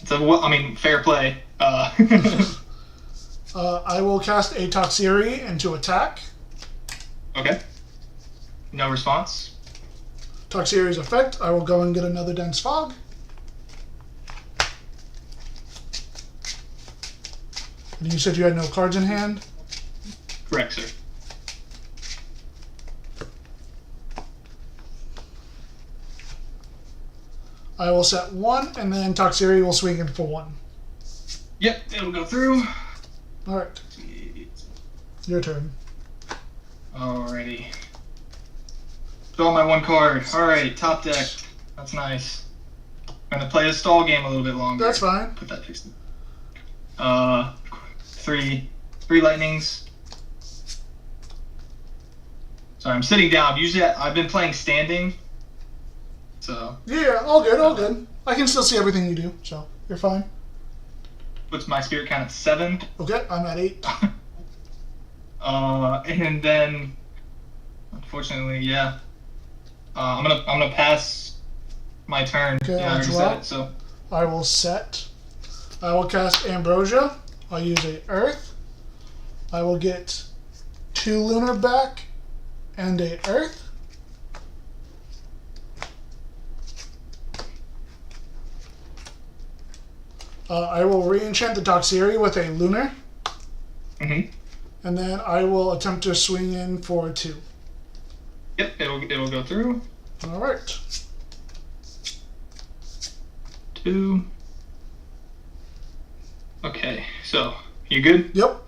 So, fair play. I will cast a Toxiri into attack. Okay. No response. Toxiri's effect, I will go and get another Dense Fog. And you said you had no cards in hand? Correct, sir. I will set 1, and then Toxiri will swing in for 1. Yep, it'll go through. Alright. Your turn. Alrighty. Draw my 1 card. Alright, top deck. That's nice. I'm gonna play a stall game a little bit longer. That's fine. Put that fixed. 3 lightnings. Sorry, I'm sitting down. Usually I've been playing standing. So. Yeah, all good, all good. I can still see everything you do, so you're fine. Puts my spirit count at 7. Okay, I'm at 8. And then, unfortunately, yeah. I'm gonna pass my turn. Okay, yeah, I already said it, so. I will set. I will cast Ambrosia. I'll use a Earth. I will get 2 Lunar back and a Earth. I will re-enchant the Toxiri with a Lunar. Mm-hmm. And then I will attempt to swing in for 2. Yep, it'll go through. Alright. 2. Okay, so you good? Yep.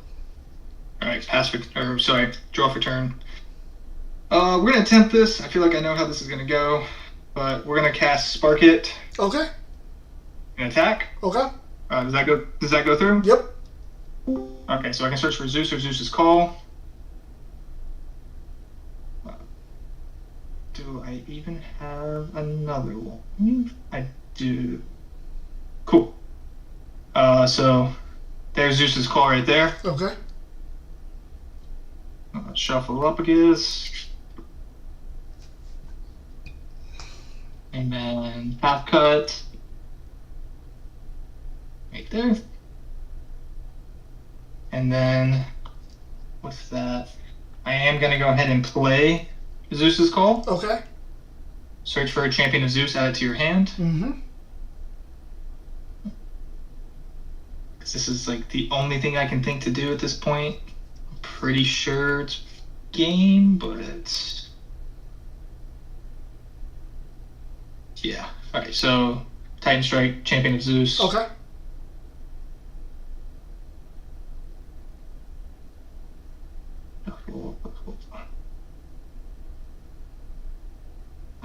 Alright, draw for turn. We're gonna attempt this. I feel like I know how this is gonna go, but we're gonna cast Spark It. Okay. And attack. Okay. Does that go through? Yep. Okay, so I can search for Zeus or Zeus's Call. Do I even have another one? I do. Cool. So there's Zeus's Call right there. Okay. Shuffle up again. And then half cut. Right there. And then with that, I am going to go ahead and play Zeus's Call. Okay. Search for a Champion of Zeus, add it to your hand. Mm-hmm. Because this is like the only thing I can think to do at this point. I'm pretty sure it's game, but it's... Yeah. Alright, so Titan Strike, Champion of Zeus. Okay.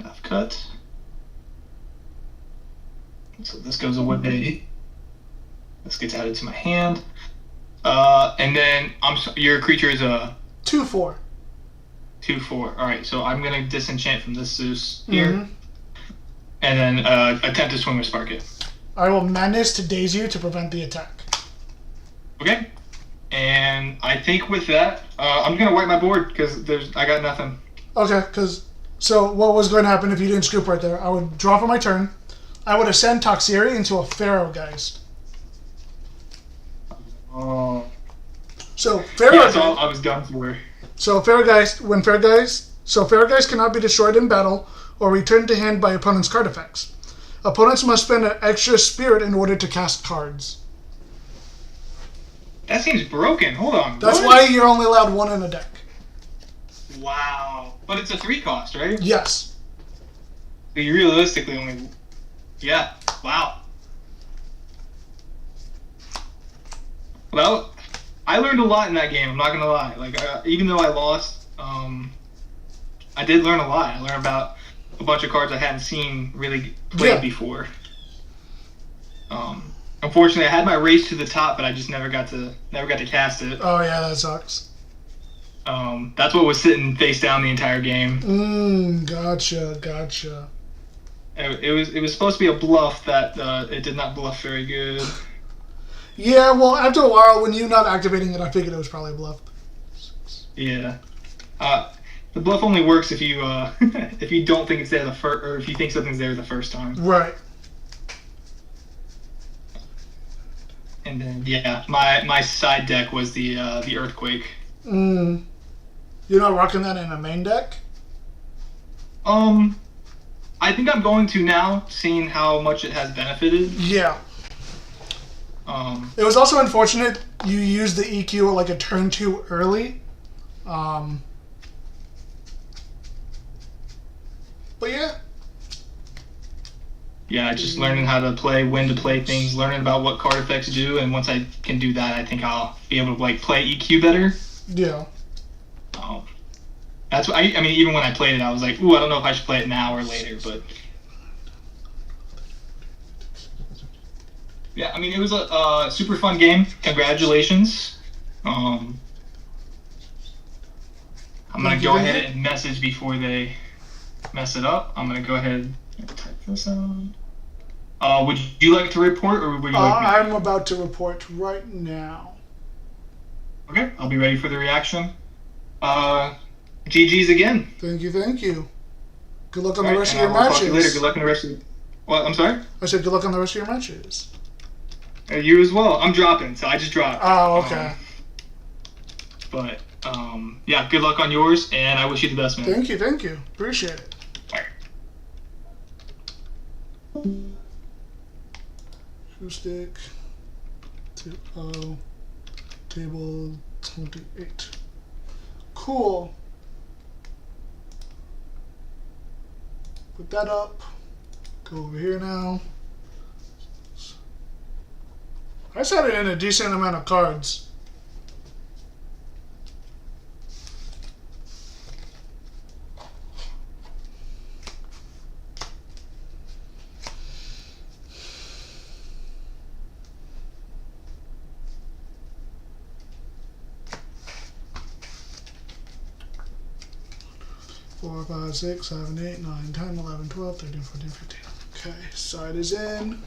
Half cut. So this goes away. This gets added to my hand. And then your creature is a 2/4. 2/4. Alright, so I'm gonna disenchant from this Zeus here. And then attempt to swing with Spark It. I will Madness to daze you to prevent the attack. Okay. And I think with that, I'm gonna wipe my board because I got nothing. Okay, so what was going to happen if you didn't scoop right there? I would draw for my turn. I would ascend Toxiri into a Pharaoh Geist. Oh. So Pharaoh. Yeah, so I was done for. So Pharaoh Geist cannot be destroyed in battle or returned to hand by opponent's card effects. Opponents must spend an extra spirit in order to cast cards. That seems broken. Hold on. That's why you're only allowed 1 in a deck. Wow. But it's a 3 cost, right? Yes. So you realistically only... Yeah. Wow. Well, I learned a lot in that game, I'm not going to lie. Like, even though I lost, I did learn a lot. I learned about a bunch of cards I hadn't seen really played before. Unfortunately, I had my race to the top, but I just never got to cast it. Oh yeah, that sucks. That's what was sitting face down the entire game. Gotcha. It was supposed to be a bluff that it did not bluff very good. Yeah, well, after a while, when you not activating it, I figured it was probably a bluff. Yeah. The bluff only works if you if you don't think it's there the first, or if you think something's there the first time. Right. And then yeah, my side deck was the earthquake. You're not rocking that in a main deck? I think I'm going to now, seeing how much it has benefited. Yeah. It was also unfortunate you used the EQ at like a turn too early. But yeah. Yeah, just learning how to play, when to play things, learning about what card effects do, and once I can do that, I think I'll be able to like play EQ better. Yeah. That's what I mean. Even when I played it, I was like, "Ooh, I don't know if I should play it now or later." But yeah, I mean, it was a super fun game. Congratulations. I'm gonna go ahead and message before they mess it up. I'm gonna go ahead and type this out. Would you like to report, or would you like me? I'm about to report right now. Okay, I'll be ready for the reaction. GG's again. Thank you, thank you. Good luck on the All right, rest of and your I will matches. talk to you later. Good luck on the rest of. Well, I'm sorry. I said good luck on the rest of your matches. You as well. I'm dropping, so I just dropped. Oh, okay. But yeah, good luck on yours, and I wish you the best, man. Thank you. Appreciate it. Joystick 2-0 table 28. Cool. Put that up. Go over here now. I set it in a decent amount of cards. Four, 5, 6, 7, 8, 9, 10, 11, 12, 13, 14, 15. Okay, side is in.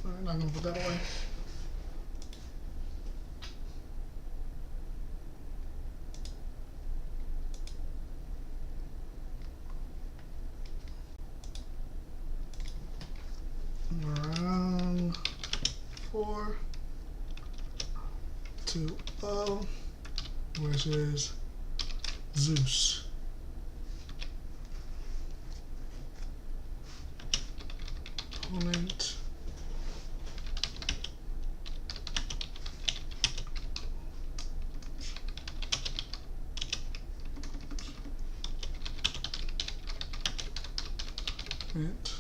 Alright, not gonna put that away. Round 4 2-0 versus Zeus. Opponent. It.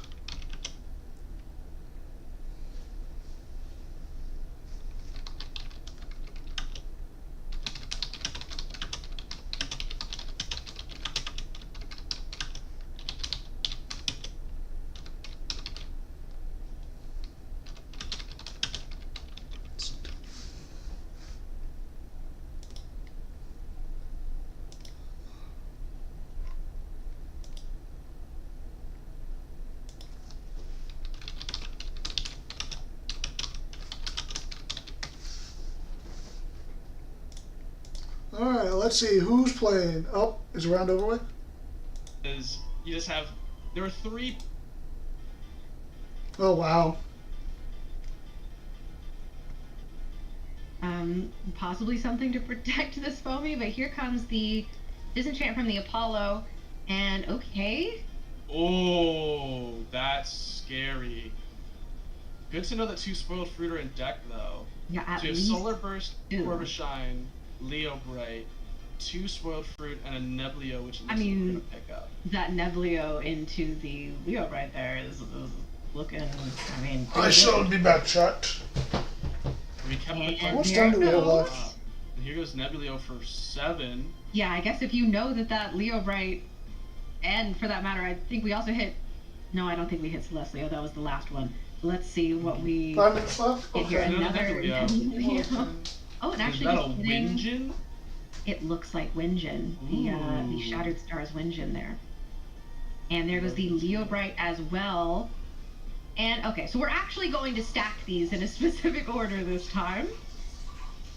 Alright, let's see who's playing. Oh, is the round over with? Is you just have there are 3. Oh wow. Possibly something to protect this foamy, but here comes the disenchant from the Apollo, and okay. Oh, that's scary. Good to know that 2 spoiled fruit are in deck though. Yeah, at so you have least Solar Burst, 2. Orb of Shine, Leo Bright, 2 spoiled fruit, and a Neblio, which I we're mean, gonna pick up. that Neblio into the Leo right there is looking. I mean, I showed me back shot. We kept the And card. What's down to the left? And here goes Neblio for 7. Yeah, I guess if you know that Leo Bright, and for that matter, I think we also hit No, I don't think we hit Celestlio. That was the last one. Let's see what we 5 minutes left? get here. Okay. Another Nebuleo. Oh, and actually, Is that a just kidding. Winjin? It looks like Winjin, the Shattered Stars Winjin there. And there goes the Leobright as well. And okay, so we're actually going to stack these in a specific order this time.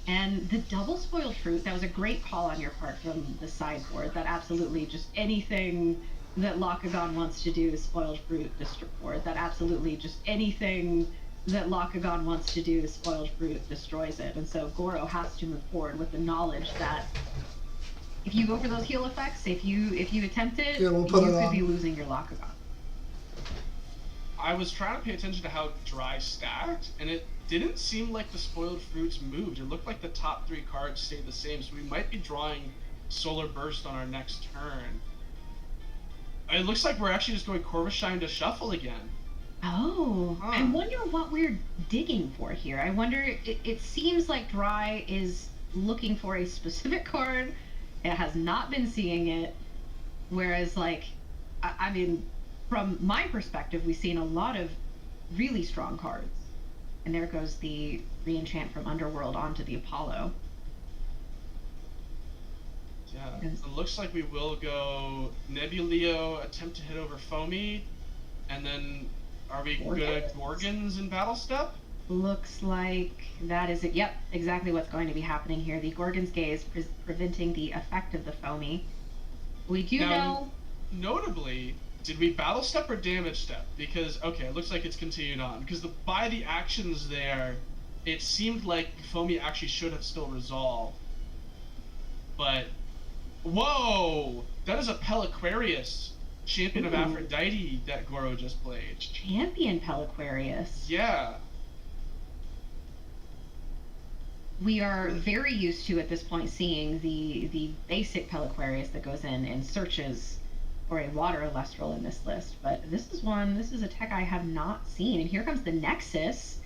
And the double spoiled fruit, that was a great call on your part from the sideboard. That absolutely just anything that Lakagon wants to do is spoiled fruit destroys. That absolutely just anything that Lakagon wants to do is spoiled fruit destroys it. And so Goro has to move forward with the knowledge that if you go for those heal effects, if you attempt it, Yeah, we'll put you it could on. be losing your Lakagon. I was trying to pay attention to how dry stacked, and it didn't seem like the spoiled fruits moved. It looked like the top 3 cards stayed the same, so we might be drawing Solar Burst on our next turn. It looks like we're actually just going Corvishine to shuffle again. Oh, Huh. I wonder what we're digging for here. I wonder, it seems like Dry is looking for a specific card. It has not been seeing it. Whereas, like, I mean, from my perspective, we've seen a lot of really strong cards. And there goes the re-enchant from Underworld onto the Apollo. Yeah, it looks like we will go Nebuleo, attempt to hit over Foamy, and then are we good Gorgons in Battle Step? Looks like that is it. Yep, exactly what's going to be happening here. The Gorgon's Gaze preventing the effect of the Foamy. We do know... Notably, did we Battle Step or Damage Step? Because, okay, it looks like it's continued on. Because by the actions there, it seemed like Foamy actually should have still resolved. But, whoa! That is a Peliquarius, Champion of Aphrodite that Goro just played. Champion Peliquarius. Yeah. We are very used to, at this point, seeing the basic Peliquarius that goes in and searches for a water Elestral in this list. But this is a tech I have not seen. And here comes the Nexus.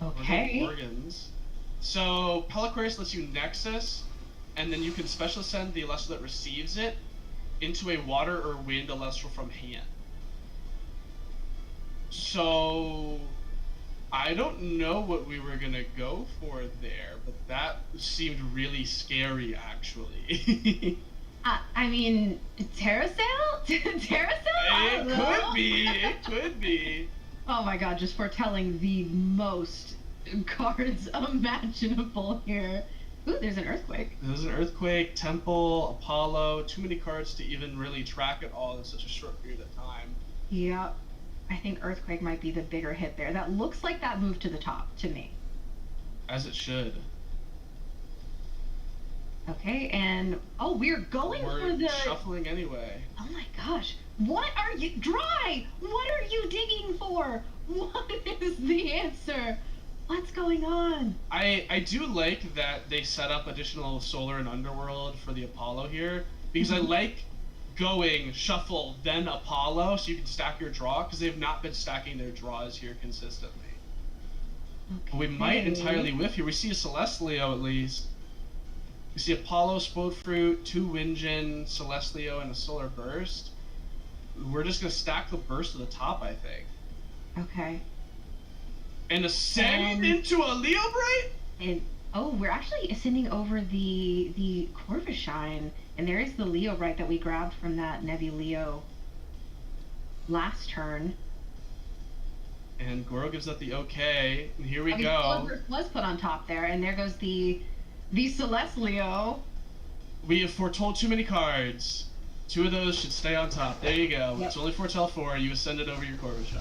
Okay. Organs. So, Peliquarius lets you Nexus, and then you can special send the Elestral that receives it into a water or wind Elestral from hand. So, I don't know what we were gonna go for there, but that seemed really scary, actually. I mean, Terrasail? Terrasail? It could be. Oh my god, just foretelling the most cards imaginable here. Ooh, there's an Earthquake. There's an Earthquake, Temple, Apollo, too many cards to even really track it all in such a short period of time. Yep. I think Earthquake might be the bigger hit there. That looks like that moved to the top, to me. As it should. Okay, and oh, we're going for the shuffling anyway. Oh my gosh. What are you Dry? What are you digging for? What is the answer? What's going on? I do like that they set up additional Solar and Underworld for the Apollo here, because I like going shuffle then Apollo so you can stack your draw, because they've not been stacking their draws here consistently. Okay. We might entirely whiff here. We see a Celestlio at least. We see Apollo, Spoiled Fruit, 2 Winjin, Celestlio, and a Solar Burst. We're just gonna stack the burst to the top, I think. Okay. And ascend into a Leobright? And oh, we're actually ascending over the Corvishine, and there is the Leobright that we grabbed from that Nebuleo last turn. And Goro gives that the okay, and here we go. Solar Burst was put on top there, and there goes the Celestlio. We have foretold too many cards. 2 of those should stay on top. There you go. Yep. It's only foretell 4. You ascended over your Corvishine.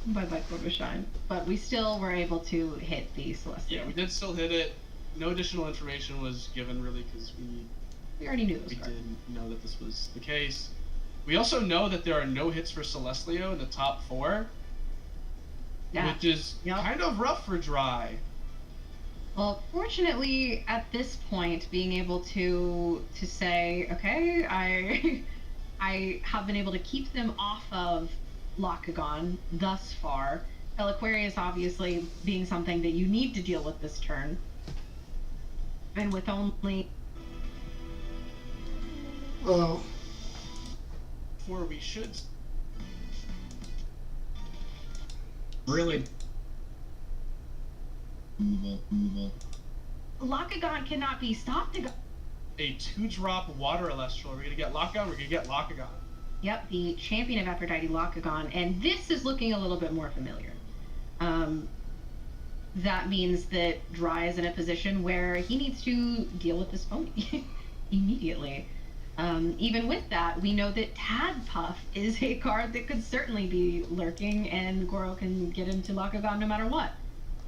Bye-bye Corvishine. But we still were able to hit the Celestlio. Yeah, we did still hit it. No additional information was given, really, because we already knew we did know that this was the case. We also know that there are no hits for Celestlio in the top 4. Yeah. Which is kind of rough for Dry. Well, fortunately, at this point, being able to say, okay, I have been able to keep them off of Lakagon thus far. Peliquarius obviously being something that you need to deal with this turn. And with only therefore we should. Really? Movable. Lakagon cannot be stopped. A 2-drop water Elestral. We're gonna get Lakagon. We're gonna get Lakagon. Yep, the champion of Aphrodite, Lakagon, and this is looking a little bit more familiar. That means that Dry is in a position where he needs to deal with this Foamy immediately. Even with that, we know that Tadpuff is a card that could certainly be lurking, and Goro can get into Lakagon no matter what.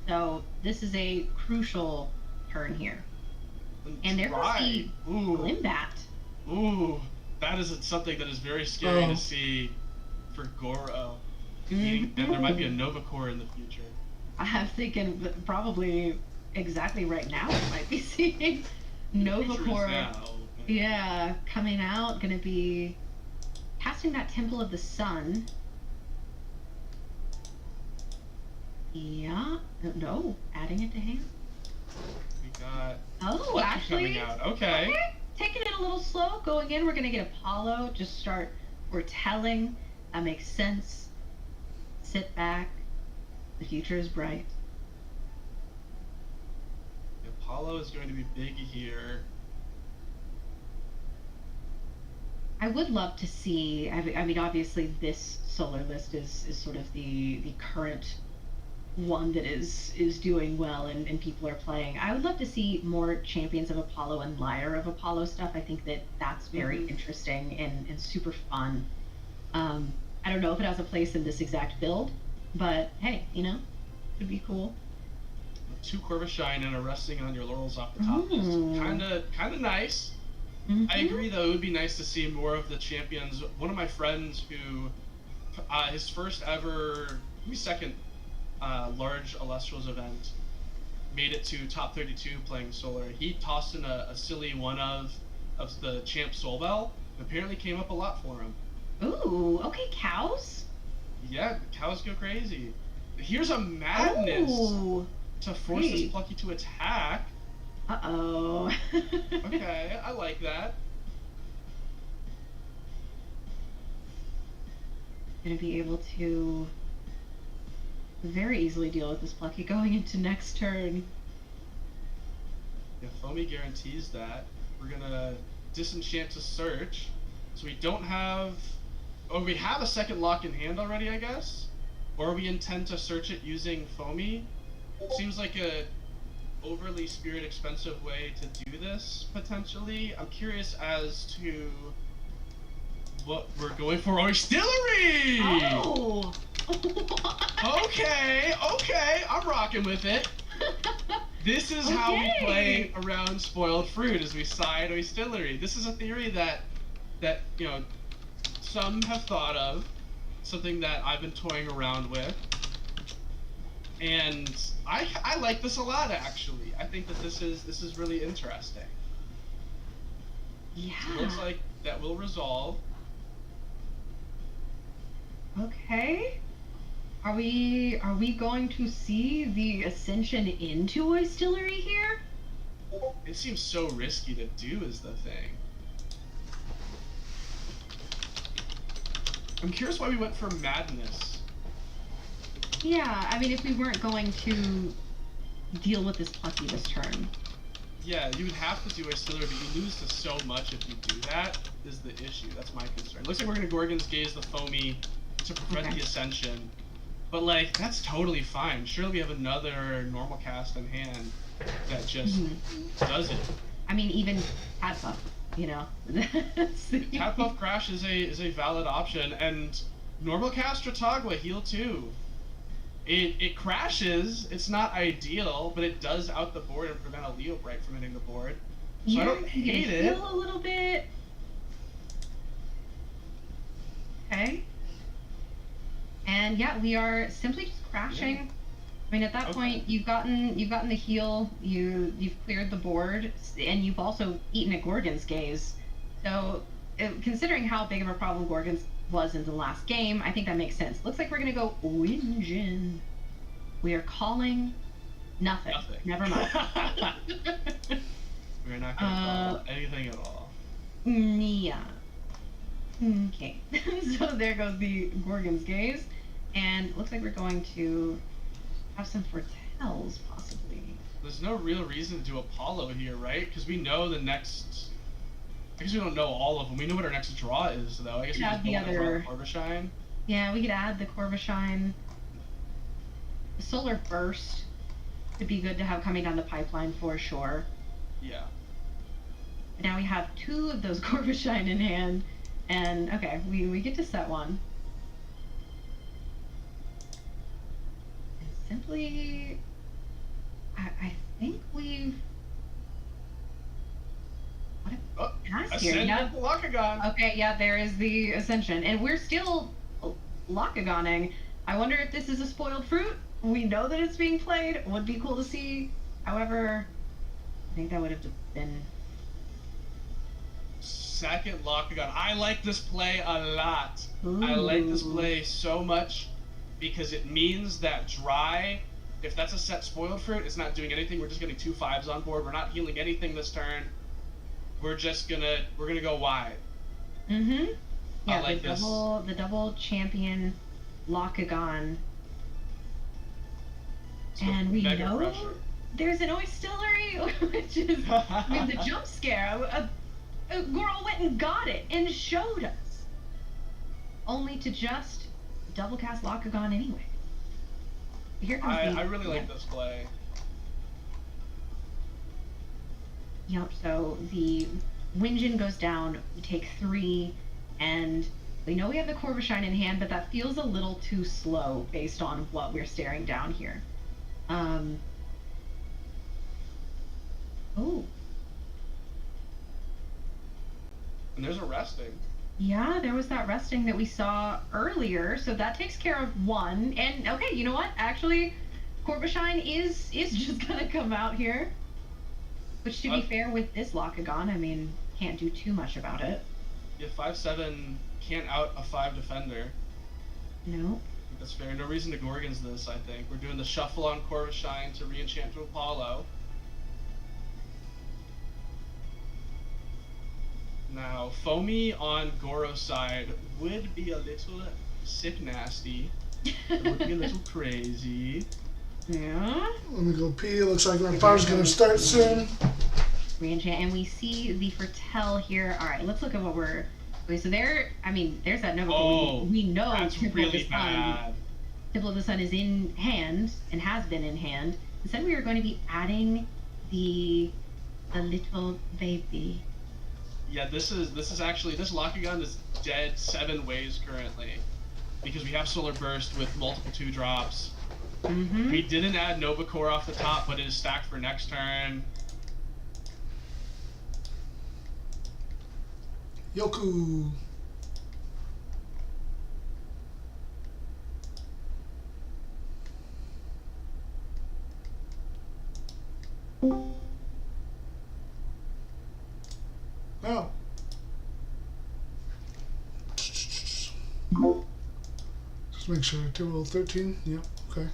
So this is a crucial turn here. And there goes the Glimbat. Ooh, that is something that is very scary to see for Goro. And there might be a Novacore in the future. I'm thinking that probably exactly right now we might be seeing Novacore. Yeah, coming out, gonna be casting that Temple of the Sun. Yeah, no, adding it to hand. We got Lucky actually coming out. Okay. Taking it a little slow, going in. We're gonna get Apollo. Just start foretelling. That makes sense. Sit back. The future is bright. Apollo is going to be big here. I would love to see. I mean, obviously, this solar list is sort of the current one that is doing well and people are playing. I would love to see more Champions of Apollo and Lyre of Apollo stuff. I think that's very interesting and super fun. I don't know if it has a place in this exact build, but hey, you know, could be cool. 2 Corvishine and a resting on your laurels off the top is kind of nice. I agree, though, it would be nice to see more of the champions. One of my friends who, his first ever, maybe second large Elestrals event, made it to top 32 playing Solar. He tossed in a silly one of the champ Soulbell. Apparently came up a lot for him. Ooh, okay, cows? Yeah, cows go crazy. Here's a Madness to force this Plucky to attack. Uh-oh. Okay, I like that. Gonna be able to very easily deal with this Plucky going into next turn. Yeah, Foamy guarantees that. We're gonna disenchant to search. So we don't have... Oh, we have a second lock in hand already, I guess? Or we intend to search it using Foamy? Seems like a overly spirit expensive way to do this, potentially. I'm curious as to what we're going for. Oh, Distillery! Oh! Okay, I'm rocking with it. This is how we play around spoiled fruit, as we side Distillery. This is a theory that you know, some have thought of, something that I've been toying around with. And I like this a lot, actually. I think that this is really interesting. Yeah. So it looks like that will resolve. Okay. Are we going to see the ascension into a distillery here? It seems so risky to do is the thing. I'm curious why we went for Madness. Yeah, I mean, if we weren't going to deal with this Plucky this turn. Yeah, you would have to do a Distillery, but you lose to so much if you do that, is the issue. That's my concern. Looks like we're going to Gorgon's Gaze the Foamy to prevent the Ascension. But, like, that's totally fine. Surely we have another normal cast in hand that just does it. I mean, even Tadpuff, you know. Tadpuff Crash is a valid option, and normal cast Tratagua heal too. It crashes. It's not ideal, but it does out the board and prevent a Leo Bright from hitting the board. So Yeah, I don't hate it. Heal a little bit. Okay. And yeah, we are simply just crashing. Yeah. I mean, at that point, you've gotten the heal, you've cleared the board, and you've also eaten a Gorgon's Gaze. So, considering how big of a problem Gorgon's was in the last game, I think that makes sense. Looks like we're gonna go Winjin. We are calling nothing. Never mind. We're not gonna call anything at all. Yeah. Okay. So there goes the Gorgon's Gaze. And looks like we're going to have some foretells, possibly. There's no real reason to do Apollo here, right? Because we know the next... I guess we don't know all of them. We know what our next draw is, though. I guess we Add just the don't want to other- draw Corvishine. Yeah, we could add the Corvishine. The Solar Burst could be good to have coming down the pipeline for sure. Yeah. Now we have 2 of those Corvishine in hand. And, okay, we get to set one. And simply... I think we've... What a pass here. Ascend Yeah. Lakagon. Okay, yeah, there is the Ascension. And we're still Lakagoning. I wonder if this is a spoiled fruit. We know that it's being played. Would be cool to see. However, I think that would have been... Second Lakagon. I like this play a lot. I like this play so much because it means that dry, if that's a set spoiled fruit, it's not doing anything. We're just getting 2 5s on board. We're not healing anything this turn. We're gonna go wide. Mm-hmm. Yeah, I like the double champion Lakagon. And we mega know pressure. there's an Oistillery, which is the jump scare. Goro went and got it and showed us. Only to just double cast Lakagon anyway. Here comes I really like this play. Yep, so the Winjin goes down, we take 3, and we know we have the Corvishine in hand, but that feels a little too slow based on what we're staring down here. Oh. And there's a resting. Yeah, there was that resting that we saw earlier, so that takes care of 1. And okay, you know what? Actually, Corvishine is just gonna come out here. Which, to be fair, with this Lakagon, I mean, can't do too much about it. Yeah, 5/7 can't out a 5 defender. No. That's fair. No reason to Gorgons this, I think. We're doing the shuffle on Corvishine to re-enchant to Apollo. Now, Foamy on Goro's side would be a little sick nasty. It would be a little crazy. Yeah. Let me go pee. Looks like my fire's gonna start soon. Re-enchant, and we see the foretell here. All right, let's look at what we're. Okay, so there. I mean, there's that Nova. Oh, we know that's Temple of the really Sun. bad. Temple of the Sun is in hand and has been in hand. Instead, we are going to be adding the little baby. Yeah, this is actually, this Lakagon is dead 7 ways currently. Because we have Solar Burst with multiple 2-drops. Mm-hmm. We didn't add Nova Core off the top, but it is stacked for next turn. Yoku. Oh. Just make sure. Table 13. Yep. Okay.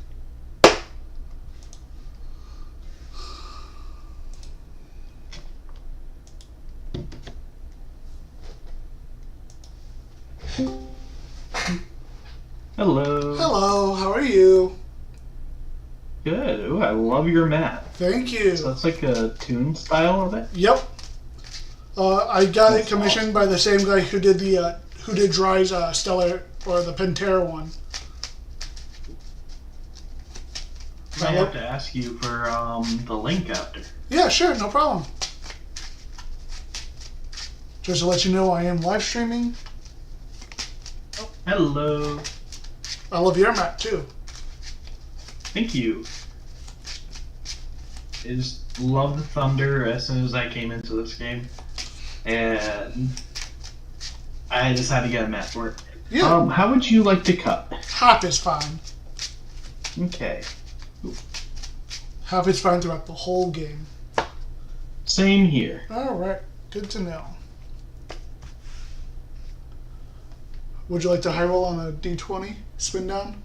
Hello. Hello. How are you? Good. Ooh, I love your map. Thank you. So that's like a tune style of it. Yep. I got it commissioned by the same guy who did the Dry's Stellar or the Pantera one. I have to ask you for the link after. Yeah, sure, no problem. Just to let you know, I am live streaming. Oh, hello. I love your map too. Thank you. I just love the Thunder as soon as I came into this game. And I just had to get a map for it. Yeah. How would you like to cut? Half is fine. Okay. Half is fine throughout the whole game. Same here. Alright, good to know. Would you like to high roll on a d20 spin down?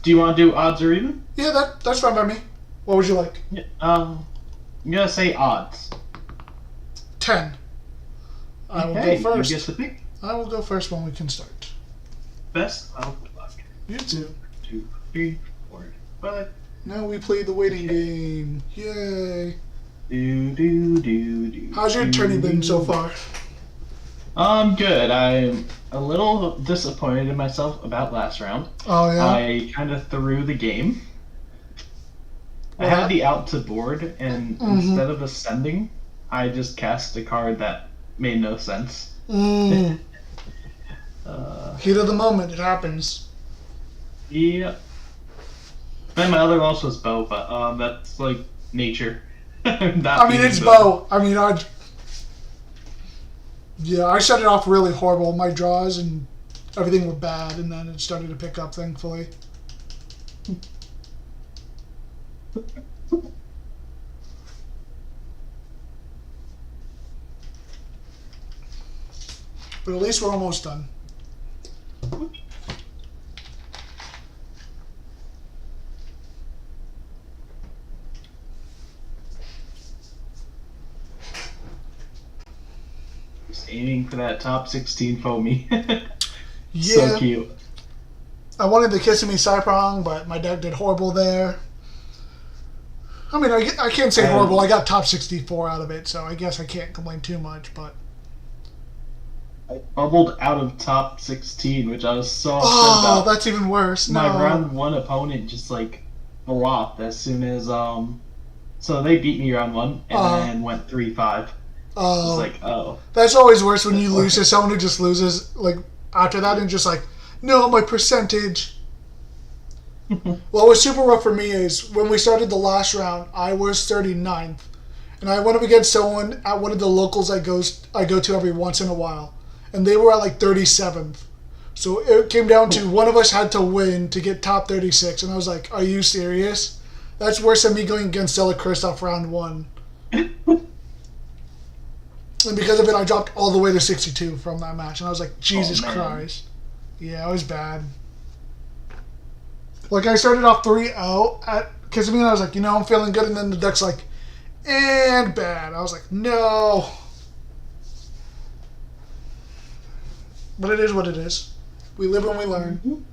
Do you want to do odds or even? Yeah, that's fine by me. What would you like? Yeah, I'm gonna say odds. 10. I will Okay, go first. you get to pick. I will go first when we can start. Best of luck. You too. 2, 3, 4, 5. Now we play the waiting game. Yay. Do. How's your tourney been so far? Good. I'm a little disappointed in myself about last round. Oh, yeah? I kind of threw the game. I had the out to board, and instead of ascending, I just cast a card that made no sense. Heat of the moment, it happens. Yeah. And my other loss was bow, but that's like nature. I mean, it's bow. I mean, I started off really horrible. My draws and everything were bad, and then it started to pick up, thankfully. But at least we're almost done. Just aiming for that top 16 foamy. Yeah. So cute. I wanted the Kissimmee Cyprong, but my deck did horrible there. I mean, I can't say horrible. I got top 64 out of it, so I guess I can't complain too much, but... I bubbled out of top 16, which I was so upset Oh, about. that's even worse. My No. round 1 opponent just, like, flopped as soon as, So they beat me round 1, and then went 3-5. Oh. It's like, oh. That's always worse when you lose to someone who just loses, like, after that and just like, no, my percentage. What was super rough for me is when we started the last round, I was 39th. And I went up against someone at one of the locals I go to every once in a while. And they were at like 37th. So it came down to one of us had to win to get top 36. And I was like, are you serious? That's worse than me going against Stella Kristoff round 1. And because of it, I dropped all the way to 62 from that match. And I was like, Jesus Christ. Yeah, it was bad. Like, I started off 3-0 at Kissimmee, and I was like, I'm feeling good. And then the deck's like, and bad. I was like, no. But it is what it is. We live and we learn.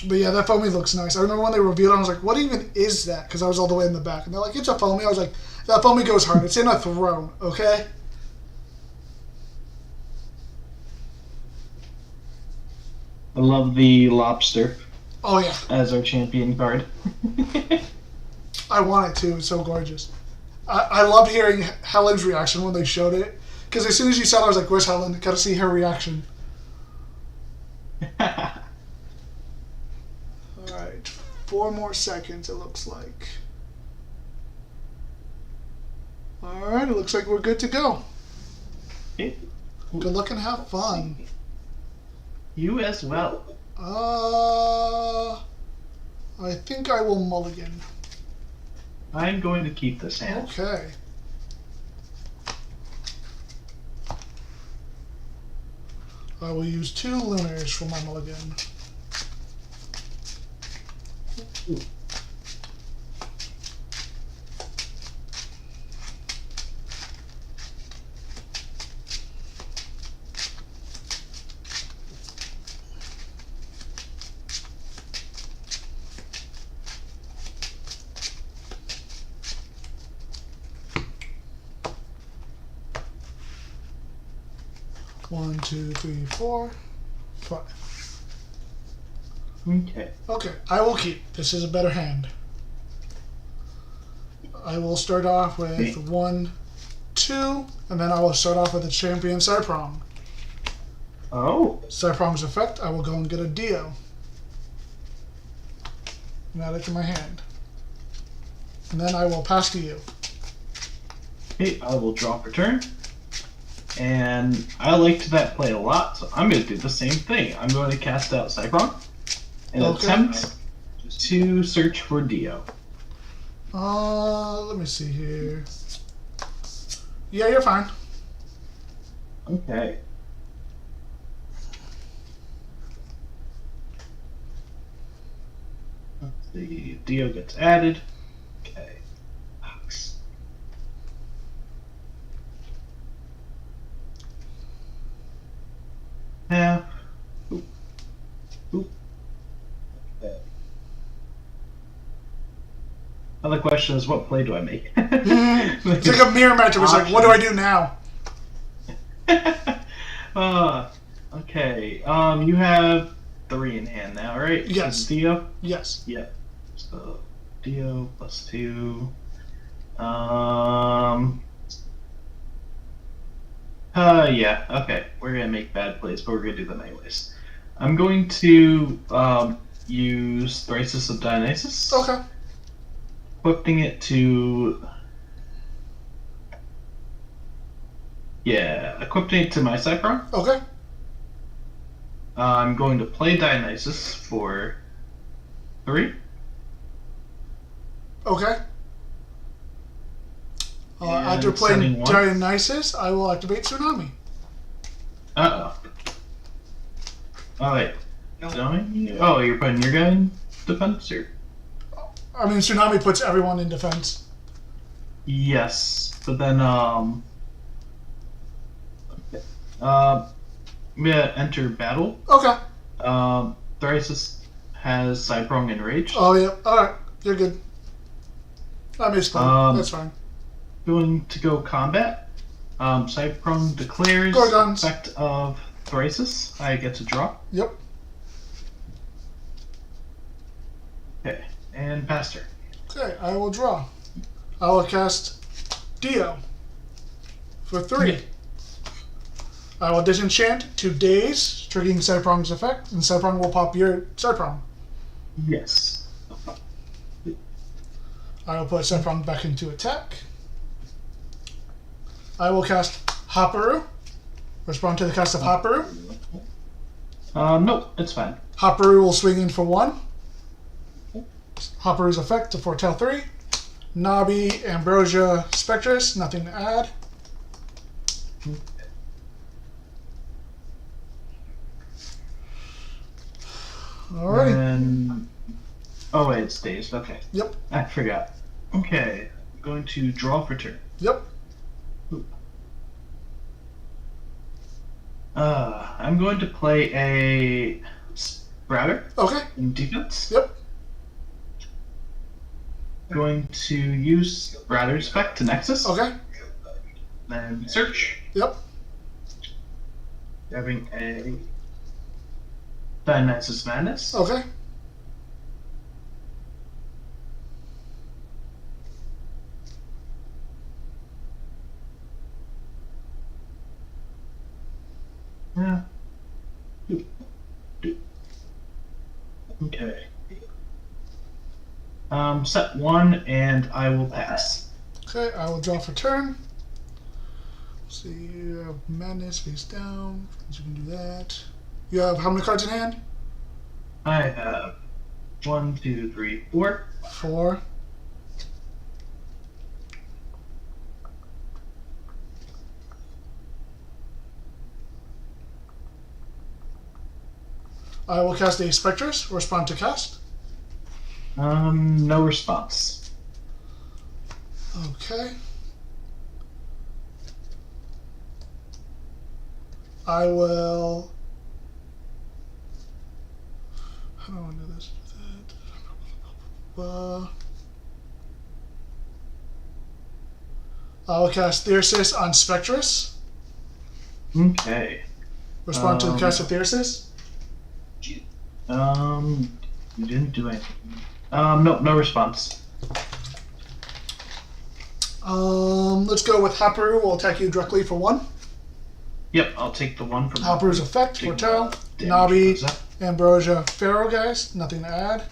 But yeah, that foamy looks nice. I remember when they revealed it, I was like, what even is that? Because I was all the way in the back. And they're like, it's a foamy. I was like, that foamy goes hard. It's in a throne, okay? I love the lobster. Oh, yeah. As our champion card. I want it too. It's so gorgeous. I loved hearing Helen's reaction when they showed it. Because as soon as you saw it, I was like, where's Helen? Gotta see her reaction. Alright. 4 more seconds, it looks like. Alright, it looks like we're good to go. Good luck and have fun. You as well. I think I will mulligan. I'm going to keep this hand. Okay. I will use 2 Lunars for my mulligan. Ooh. One, 2, 3, 4, 5. Okay. Okay, I will keep. This is a better hand. I will start off with 1, 2, and then I will start off with a champion Cyprong. Oh. Cyprong's effect, I will go and get a Dio. And add it to my hand. And then I will pass to you. Okay, I will draw for turn. And I liked that play a lot, so I'm going to do the same thing. I'm going to cast out Cyprong and attempt to search for Dio. Let me see here. Yeah, you're fine. Okay. Let's see. Dio gets added. Okay. question is, what play do I make? It's like a mirror match. It's like, what do I do now? Okay. You have 3 in hand now, right? Yes. So Dio? Yes. Yeah. So Dio plus 2. Yeah, okay. We're gonna make bad plays, but we're gonna do them anyways. I'm going to use Thrasis of Dionysus. Okay. Equipping it to equipping it to my Cypron. Okay. I'm going to play Dionysus for 3. Okay. After And playing sending 1. Dionysus, I will activate Tsunami. Uh-oh. Oh, wait. Tsunami? Oh, you're putting your guy in defense here? I mean, Tsunami puts everyone in defense. Yes, but then, yeah, enter battle. Okay. Thrasis has Cyprong enraged. Oh, yeah. Alright. You're good. I misspelled. That's fine. Going to go combat. Cyprong declares Gorgons. effect of Thrasis. I get to draw. Yep. Okay, and pass turn. Okay, I will draw. I will cast Dio for 3. Yeah. I will disenchant 2 days, triggering Cyprong's effect, and Cyprong will pop your Cyprong. Yes. I will put Cyprong back into attack. I will cast Hopperu. Respond to the cast of Hopperu. Nope, it's fine. Hopperu will swing in for 1. Hopperu's effect to foretell 3. Nabi, Ambrosia, Spectrus, nothing to add. Alrighty. And... oh wait, it's dazed. Okay. Yep. I forgot. Okay, I'm going to draw for turn. Yep. I'm going to play a Sprouter. Okay. In defense. Yep. Going to use Sprouter's effect to Nexus. Okay. Then search. Yep. Having a Dionysus Madness. Okay. Yeah. Okay. Set 1, and I will pass. Okay, I will draw for turn. Let's see, you have Madness face down. You can do that. You have how many cards in hand? I have 1, 2, 3, 4. 4. I will cast a Spectrus. Respond to cast. No response. Okay. I will. How do I want to do this? I will cast Thyrsis on Spectrus. Okay. Respond to the cast of Thyrsis. You didn't do anything. No response. Let's go with Hopperu. Will attack you directly for 1. Yep, I'll take the 1 from Hopperu's effect, Foretell, Nabi, Ambrosia, Pharaoh, guys. Nothing to add.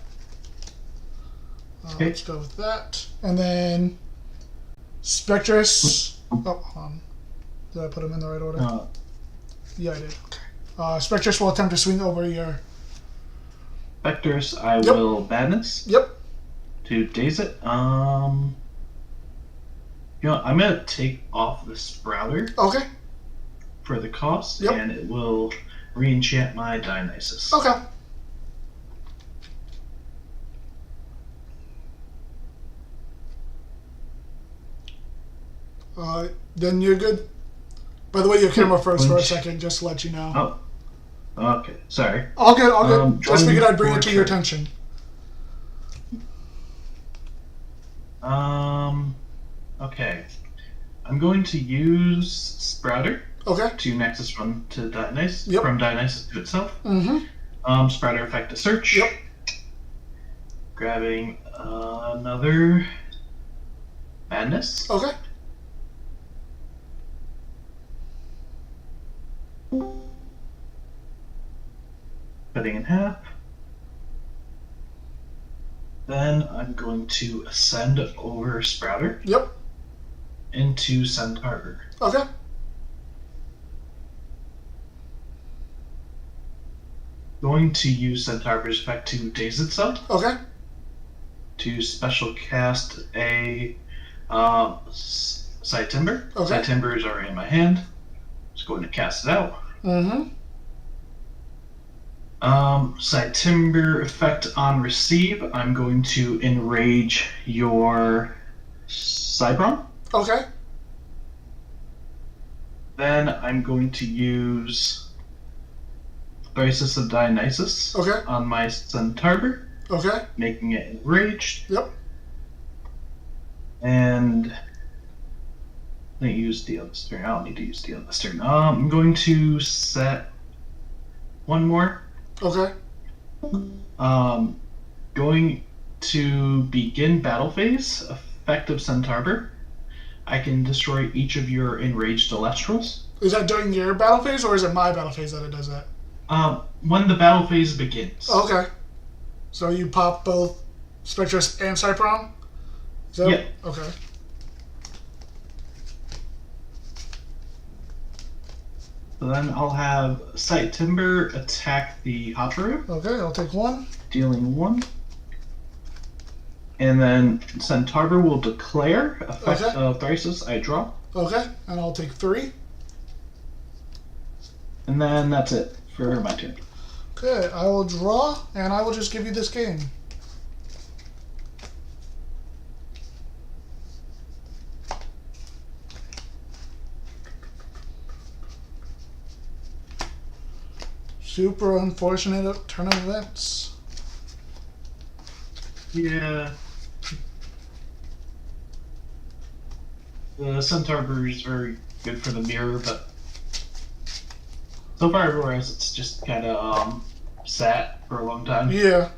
Okay. Let's go with that. And then Spectrus. Oh, hold on. Did I put them in the right order? Yeah, I did. Okay. Spectrus will attempt to swing over your. Spectrus, I will Madness. Yep. To daze it. You know, I'm gonna take off the Sprouter. Okay. For the cost, Yep. and it will re-enchant my Dionysus. Okay. Then you're good. By the way, your camera froze for a second, just to let you know. Oh. Okay. Sorry. All good, all good. Just figured I'd bring it to your turn. attention. Okay. I'm going to use Sprouter. Okay. To Nexus Run to Dionysus. Yep. From Dionysus to itself. Mm-hmm. Sprouter effect to search. Yep. Grabbing another Madness. Okay. Cutting in half. Then I'm going to ascend over Sprouter. Yep. Into Centaur. Okay. Going to use Centaur's effect to daze itself. Okay. To special cast a Side Timber. Okay. Side Timber is already in my hand. Just going to cast it out. Mm-hmm. Side Timber effect on receive. I'm going to enrage your Cybron. Okay. Then I'm going to use Thyrsus of Dionysus on my Centaur. Okay. Making it enraged. Yep. And I use Steel this turn. I don't need to use Steel this turn. I'm going to set one more. Okay. Going to begin battle phase. Effect of Centaur. I can destroy each of your enraged Elestrals. Is that during your battle phase, or is it my battle phase that it does that? When the battle phase begins. Okay. So you pop both Spectrus and Cypron? Yep. Okay. So then I'll have Side Timber attack the Hacharu. Okay, I'll take one. Dealing 1. And then Centaur will declare effect of Thyrsus. I draw. Okay, and I'll take 3. And then that's it for my turn. Okay, I will draw, and I will just give you this game. Super unfortunate turn of events. Yeah. The Centaur is very good for the mirror, but so far everywhere else it's just kind of sat for a long time. Yeah.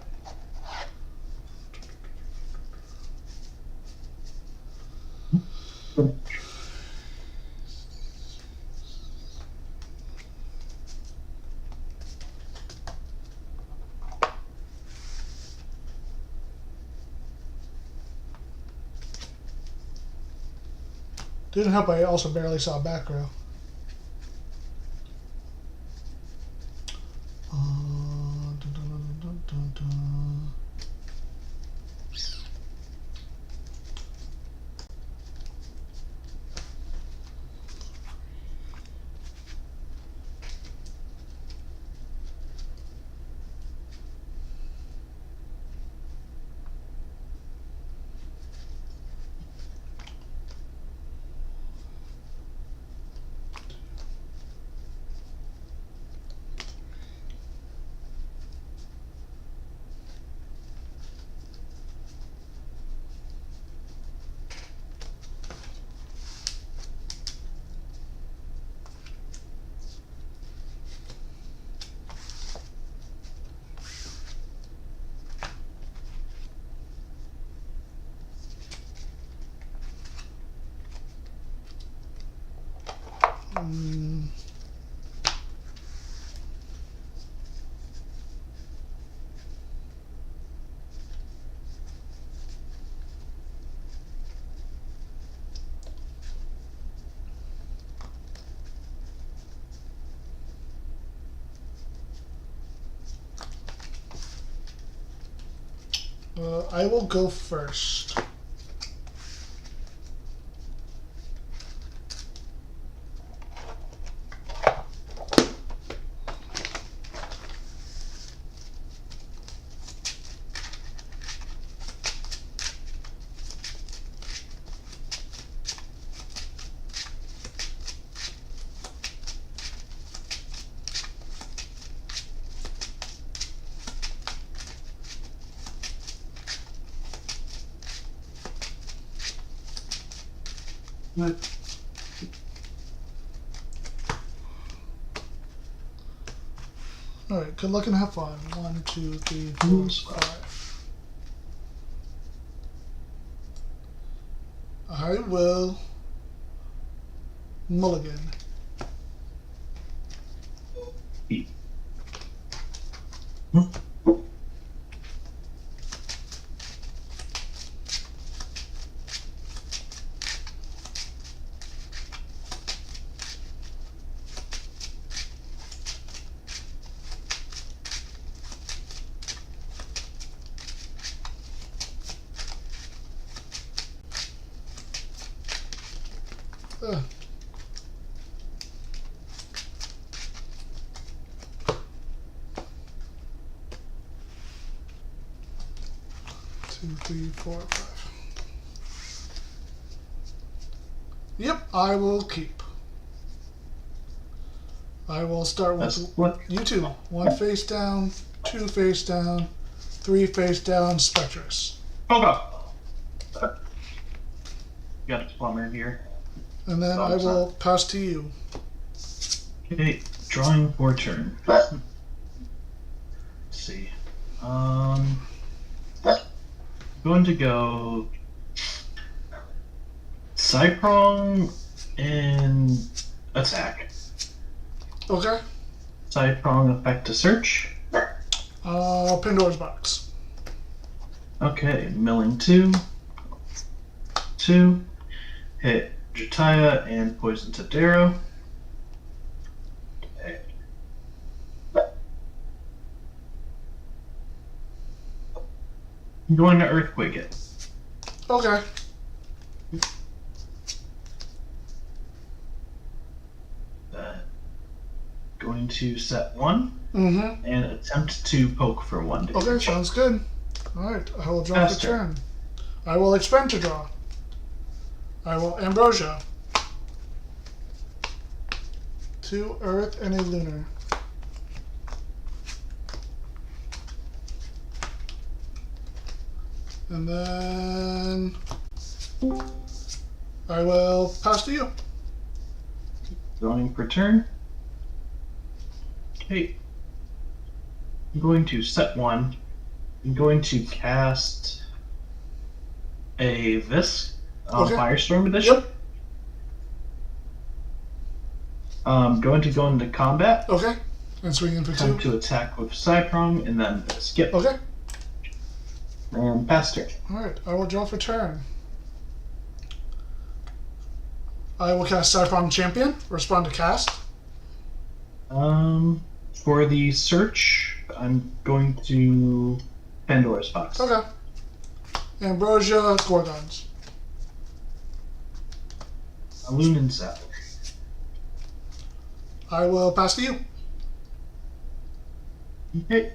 Didn't help I also barely saw back row. I will go first. Alright, good luck and have fun. 1, 2, 3, 4, 5. I will mulligan. Ugh. Two, three, 4, 5. Yep, I will keep. I will start with you two. 1 face down, 2 face down, 3 face down, Spectrus. Okay. Got a plumber here. And then I will pass to you. Okay, drawing for turn. Let's see. Going to go Cyprong and attack. Okay. Cyprong effect to search. Pandora's box. Okay, milling 2. 2. Hit Jataya and poison to Darrow. Okay. I'm going to earthquake it. Okay. Going to set 1 Mm-hmm. and attempt to poke for 1 damage. Okay, sounds good. Alright, I will draw for turn. I will expend to draw. I will Ambrosia. 2 earth and a lunar. And then I will pass to you. Going for turn. Okay. I'm going to set 1. I'm going to cast a Visk on Firestorm Edition. Yep. Going to go into combat. Okay. And swing in for 2. Attempt to attack with Cyprong and then skip. Okay. And pass turn. Alright, I will draw for turn. I will cast Cyprong Champion. Respond to cast. For the search, I'm going to Pandora's box. Okay. Ambrosia, Gorgons. A Lunan Sapphire. I will pass to you. Okay.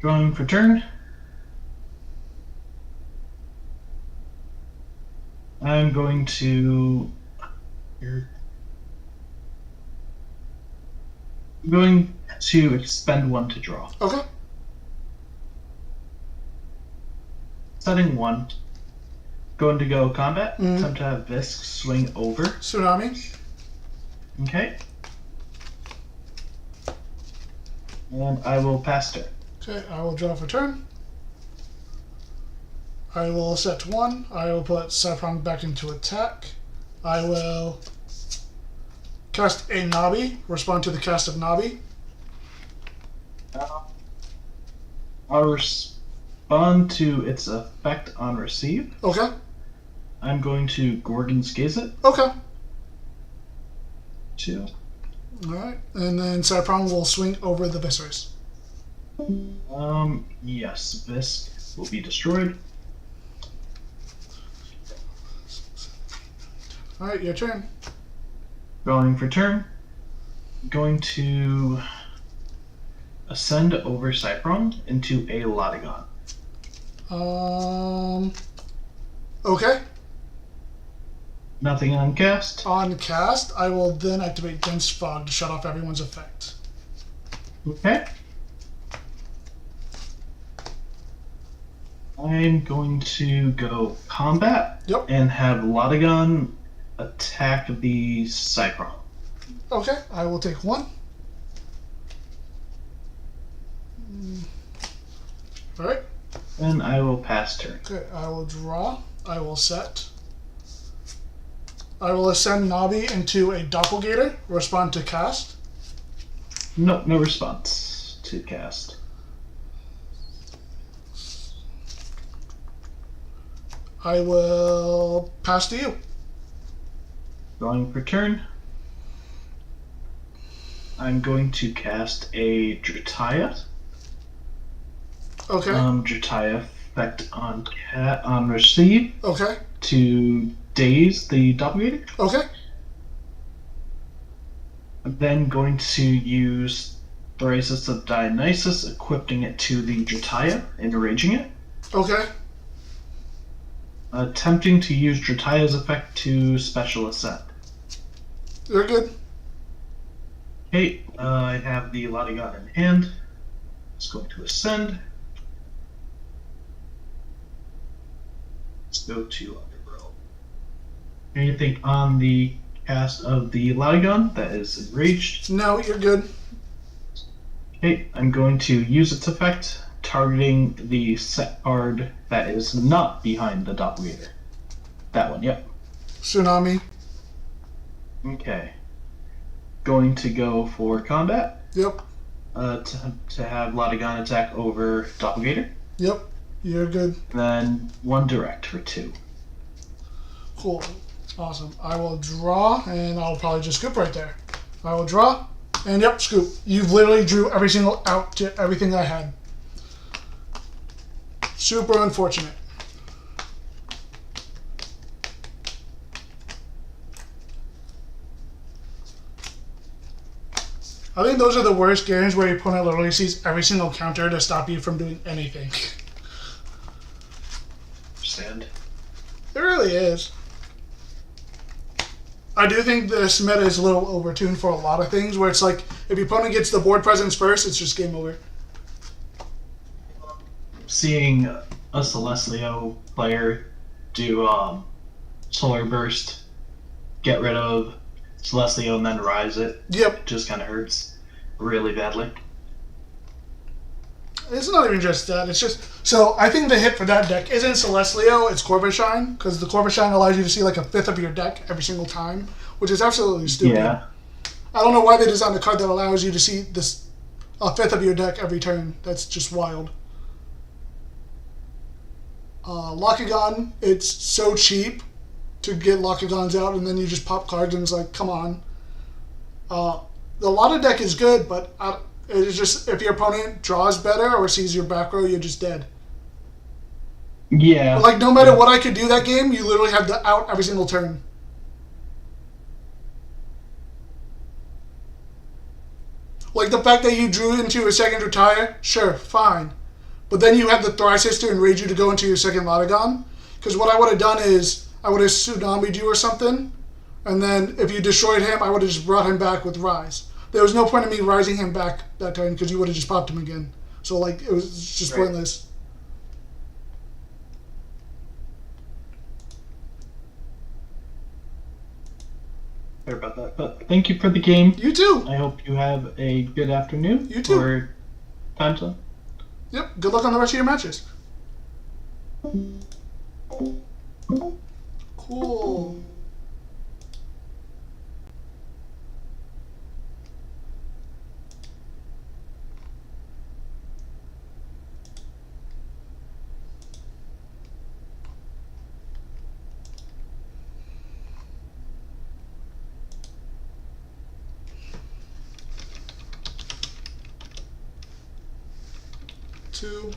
Drawing for turn. I'm going to. I'm going to expend 1 to draw. Okay. Setting 1. Going to go combat. Attempt to have Visk swing over. Tsunami. Okay. And I will pass turn. Okay, I will draw for turn. I will set 1. I will put Cyprong back into attack. I will cast a Nabi. Respond to the cast of Nabi. I'll respond to its effect on receive. Okay. I'm going to Gorgon's Gaze it. Okay. 2. Alright. And then Cyprong will swing over the Viserys. Yes, Visk will be destroyed. Alright, your turn. Going for turn. Going to ascend over Cyprong into a Lotagon. Okay. Nothing on cast. On cast, I will then activate Dense Fog to shut off everyone's effect. Okay. I'm going to go combat. Yep. And have Lotagon attack the Cyclone. Okay, I will take 1. Alright. And I will pass turn. Okay, I will draw. I will set. I will ascend Nabi into a Doppelganger. Respond to cast. Nope, no response to cast. I will pass to you. Going per turn. I'm going to cast a Drataya. Okay. Drataya effect on receive. Okay. To daze the Doppelganger. Okay. I'm then going to use Thorasis of Dionysus, equipping it to the Drataya, enraging it. Okay. Attempting to use Drataya's effect to special ascend. You're good. Okay, I have the Lotagon in hand. It's going to ascend. Let's go to Underworld. Anything on the cast of the Lotagon that is enraged? No, you're good. Okay, I'm going to use its effect, targeting the set card that is not behind the Doppelganger. That one, yep. Tsunami. Okay. Going to go for combat. Yep. To have Lotagon attack over Doppelganger. Yep. You're good. Then 1 direct for 2. Cool. Awesome. I will draw, and I'll probably just scoop right there. I will draw, and yep, scoop. You've literally drew every single out to everything I had. Super unfortunate. I think those are the worst games where your opponent literally sees every single counter to stop you from doing anything. Understand. It really is. I do think this meta is a little overtuned for a lot of things, where it's like, if your opponent gets the board presence first, it's just game over. Seeing a Celestial player do Solar Burst, get rid of Celestial, and then rise it. Yep. Just kind of hurts really badly. It's not even just that. It's just... So, I think the hit for that deck isn't Celestial, it's Corvishine, because the Corvishine allows you to see like a fifth of your deck every single time, which is absolutely stupid. Yeah. I don't know why they designed a card that allows you to see a fifth of your deck every turn. That's just wild. Locagon, it's so cheap to get Locagons out, and then you just pop cards, and it's like, come on. The Lotta deck is good, but it's just, if your opponent draws better or sees your back row, you're just dead. Yeah. Like, no matter what I could do that game, you literally have the out every single turn. Like, the fact that you drew into a second retire, sure, fine. But then you had the Thrisis to enrage you to go into your second Lotagon. Because what I would have done is, I would have tsunami'd you or something, and then if you destroyed him, I would have just brought him back with Rise. There was no point in me rising him back that turn, because you would have just popped him again. So, like, it was just pointless. Sorry about that. But thank you for the game. You too. I hope you have a good afternoon. You too. Or time zone. Yep. Good luck on the rest of your matches. Cool. Two.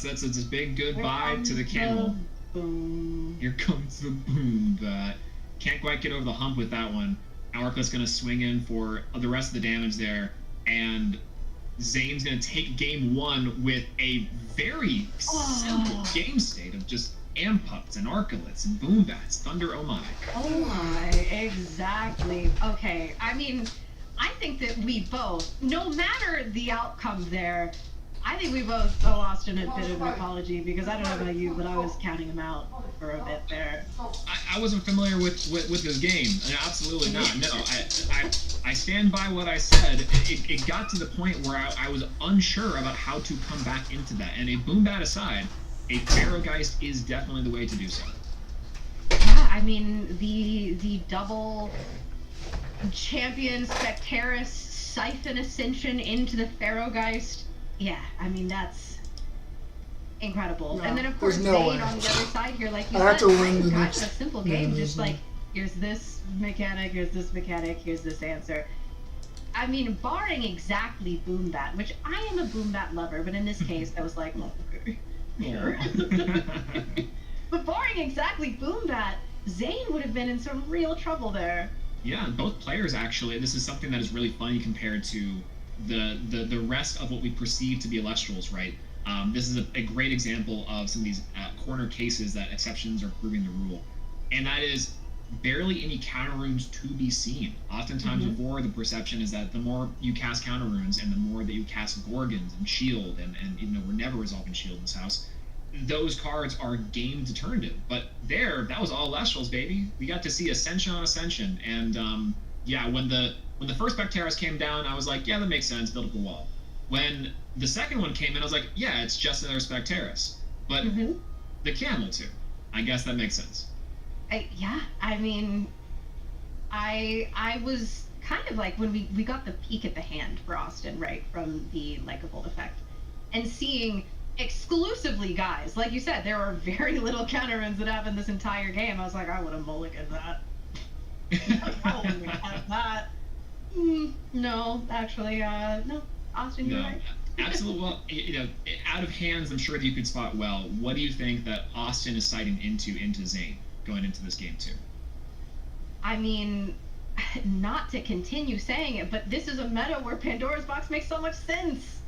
That's a big goodbye to the camel. Here comes the boom bat. Can't quite get over the hump with that one. Aurkla's gonna swing in for the rest of the damage there, and Zane's gonna take game 1 with a very simple game state of just Amputs and Arcoliths and Boombats, Thunder, oh my. Oh my, exactly. Okay, I mean, I think that we both, no matter the outcome there, I think we both owe Austin a bit of an apology, because I don't know about you, but I was counting him out for a bit there. I wasn't familiar with this game. Absolutely not. No, I stand by what I said. It got to the point where I was unsure about how to come back into that. And a Boombat aside, a Pharaohgeist is definitely the way to do so. Yeah, I mean, the double champion Spectaris Siphon Ascension into the Pharaohgeist. Yeah, I mean, that's incredible. No, and then, of course, there's no Zane way. on the other side here, like you I said, have to win the kind next of a simple game. Just like, here's this mechanic, here's this mechanic, here's this answer. I mean, barring exactly Boombat, which I am a Boombat lover, but in this case, I was like, okay, sure. But barring exactly Boombat, Zane would have been in some real trouble there. Yeah, both players actually. This is something that is really funny compared to the rest of what we perceive to be Elestrals, right? This is a great example of some of these corner cases that exceptions are proving the rule. And that is barely any counter runes to be seen. Oftentimes before, the perception is that the more you cast counter runes and the more that you cast Gorgons and Shield, and you know, we're never resolving Shield in this house, those cards are game determinative. But there, that was all Elestrals, baby. We got to see Ascension on Ascension, and yeah, when the first Spectaris came down, I was like, yeah, that makes sense, build up a wall. When the second one came in, I was like, yeah, it's just another Spectaris. But the camel too. I guess that makes sense. Yeah, I mean, I was kind of like, when we got the peek at the hand for Austin, right, from the Likeable effect, and seeing exclusively guys, like you said, there are very little counter runes that happen this entire game. I was like, I would have mulliganed that. I wouldn't have that. No, actually, no. Austin, you're right. Absolutely. Well, you know, out of hands, I'm sure that you could spot well. What do you think that Austin is sighting into Zane going into this game too? I mean, not to continue saying it, but this is a meta where Pandora's Box makes so much sense.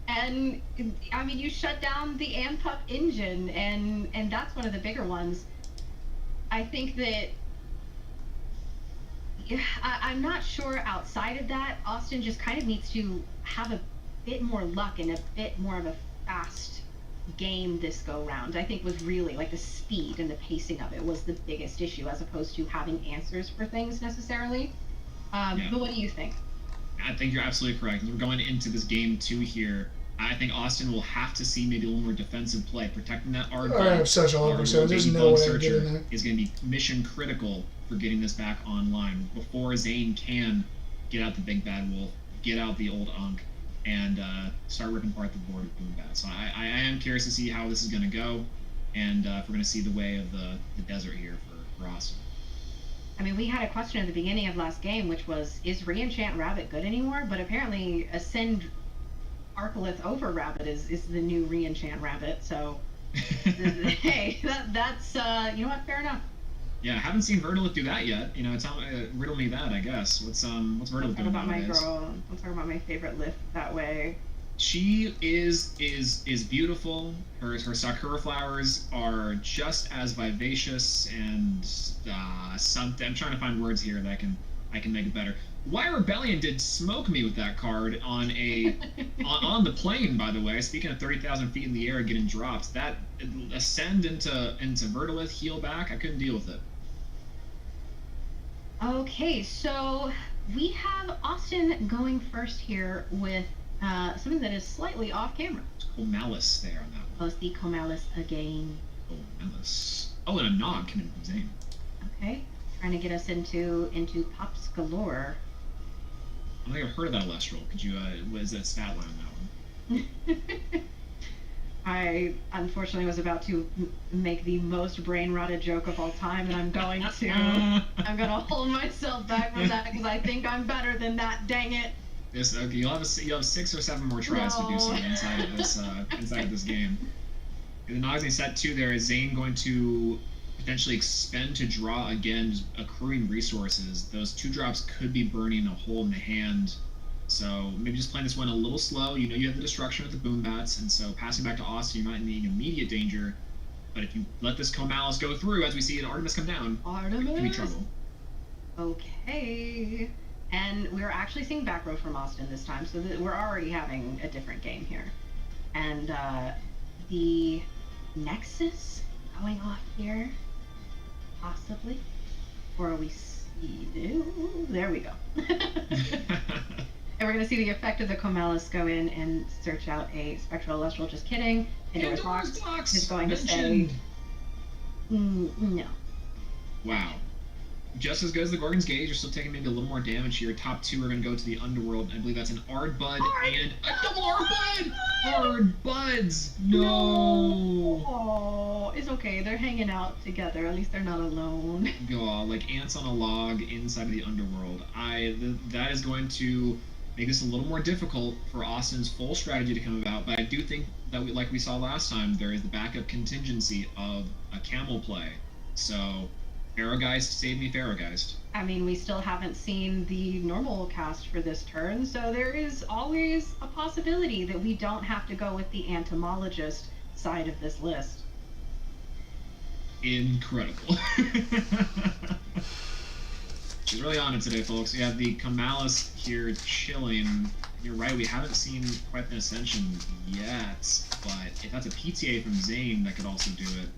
And I mean, you shut down the Ampup engine, and that's one of the bigger ones. I think that I'm not sure outside of that, Austin just kind of needs to have a bit more luck and a bit more of a fast game this go round. I think was really like the speed and the pacing of it was the biggest issue, as opposed to having answers for things necessarily. But what do you think? I think you're absolutely correct. We're going into this game 2 here. I think Austin will have to see maybe a little more defensive play. Protecting that Ard I have such a hope, so there's no way I'm getting that. Is going to be mission critical for getting this back online before Zane can get out the big bad wolf, get out the old Unk, and start ripping apart the board with Boombat. So I am curious to see how this is going to go, and if we're going to see the way of the desert here for Austin. I mean, we had a question at the beginning of last game, which was, is Reenchant Rabbit good anymore? But apparently Ascend Arcolith over Rabbit is the new Reenchant Rabbit, so hey, that's you know what, fair enough. Yeah, I haven't seen Verdalith do that yet. You know, riddle me that, I guess. What's Verdalith doing about my nowadays? girl. Let's talk about my favorite lift that way. She is beautiful. Her sakura flowers are just as vivacious and something. I'm trying to find words here that I can make it better. Why Rebellion did smoke me with that card on on the plane, by the way. Speaking of 30,000 feet in the air getting dropped, that Ascend into Verdalith, heal back, I couldn't deal with it. Okay, so we have Austin going first here with something that is slightly off camera. Comalis there on that one. Oh, it's the Comalis again. Comalis. Oh, and a Nog coming from Zane. Okay, trying to get us into Pops Galore. I don't think I've heard of that Elestral. Could you, what is that stat line on that one? I unfortunately was about to make the most brain rotted joke of all time, and I'm going to hold myself back from that because I think I'm better than that. Dang it! Yes, okay. You'll have 6 or 7 more tries to do so inside of this game. The Nog's set 2 there is Zane going to potentially expend to draw again, just accruing resources. Those 2 drops could be burning a hole in the hand. So maybe just playing this one a little slow. You know you have the destruction with the boom bats, and so passing back to Austin, you're not in immediate danger. But if you let this Comalis go through, as we see an Artemis come down, it could be trouble. Okay. And we're actually seeing back row from Austin this time, so that we're already having a different game here. And the Nexus going off here, possibly. Or we see... Ooh, there we go. And we're going to see the effect of the Comalis go in and search out a Spectral Elestral. Just kidding. Pandora's Box is going to say... no. Wow. Just as good as the Gorgon's Gaze, you're still taking maybe a little more damage here. Top 2 are going to go to the Underworld. I believe that's an Ardbud and a double Ardbud! Ardbuds! No! Oh, it's okay. They're hanging out together. At least they're not alone. Oh, like ants on a log inside of the Underworld. That is going to make this a little more difficult for Austin's full strategy to come about, but I do think that, like we saw last time, there is the backup contingency of a camel play. So, Pharaohgeist, save me Pharaohgeist. I mean, we still haven't seen the normal cast for this turn, so there is always a possibility that we don't have to go with the entomologist side of this list. Incredible. She's really on it today, folks. We have the Comalis here chilling. You're right, we haven't seen quite an ascension yet, but if that's a PTA from Zane, that could also do it.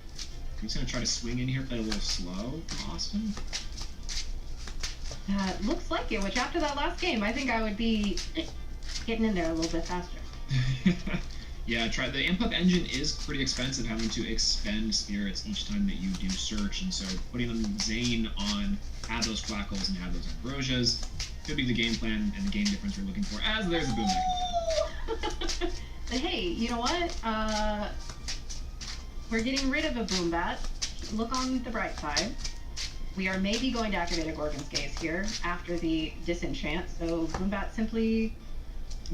I'm just going to try to swing in here, play a little slow from Austin. Looks like it, which after that last game, I think I would be getting in there a little bit faster. Yeah, the amp-up engine is pretty expensive, having to expend spirits each time that you do search, and so putting Zane on, have those Quackles and have those Ambrosias, could be the game plan and the game difference we're looking for, as there's a boom back. But hey, you know what? We're getting rid of a boom bat. Look on the bright side. We are maybe going to activate a Gorgon's Gaze here after the disenchant, so boom bat simply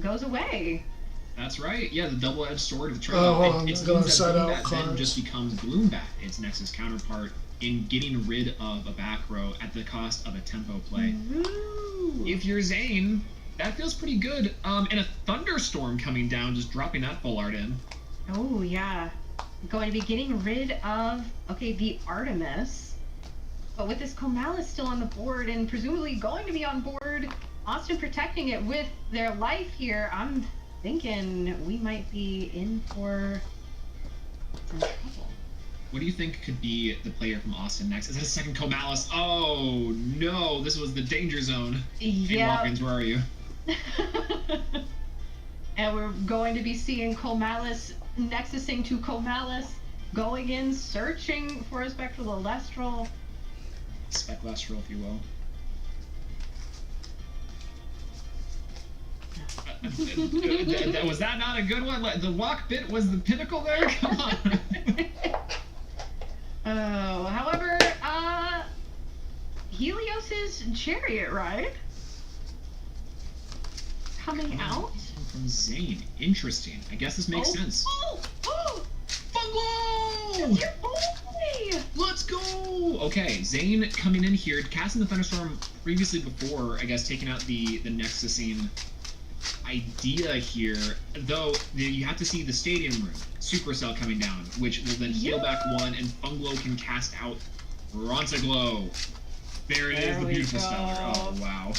goes away. That's right. Yeah, the double-edged sword of the trade. It's going to side out that then just becomes Gloombat, its Nexus counterpart, in getting rid of a back row at the cost of a tempo play. Ooh. If you're Zane, that feels pretty good. And a thunderstorm coming down, just dropping that full art in. Oh yeah, going to be getting rid of the Artemis, but with this Comalis still on the board and presumably going to be on board, Austin protecting it with their life here. I'm thinking we might be in for some trouble. What do you think could be the player from Austin next? Is it a second Comalis? Oh no, this was the danger zone. Yeah. Hey Watkins, where are you? And we're going to be seeing Comalis nexusing to Comalis, going in, searching for a Spectral Elestral. Speclestral, if you will. Was that not a good one? The walk bit was the pinnacle there? Come on. However, Helios's chariot ride coming out from Zane. Interesting. I guess this makes sense. Funglo! That's your boy! Let's go! Okay, Zane coming in here, casting the Thunderstorm previously before, I guess, taking out the Nexusing idea here, though you have to see the stadium room Supercell coming down, which will then heal back one, and Funglo can cast out Bronzeglow. There it is, the beautiful stellar. Oh wow.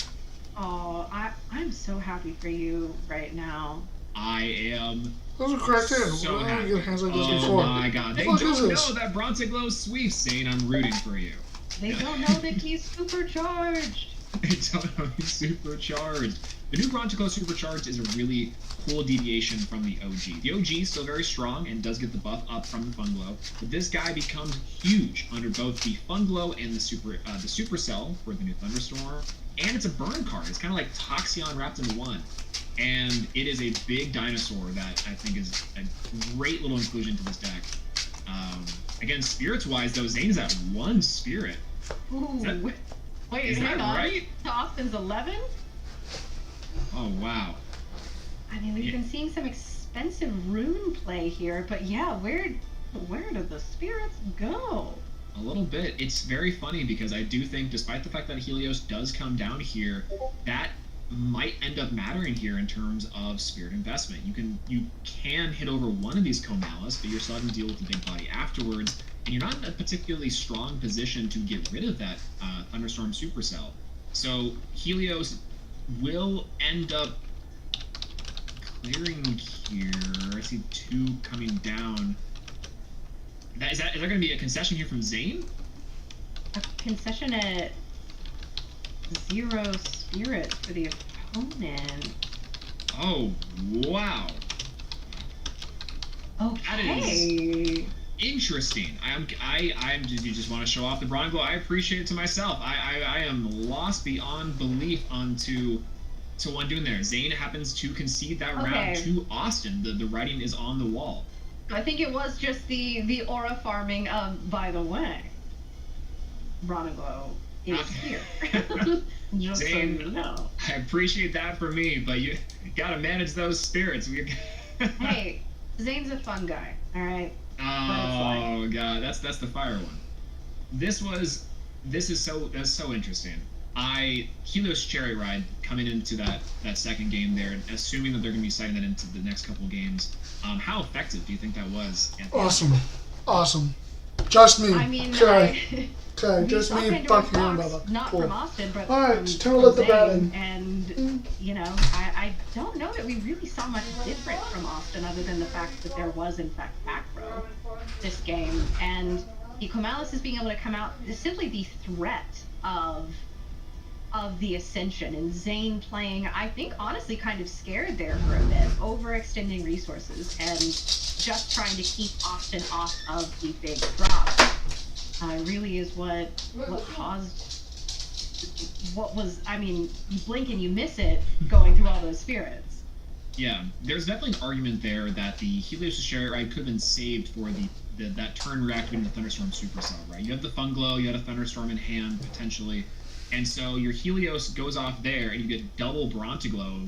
Oh, I'm so happy for you right now. I am. Those are correct in. So Why happy. don't we get hands like this Oh before? my god. They What don't is know that Bronzeglow sweeps, Zane. I'm rooting for you. They don't know that he's supercharged. They don't know he's supercharged. The new Bronzeglow Supercharged is a really cool deviation from the OG. The OG is still very strong and does get the buff up from the Funglow, but this guy becomes huge under both the Funglow and the Supercell for the new Thunderstorm, and it's a burn card. It's kind of like Toxion wrapped into one, and it is a big dinosaur that I think is a great little inclusion to this deck. Again, spirits-wise, though, Zane's at 1 spirit. Ooh. Wait, hang on. Right? To Austin's 11? Oh, wow. I mean, we've been seeing some expensive rune play here, but yeah, Where did the spirits go? A little bit. It's very funny because I do think, despite the fact that Helios does come down here, that might end up mattering here in terms of spirit investment. You can hit over one of these Comalis, but you're still having to deal with the big body afterwards, and you're not in a particularly strong position to get rid of that Thunderstorm Supercell. So Helios will end up clearing here. I see 2 coming down. Is there going to be a concession here from Zane? A concession at 0 spirit for the opponent. Oh, wow. Okay. That is interesting. You just want to show off the Bronze Glow. I appreciate it to myself. I am lost beyond belief onto one doing there. Zane happens to concede that round to Austin. The writing is on the wall. I think it was just the aura farming. By the way, Bronaglow is here. Just Zane, so you know. I appreciate that for me, but you gotta manage those spirits. Hey, Zane's a fun guy. All right. Oh god, that's the fire one. That's so interesting. Helios Chariot Ride coming into that second game there, assuming that they're going to be citing that into the next couple of games. How effective do you think that was? Awesome. Just me. I mean, okay, just me fucking on brother. Not cool. from Austin, but all right, from, it's time to let the bat in. And you know, I don't know that we really saw much different from Austin, other than the fact that there was in fact back row this game, and Ecomalis is being able to come out simply the threat of the Ascension, and Zane playing, I think, honestly kind of scared there for a bit, overextending resources and just trying to keep Austin off of the big drop. Really is what caused what was, I mean, you blink and you miss it going through all those spirits. Yeah, there's definitely an argument there that the Helios Chariot Ride could have been saved for that turn reactivating the Thunderstorm Supercell, right? You have the Funglow, you had a Thunderstorm in hand, potentially. And so your Helios goes off there, and you get double Brontiglow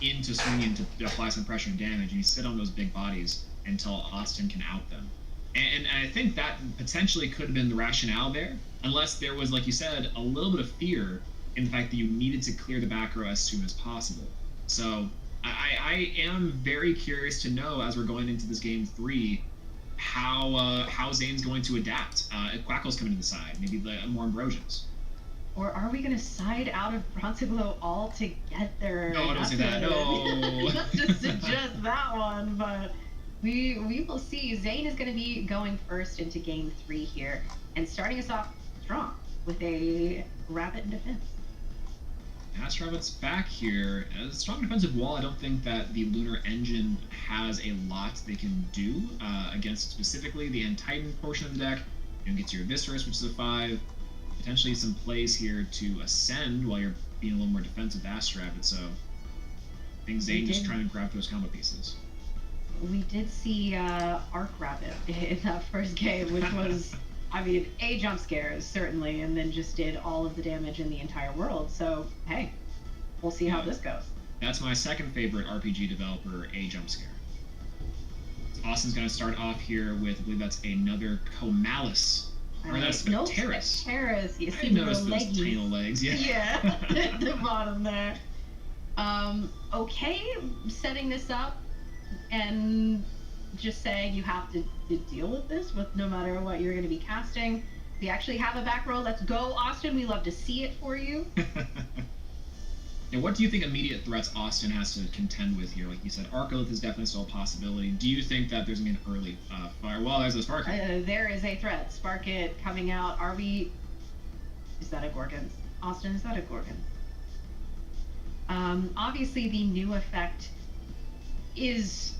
into swinging to apply some pressure and damage, and you sit on those big bodies until Austin can out them. And I think that potentially could have been the rationale there, unless there was, like you said, a little bit of fear in the fact that you needed to clear the back row as soon as possible. So I am very curious to know, as we're going into this game 3, how Zane's going to adapt. Quackle's coming to the side, maybe more Ambrosians. Or are we going to side out of Brontiglow altogether? No, don't say that. No. Not to suggest that one, but we will see. Zane is going to be going first into game 3 here, and starting us off strong with a Rabbit in defense. Ash Rabbit's back here. As a strong defensive wall, I don't think that the Lunar Engine has a lot they can do against specifically the End Titan portion of the deck. You can get to your Viscerus, which is a 5. Potentially some plays here to ascend while you're being a little more defensive with Ash Rabbit, so I think Zane just trying to grab those combo pieces. We did see Arc Rabbit in that first game, which was, I mean, a jump scare, certainly, and then just did all of the damage in the entire world. So, hey, we'll see how this goes. That's my second favorite RPG developer, a jump scare. Austin's going to start off here with, I believe that's another Comalis. Or that's Specteris. Specteris. You see I noticed those tiny legs. Yeah, at the bottom there. Okay, setting this up and just saying you have to deal with this with no matter what you're going to be casting. We actually have a back row. Let's go, Austin. We love to see it for you. And what do you think immediate threats Austin has to contend with here? Like you said, Arcolith is definitely still a possibility. Do you think that there's going to be an early fire? Well, there's a Sparkit. There is a threat. Sparkit coming out. Are we... Is that a Gorgon? Austin, is that a Gorgon? Obviously, the new effect is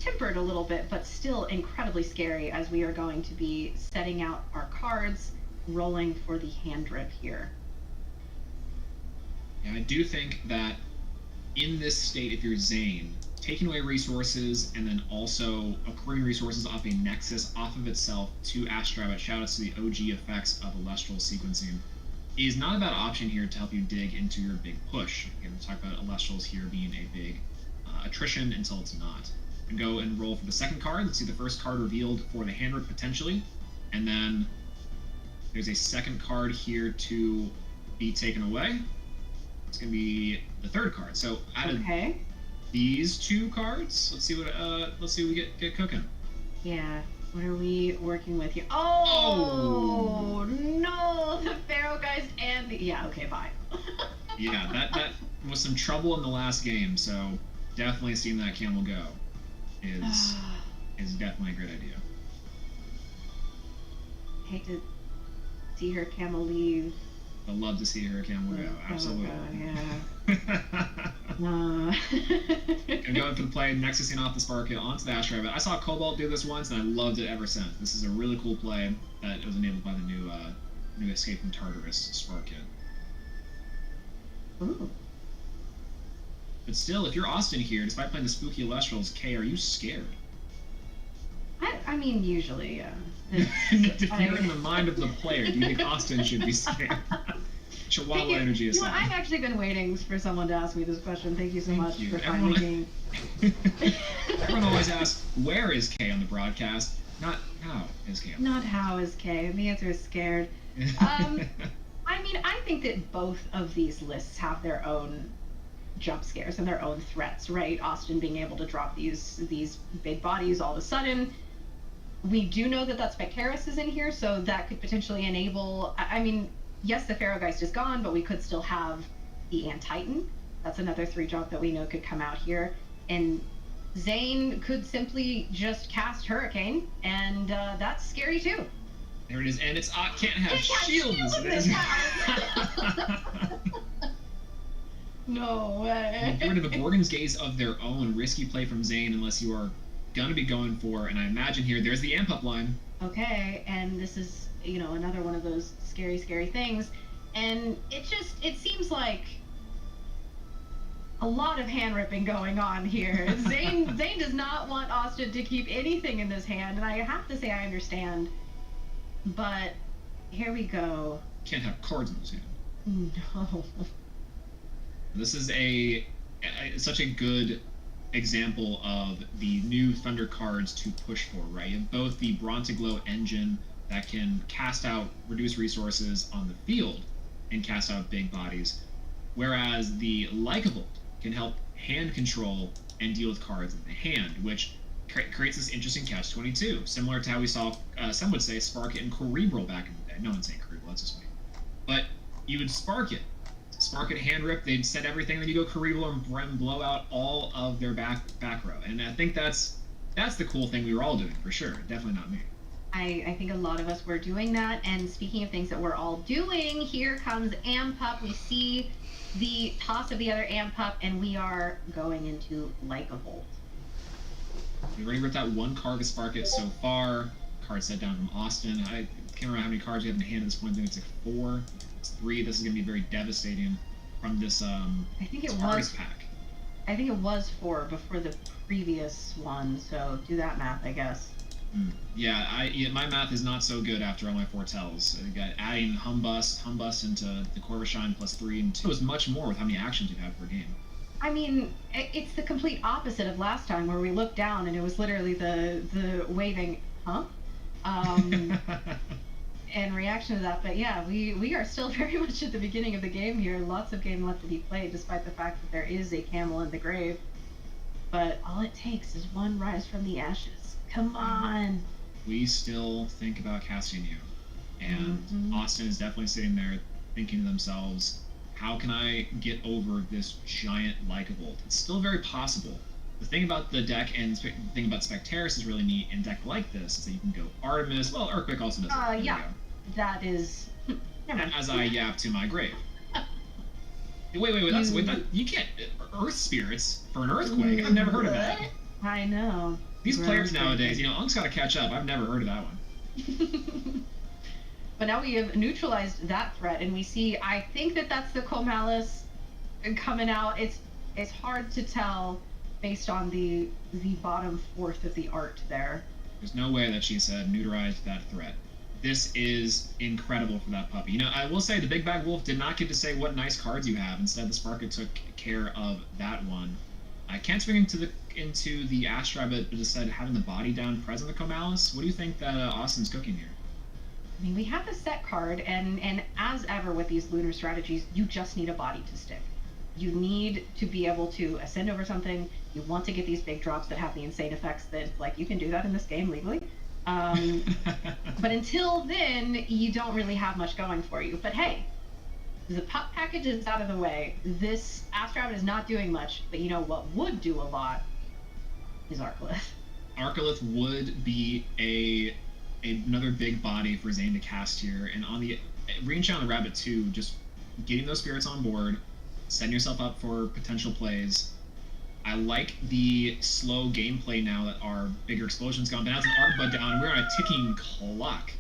tempered a little bit, but still incredibly scary, as we are going to be setting out our cards, rolling for the hand rip here. Yeah, I do think that in this state, if you're Zane, taking away resources and then also accruing resources off a Nexus off of itself to Ash Rabbit, shoutouts to the OG effects of Elestral sequencing, is not a bad option here to help you dig into your big push. Again, we'll talk about Elestrals here being a big attrition until it's not. and go and roll for the second card. Let's see the first card revealed for the hand rip potentially. And then there's a second card here to be taken away. It's going to be the third card. So out of these two cards, let's see what we get cooking. Yeah. What are we working with here? Oh, no! The Pharaoh Geist and the... Yeah, okay, bye. Yeah, that was some trouble in the last game, so definitely seeing that camel go is definitely a great idea. Hate to see her camel leave. I'd love to see her camel go, absolutely. Yeah. Gonna go in for the play, Nexusing off the Sparkit onto the Ash Rabbit. I saw Cobalt do this once, and I loved it ever since. This is a really cool play that was enabled by the new Escape from Tartarus Sparkit. Ooh. But still, if you're Austin here, despite playing the spooky Elestrals, Kay, are you scared? I mean, usually, yeah. If you're in the mind of the player, do you think Austin should be scared? Chihuahua energy aside. I've actually been waiting for someone to ask me this question. Thank you so much for finding. Everyone always asks, where is Kay on the broadcast? Not how is Kay. Not how is Kay. The answer is scared. I mean, I think that both of these lists have their own jump scares and their own threats, right? Austin being able to drop these big bodies all of a sudden. We do know that Spectaris is in here, so that could potentially enable... I mean, yes, the Pharaoh Geist is gone, but we could still have the Ant Titan. That's another 3-drop that we know could come out here. And Zane could simply just cast Hurricane, and that's scary too. There it is, and it's can't have shields. No way. Get rid of a Gorgon's Gaze of their own. Risky play from Zane unless you are going to be going for, and I imagine here, there's the Amp Up line. Okay, and this is, another one of those scary, scary things. And it seems like a lot of hand ripping going on here. Zane does not want Austin to keep anything in this hand, and I have to say I understand. But here we go. Can't have cards in this hand. No. This is such a good example of the new Thunder cards to push for, right? You have both the Brontiglow engine that can cast out reduced resources on the field and cast out big bodies, whereas the Likeable can help hand control and deal with cards in the hand, which creates this interesting catch-22, similar to how we saw, some would say, Sparkit and Cerebral back in the day. No one's saying Cerebral, that's just me. But you would Sparkit hand rip, they'd set everything, then you go Cerebral and blow out all of their back row. And I think that's the cool thing we were all doing, for sure. Definitely not me. I think a lot of us were doing that, and speaking of things that we're all doing, here comes Amp Up. We see the toss of the other Amp Up, and we are going into Likeable. We already ripped out one card of Sparkit so far. Card set down from Austin. I can't remember how many cards we have in hand at this point. I think it's like 4. It's 3. This is going to be very devastating from this I think it was pack. I think it was 4 before the previous one, so do that math, I guess. Yeah, my math is not so good after all my foretells. Adding Humbust into the Corvishine plus 3 and 2 was much more with how many actions you have per game. I mean, it's the complete opposite of last time where we looked down and it was literally the waving, huh? And reaction to that. But yeah, we are still very much at the beginning of the game here. Lots of game left to be played, despite the fact that there is a camel in the grave. But all it takes is one rise from the ashes. Come on. We still think about casting you. And Austin is definitely sitting there thinking to themselves, how can I get over this giant Likeable? It's still very possible. The thing about the deck and the thing about Spectaris is really neat in a deck like this is that you can go Artemis. Well, Earthquake also does it. Yeah. That is... As I yap to my grave. Wait, you can't... Earth Spirits for an Earthquake? I've never heard of that. I know. These players nowadays, Unk's got to catch up. I've never heard of that one. But now we have neutralized that threat, and we see, I think that's the Comalis coming out. It's hard to tell based on the bottom fourth of the art there. There's no way that she said neutralized that threat. This is incredible for that puppy. I will say the Big Bag Wolf did not get to say what nice cards you have. Instead, the Sparkit took care of that one. I can't swing into the into the Astra, but decided having the body down present the Comalis. What do you think that Austin's cooking here? I mean, we have the set card, and as ever with these lunar strategies, you just need a body to stick. You need to be able to ascend over something. You want to get these big drops that have the insane effects that, like, you can do that in this game legally. But until then, you don't really have much going for you. But hey, the pup package is out of the way. This Astrabbit is not doing much, but you know what would do a lot is Arcolith. Arcolith would be another big body for Zane to cast here, and on the range on the rabbit too, just getting those spirits on board, setting yourself up for potential plays. I like the slow gameplay now that our bigger explosion's gone, but now it's an Arbud down, and we're on a ticking clock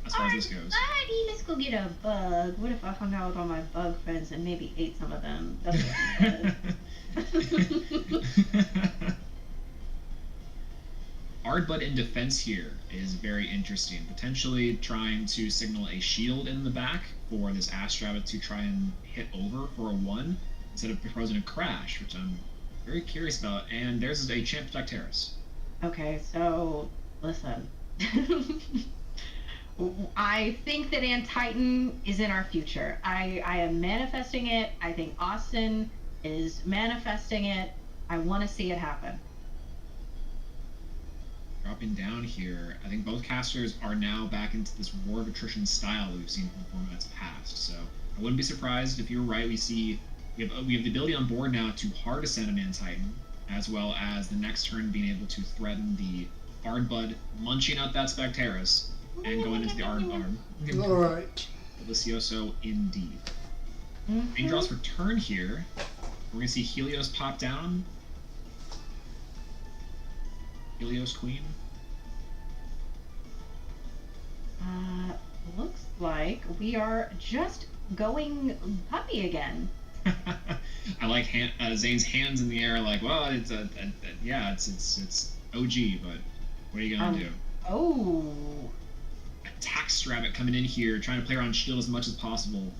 as far as this goes. Buddy, let's go get a bug. What if I hung out with all my bug friends and maybe ate some of them? That's what Ardbud in defense here is very interesting. Potentially trying to signal a shield in the back for this Astrabbit to try and hit over for a 1 instead of proposing a crash, which I'm very curious about. And theirs is a Champ Dacteris. Okay, so listen. I think that Antitan is in our future. I am manifesting it. I think Austin is manifesting it. I want to see it happen. Dropping down here, I think both casters are now back into this War of Attrition style that we've seen from formats past. So I wouldn't be surprised if you're right. We have the ability on board now to hard ascend an Antitan, as well as the next turn being able to threaten the Ardbud, munching out that Spectaris, and going into the Ardbud. Alright. Delicioso indeed. Main draws for turn here. We're going to see Helios pop down. Helios Queen. Looks like we are just going puppy again. I like Zane's hands in the air, like, well, it's yeah, it's OG, but what are you gonna do? Oh. Attack Strabbit coming in here, trying to play around shield as much as possible.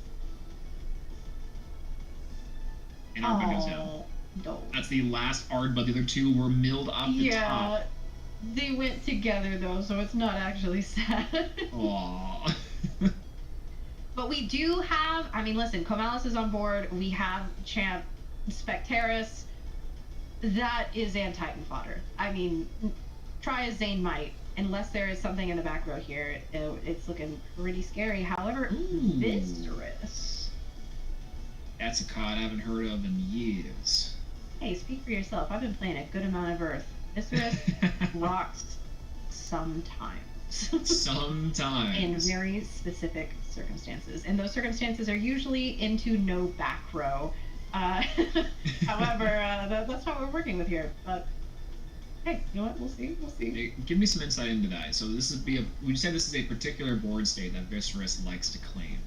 And Ardbud goes down. No. That's the last Ardbud. The other two were milled up the top. They went together though, so it's not actually sad. Aww. But we do have, I mean, listen, Comalis is on board. We have Champ Spectaris. That is Antitan fodder. I mean, try as Zane might, unless there is something in the back row here, it's looking pretty scary. However, Viscerous. That's a card I haven't heard of in years. Hey, speak for yourself. I've been playing a good amount of Earth. Viscerous rocks sometimes. Sometimes. In very specific circumstances. And those circumstances are usually into no back row. However, that's not what we're working with here. But hey, you know what? We'll see. We'll see. Hey, give me some insight into that. So this would you say this is a particular board state that Viscerous likes to claim?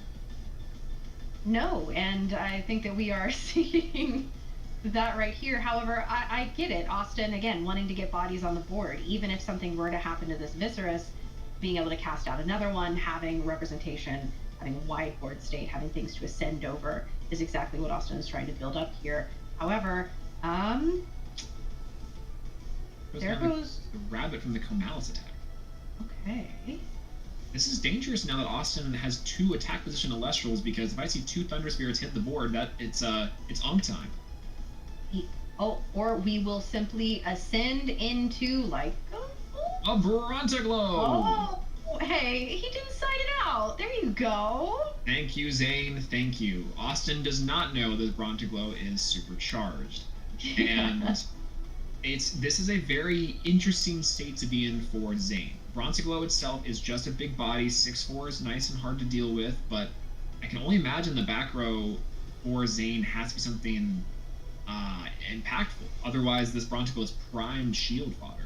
No, and I think that we are seeing that right here. However, I get it. Austin, again, wanting to get bodies on the board. Even if something were to happen to this Viscerous, being able to cast out another one, having representation, having wide board state, having things to ascend over is exactly what Austin is trying to build up here. However, there goes the rabbit from the Comalis attack. Okay. This is dangerous now that Austin has 2 attack position Elestrals, because if I see 2 Thunder Spirits hit the board, that it's Unk time. Or we will simply ascend into like a Brontaglow. Oh, hey, he didn't sign it out. There you go. Thank you, Zane. Thank you. Austin does not know that Brontaglow is supercharged, and this is a very interesting state to be in for Zane. Brontaglow itself is just a big body. 6'4" is nice and hard to deal with, but I can only imagine the back row for Zane has to be something impactful. Otherwise, this Brontaglow is prime shield fodder.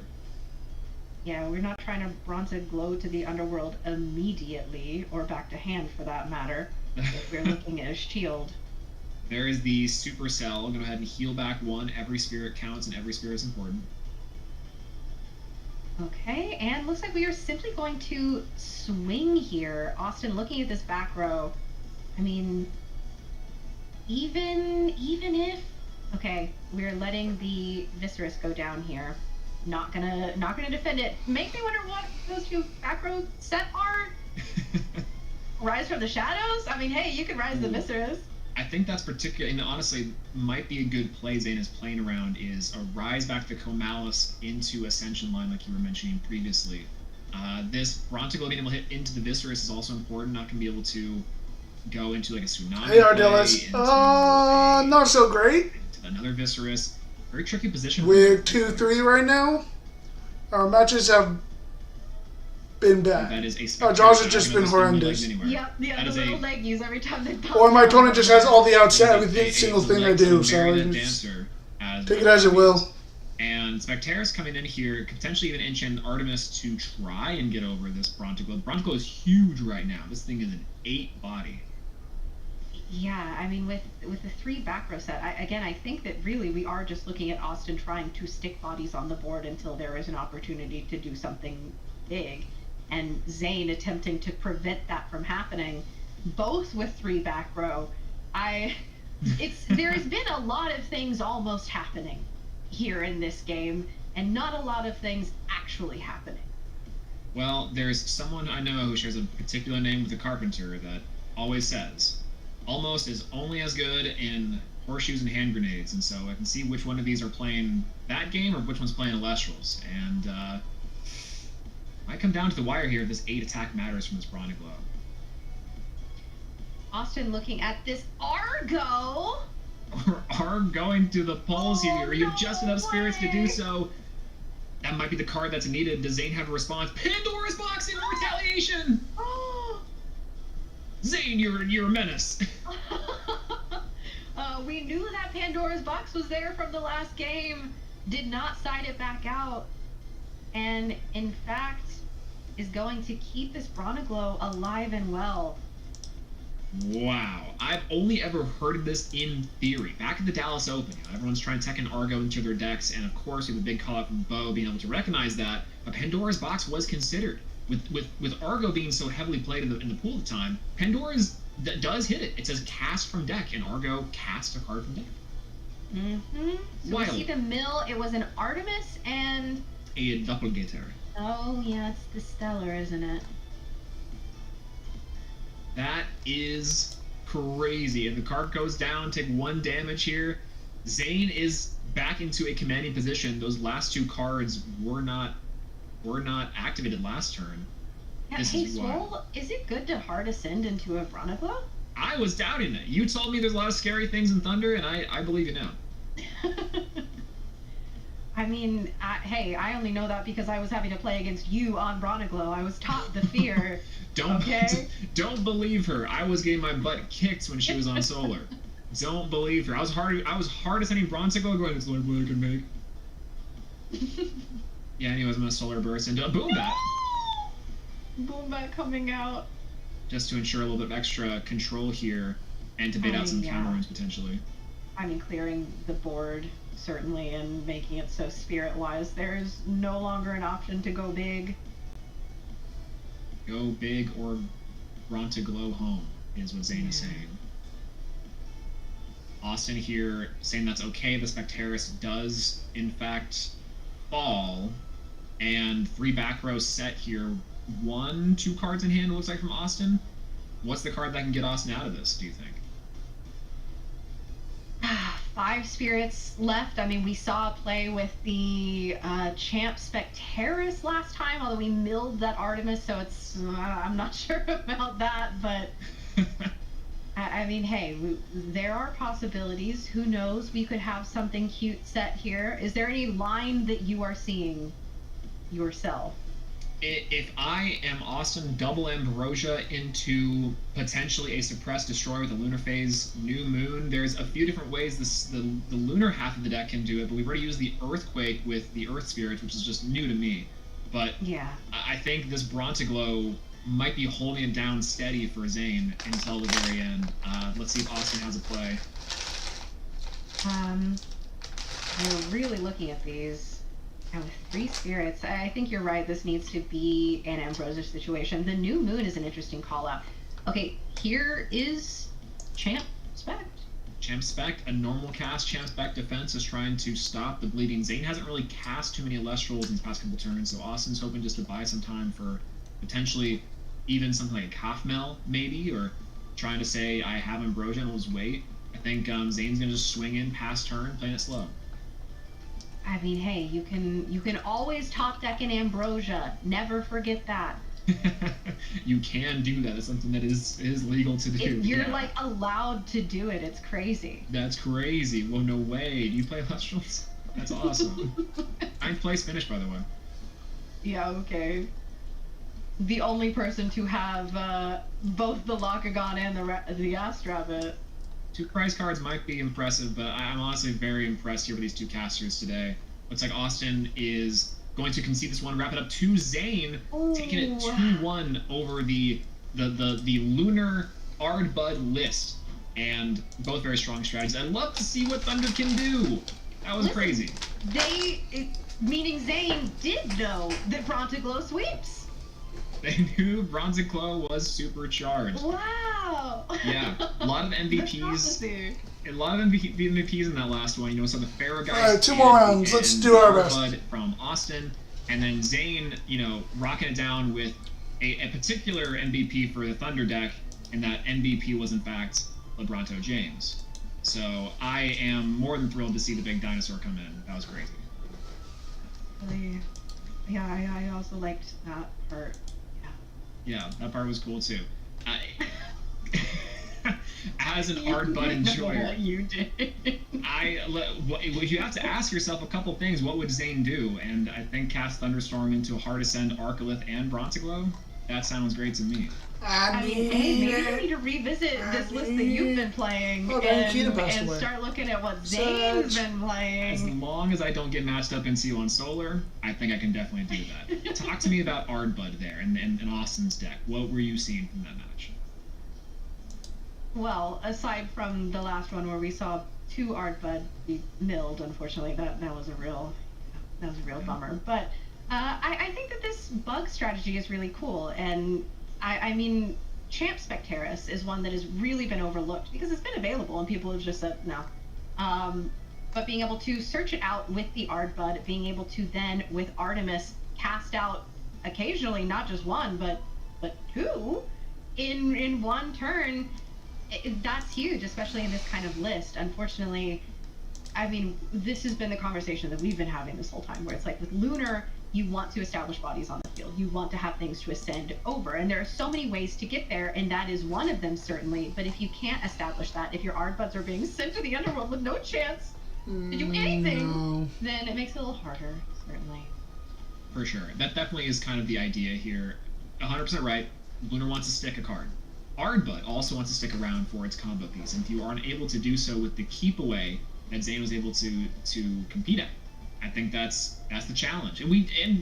Yeah, we're not trying to Brontaglow to the underworld immediately, or back to hand for that matter, if we're looking at a shield. There is the Supercell. Go ahead and heal back 1. Every spirit counts, and every spirit is important. Okay, and looks like we are simply going to swing here. Austin, looking at this back row, I mean, even if Okay, we're letting the Viscerous go down here. Not gonna defend it. Make me wonder what those two macro set are. Rise from the shadows? I mean, hey, you can rise the Viscerous. I think that's particular, and honestly, might be a good play Zane is playing around is a rise back the Comalis into Ascension line like you were mentioning previously. This Brontiglow being able to hit into the Viscerous is also important, not going to be able to go into like a Tsunami. Hey, Ardelis. Not so great. Into another Viscerous. Very tricky position. We're 2-3 right now. Our matches have been bad. That is a Our draws have just been horrendous. Yep, the little leggies every time they pop. Or my opponent just has all the outside with every single thing I do, so take it as it will. And Spectaris coming in here, could potentially even enchant Artemis to try and get over this Brontiglow. Brontiglow is huge right now. This thing is an 8 body. Yeah, I mean, with the 3 back row set, I think that really we are just looking at Austin trying to stick bodies on the board until there is an opportunity to do something big, and Zane attempting to prevent that from happening, both with 3 back row. There's been a lot of things almost happening here in this game, and not a lot of things actually happening. Well, there's someone I know who shares a particular name with a carpenter that always says, almost is only as good in horseshoes and hand grenades, and so I can see which one of these are playing that game or which one's playing Elestrals, and might come down to the wire here if this 8 attack matters from this Brontiglow. Austin looking at this Argo! Are going to the polls here. You have just enough spirits to do so. That might be the card that's needed. Does Zane have a response? Pandora's box in retaliation! Zane, you're a menace. We knew that Pandora's box was there from the last game. Did not side it back out. And in fact, is going to keep this Brontiglow alive and well. Wow, I've only ever heard of this in theory. Back at the Dallas Open, everyone's trying to Tekken Argo into their decks, and of course, with a big call out from Bo being able to recognize that, a Pandora's box was considered. With Argo being so heavily played in the pool at the time, Pandora's does hit it. It says cast from deck, and Argo cast a card from deck. Mm-hmm. So Wild. we see the mill. It was an Artemis and A Doppelganger. oh yeah, it's the Stellar, isn't it? That is crazy. If the card goes down, take 1 damage here. Zane is back into a commanding position. Those last 2 cards were not activated last turn. Yeah, This hey, is wild. Swole, is it good to hard ascend into a Brontiglow? I was doubting that. You told me there's a lot of scary things in Thunder, and I believe you now. I mean, hey, I only know that because I was having to play against you on Brontiglow. I was taught the fear. Don't believe her. I was getting my butt kicked when she was on Solar. Don't believe her. I was hard ascending Brontiglow going, it's the only play I can make. Yeah, anyways, I'm gonna Solar Burst into a Boom Bat. Boom Bat coming out. Just to ensure a little bit of extra control here and to bait out some counter runes potentially. I mean, clearing the board, certainly, and making it so spirit-wise, there's no longer an option to go big. Go big or Brontiglow home, is what Zane is saying. Austin here saying that's okay. The Spectaris does, in fact, fall. And 3 back rows set here. 1, 2 cards in hand, it looks like, from Austin. What's the card that can get Austin out of this, do you think? 5 spirits left. I mean, we saw a play with the Champ Spectaris last time, although we milled that Artemis, so it's I'm not sure about that, but I mean, hey, there are possibilities. Who knows? We could have something cute set here. Is there any line that you are seeing yourself? If I am Austin, double Ambrosia into potentially a suppressed destroyer with a Lunar Phase New Moon, there's a few different ways the lunar half of the deck can do it, but we've already used the Earthquake with the Earth Spirits, which is just new to me. But yeah, I think this Brontiglow might be holding it down steady for Zane until the very end. Let's see if Austin has a play. We're really looking at these. And with 3 spirits, I think you're right. This needs to be an Ambrosia situation. The New Moon is an interesting call out. Okay, here is Champ Spect. Champ Spec, a normal cast Champ Spec defense is trying to stop the bleeding. Zane hasn't really cast too many Elestrals in the past couple turns, so Austin's hoping just to buy some time for potentially even something like a Kathmel, maybe, or trying to say, I have Ambrosia and will just wait. I think Zane's going to just swing in past turn, playing it slow. I mean, hey, you can always top deck an Ambrosia. Never forget that. You can do that. It's something that is legal to do. You're like allowed to do it. It's crazy. That's crazy. Well, no way. Do you play Elestrals? That's awesome. 9th place finish, by the way. Yeah, okay. The only person to have both the Lakagon and the Astrabbit. 2 prize cards might be impressive, but I'm honestly very impressed here with these 2 casters today. Looks like Austin is going to concede this one, wrap it up to Zane, taking it 2-1 over the Lunar Ardbud list, and both very strong strategies. I'd love to see what Thunder can do. That was crazy. Meaning Zane did know that Brontiglow sweeps. They knew Bronziclaw was supercharged. Wow. Yeah, a lot of MVPs. A lot of MVPs in that last one. You know, so the Pharaoh guys. All right, 2 more rounds. Let's do our best. From Austin, and then Zane, you know, rocking it down with a particular MVP for the Thunder deck, and that MVP was in fact LeBronto James. So I am more than thrilled to see the big dinosaur come in. That was crazy. Yeah, I also liked that part. Yeah, that part was cool too. As an Ardbud enjoyer, what you did. You have to ask yourself a couple things. What would Zane do? And I think cast Thunderstorm into a Hard Ascend, Arcolith, and Brontiglow. That sounds great to me. I mean, hey, maybe you need to revisit this list that you've been playing and start looking at what Zane's been playing. As long as I don't get matched up into you on Solar, I think I can definitely do that. Talk to me about Ardbud there and Austin's deck. What were you seeing from that match? Well, aside from the last one where we saw 2 Ardbud be milled, unfortunately, that was a real bummer. But I think that this bug strategy is really cool, and I mean, Champ Spectaris is one that has really been overlooked because it's been available and people have just said no. But being able to search it out with the Ardbud, being able to then with Artemis cast out occasionally not just 1 but 2 in 1 turn. That's huge, especially in this kind of list. Unfortunately, I mean, this has been the conversation that we've been having this whole time, where it's like with Lunar, you want to establish bodies on the field. You want to have things to ascend over. And there are so many ways to get there, and that is one of them, certainly. But if you can't establish that, if your Ardbuds are being sent to the underworld with no chance to do anything, then it makes it a little harder, certainly. For sure. That definitely is kind of the idea here. 100% right. Lunar wants to stick a card. Ardbud also wants to stick around for its combo piece, and if you aren't able to do so with the keep away that Zane was able to compete at, I think that's the challenge. And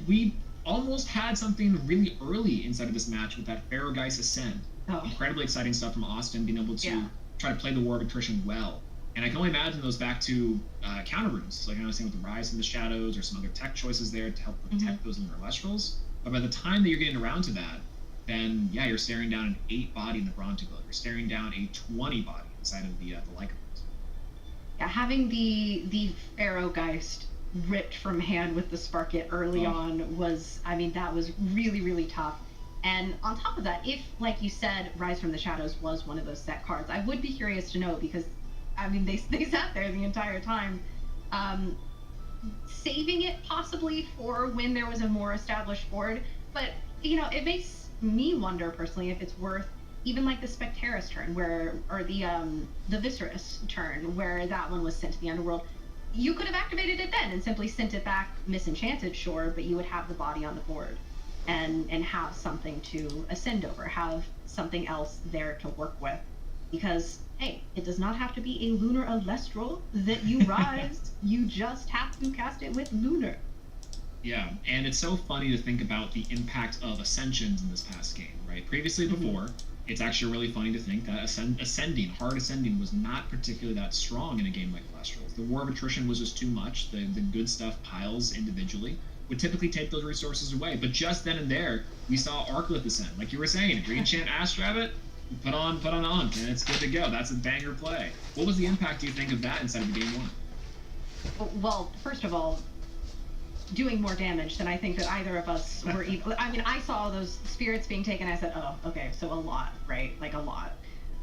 we almost had something really early inside of this match with that Pharaoh Geist Ascend. Incredibly exciting stuff from Austin, being able to try to play the War of Attrition well. And I can only imagine those back to counter runes, like I was saying with the Rise in the Shadows or some other tech choices there to help protect those Lunar Elestrals. But by the time that you're getting around to that, then yeah, you're staring down an 8 body in the Brontiglow. You're staring down a 20 body inside of the Lycanthropes. Yeah, having the Pharaoh Geist ripped from hand with the Sparket early on was, I mean, that was really, really tough. And on top of that, if, like you said, Rise from the Shadows was one of those set cards, I would be curious to know, because, I mean, they sat there the entire time. Saving it possibly for when there was a more established board, but, you know, it makes me wonder personally if it's worth even like the Spectaris turn or the Viscerus turn where that one was sent to the underworld. You could have activated it then and simply sent it back misenchanted, sure, but you would have the body on the board and have something to ascend over, have something else there to work with. Because hey, it does not have to be a Lunar Elestral that you rise. You just have to cast it with Lunar. Yeah, and it's so funny to think about the impact of Ascensions in this past game, right? Previously, before, it's actually really funny to think that hard ascending was not particularly that strong in a game like Elestrals. The War of Attrition was just too much. The good stuff piles individually would typically take those resources away. But just then and there, we saw Arcolith ascend. Like you were saying, Green Chant Astrabbit, put on, and it's good to go. That's a banger play. What was the impact, do you think, of that inside of game one? Well, first of all, doing more damage than I think that either of us were even. I mean, I saw those spirits being taken. I said, oh, okay, so a lot, right? Like a lot.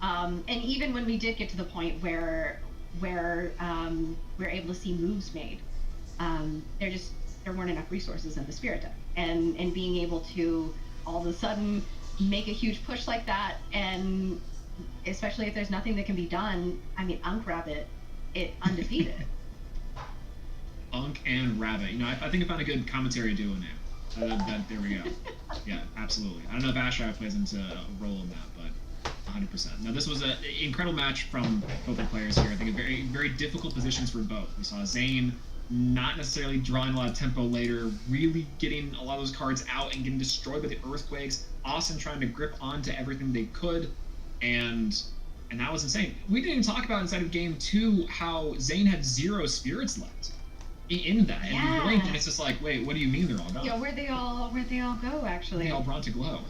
And even when we did get to the point where we're able to see moves made, there weren't enough resources in the spirit deck, and being able to all of a sudden make a huge push like that, and especially if there's nothing that can be done. I mean, Unk Rabbit, it undefeated. Unk and Rabbit. You know, I think I found a good commentary duo now. There we go. Yeah, absolutely. I don't know if Asher plays into a role in that, but 100%. Now, this was an incredible match from both the players here. I think very, very difficult positions for both. We saw Zane not necessarily drawing a lot of tempo later, really getting a lot of those cards out and getting destroyed by the Earthquakes. Austin trying to grip onto everything they could, and that was insane. We didn't even talk about inside of game 2 how Zane had 0 spirits left in that, and you blink, and it's just like, wait, what do you mean they're all gone? Yeah, where'd they all go, actually? They all brought to glow.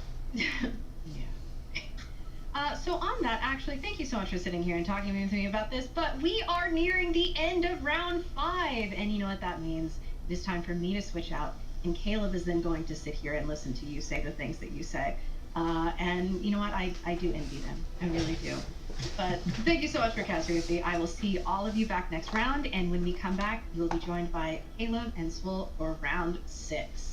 So on that, actually, thank you so much for sitting here and talking with me about this, but we are nearing the end of round 5, and you know what that means. It is time for me to switch out, and Caleb is then going to sit here and listen to you say the things that you say. And you know what, I do envy them. I really do. But thank you so much for casting with me. I will see all of you back next round, and when we come back, we'll be joined by Caleb and Swole for round 6.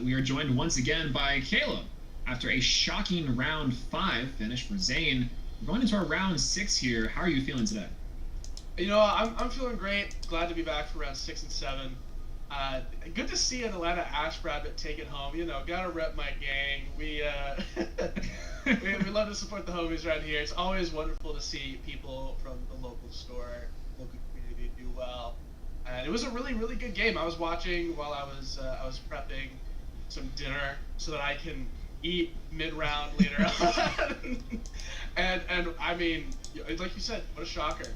we are joined once again by Caleb. After a shocking round 5 finish for Zane, we're going into our round 6 here. How are you feeling today? You know, I'm feeling great. Glad to be back for round 6 and 7. Good to see an Atlanta Ash Rabbit take it home. You know, gotta rep my gang. We we love to support the homies around here. It's always wonderful to see people from the local store, local community do well. And it was a really, really good game. I was watching while I was prepping some dinner so that I can eat mid-round later on. and I mean, like you said, what a shocker.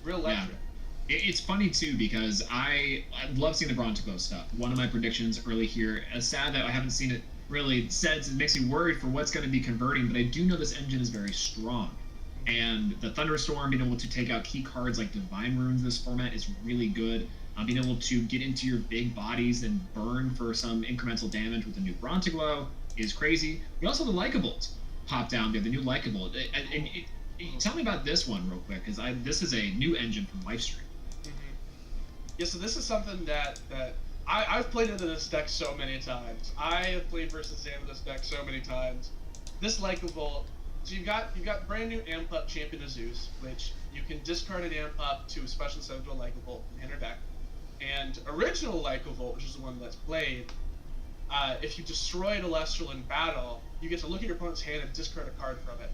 Real electric. Yeah. It's funny too because I love seeing the Brontico stuff. One of my predictions early here, it's sad that I haven't seen it really said. It makes me worried for what's going to be converting, but I do know this engine is very strong. And the Thunderstorm, being able to take out key cards like Divine Runes in this format is really good. Being able to get into your big bodies and burn for some incremental damage with the new Brontiglow is crazy. We also have the Likeables pop down there, the new Likeable. Tell me about this one real quick, because this is a new engine from Lifestream. Yeah, so this is something that I've played into this deck so many times. I have played versus Zane with this deck so many times. This Likeable, so you've got brand new Amp Up Champion of Zeus, which you can discard an Amp Up to special summon to a Likeable in your deck. And original Likeable, which is the one that's played, if you destroy an Elestral in battle, you get to look at your opponent's hand and discard a card from it.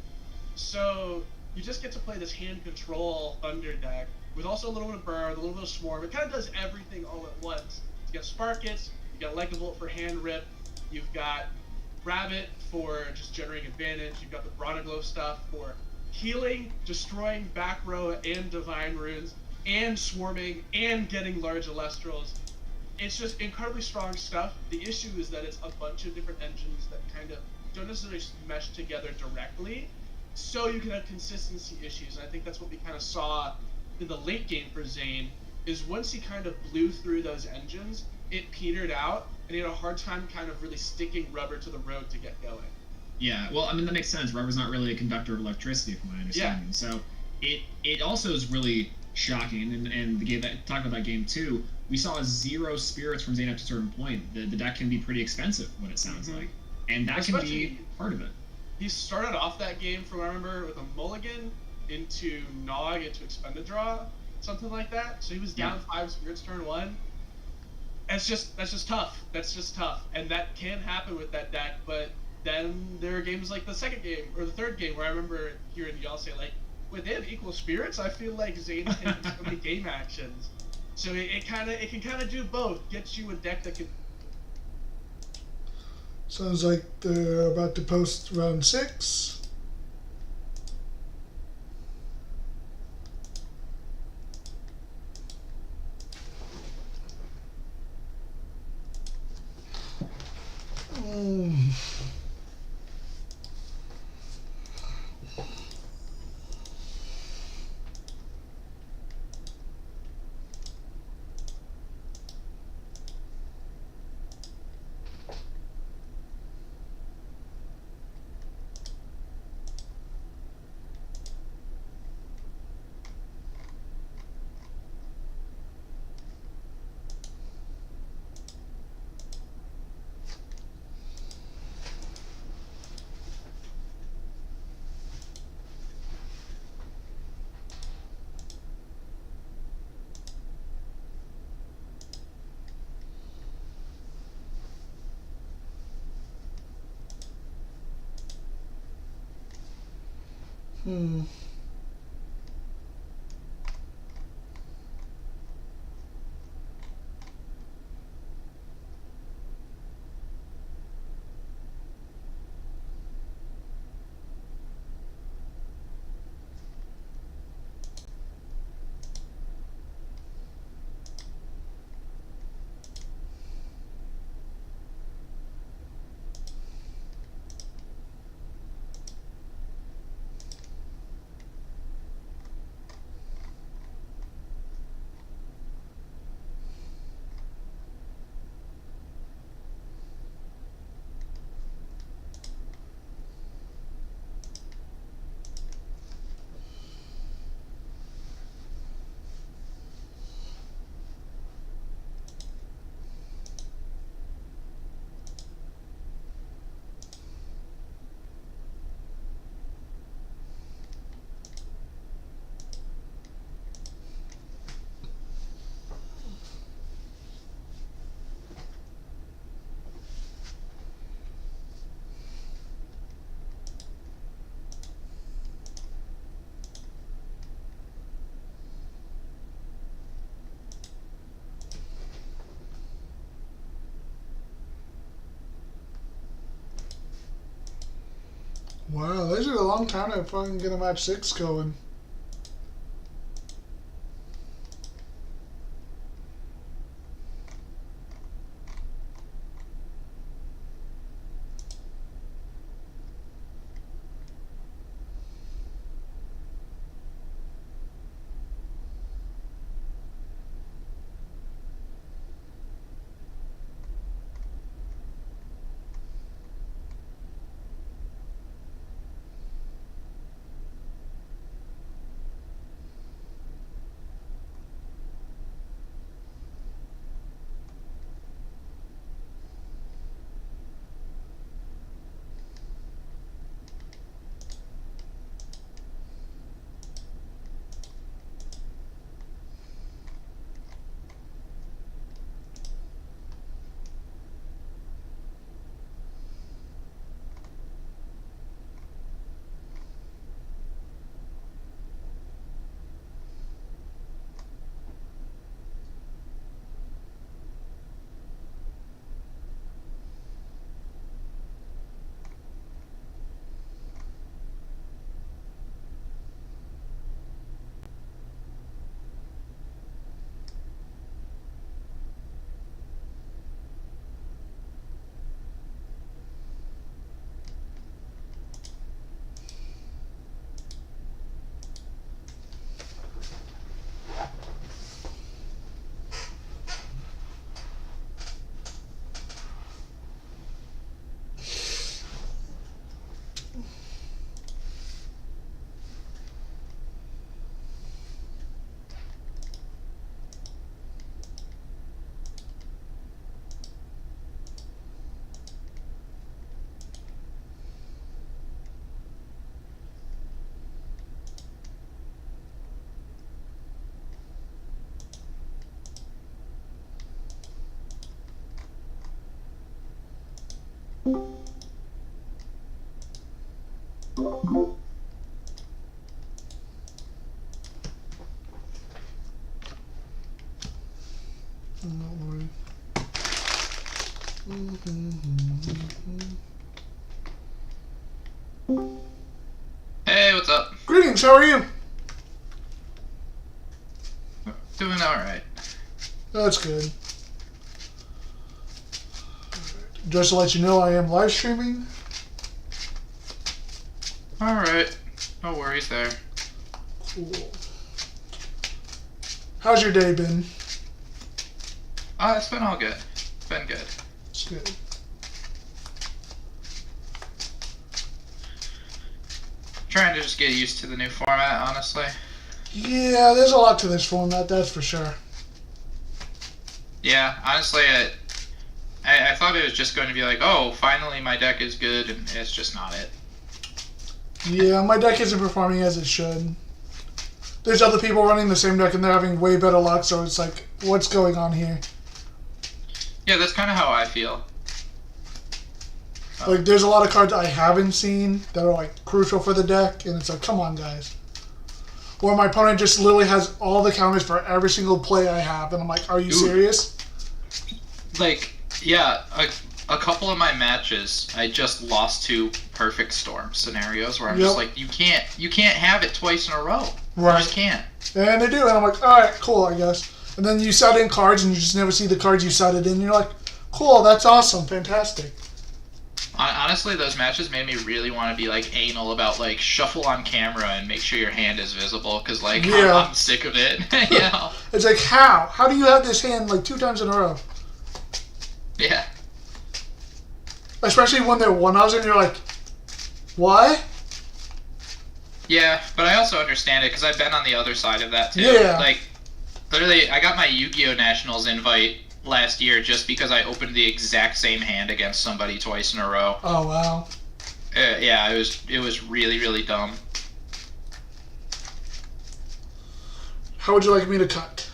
So you just get to play this hand control Thunder deck with also a little bit of burn, a little bit of swarm. It kind of does everything all at once. You got Sparkets, you got Likeable for hand rip, you've got Rabbit for just generating advantage, you've got the Brontiglow stuff for healing, destroying back row and Divine Runes, and swarming, and getting large Elestrals. It's just incredibly strong stuff. The issue is that it's a bunch of different engines that kind of don't necessarily mesh together directly, so you can have consistency issues. And I think that's what we kind of saw in the late game for Zane, is once he kind of blew through those engines, it petered out, and he had a hard time kind of really sticking rubber to the road to get going. Yeah, well, I mean, that makes sense. Rubber's not really a conductor of electricity, from my understanding. Yeah. So it also is really shocking, and the game talking about that game too, we saw 0 spirits from Zane up to a certain point. The deck can be pretty expensive, what it sounds like, and that Especially, can be part of it. He started off that game, from what I remember, with a mulligan into Nog into Expended Draw, something like that. So he was down 5 spirits turn 1. That's just tough. That's just tough, and that can happen with that deck. But then there are games like the second game or the third game where I remember hearing y'all say, like, with they have equal spirits, I feel like Zane's taking so many game actions. So it can kind of do both. Gets you a deck that can. Sounds like they're about to post round 6. Wow, this is a long time to fucking get a match 6 going. Hey, what's up? Greetings, how are you? Doing alright. That's good. Just to let you know, I am live streaming. Alright. No worries there. Cool. How's your day been? It's been all good. It's been good. It's good. Trying to just get used to the new format, honestly. Yeah, there's a lot to this format, that's for sure. Yeah, honestly, I thought it was just going to be like, oh, finally my deck is good, and it's just not it. Yeah, my deck isn't performing as it should. There's other people running the same deck and they're having way better luck, so it's like, what's going on here? Yeah, that's kind of how I feel. Like, there's a lot of cards I haven't seen that are, like, crucial for the deck, and it's like, come on, guys. Or my opponent just literally has all the counters for every single play I have, and I'm like, are you serious? Like, yeah, a couple of my matches, I just lost to perfect storm scenarios where I'm just like, you can't have it twice in a row. Right. You just can't. And they do, and I'm like, alright, cool, I guess. And then you set in cards, and you just never see the cards you set it in, and you're like, cool, that's awesome, fantastic. Honestly, those matches made me really want to be, like, anal about, like, shuffle on camera and make sure your hand is visible, because, like, I'm sick of it, you know? It's like, how? How do you have this hand, like, 2 times in a row? Yeah. Especially when they're one-offs, and you're like, what? Yeah, but I also understand it, because I've been on the other side of that, too. Yeah. Like, literally, I got my Yu-Gi-Oh! Nationals invite last year just because I opened the exact same hand against somebody twice in a row. Oh, wow. Yeah, it was really, really dumb. How would you like me to cut?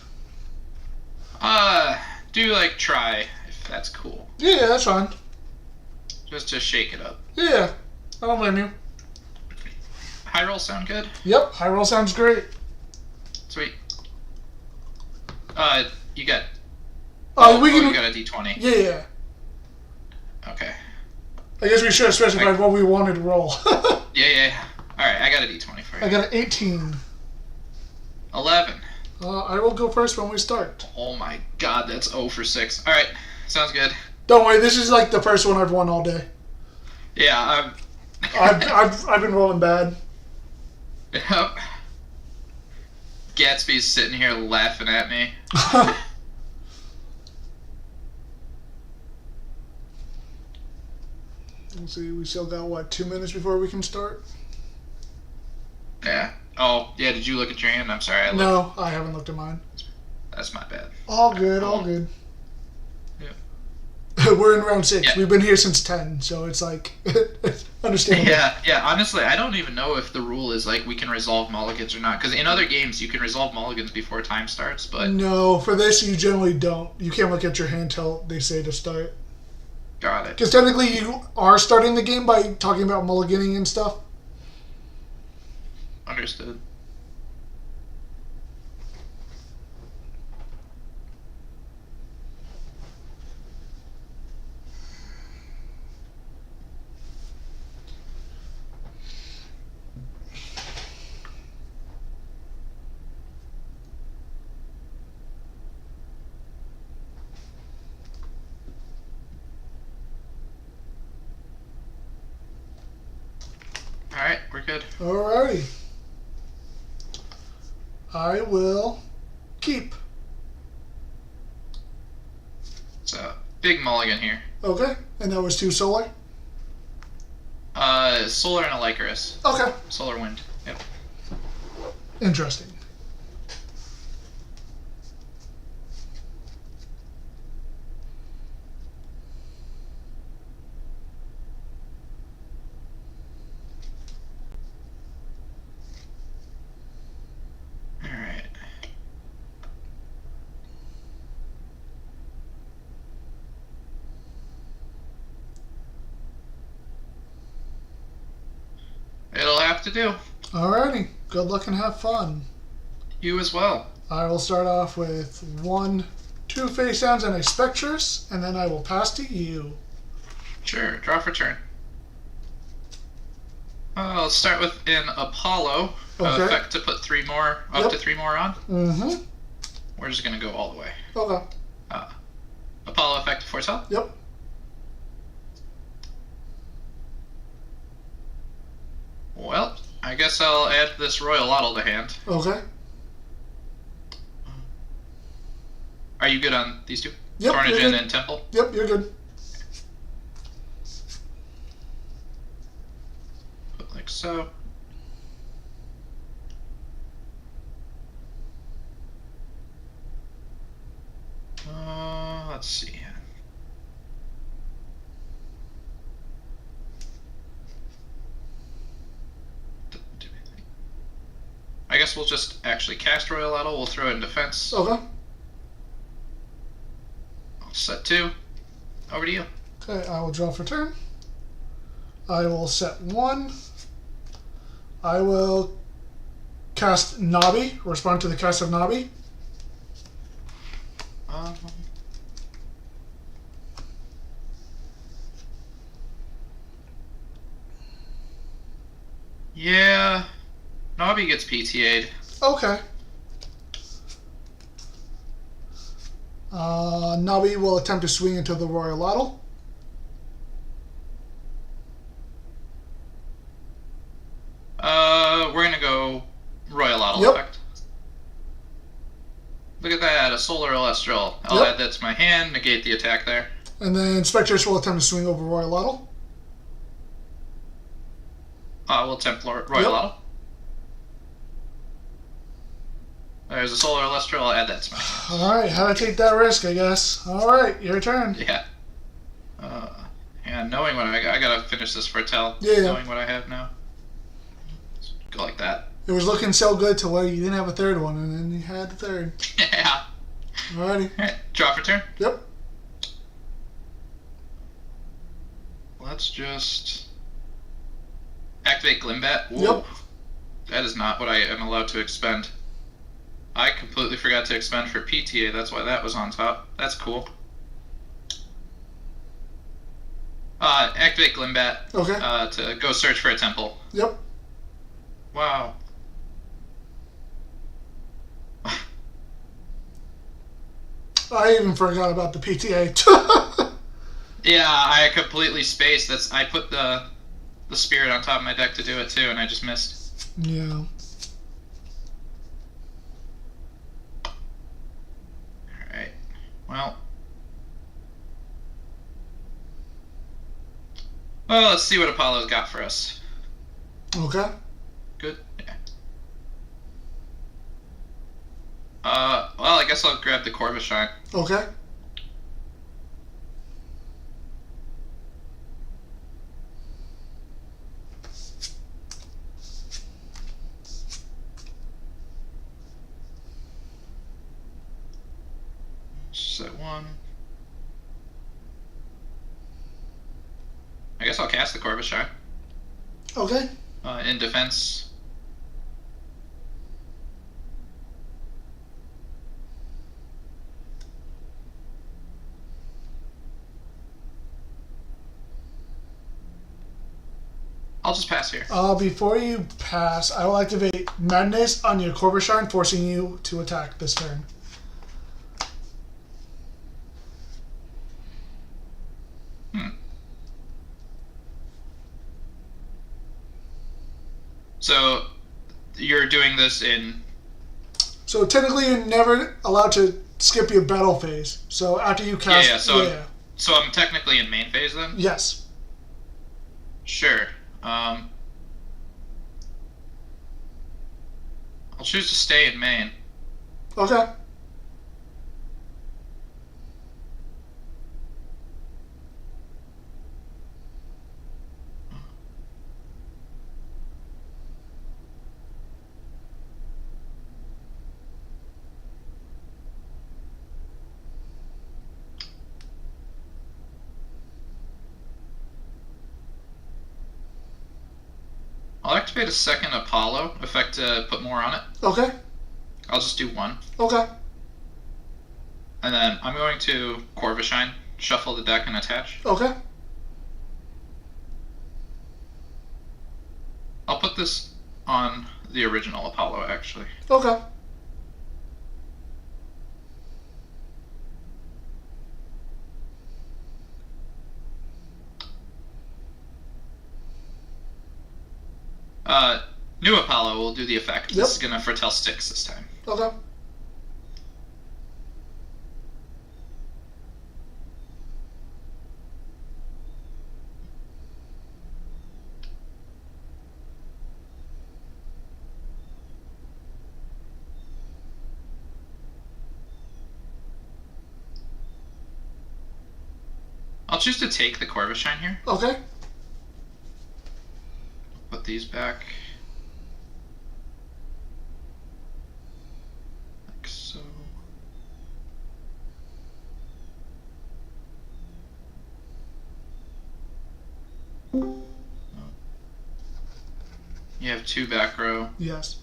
Do, like, try, if that's cool. Yeah, that's fine. Just to shake it up. Yeah, I don't blame you. High roll sound good? Yep, high roll sounds great. Sweet. You got... you got a D20. Yeah. Okay. I guess we should have specified what we wanted to roll. Yeah. Alright, I got a D20 for you. I got an 18. 11. I will go first when we start. Oh my god, that's 0 for 6. Alright, sounds good. Don't worry, this is like the first one I've won all day. Yeah, I've been rolling bad. Yep. Gatsby's sitting here laughing at me. Let's see, we still got, what, 2 minutes before we can start? Yeah. Oh, yeah, did you look at your hand? I'm sorry. No, I haven't looked at mine. That's my bad. All good, all good. Yeah. We're in round 6. Yeah. We've been here since 10, so it's like, understandable. Yeah, honestly, I don't even know if the rule is like we can resolve mulligans or not. Because in other games, you can resolve mulligans before time starts, but... No, for this, you generally don't. You can't look at your hand till they say to start. Got it. Because technically, you are starting the game by talking about mulliganing and stuff. Understood. Alright, we're good. Alrighty. I will keep. So, big mulligan here. Okay, and that was 2 solar? Solar and a Lycaris. Okay. Solar wind. Yep. Interesting. Alright. It'll have to do. Alrighty. Good luck and have fun. You as well. I will start off with 2 face downs and a Spectrus, and then I will pass to you. Sure, draw for turn. I'll start with an Apollo Okay. effect to put 3 more, up to 3 more on. Mm-hmm. We're just gonna go all the way. Okay. Apollo effect to force help. Yep. Well, I guess I'll add this Royal Otto to hand. Okay. Are you good on these 2? Yep, you're Tornagen good. and Temple? Yep, you're good. Put like so. Let's see. I guess we'll just actually cast Royal Otto. We'll throw in defense. Okay. Set 2. Over to you. Okay, I will draw for turn. I will set 1. I will cast Nabi, respond to the cast of Nabi. Yeah. Nabi gets PTA'd. Okay. Nabi will attempt to swing into the Royal Otto. We're gonna go Royal Otto Yep. effect. Look at that, a Solar Elestral. I'll add that to my hand, negate the attack there. And then Spectrus will attempt to swing over Royal Otto. We'll attempt Royal Otto. There's a Solar Elestral, I'll add that to my hand. Alright, how to take that risk, I guess. Alright, your turn. Yeah. Yeah, knowing what I gotta finish this for Tell. Yeah. Knowing what I have now. Go like that. It was looking so good to where you didn't have a third one, and then you had the third. Yeah. Alrighty. Alright, draw for turn. Yep. Let's just activate Glimbat. Whoa. Yep. That is not what I am allowed to expend. I completely forgot to expend for PTA, that's why that was on top. That's cool. Activate Glimbat. Okay. To go search for a temple. Yep. Wow. I even forgot about the PTA. Yeah, I completely spaced. I put the spirit on top of my deck to do it too, and I just missed. Yeah. Alright. Well, let's see what Apollo's got for us. Okay. Good. Yeah. Well, I guess I'll grab the Corvishine. Okay. Set one. I guess I'll cast the Corvishine. Okay. In defense. I'll just pass here. Before you pass, I will activate Madness on your Corvishine, forcing you to attack this turn. So, you're doing this in... So technically you're never allowed to skip your battle phase. So after you cast... So I'm technically in main phase then? Yes. Sure. I'll choose to stay in main. Okay. I'll activate a second Apollo, effect to put more on it. Okay. I'll just do one. Okay. And then I'm going to Corvishine, shuffle the deck and attach. Okay. I'll put this on the original Apollo, actually. Okay. New Apollo will do the effect. Yep. This is gonna foretell sticks this time. Okay. I'll choose to take the Corvishine here. Okay. Put these back. Like so. You have 2 back row. Yes.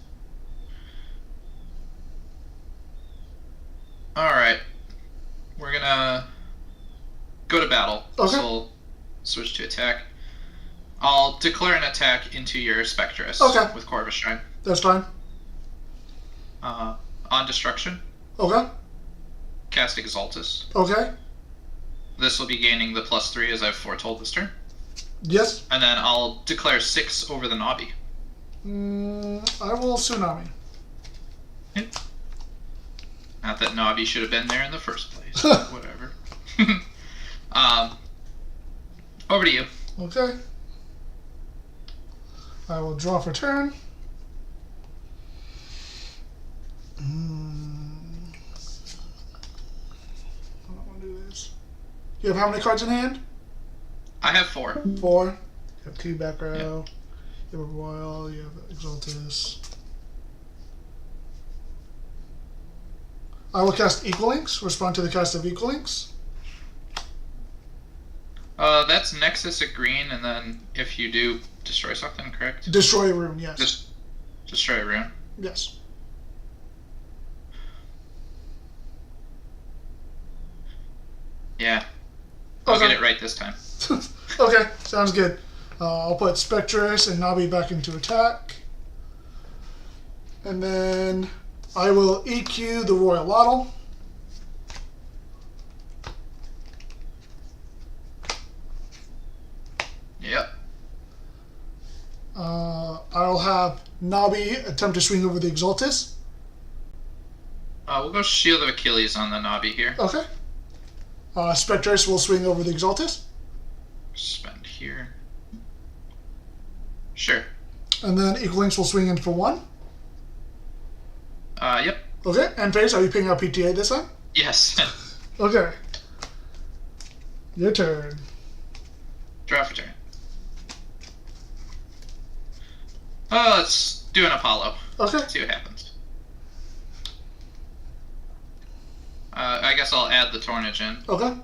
Alright. We're gonna go to battle. Okay. So we'll switch to attack. I'll declare an attack into your Spectress with Corvishine. That's fine. On destruction. Okay. Cast Exaltus. Okay. This will be gaining the +3 as I've foretold this turn. Yes. And then I'll declare 6 over the Nobby. I will Tsunami. Not that Nobby should have been there in the first place. Whatever. Over to you. Okay. I will draw for turn. I don't want to do this. You have how many cards in hand? I have 4. 4. You have 2 back row. You have a Royal. You have Exaltus. I will cast Equal Links. Respond to the cast of Equal Links. That's Nexus at green, and then if you do, destroy something, correct? Destroy a rune, yes. Just destroy a rune. Yes. Yeah. I'll get it right this time. Okay, sounds good. I'll put Spectrus and Nabi back into attack. And then I will EQ the Royal Lottle. Yep. I'll have Nabi attempt to swing over the Exaltus. We'll go Shield of Achilles on the Nabi here. Okay. Spectrus will swing over the Exaltus. Spend here. Sure. And then Eagle Links will swing in for 1. Yep. Okay, and Pace, are you picking up PTA this time? Yes. Okay. Your turn. Draw for turn. Let's do an Apollo. Okay. See what happens. I guess I'll add the Tournage in. Okay.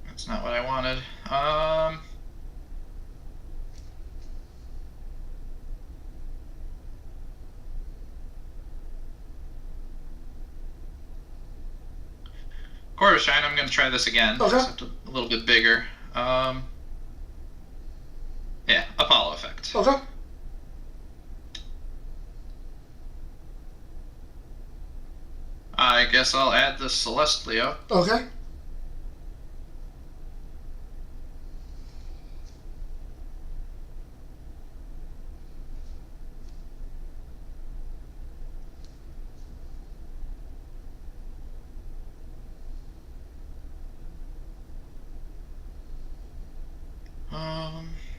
That's not what I wanted. Core of Shine, I'm going to try this again. Okay. Except a little bit bigger. Yeah, Apollo effect. Okay. I guess I'll add the Celestleo. Okay.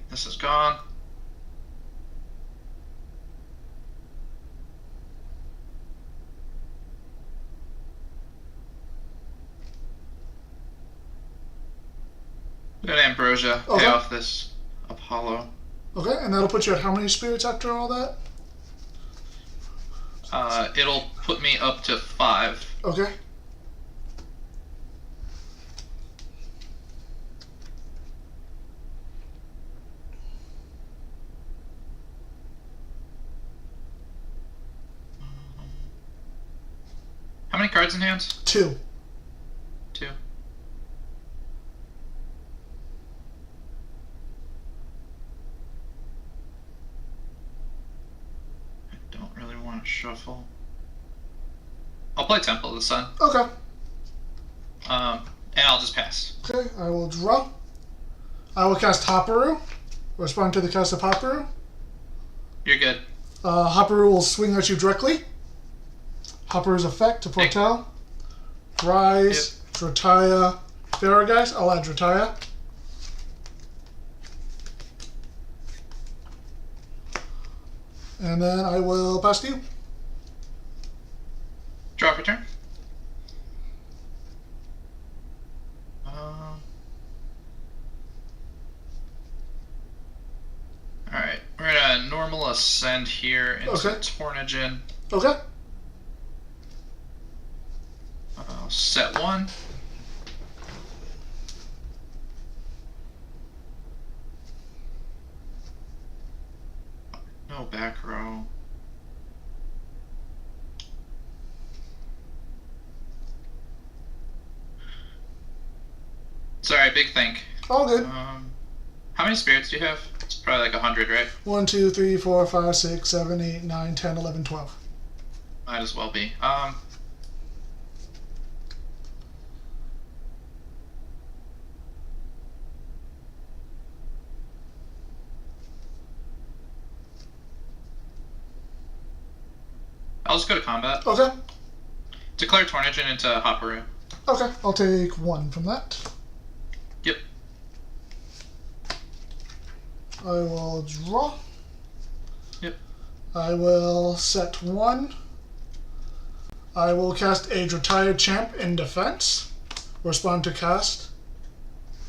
This is gone. Good Ambrosia. Okay. Pay off this Apollo. Okay, and that'll put you at how many spirits after all that? It'll put me up to 5. Okay. How many cards in hand? 2. 2. I don't really want to shuffle. I'll play Temple of the Sun. Okay. And I'll just pass. Okay, I will draw. I will cast Hopperoo. Respond to the cast of Hopperoo. You're good. Hopperoo will swing at you directly. Hopperoo's effect to foretell. Rise, Drataya, Farrageist. I'll add Drataya. And then I will pass to you. Draw for turn. Alright, we're gonna normal ascend here into Tornigen. Okay. I'll set 1. No back row. Sorry, big think. All good. How many spirits do you have? It's probably like 100, right? 1, 2, 3, 4, 5, 6, 7, 8, 9, 10, 11, 12. Might as well be. I'll just go to combat. Okay. Declare Tornigen into Hopperoo. Okay, I'll take 1 from that. Yep. I will draw. Yep. I will set 1. I will cast a Drataya Champ in defense. Respond to cast.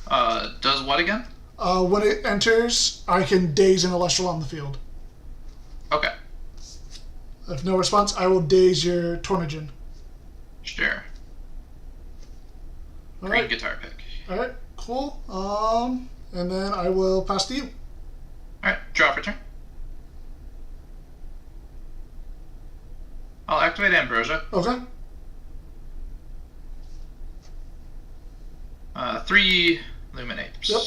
Does what again? When it enters, I can daze an Elestral on the field. Okay. If no response, I will daze your Tornigen. Sure. All Green right. guitar pick. Alright, cool. And then I will pass to you. Alright, draw for turn. I'll activate Ambrosia. Okay. 3 Luminators. Yep.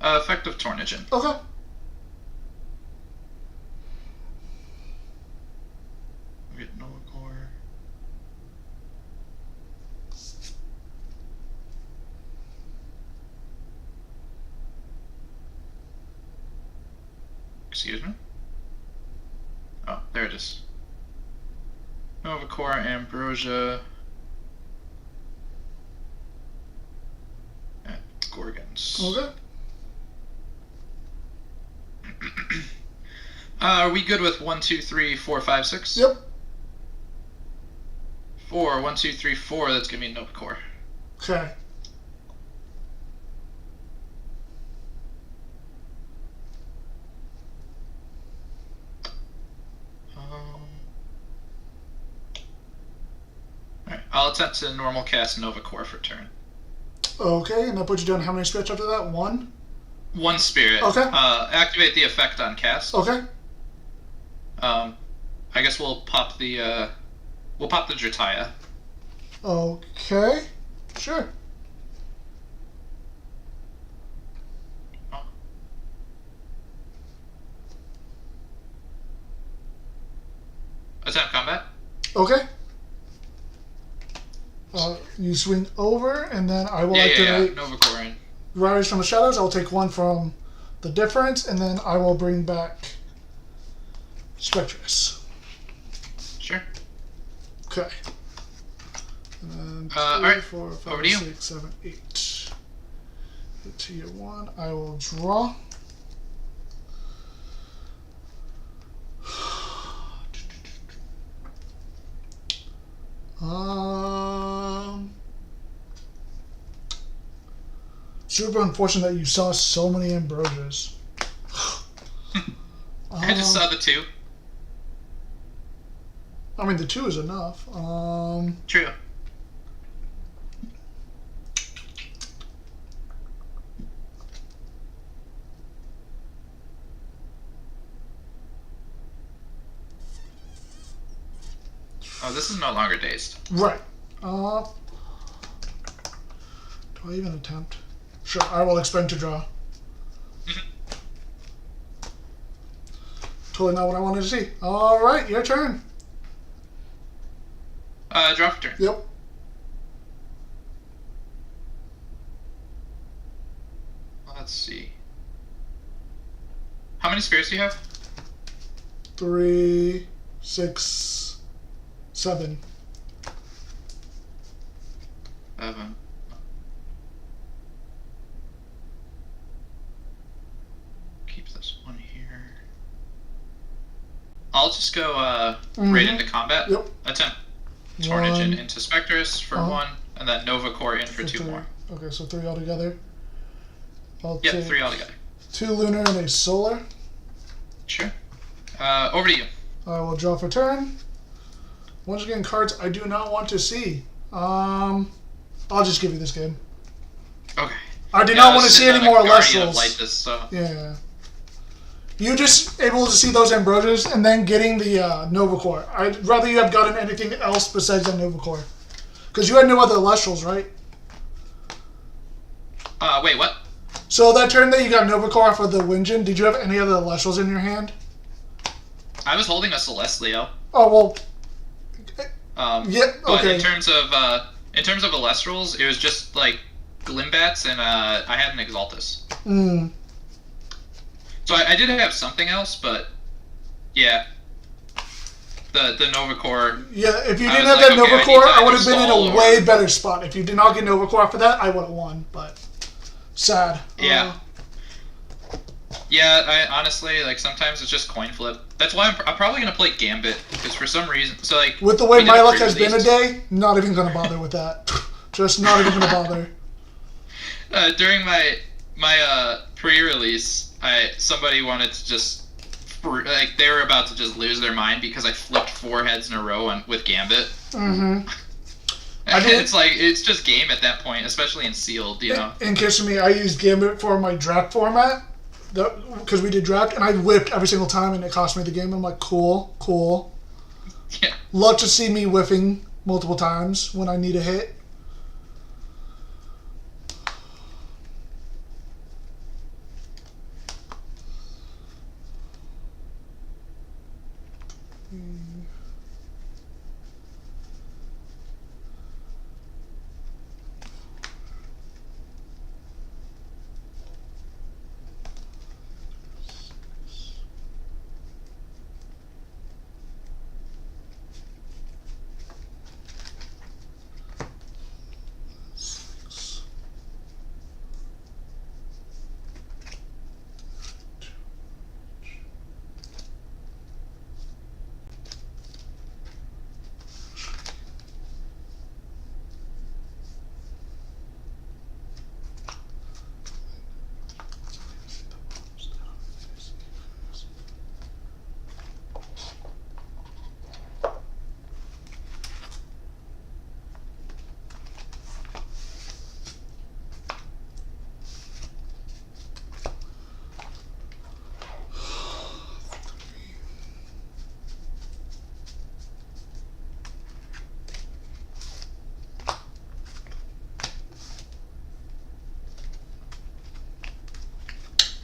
Effective Tornigen. Okay. We get Nova Core. Excuse me? Oh, there it is. Nova Core, Ambrosia. And Gorgons. Okay. Are we good with 1, 2, 3, 4, 5, 6? Yep. 4, 1, 2, 3, 4. That's gonna be Nova Core. Okay. Alright, I'll attempt to normal cast Nova Core for turn. Okay, and that puts you down how many spirits after that? 1? 1 spirit. Okay. Activate the effect on cast. Okay. I guess we'll pop the Drataya. Okay. Sure. Attempt combat. Okay. You swing over, and then I will activate Nova Core in. Rise from the Shadows. I'll take 1 from the difference, and then I will bring back Spectrus. Sure. Okay. And then 2, alright. 4, 5, Over to you. 6, 7, 8. Hit tier 1. I will draw. Super unfortunate that you saw so many Ambrosias. I just saw the 2. I mean, the 2 is enough. True. Oh, this is no longer dazed. Right. Do I even attempt? Sure, I will expend to draw. Totally not what I wanted to see. Alright, your turn. Draw for turn. Yep. Let's see. How many spirits do you have? 3, 6, 7. 7. Keep this one here. I'll just go right into combat. Yep. Attempt Tornigen 1. into Spectrus for 1, and then Nova Core in for 2 3. more. Okay, so 3 altogether. I'll Yep, take 3 altogether. 2 lunar and a solar. Sure. Over to you. I will draw for turn. Once again, cards I do not want to see. I'll just give you this game. Okay. I do not want to see any more Guardian of Elestrals. Light this, so. Yeah. You just able to see those Ambrosias and then getting the Nova Core. I'd rather you have gotten anything else besides that Nova Core. Because you had no other Elestrals, right? Wait, what? So that turn that you got Nova Core for the Wingen, did you have any other Elestrals in your hand? I was holding a Celestial. Oh, well... Yeah, but okay. in terms of Elestrals, it was just like Glimbats and I had an Exaltus. Hmm. So I did have something else, but yeah, the Nova Core. Yeah, if you didn't have that Nova Core, I would have been in a way better spot. If you did not get Nova Core for that, I would have won. But sad. Yeah. Yeah, I honestly like sometimes it's just coin flip. That's why I'm probably gonna play Gambit because for some reason, so like with the way my luck has been today, not even gonna bother with that. Just not even gonna bother. During my pre-release, somebody wanted to just like they were about to just lose their mind because I flipped 4 heads in a row with Gambit. Mm-hmm. It's like it's just game at that point, especially in sealed, you know. In Kissimmee, I used Gambit for my draft format because we did draft, and I whipped every single time, and it cost me the game. I'm like, cool. Yeah. Love to see me whiffing multiple times when I need a hit.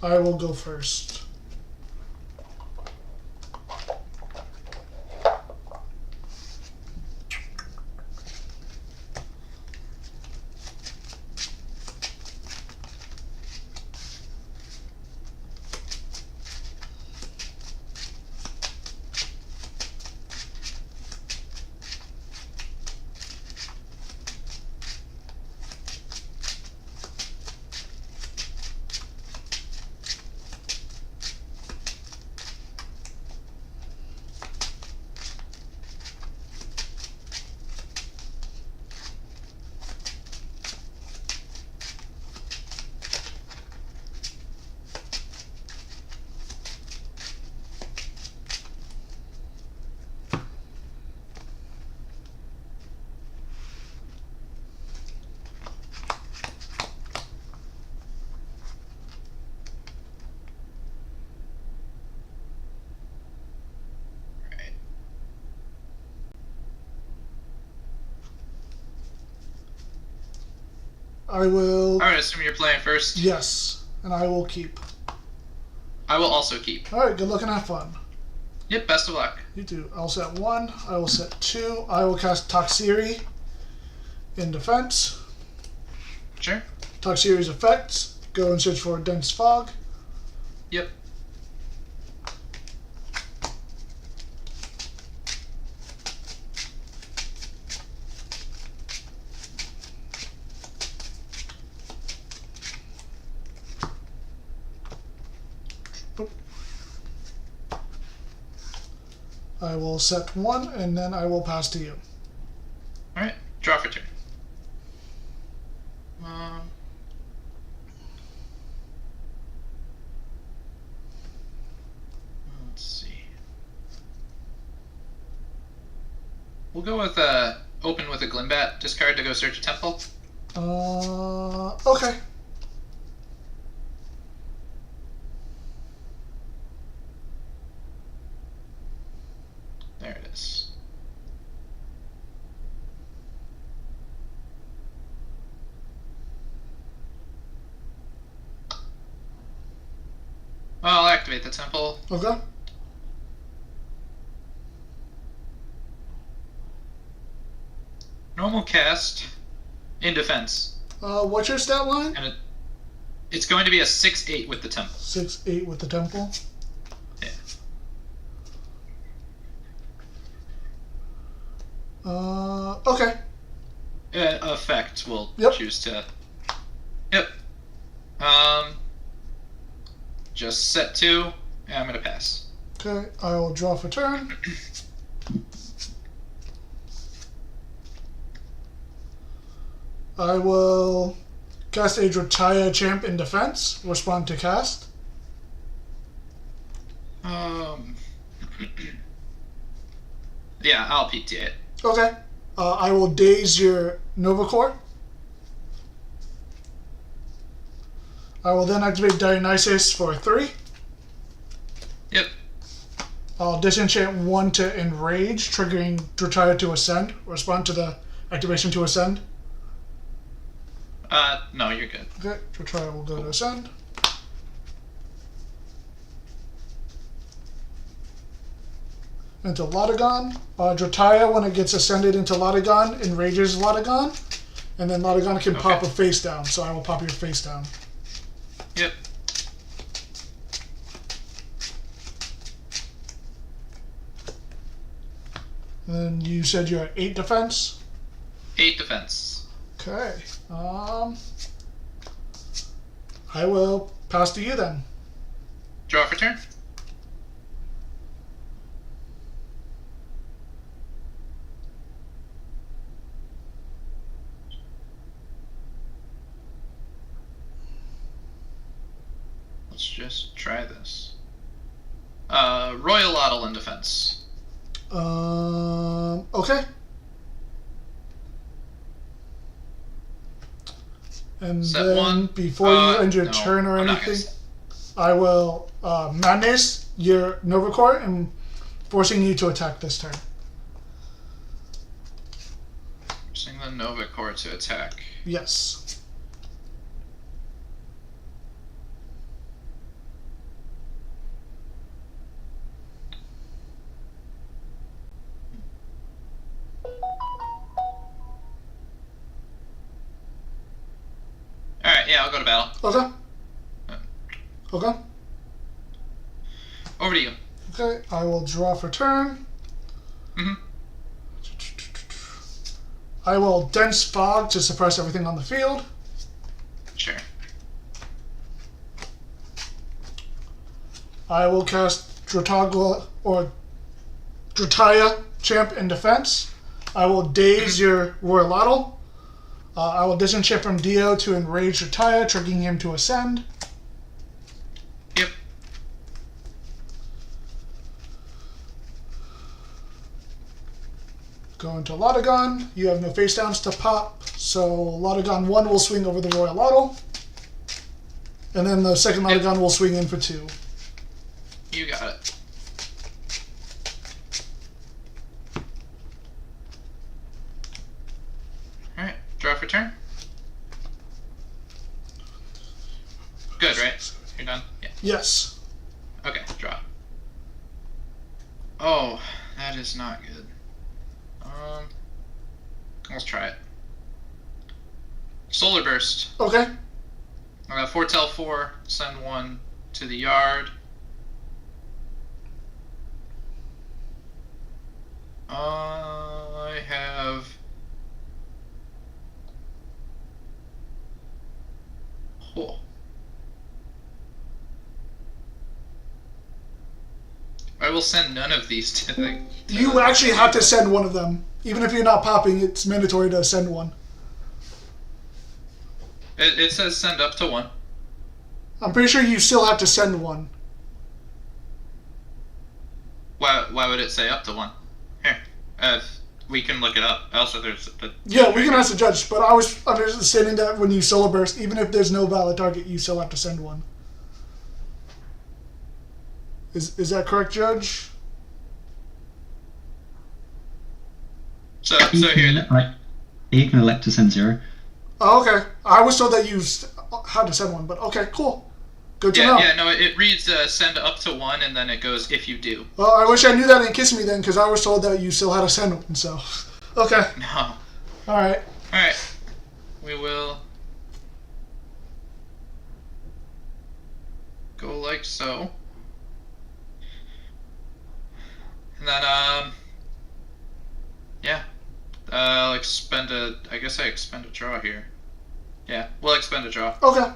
I will go first. I will. I would assume you're playing first. Yes, and I will keep. I will also keep. All right, good luck and have fun. Yep, best of luck. You too. I'll set 1. I will set 2. I will cast Toxiri in defense. Sure. Toxiri's effects. Go and search for a dense fog. Yep. I will set 1, and then I will pass to you. Alright, draw for turn. Let's see. We'll go with open with a Glimbat. Discard to go search a temple. Okay. There it is. Well, I'll activate the temple. Okay. Normal cast in defense. What's your stat line? And it's going to be a 6/8 with the temple. 6/8 with the temple. Yeah. Okay. Effect will choose to. Yep. Just set 2, and I'm gonna pass. Okay, I will draw for turn. I will cast a Drachaya Champ in defense. Respond to cast. Yeah, I'll PTA it. Okay. I will daze your Nova Core. I will then activate Dionysus for 3. Yep. I'll disenchant 1 to Enrage, triggering Drataya to Ascend. Respond to the activation to Ascend. No, you're good. Okay, Drataya will go to Ascend. Into Lotagon. Drataya, when it gets ascended into Lotagon, enrages Lotagon. And then Lotagon can pop a face down, so I will pop your face down. Yep. And then you said you're at 8 defense? 8 defense. Okay. I will pass to you then. Draw for turn. Let's just try this. Royal Otto in defense. Okay. And Set then one. before you end your No, turn or I'm not anything, I will madness your Nova Core and forcing you to attack this turn. Forcing the Nova Core to attack. Yes. Alright, yeah, I'll go to battle. Okay. Okay. Over to you. Okay, I will draw for turn. I will Dense Fog to suppress everything on the field. Sure. I will cast Drataya Champ in defense. I will daze your Royal. I will disenchant from Dio to enrage Drataya, triggering him to ascend. Yep. Go into Lotagon. You have no face downs to pop, so Lotagon 1 will swing over the Royal. And then the second Lotagon will swing in for 2. You got it. Alright, draw for turn. Good, right? You're done? Yeah. Yes. Okay, draw. Oh, that is not good. Let's try it. Solar Burst. Okay. I got Foretell 4, send 1 to the yard. I have... Oh. I will send none of these to the... You actually have to send one of them. Even if you're not popping, it's mandatory to send one. It says send up to 1. I'm pretty sure you still have to send one. Why would it say up to 1? Here, we can look it up. Also, there's the... Yeah, we can ask the judge, but I was understanding that when you Solar Burst, even if there's no valid target, you still have to send one. Is that correct, Judge? So here... You can elect to send 0. Oh, okay. I was told that you had to send one, but okay, cool. Good to know. Yeah, no, it reads send up to 1, and then it goes if you do. Well, I wish I knew that in Kissimmee then, because I was told that you still had to send one, so... Okay. No. Alright. Alright. We will... go like so. And then, yeah. I'll expend a... I guess I expend a draw here. Yeah, we'll expend a draw. Okay.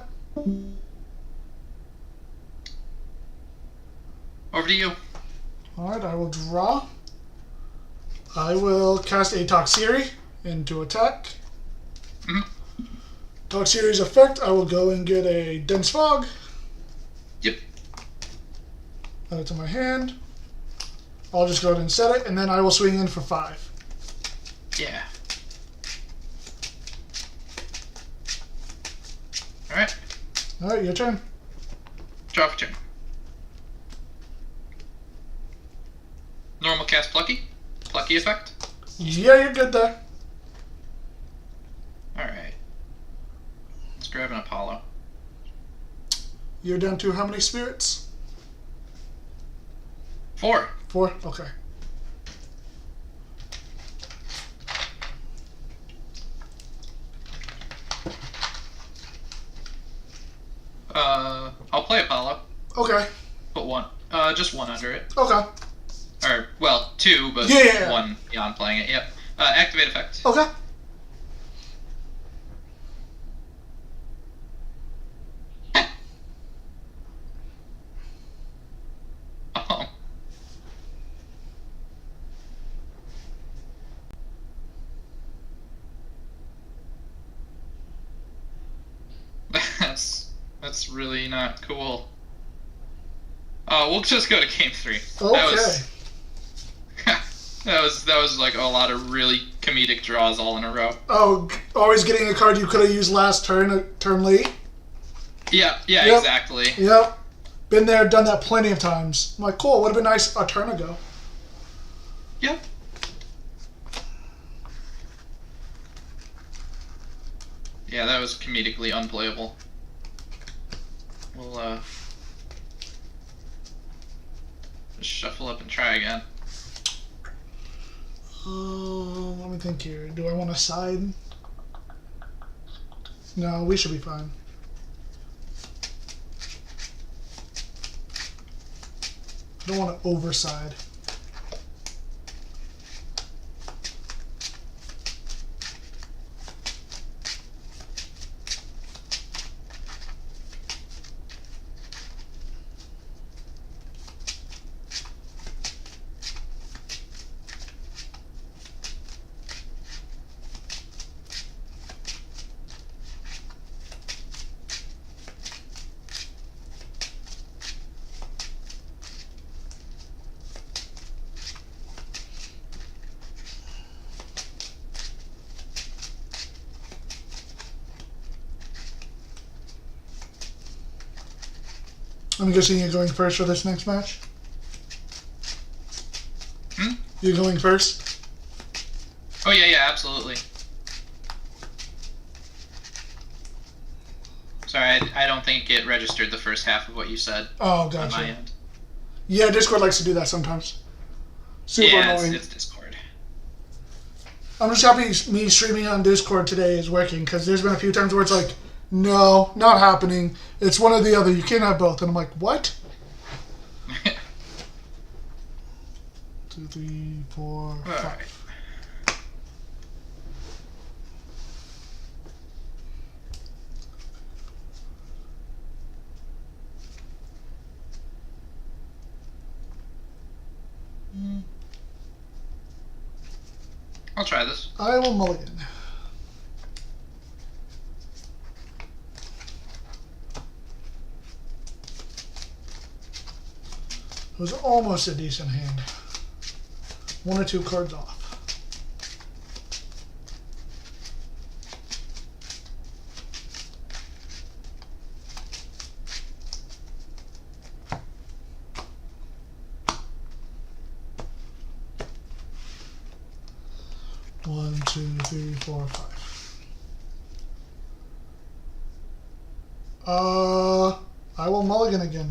Over to you. Alright, I will draw. I will cast a Toxiri into attack. Toxiri's effect, I will go and get a Dense Fog. Yep. Add it to my hand. I'll just go ahead and set it, and then I will swing in for 5. Yeah. Alright. Alright, your turn. Draw for turn. Normal cast Plucky. Plucky effect. Yeah, you're good there. Alright. Let's grab an Apollo. You're down to how many spirits? 4. 4? Okay. I'll play Apollo. Okay. Put 1. Just 1 under it. Okay. Or, well, 2, but Yeah. 1 beyond playing it. Yep. Activate effect. Okay. Oh. That's really not cool. We'll just go to game 3. Okay. That was like a lot of really comedic draws all in a row. Oh, always getting a card you could have used last turn late? Yeah, Yep. exactly. Yep. Been there, done that plenty of times. I'm like, cool, would have been nice a turn ago. Yep. Yeah, that was comedically unplayable. We'll just shuffle up and try again. Let me think here. Do I want to side? No, we should be fine. I don't want to overside. I'm guessing you're going first for this next match? Hmm? You're going first? Oh yeah, absolutely. Sorry, I don't think it registered the first half of what you said. Oh, gotcha. On my end. Yeah, Discord likes to do that sometimes. Super annoying. It's Discord. I'm just happy me streaming on Discord today is working, because there's been a few times where it's like, no, not happening. It's one or the other. You can't have both. And I'm like, what? 2, 3, 4, 5. Right. I'll try this. I will mulligan. It was almost a decent hand. 1 or 2 cards off. One, 2, 3, 4, 5. I will mulligan again.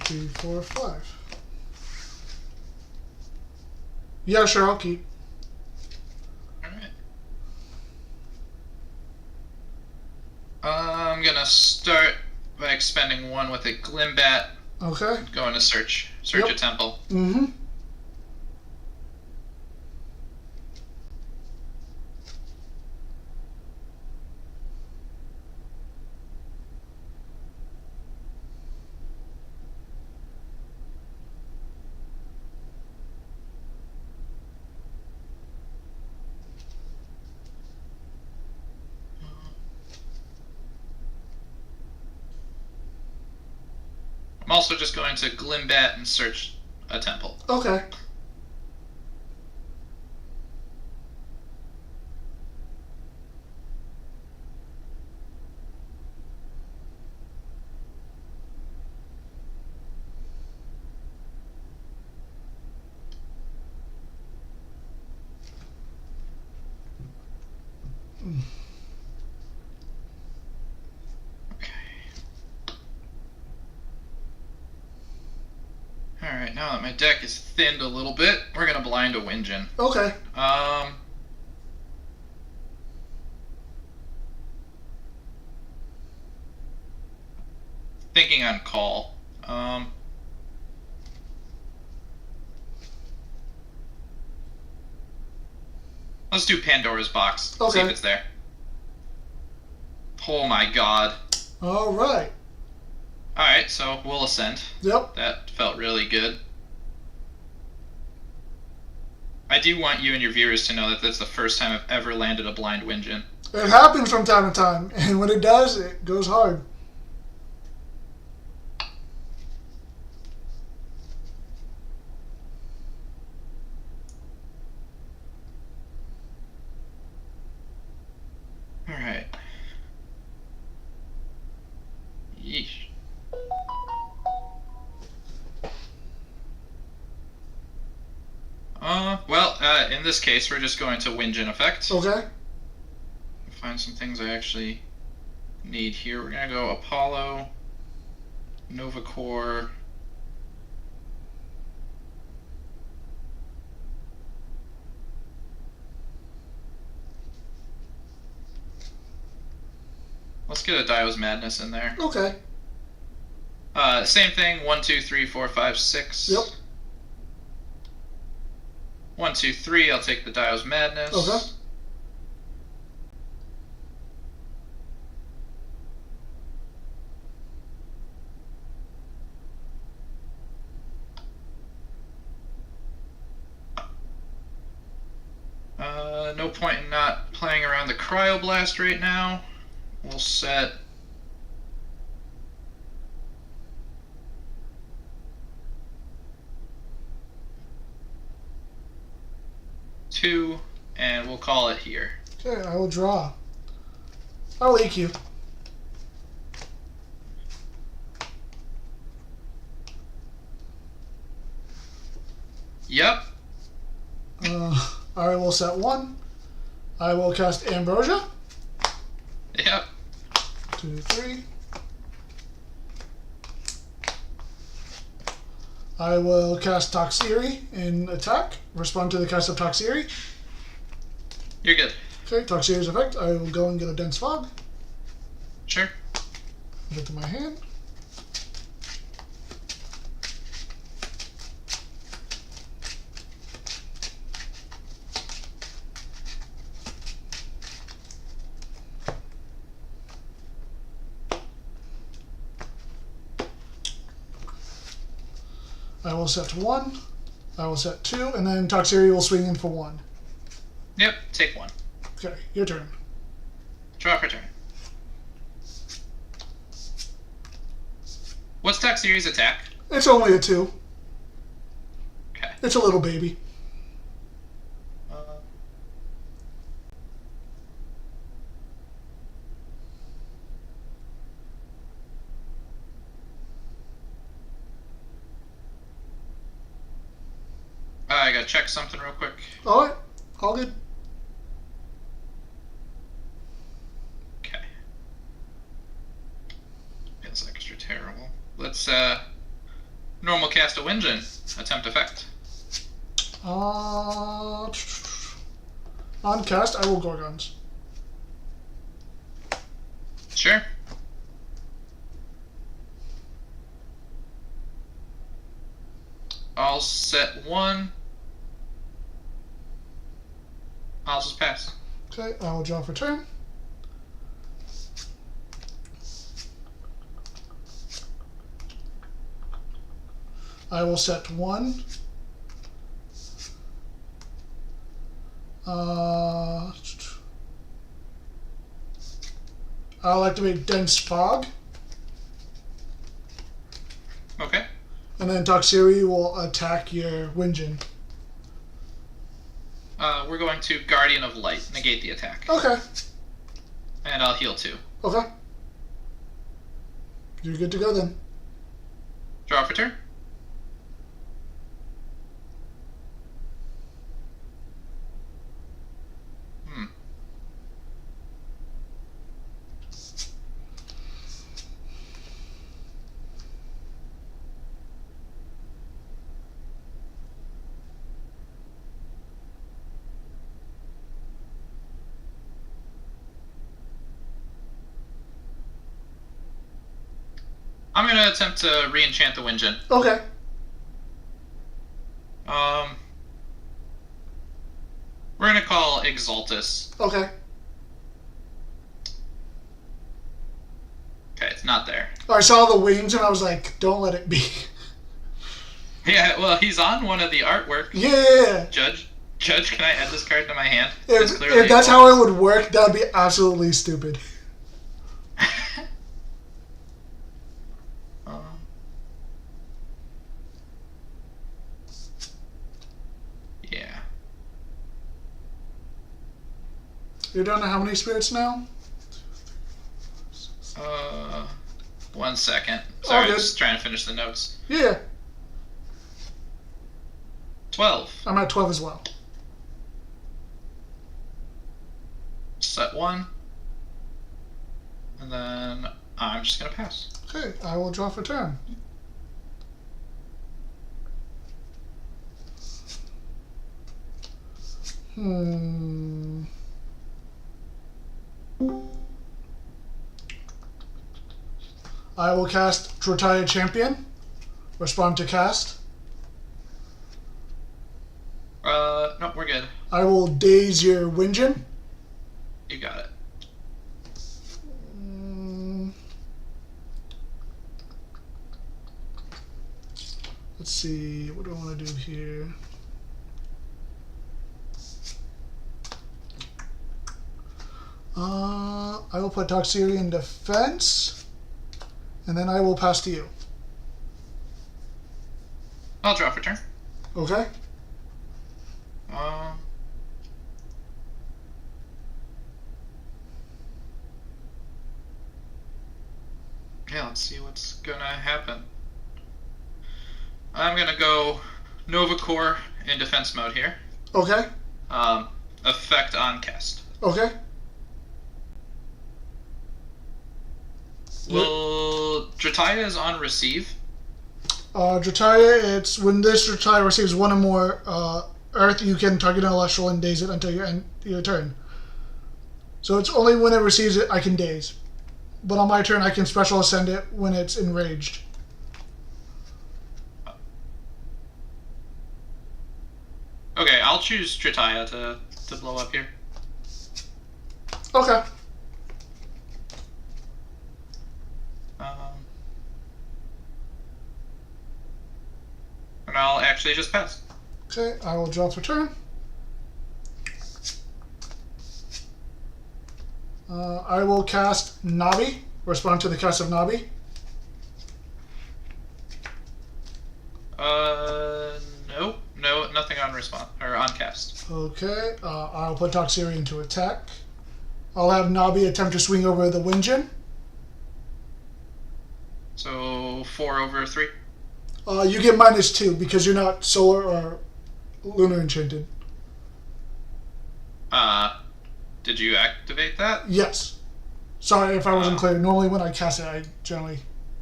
Three, 4, 5. Yeah, sure, I'll keep. Alright. I'm gonna start by expending 1 with a Glimbat. Okay. Going to search a temple. Mm-hmm. I'm also just going to Glimbat and search a temple. Okay. Alright, now that my deck is thinned a little bit, we're gonna blind a Winjin. Okay. Thinking on call. Let's do Pandora's Box. Okay. See if it's there. Oh my god. Alright. Alright, so we'll ascend. Yep. That felt really good. I do want you and your viewers to know that that's the first time I've ever landed a blind Winjin. It happens from time to time, and when it does, it goes hard. Alright. Yeesh. In this case, we're just going to Winjin effect. Okay. Find some things I actually need here. We're gonna go Apollo, Nova Core. Let's get a Dio's Madness in there. Okay. Same thing. 1, 2, 3, 4, 5, 6. Yep. 1, 2, 3. I'll take the Dio's Madness. Okay. No point in not playing around the Cryoblast right now. We'll set two, and we'll call it here. Okay, I will draw. I'll EQ. Yep. I will set one. I will cast Ambrosia. Yep. 2, 3. I will cast Toxiri in attack. Respond to the cast of Toxiri. You're good. Okay, Toxiri's effect. I will go and get a Dense Fog. Sure. Put it to my hand. I will set 1. I will set 2, and then Toxiri will swing in for 1. Yep, take 1. Okay, your turn. Draw for turn. What's Toxiri's attack? It's only a 2. Okay. It's a little baby. I gotta check something real quick. Alright, all good. Okay. Feels extra terrible. Let's normal cast a Winjin. Attempt effect. On cast, I will Gorgons. Sure. I'll set 1. I'll just pass. Okay, I will draw for turn. I will set 1. I'll activate Dense Fog. And then Toxiri will attack your Winjin. We're going to Guardian of Light. Negate the attack. Okay. And I'll heal 2. Okay. You're good to go then. Draw for turn. I'm going to attempt to re-enchant the Winjin. Okay. We're going to call Exaltus. Okay. Okay, it's not there. I saw the wings and I was like, don't let it be. Yeah, well, he's on one of the artworks. Yeah. Judge, can I add this card to my hand? If that's how it would work, that would be absolutely stupid. Yeah. You're down to how many spirits now? 1 second. Sorry, good. I'm just trying to finish the notes. Yeah. 12. I'm at 12 as well. Set 1. And then I'm just going to pass. Okay, I will draw for turn. I will cast Trotaya Champion. Respond to cast. No, we're good. I will daze your Winjin. You got it. Let's see, what do I want to do here? I will put Toxiri in defense, and then I will pass to you. I'll draw for turn. Okay. Yeah, let's see what's gonna happen. I'm gonna go Nova Core in defense mode here. Okay. Effect on cast. Okay. Well, Drataya is on receive. Drataya, it's when this Drataya receives one or more Earth, you can target an Elestral and daze it until you end your turn. So it's only when it receives it I can daze. But on my turn I can special ascend it when it's enraged. Okay, I'll choose Drataya to blow up here. Okay. And I'll actually just pass. Okay, I will draw for turn. I will cast Nabi. Respond to the cast of Nabi. Nope. No, nothing on response or on cast. Okay, I'll put Toxiri into attack. I'll have Nabi attempt to swing over the Winjin. So 4 over 3. You get -2 because you're not solar or lunar enchanted. Did you activate that? Yes. Sorry if I wasn't clear. Normally when I cast it, I generally...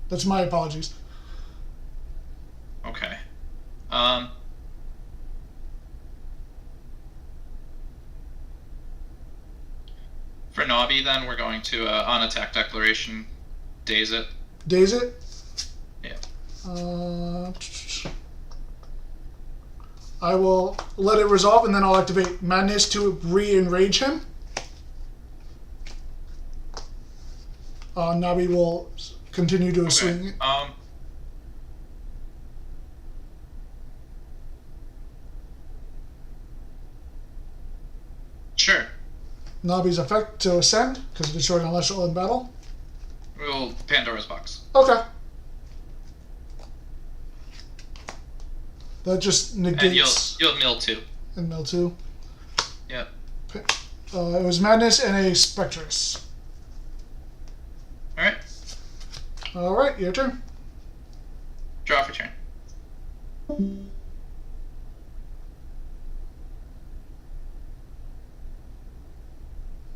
That's my apologies. Okay. For Nabi, then, we're going to, on attack declaration, daze it. Daze it? Yeah. I will let it resolve, and then I'll activate Madness to re-enrage him. Nabi will continue to swing. Sure. Nabi's effect to ascend, because it destroyed an Celestial in battle. We'll Pandora's box. Okay. That just And negates. you'll mill 2. And mill 2. Yep. It was Madness and a Spectress. Alright. Alright, your turn. Draw for turn.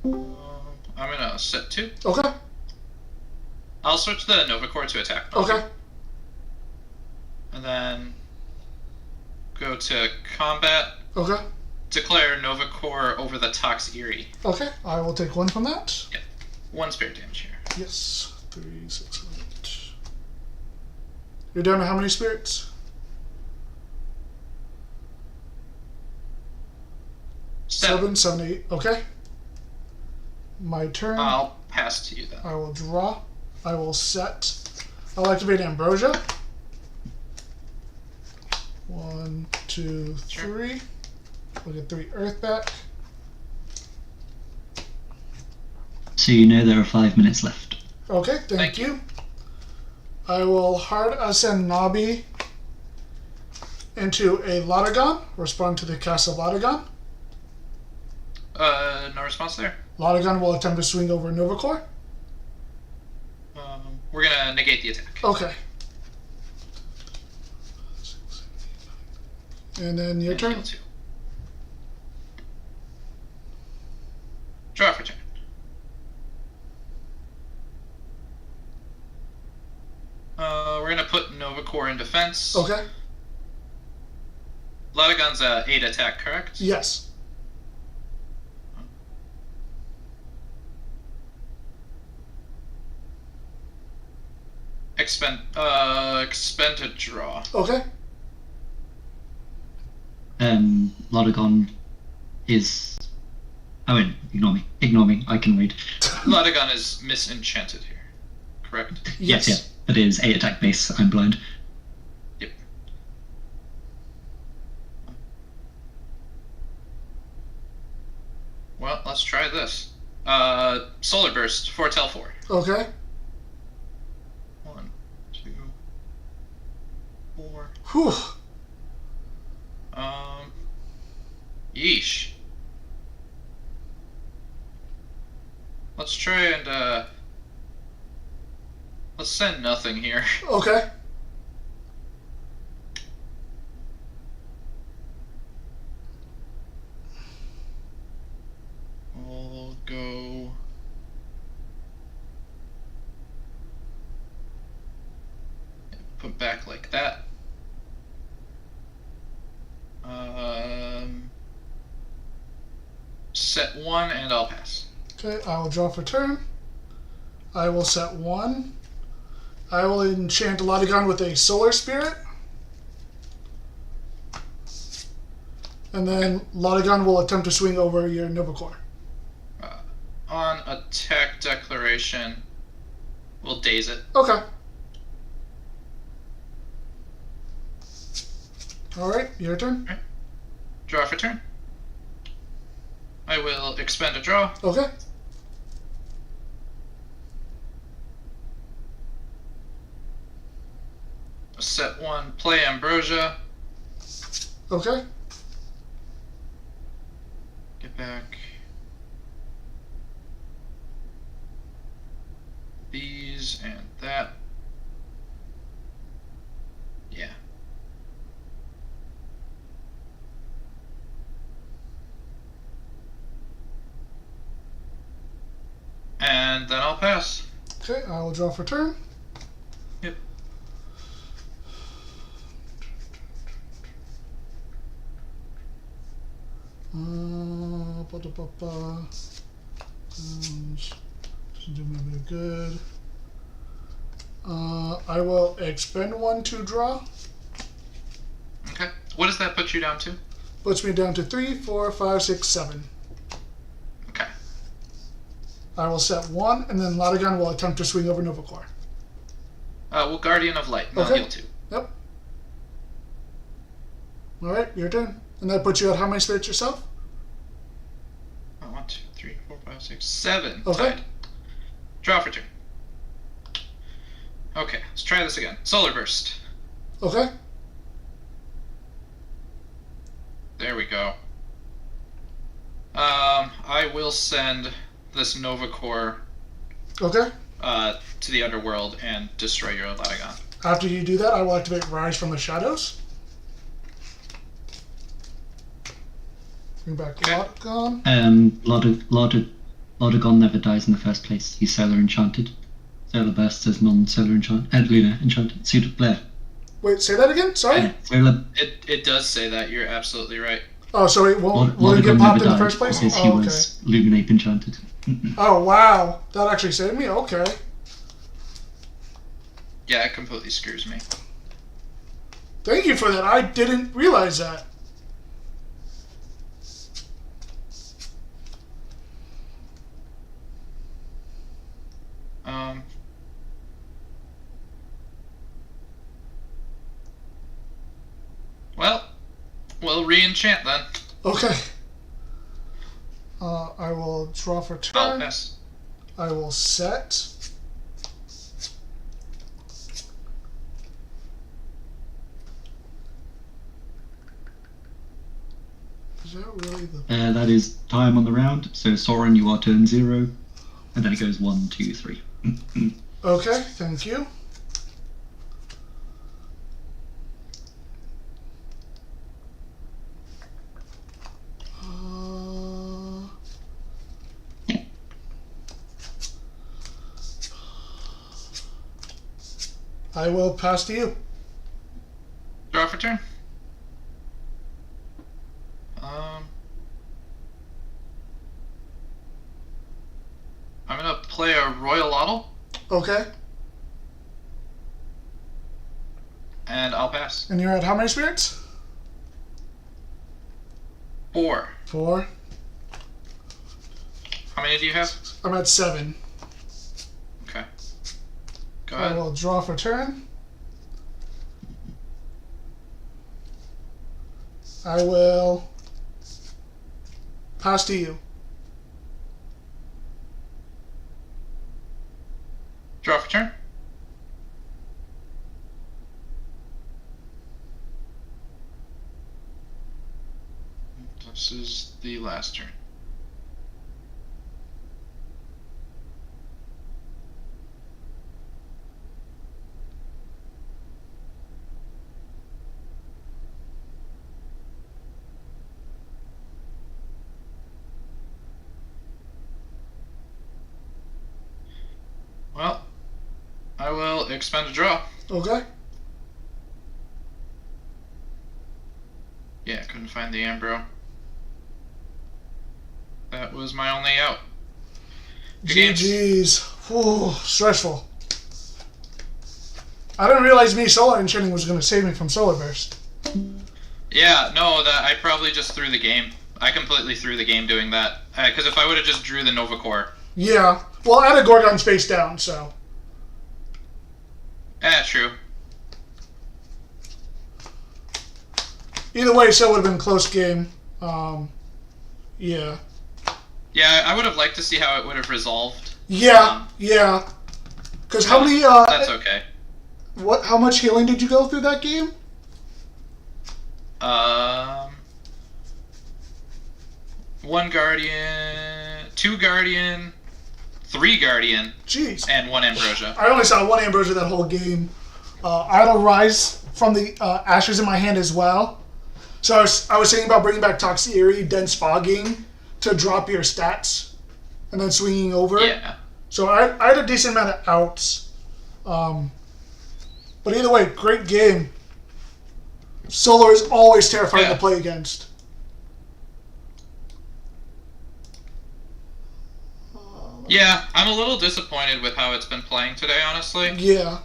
I'm gonna set 2. Okay. I'll switch the Nova Core to attack. Okay. And then go to combat. Okay. Declare Nova Core over the Tox Eerie. Okay, I will take 1 from that. Yep. 1 spirit damage here. Yes. 3, 6, 8. You're down to how many spirits? 7, 7, 8. Okay. My turn. I'll pass to you then. I will draw. I will set. I'll activate Ambrosia. 1, 2, 3. We'll get 3 Earth back. So you know there are 5 minutes left. Okay, thank you. I will hard ascend Nabi into a Lotagon. Respond to the cast of Lotagon. No response there. Lotagon will attempt to swing over Nova Core. We're gonna negate the attack. Okay. And then your turn. Draw for turn. We're gonna put Nova Core in defense. Okay. Lotagon's 8 attack, correct? Yes. Expend a draw. Okay. Lotagon is. Oh, wait, ignore me. Ignore me. I can read. Lotagon is misenchanted here, correct? Yes. Yeah. But it is 8 attack base. I'm blind. Yep. Well, let's try this. Solar Burst, Foretell 4. Okay. 1, 2, 4. Whew. Yeesh. Let's try and let's send nothing here. Okay. We'll go. Put back like that. Set 1 and I'll pass. Okay, I will draw for turn. I will set 1. I will enchant Lotagon with a Solar Spirit. And then Lotagon will attempt to swing over your Nova Core. On attack declaration, we'll daze it. Okay. Alright, your turn. Right. Draw for turn. I will expend a draw. Okay. Set 1, play Ambrosia. Okay. Get back these and that. Yeah. And then I'll pass. Okay, I will draw for turn. Yep. Doesn't do me very good. I will expend 1 to draw. Okay. What does that put you down to? Puts me down to 3, 4, 5, 6, 7. Okay. I will set 1, and then Lotagon will attempt to swing over Nova Core. Well, Guardian of Light. Not Okay. heal 2. Yep. Alright, your turn. And that puts you at how many spirits yourself? 1, 2, 3, 4, 5, 6, 7. Okay. Tied. Draw for turn. Okay, let's try this again. Solar Burst. Okay. will send this Nova Core Okay. To the underworld and destroy your Latagon. After you do that, I will activate Rise from the Shadows. Bring back Latagon. Latagon never dies in the first place. He's Solar Enchanted. Solar Burst says non-Solar Enchanted. Lunar Enchanted. Suited Blair. Wait, say that again? Sorry? It does say that. You're absolutely right. Oh, so it won't get popped in the first place? Because Oh, he okay. was Luminate Enchanted. Oh, wow. That actually saved me? Okay. Yeah, it completely screws me. Thank you for that. I didn't realize that. Well, we'll re-enchant then. Okay. I will draw for turn. Yes. I will set. Is that really the... That is time on the round. So Soren, you are turn 0. And then it goes 1, 2, 3. Okay, thank you. I will pass to you. Draw for turn. I'm gonna play a Royal Ottle. Okay. And I'll pass. And you're at how many spirits? 4. 4. How many do you have? I'm at 7. Okay. Go I ahead. will draw for turn. I will pass to you. Draw for turn. This is the last turn. Well, I will expend a draw. Okay. Yeah, couldn't find the Ambro. That was my only out. Good games. GG's. Ooh, stressful. I didn't realize me solar enchanting was going to save me from solar burst. Yeah, no, that I probably just threw the game. I completely threw the game doing that. Because if I would have just drew the Nova Core. Yeah. Well, I had a Gorgon face down, so. True. Either way, so it would have been a close game. Yeah. Yeah, I would have liked to see how it would have resolved. Yeah, yeah. Because how many... that's okay. How much healing did you go through that game? 1 Guardian, 2 Guardian, 3 Guardian, Jeez. And 1 Ambrosia. I only saw 1 Ambrosia that whole game. I had a Rise from the Ashes in my hand as well. So I was thinking about bringing back Toxiery, Dense Fogging to drop your stats and then swinging over. Yeah. So I had a decent amount of outs. But either way, great game. Solar is always terrifying to play against. Yeah, I'm a little disappointed with how it's been playing today, honestly. Yeah.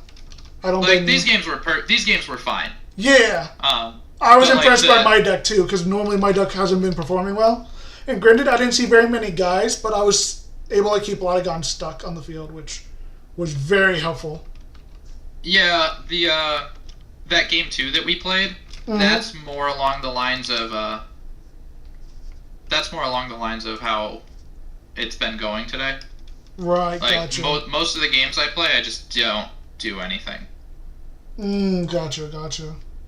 I don't like these games were fine. Yeah. I was impressed by my deck too, because normally my deck hasn't been performing well. And granted, I didn't see very many guys, but I was able to keep Latagon stuck on the field, which was very helpful. Yeah, the that game 2 that we played, that's more along the lines of how it's been going today. Right, like, gotcha. Most of the games I play, I just don't do anything. Gotcha.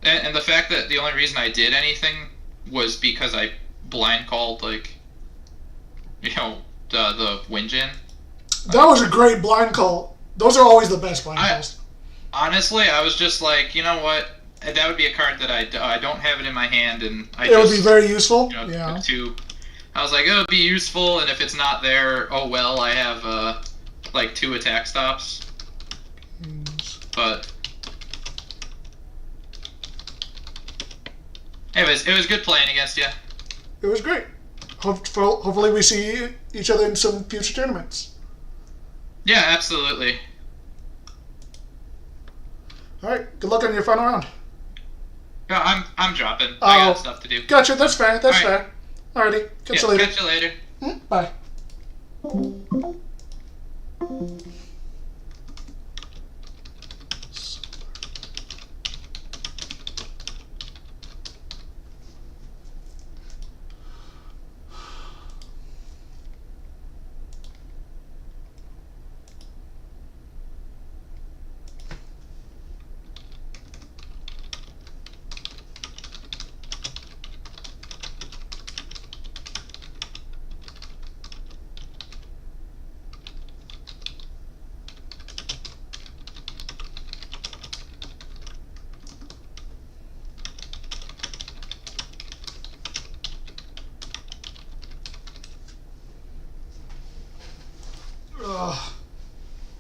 And the fact that the only reason I did anything was because I blind called, like, the Windjin. That was a great blind call. Those are always the best blind calls. Honestly, I was just like, you know what? That would be a card that I don't have it in my hand, and it would be very useful. Yeah. I was like, it would be useful, and if it's not there, oh well. I have like 2 attack stops. But anyways, it was good playing against you. It was great. Hopefully we see each other in some future tournaments. Yeah, absolutely. All right. Good luck on your final round. Yeah, I'm dropping. I got stuff to do. Gotcha. That's fair. That's fair. Alrighty. Catch you later. Catch you later. Bye.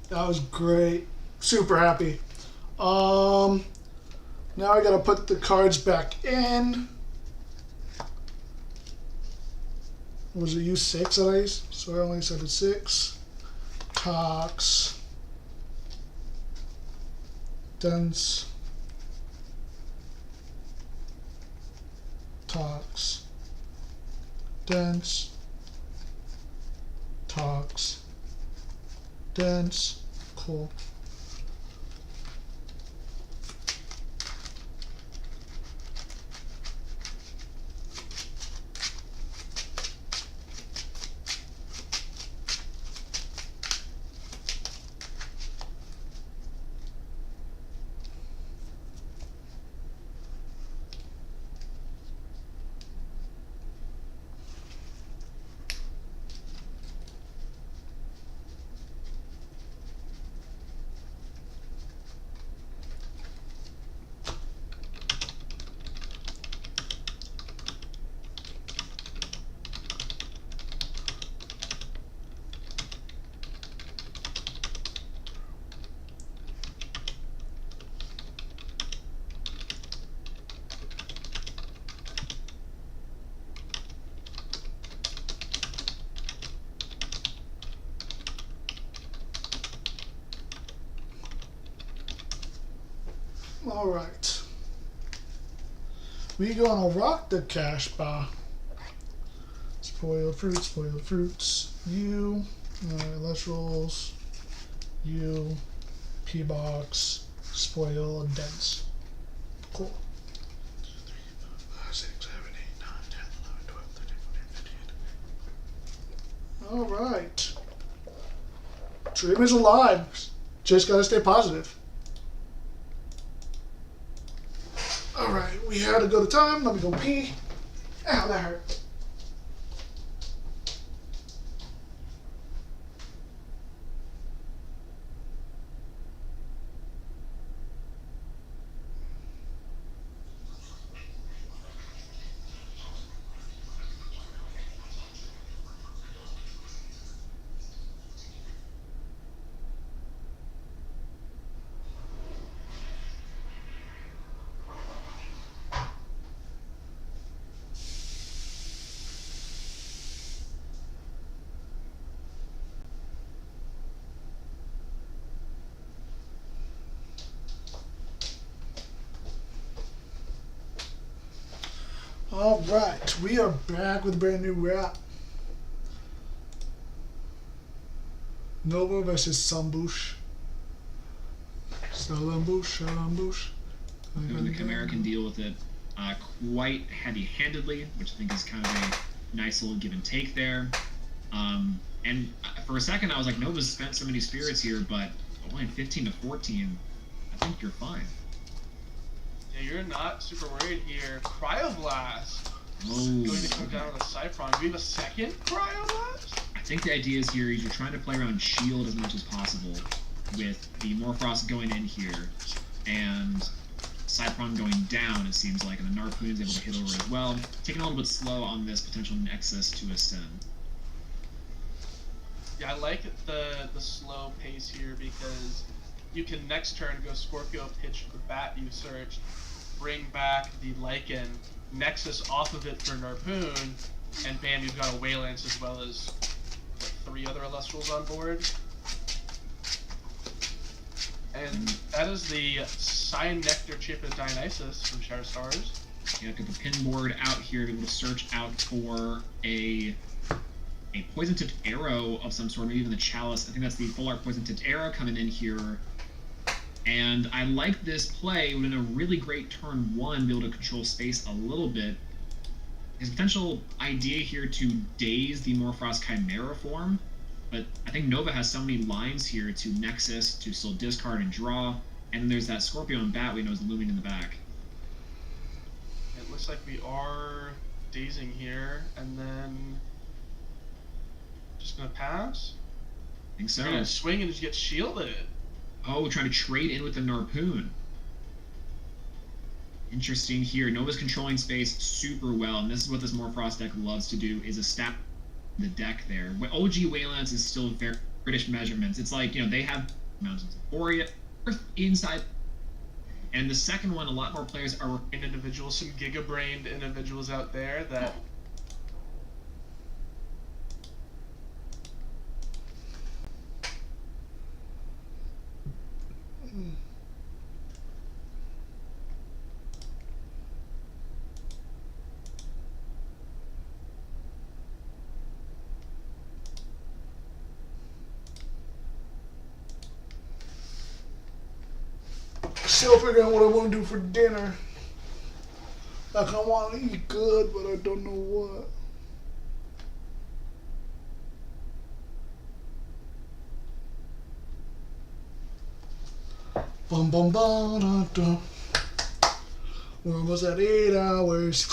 That was great. Super happy. Now I gotta put the cards back in. Was it use 6 that I used? So I only said it 6. Tox. Dense. Tox. Dense. Tox. Dense. Cool. All right. We gonna rock the cash bar. Spoiled fruits. You, Elestrals. You, P-box, spoil, and dense. Cool. 2, 3, 4, 5, 6, 7, 8, 9, 10, 11, 12, 13, 14, 15. All right. Dream is alive. Just gotta stay positive. Alright, we had a go to time. Let me go pee. Ow, that hurt. Alright, we are back with a brand new rap. Nova versus Sambush. Salambush. The Chimera can deal with it quite heavy-handedly, which I think is kind of a nice little give and take there. And for a second, I was like, Nova's spent so many spirits here, but only 15 to 14, I think you're fine. Yeah, you're not super worried here. Cryoblast. going to come down with a Cypron. Do we have a second Cryoblast? I think the idea is here you're trying to play around shield as much as possible with the Morphrost going in here and Cypron going down, it seems like, and the Narpoon is able to hit over as well. Taking a little bit slow on this potential Nexus to ascend. Yeah, I like the slow pace here because you can next turn go Scorpio pitch the Bat you searched, bring back the Lycan, Nexus off of it for Narpoon, and bam, you've got a Waylance as well as 3 other Elestrals on board. And that is the Ignectar chip of Dionysus from Shadow Stars. Yeah, got the pin board out here to be able to search out for a poison-tipped arrow of some sort, maybe even the chalice. I think that's the full art poison-tipped arrow coming in here. And I like this play in a really great turn 1, be able to control space a little bit. His potential idea here to daze the Morphrost Chimera form, but I think Nova has so many lines here to Nexus, to still discard and draw, and then there's that Scorpio and Bat we know is looming in the back. It looks like we are dazing here, and then just gonna pass? I think so. We're gonna swing and just get shielded. Oh, trying to trade in with the Narpoon. Interesting here. Nova's controlling space super well, and this is what this Morphrost deck loves to do, is a stat the deck there. OG Waylance is still very British measurements. It's like, they have Mountains of Borea, Earth inside. And the second one, a lot more players are individuals, some giga-brained individuals out there that Still figuring out what I want to do for dinner. Like, I want to eat good, but I don't know what. Bum bum bum dun dun. We're almost at 8 hours.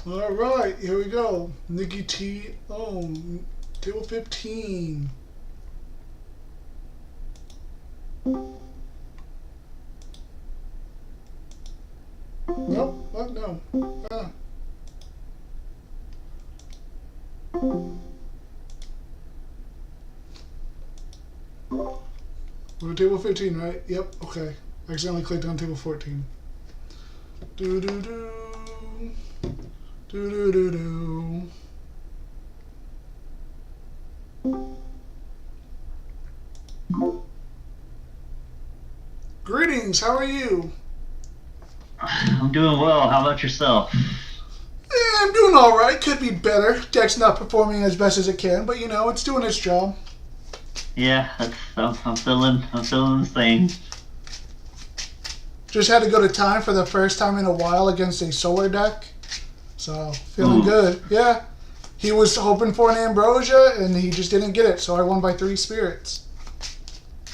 All right, here we go. Nikki T. Oh, table 15. Nope. What? No. Ah. We're at table 15, right? Yep. Okay. I accidentally clicked on table 14. Do do do. Do do do do. Greetings, how are you? I'm doing well. How about yourself? I'm doing alright. Could be better. Deck's not performing as best as it can, but it's doing its job. Yeah, I'm feeling the same. Just had to go to time for the first time in a while against a solar deck. So, feeling good. Yeah. He was hoping for an Ambrosia, and he just didn't get it, so I won by 3 spirits.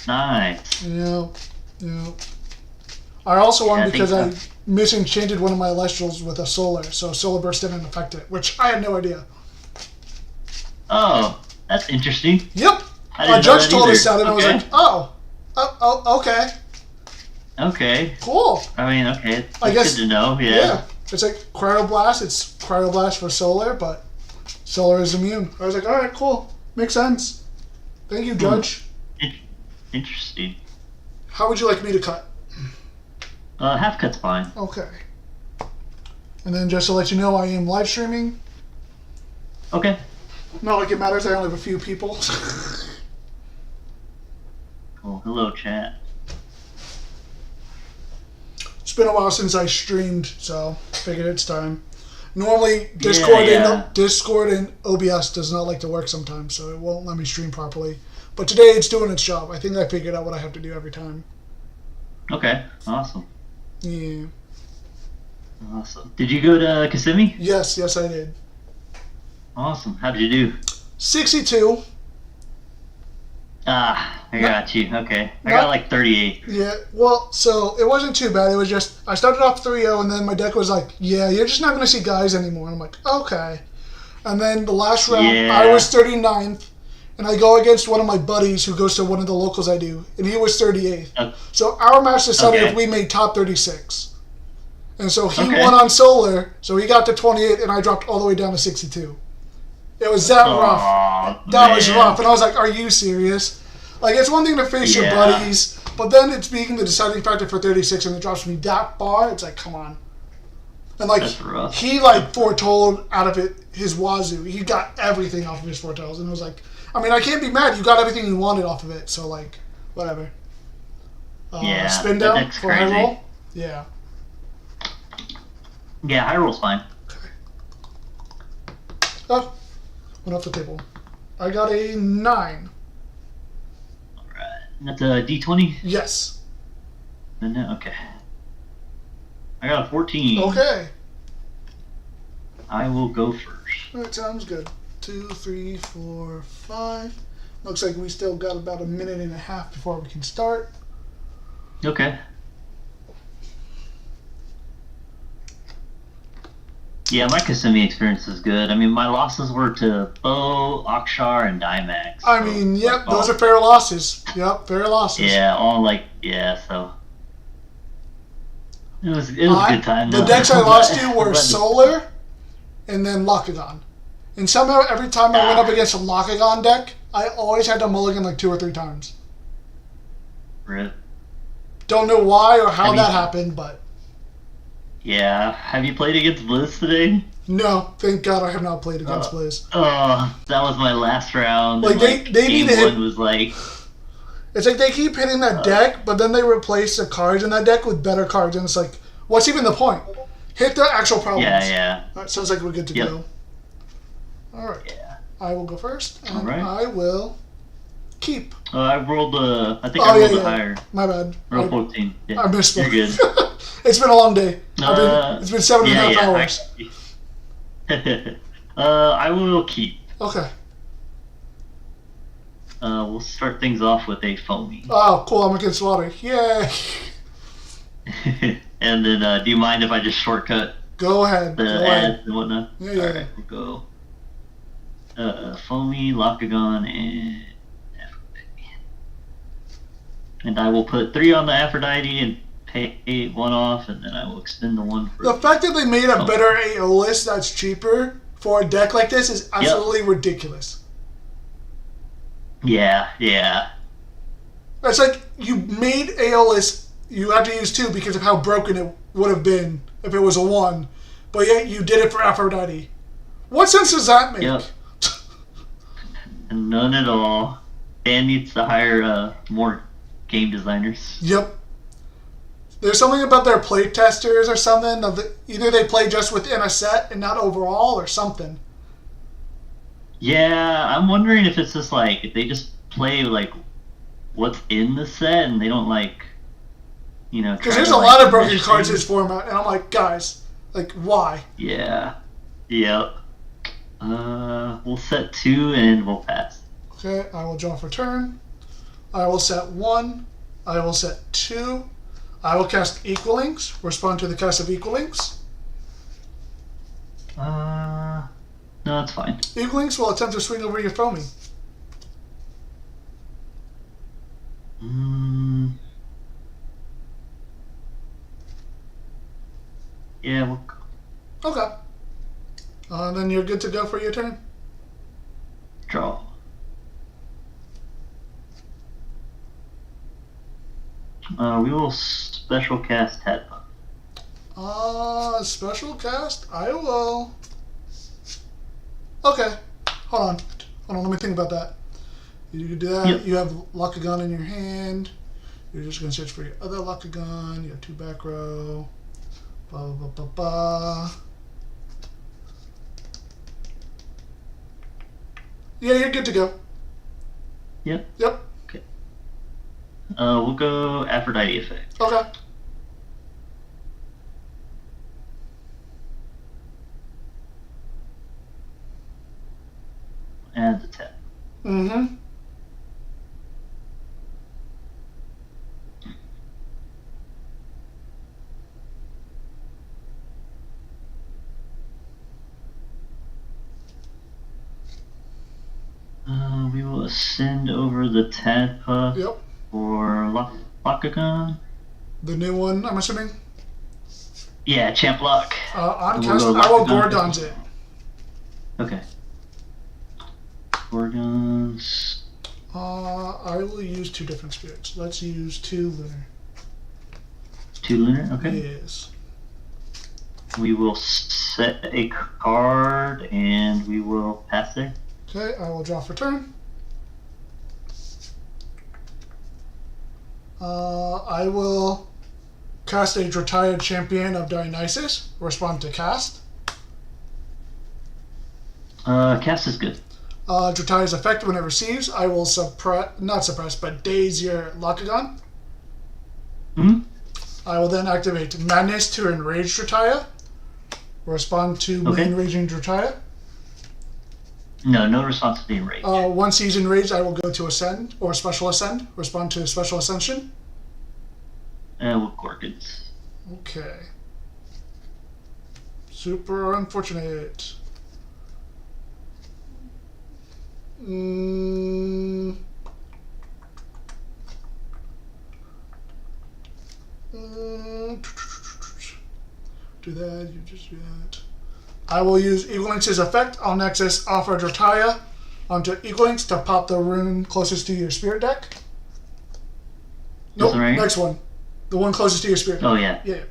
Nice. Yeah. I also won because I misenchanted one of my Elestrals with a Solar, so Solar Burst didn't affect it, which I had no idea. Oh, that's interesting. Yep. A judge told us that, and I was like, okay. Okay. Cool. I mean, okay. I guess, good to know, yeah. It's like Cryoblast. It's Cryoblast for Solar, but Solar is immune. I was like, alright, cool. Makes sense. Thank you, Judge. Interesting. How would you like me to cut? Half cut's fine. Okay. And then just to let you know, I am live streaming. Okay. Not like it matters, I only have a few people. Cool. Hello, chat. It's been a while since I streamed, so figured it's time. Normally, Discord and OBS does not like to work sometimes, so it won't let me stream properly. But today it's doing its job. I think I figured out what I have to do every time. Okay. Awesome. Yeah. Awesome. Did you go to Kissimmee? Yes, I did. Awesome. How did you do? 62. I got you. Okay. I got like 38. Yeah, well, so it wasn't too bad. It was just, I started off 3-0, and then my deck was like, yeah, you're just not going to see guys anymore. And I'm like, okay. And then the last round, I was 39th, and I go against one of my buddies who goes to one of the locals I do, and he was 38th. So our match decided if we made top 36. And so he won on Solar, so he got to 28, and I dropped all the way down to 62. It was that rough. That was rough. And I was like, are you serious? Like, it's one thing to face your buddies, but then it's being the deciding factor for 36 and it drops me that far. It's like, come on. And, like, he, like, foretold out of it his wazoo. He got everything off of his foretells. And it was like, I mean, I can't be mad. You got everything you wanted off of it. So, like, whatever. Spin down for high roll? Yeah. Yeah, high roll's fine. Oh, went off the table. I got a 9. That's a D20? Yes. Okay. I got a 14. Okay. I will go first. That sounds good. 2, 3, 4, 5. Looks like we still got about a minute and a half before we can start. Okay. Yeah, my Kissimmee experience is good. I mean, my losses were to Bo, Akshar, and Dimax. I mean, yep, those are fair losses. Yep, fair losses. Yeah, all like, so. It was a good time. The decks I lost to were Solar and then Lockagon. And somehow every time I went up against a Lockagon deck, I always had to mulligan like 2 or 3 times. Rip. Don't know why or how that happened, but... Yeah. Have you played against Blizz today? No, thank God I have not played against Blizz. That was my last round. Like, they game need to hit... was like... It's like they keep hitting that deck, but then they replace the cards in that deck with better cards, and it's like, what's even the point? Hit the actual problems. Yeah. That sounds like we're good to go. Alright. Yeah. I will go first, and I will keep. I rolled I think I rolled it higher. My bad. I rolled 14. Yeah. I missed You're good. It's been a long day. It's been 7.5 hours. I will keep. Okay. We'll start things off with a foamy. Oh, cool. I'm against water. Yay. And then, do you mind if I just shortcut? Go ahead. The ads and whatnot? Yeah. Alright, we'll go. Foamy, Lockagon, and Aphrodite. And I will put 3 on the Aphrodite and pay 1 off, and then I will expend the 1 for... The fact that they made a better Aeolus that's cheaper for a deck like this is absolutely ridiculous. Yeah. It's like, you made Aeolus, you had to use 2 because of how broken it would have been if it was a 1, but yet you did it for Aphrodite. What sense does that make? Yep. None at all. Dan needs to hire more game designers. Yep. There's something about their play testers or something. Either they play just within a set and not overall or something. Yeah, I'm wondering if it's just like, if they just play like what's in the set and they don't like, because there's a lot of broken cards in this format, and I'm like, guys, like, why? Yeah. Yep. We'll set 2 and we'll pass. Okay, I will draw for turn. I will set 1. I will set 2. I will cast Equalings. Respond to the cast of Equalings. No, that's fine. Equalings will attempt to swing over your foamy. Yeah, we'll... Okay. Then you're good to go for your turn. Draw. We will special cast Tadpole. Special cast? I will. Okay. Hold on, let me think about that. You do that, Yep. You have Lakagon in your hand. You're just going to search for your other Lakagon. You have 2 back row. Blah, blah, blah, blah, blah. Yeah, you're good to go. Yep. Yep. Okay. We'll go Aphrodite effect. Okay. Add the tap. Mm-hmm. We will ascend over the Tadpuff Yep. for Lakagon. The new one, I'm assuming? Yeah, Champ Lock. On And cast, we'll go I will Lakagon. Gordon's it. Okay. Gorgons. I will use 2 different spirits. Let's use 2 lunar. 2 lunar? Okay. Yes. We will set a card and we will pass there. Okay, I will draw for turn. I will cast a Drataya Champion of Dionysus. Respond to cast. Cast is good. Drataya's effect when it receives, I will not suppress, but daze your Lakagon. Hmm? I will then activate Madness to enrage Drataya. Respond to main raging Drataya. No response to the enrage. Once he's enraged, I will go to Ascend or Special Ascend. Respond to Special Ascension. With Gorgons. Okay. Super unfortunate. Do that, you just do that. I will use Eagle Links' effect. I'll Nexus offer Drataya onto Eagle Links to pop the rune closest to your spirit deck. Nope, right? Next one. The one closest to your spirit deck. Oh, yeah. Yeah.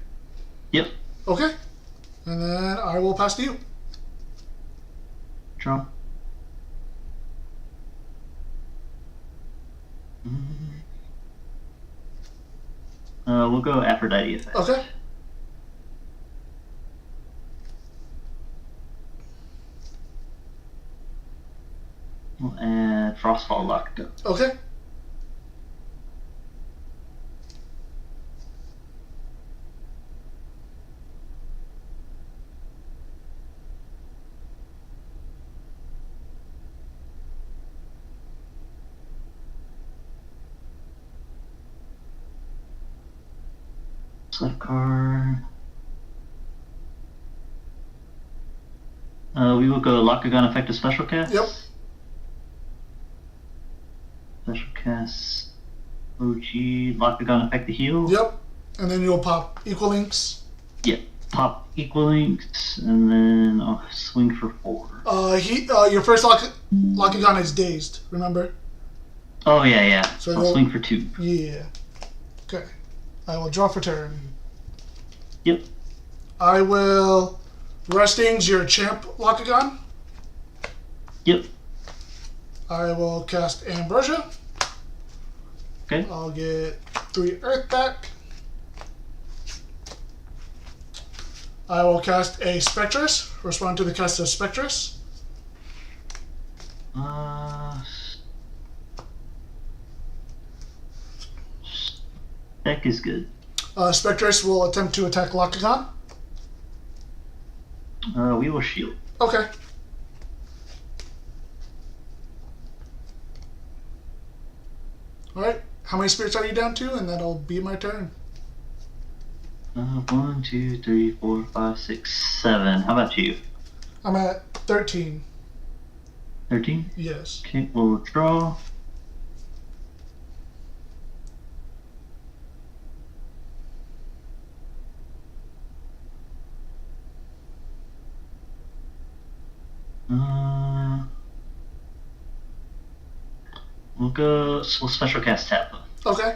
Yep. Okay. And then I will pass to you. Draw. We'll go Aphrodite effect. Okay. We'll add Frostfall Lakagon. Okay. Select card. We will go Lakagon effective special cast. Yep. Special cast. OG Lakagon effective heal. Yep. And then you'll pop Equal Links. Yep. Pop Equal Links, and then I'll swing for 4. Your first Lakagon is dazed, remember? Oh, yeah. So I'll swing for 2. Yeah. Okay. I will draw for turn. Yep. I will Restings your Champ Lakagon. Yep. I will cast Ambrosia. Okay. I'll get 3 Earth back. I will cast a Spectress. Respond to the cast of Spectress. Deck is good. Spectress will attempt to attack Lakagon. We will shield. Okay. Alright, how many spirits are you down to? And that'll be my turn. 1, 2, 3, 4, 5, 6, 7. How about you? I'm at 13. 13? Yes. Okay, we'll draw. We'll special cast Tap. Okay.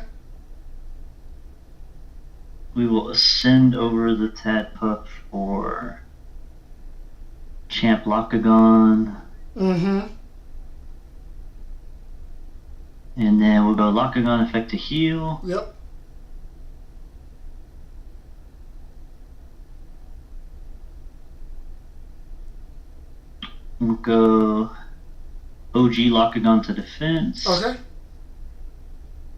We will ascend over the Tadpuff for Champ Lockagon. Mm-hmm. And then we'll go Lockagon effect to heal. Yep. We'll go OG Lockagon to defense. Okay.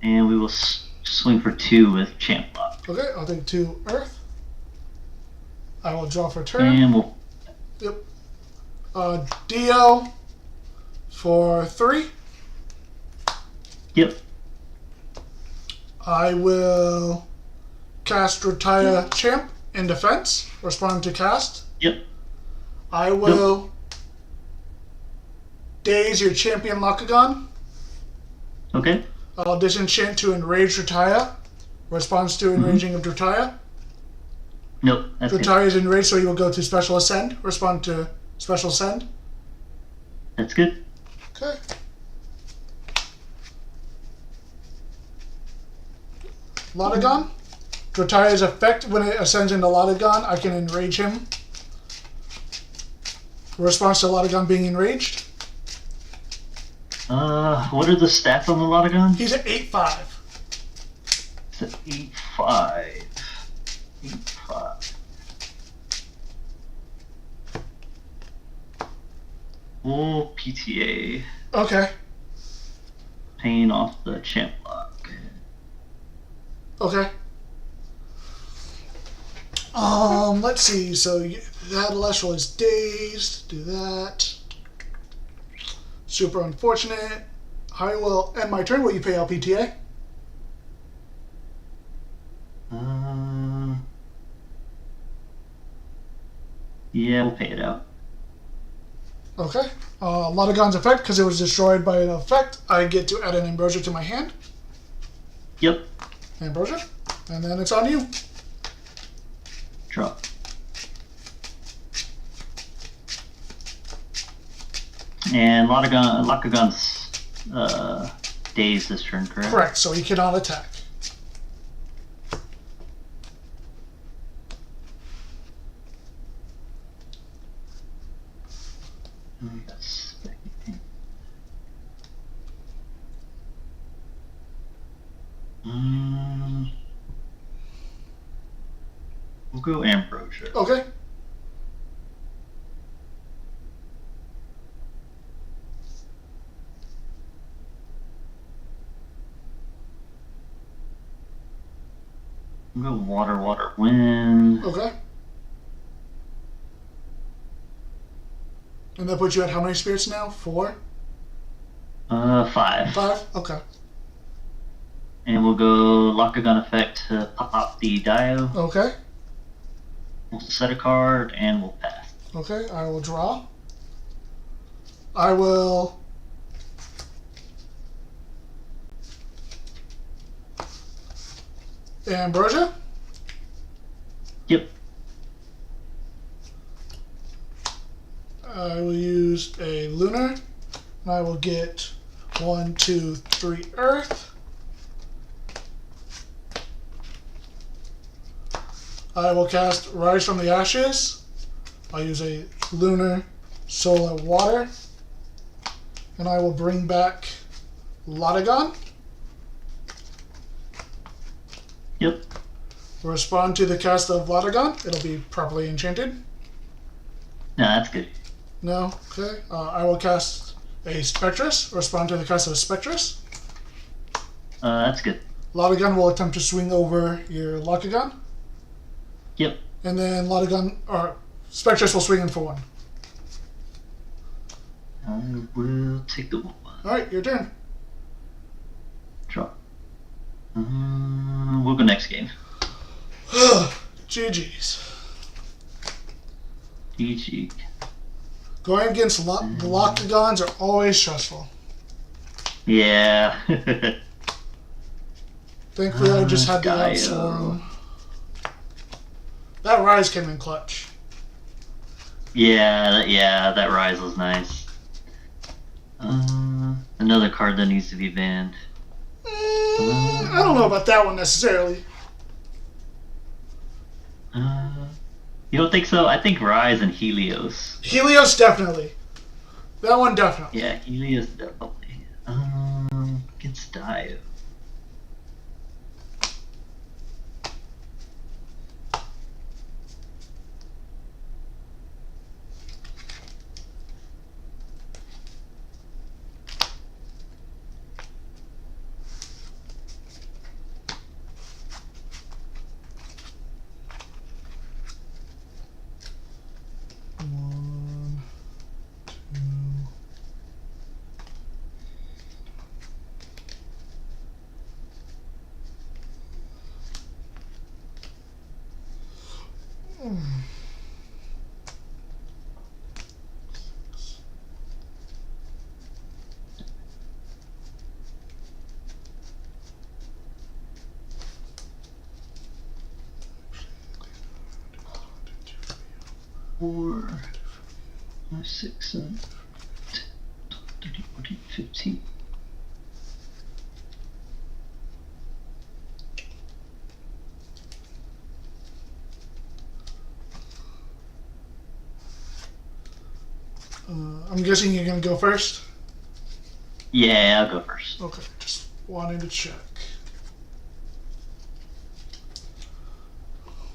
And we will swing for 2 with Champ Lock. Okay, I'll take 2 Earth. I will draw for turn. And we'll... Yep. Dio for 3. Yep. I will cast Retire Champ in defense. Respond to cast. Yep. I will daze your champion Lockagon. Okay. I'll disenchant to enrage Retire. Responds to enraging of Retire. Nope. That's Retire is enraged, so you will go to Special Ascend. Respond to Special Ascend. That's good. Okay. Lockagon. Retire's effect, when it ascends into Lockagon, I can enrage him. Response to Lockagon being enraged. What are the stats on the Lockagon? He's at 8-5. It's at 8-5. 8-5. Full PTA. Okay. Paying off the Champ Lock. Okay. Let's see. So that Elestral is dazed. Do that. Super unfortunate. I will end my turn. Will you pay out PTA? Yeah, we'll pay it out. Okay. Lockagon's effect, because it was destroyed by an effect, I get to add an Ambrosia to my hand. Yep. Ambrosia. And then it's on you. Draw. And Lockagon's dazed this turn, correct? Correct, so he cannot attack. We'll go Ambrosia. Okay. We'll go Water, Water, Wind. Okay. And that puts you at how many spirits now? 4? 5. 5? Okay. And we'll go Lockagon effect to pop the Dio. Okay. We'll set a card and we'll pass. Okay, I will draw. I will Ambrosia? Yep. I will use a Lunar, and I will get 1, 2, 3 Earth. I will cast Rise from the Ashes. I'll use a Lunar, Solar, Water. And I will bring back Lockagon. Yep. Respond to the cast of Lockagon. It'll be properly enchanted. No, that's good. No? Okay. I will cast a Spectress. Respond to the cast of Spectress. That's good. Lockagon will attempt to swing over your Lockagon. Yep. And then Lockagon, or Spectress will swing in for 1. I will take the 1. Alright, your turn. Draw. We'll go next game. GG's. GG. Going against the Lockagons are always stressful. Yeah. Thankfully, I just had to Dio. outstorm. That Rise came in clutch. Yeah, that Rise was nice. Another card that needs to be banned. I don't know about that one necessarily. You don't think so? I think Rise and Helios. Helios, definitely. That one, definitely. Yeah, Helios, definitely. Against Dio. Four, 5, 6, 7, 10, 13, 14, 15. I'm guessing you're gonna go first? Yeah, I'll go first. Okay, just wanted to check.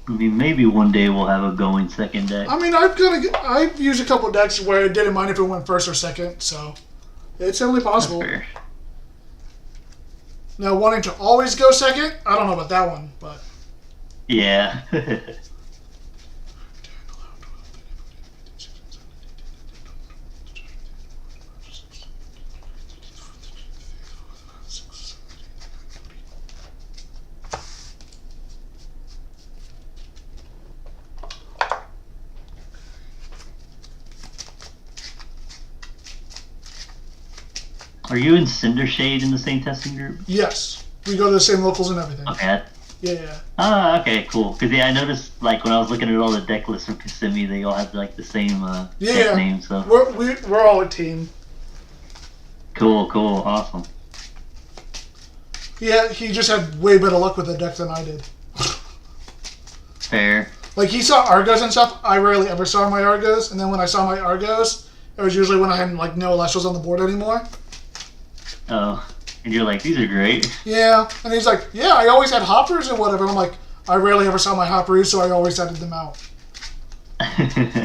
I mean, maybe one day we'll have a going second deck. I mean, I've used a couple decks where I didn't mind if it went first or second, so it's only possible. That's fair. Now, wanting to always go second, I don't know about that one, but Yeah. Are you and Cindershade in the same testing group? yes, we go to the same locals and everything. Okay. Yeah. Ah, okay, cool. Because I noticed like when I was looking at all the deck lists from Kissimmee, they all have like the same deck name. So We're all a team. cool, awesome. Yeah, he just had way better luck with the deck than I did. Fair. Like, he saw Argos and stuff. I rarely ever saw my Argos, and then when I saw my Argos, it was usually when I had like no Elestrals on the board anymore. Oh, and you're like, these are great. Yeah, and he's like, yeah, I always had hoppers and whatever. I'm like, I rarely ever saw my hoppers, so I always added them out.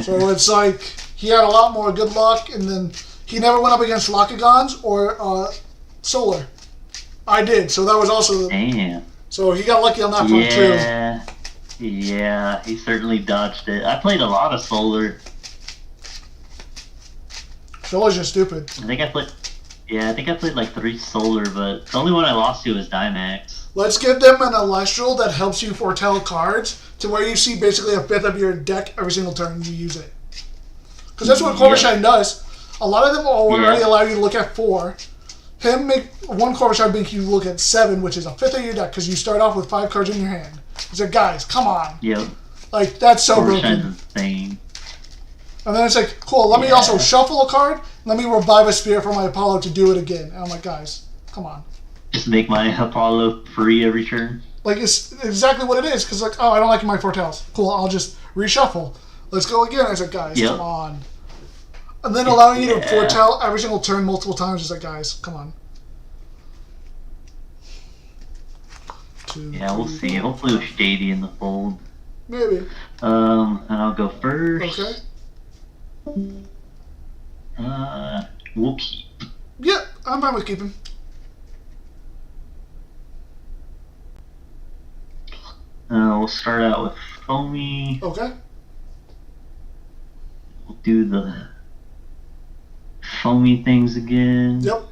So it's like, he had a lot more good luck, and then he never went up against Lockagons or Solar. I did, so that was also... Damn. So he got lucky on that front, too. Yeah, he certainly dodged it. I played a lot of Solar. Solar's just stupid. I think I played like 3 Solar, but the only one I lost to was Dimax. Let's give them an Elestral that helps you foretell cards to where you see basically a fifth of your deck every single turn you use it. Because that's what Corvishine does. A lot of them already allow you to look at 4. Him make one Corvishine make you look at 7, which is a fifth of your deck because you start off with 5 cards in your hand. He's like, guys, come on. Yep. Like, that's so broken. Insane. And then it's like, cool, let me also shuffle a card, let me revive a spirit for my Apollo to do it again. And I'm like, guys, come on. Just make my Apollo free every turn. Like, it's exactly what it is, because like, oh, I don't like my foretells. Cool, I'll just reshuffle. Let's go again. It's like, guys, come on. And then allowing you to foretell every single turn multiple times is like, guys, come on. Yeah, we'll see. Hopefully with Shady in the fold. Maybe. And I'll go first. Okay. We'll keep. Yep, I'm fine with keeping. We'll start out with Foamy. Okay. We'll do the Foamy things again. Yep.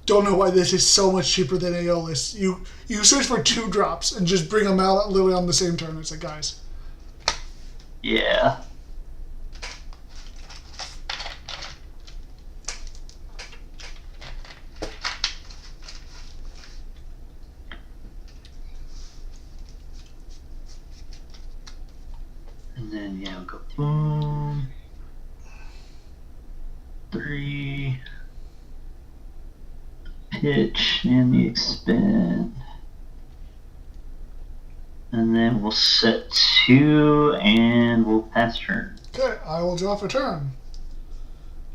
Don't know why this is so much cheaper than Aeolus. You search for 2 drops and just bring them out literally on the same turn. It's like, guys. Yeah. And then, I'll go boom. 3. Pitch and the expand. And then we'll set 2 and we'll pass turn. Okay, I will draw for turn.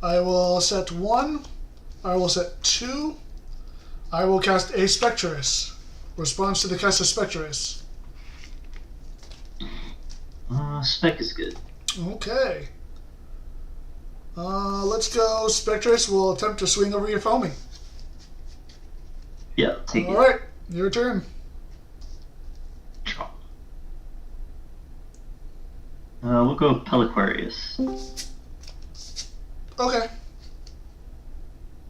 I will set 1. I will set 2. I will cast a Spectress. Response to the cast of Spectress. Spec is good. Okay. Let's go. Spectress will attempt to swing over your foamy. Yeah, take it. Alright, your turn. We'll go Peliquarius. Okay.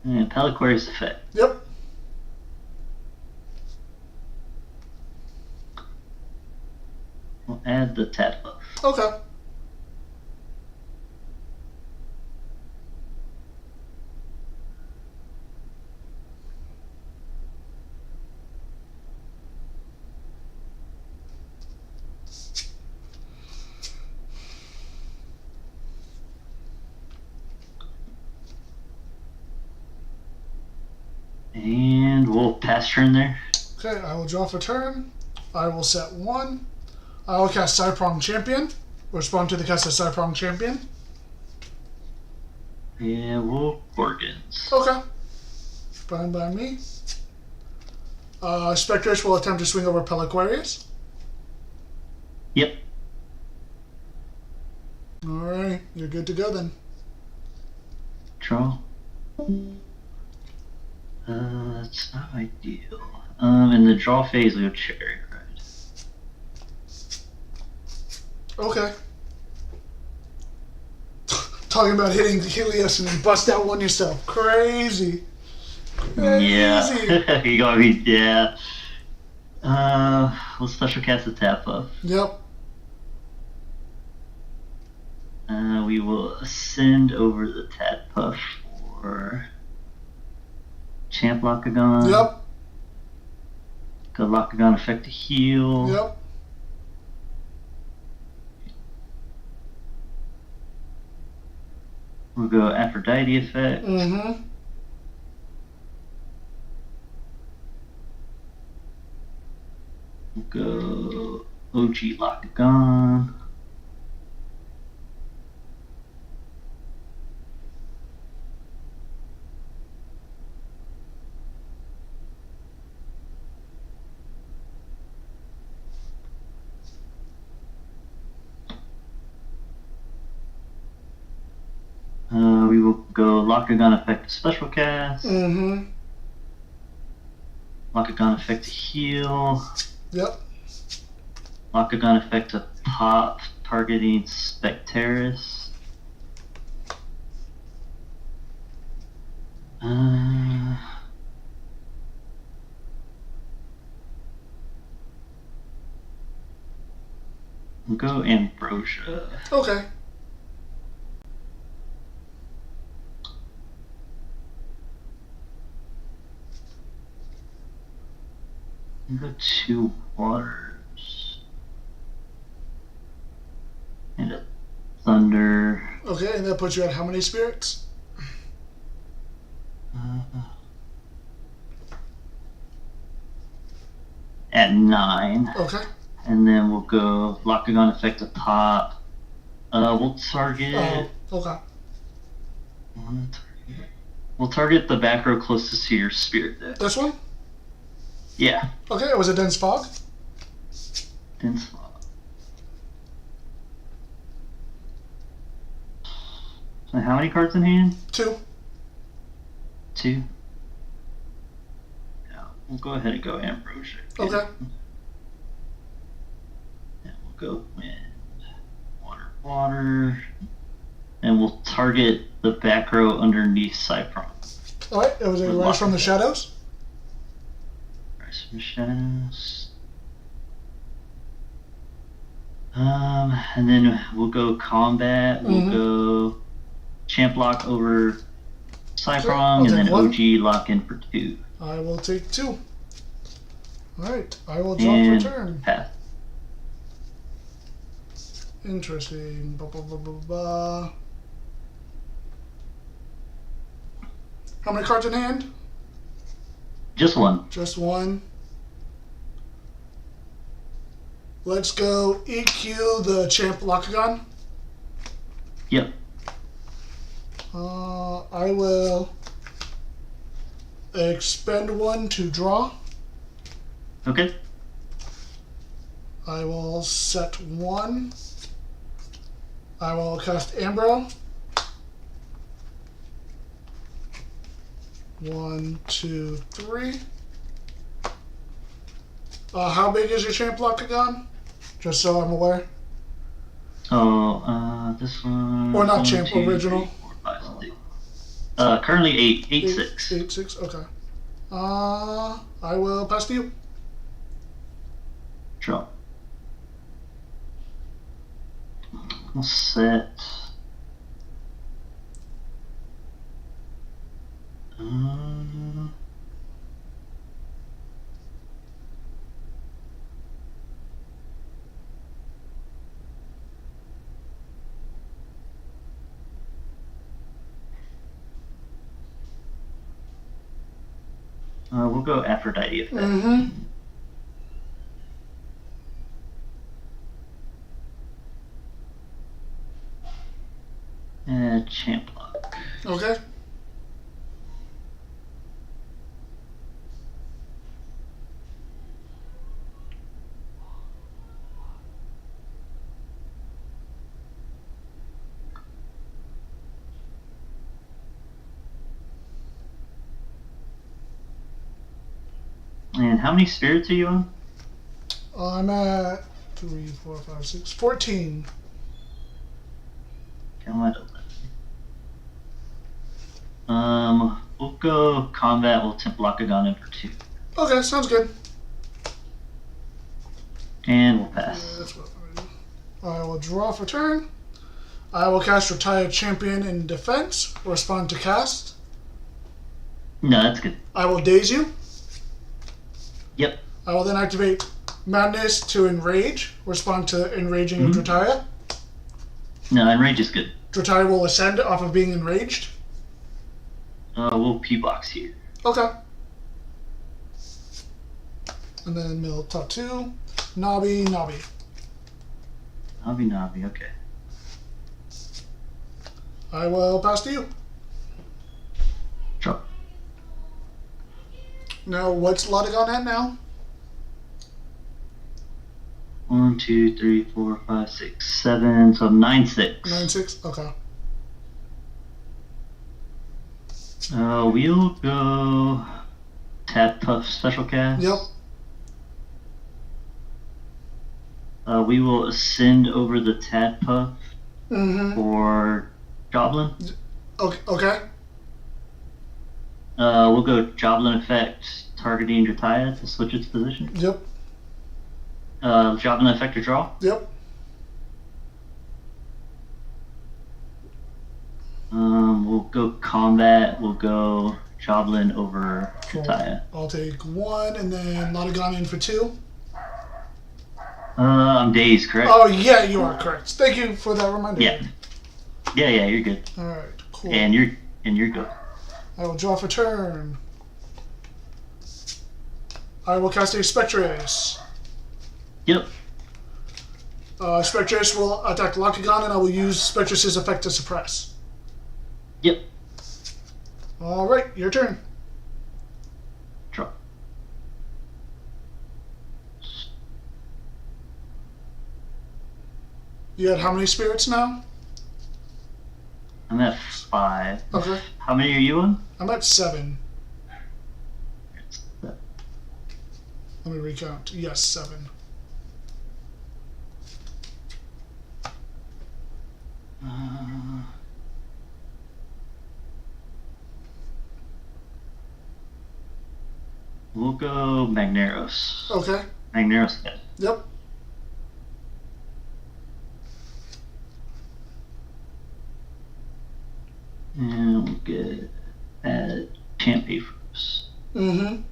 And Peliquarius effect. Yep. We'll add the tat buff. Okay. And we'll pass turn there. Okay, I will draw for turn. I will set 1. I will cast Cyprong Champion. Respond to the cast of Cyprong Champion. Yeah, we'll Gorgons. Okay. Fine by me. Spectress will attempt to swing over Peliquarius. Yep. Alright, you're good to go then. Draw. That's not ideal. In the draw phase, we'll Chariot Ride. Okay. Talking about hitting Helios and then bust out one yourself. Crazy. Yeah. You gotta be, yeah. We'll special cast the tap buff. Yep. We will ascend over the tat buff for Champ Lockagon. Yep. Go Lockagon effect to heal. Yep. We'll go Aphrodite effect. Mm-hmm. We'll go OG Lockagon. We will go Lockagon effect to special cast. Mm-hmm. Lockagon effect to heal. Yep. Lockagon effect to pop, targeting Spectaris. We'll go Ambrosia. Okay. We'll go 2 waters. And a thunder. Okay, and that puts you at how many spirits? At 9. Okay. And then we'll go Lockagon effect to pop. We'll target. Okay. We'll target the back row closest to your spirit deck. This one? Yeah. Okay, it was a Dense Fog? Dense Fog. So how many cards in hand? 2. 2. Yeah, we'll go ahead and go Ambrosia. Okay. And we'll go wind, water, water. And we'll target the back row underneath Cypron. Alright, it was a Rise from the Shadows? Rise from the Shadows. And then we'll go combat. We'll go Champ Lock over Cyprong, and then OG lock in for 2. I will take 2. Alright, I will draw And for turn. pass. Interesting. Ba. How many cards in hand? Just 1. Just 1. Let's go EQ the champ Lockagon. Yep. I will expend 1 to draw. Okay. I will set 1. I will cast Ambro. 1, 2, 3. How big is your champ Lockagon? Just so I'm aware. Oh, this one. Or not 1, champ, 2, original. 3, 4, 5, 6. Currently 8, 6. 8, 6, okay. I will pass to you. Draw. We'll set. We'll go Aphrodite effect. Mm-hmm. Champ lock. Okay. And how many spirits are you on? I'm at 3, 4, 5, 6, 14. I'm at 11. We'll go combat. We'll temp Lockagon in for 2. Okay, sounds good. And we'll pass. That's what I will draw for turn. I will cast Retired Champion in defense. Respond to cast. No, that's good. I will daze you. Yep. I will then activate Madness to Enrage. Respond to Enraging of Drataya. No, Enrage is good. Drataya will ascend off of being enraged. We'll P-box here. Okay. And then mill top 2. Nobby. Nobby, okay. I will pass to you. Draw. Now, what's Lockagon at now? 1, 2, 3, 4, 5, 6, 7. So 9, 6. 9, 6. Okay. We'll go Tad Puff Special Cast. Yep. We will ascend over the Tad Puff for Joblin. Okay. We'll go Joblin effect targeting Drataya to switch its position. Yep. Joblin effect to draw. Yep. We'll go combat. We'll go Joblin over Drataya. I'll take 1 and then Lockagon in for 2. I'm dazed, correct? Oh, yeah, you are correct. Thank you for that reminder. Yeah. Yeah, you're good. Alright, cool. And you're good. I will draw for turn. I will cast a Spectrace. Yep. Spectrace will attack Lockagon, and I will use Spectrace's effect to suppress. Yep. Alright, your turn. Draw. You had how many spirits now? I'm at 5. Okay. How many are you on? I'm at 7. Let me recount. Yes, 7. We'll go Magneros. Okay. Magneros, yeah. Yep. And we'll get Champ Papers. Mm-hmm.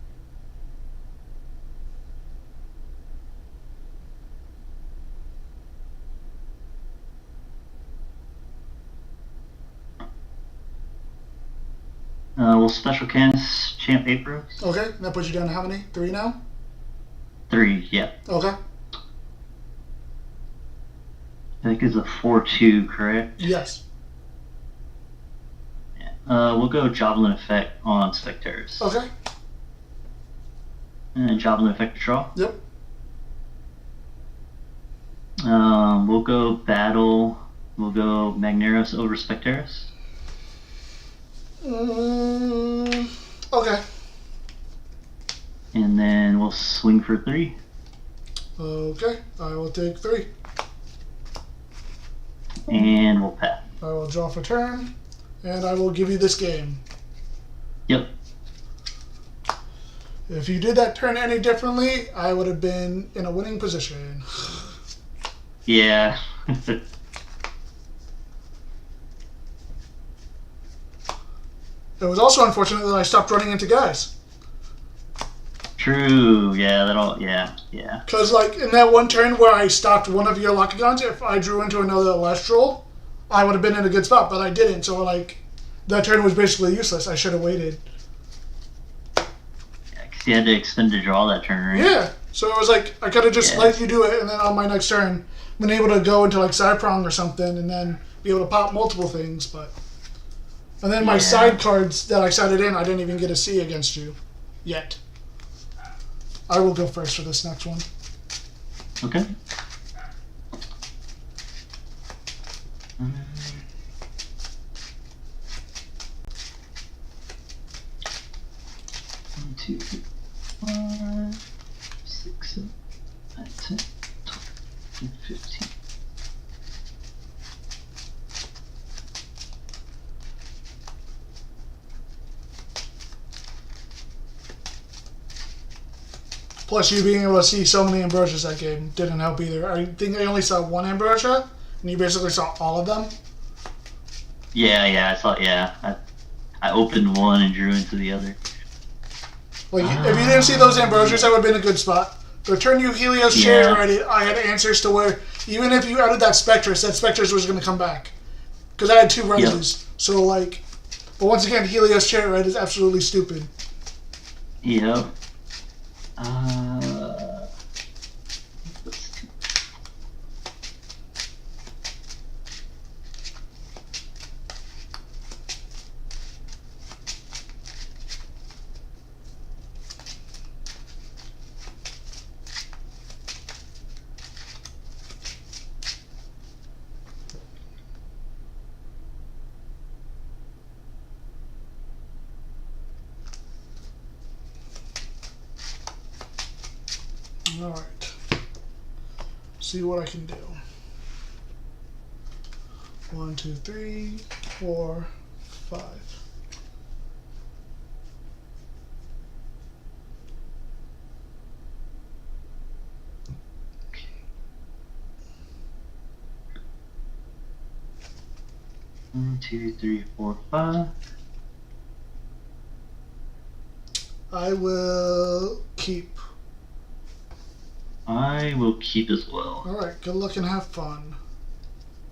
We'll special cast Champ Papers. Okay, that puts you down to how many? 3 now? 3, yeah. Okay. Deck is a 4/2, correct? Yes. We'll go Javelin Effect on Spectres. Okay. And Javelin Effect to draw. Yep. We'll go Battle. We'll go Magneros over Spectres. Okay. And then we'll swing for 3. Okay. I will take 3. And we'll pass. I will draw for turn, and I will give you this game. Yep. If you did that turn any differently, I would have been in a winning position. Yeah. It was also unfortunate that I stopped running into guys. True. Yeah, yeah. Because, like, in that one turn where I stopped one of your Lockagons, if I drew into another Elestral, I would have been in a good spot, but I didn't. So, like, that turn was basically useless. I should have waited. Yeah, because you had to expend to draw that turn, right? Yeah. So it was like, I could have just let you do it, and then on my next turn, been able to go into, like, Side Prong or something, and then be able to pop multiple things, but... And then my side cards that I sided in, I didn't even get to see against you. Yet. I will go first for this next one. Okay. One, 2, 3, 4, 5, 6, 7, 8, 10, 12, 15. Plus, you being able to see so many Ambrosias that game didn't help either. I think I only saw one Ambrosia, and you basically saw all of them. Yeah, I saw. Yeah, I opened one and drew into the other. Like, if you didn't see those Ambrosias, that would have been a good spot. The turn you Helios Chair already, I had answers to where, even if you added that Spectres was going to come back. Because I had 2 rises. Yep. So, like, but once again, Helios Chair is absolutely stupid. Yep. Alright. See what I can do. 1, 2, 3, 4, 5. One, 2, 3, 4, 5. I will keep. I will keep as well. Alright, good luck and have fun.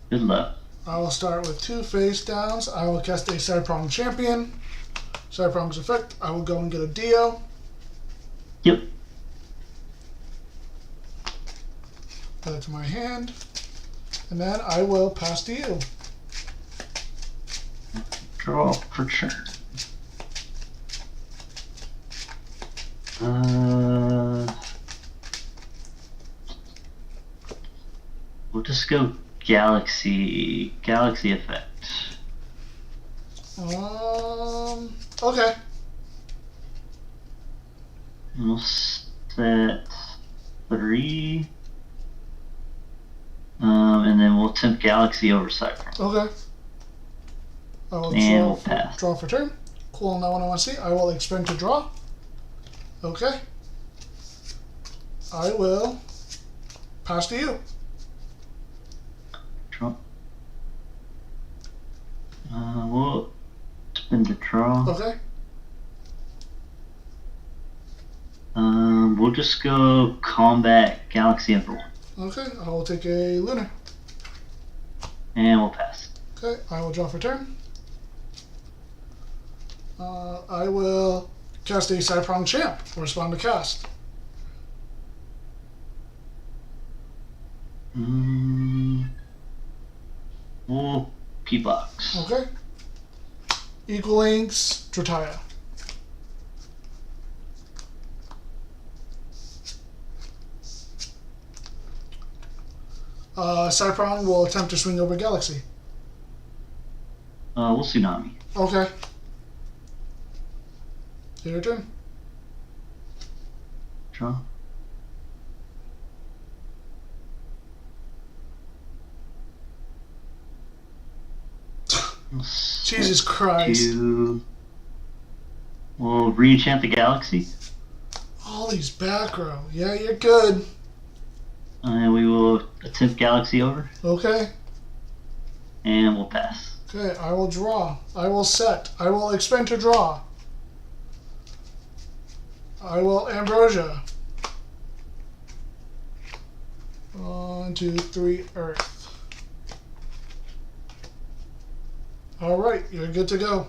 Good luck. I will start with 2 face downs. I will cast a Side Prong Champion. Side Prong's effect. I will go and get a Dio. Yep. Add it to my hand. And then I will pass to you. Draw for turn. We'll just go Galaxy Effect. Okay. We'll set 3. And then we'll attempt Galaxy over Cypher. Okay. I will draw for turn. Cool, now what I want to see, I will expend to draw. Okay. I will pass to you. Draw. We'll spin the draw. Okay. We'll just go Combat Galaxy Emperor. Okay, I will take a Lunar. And we'll pass. Okay, I will draw for turn. I will cast a Side Prong Champ. Respond to cast. We'll P-Box. Okay. Equal links, Drataya. Cyprong will attempt to swing over Galaxy. We'll Tsunami. Okay. Your turn. Draw. Jesus Christ. We'll re-enchant the Galaxy. All these back row. Yeah, you're good. And we will attempt Galaxy over. Okay. And we'll pass. Okay, I will draw. I will set. I will expend to draw. I will Ambrosia. 1, 2, 3, Earth. Alright, you're good to go.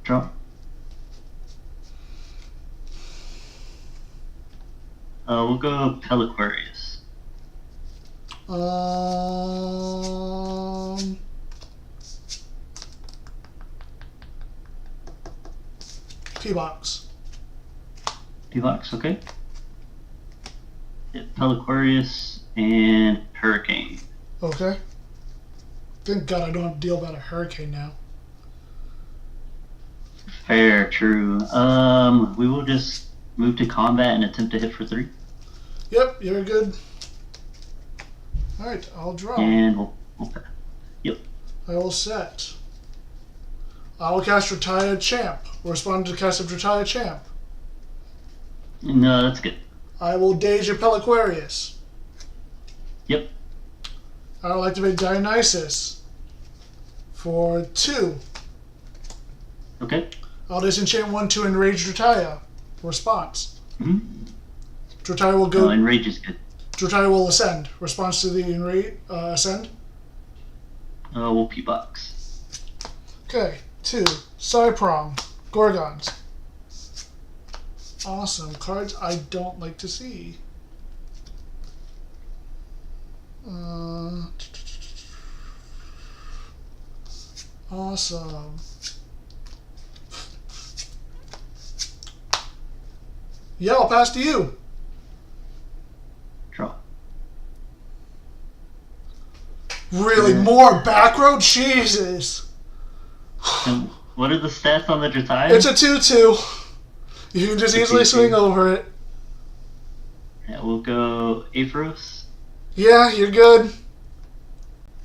Draw. We'll go Peliquarius. P-Box. P-Box, okay. Hit Peliquarius and Hurricane. Okay. Thank God I don't have to deal about a hurricane now. Fair, true. We will just move to combat and attempt to hit for 3. Yep, you're good. Alright, I'll draw. And we'll yep. I will set. I will cast Drataya Champ. Respond to the cast of Drataya Champ. No, that's good. I will Daze your Peliquarius. Yep. I will activate Dionysus for 2. Okay. I'll disenchant 1 to Enrage Drataya. Response. Mm-hmm. Drataya will go. No, Enrage is good. Drataya will ascend. Response to the Enrage ascend. We'll P-Box. Okay. 2. Cyprong. Gorgons. Awesome. Cards I don't like to see. Awesome. Yeah, I'll pass to you. Draw. Really? More back row? Jesus. And what are the stats on the Drataya? It's a 2/2. You can just easily swing over it. Yeah, we'll go Aphros. Yeah, you're good.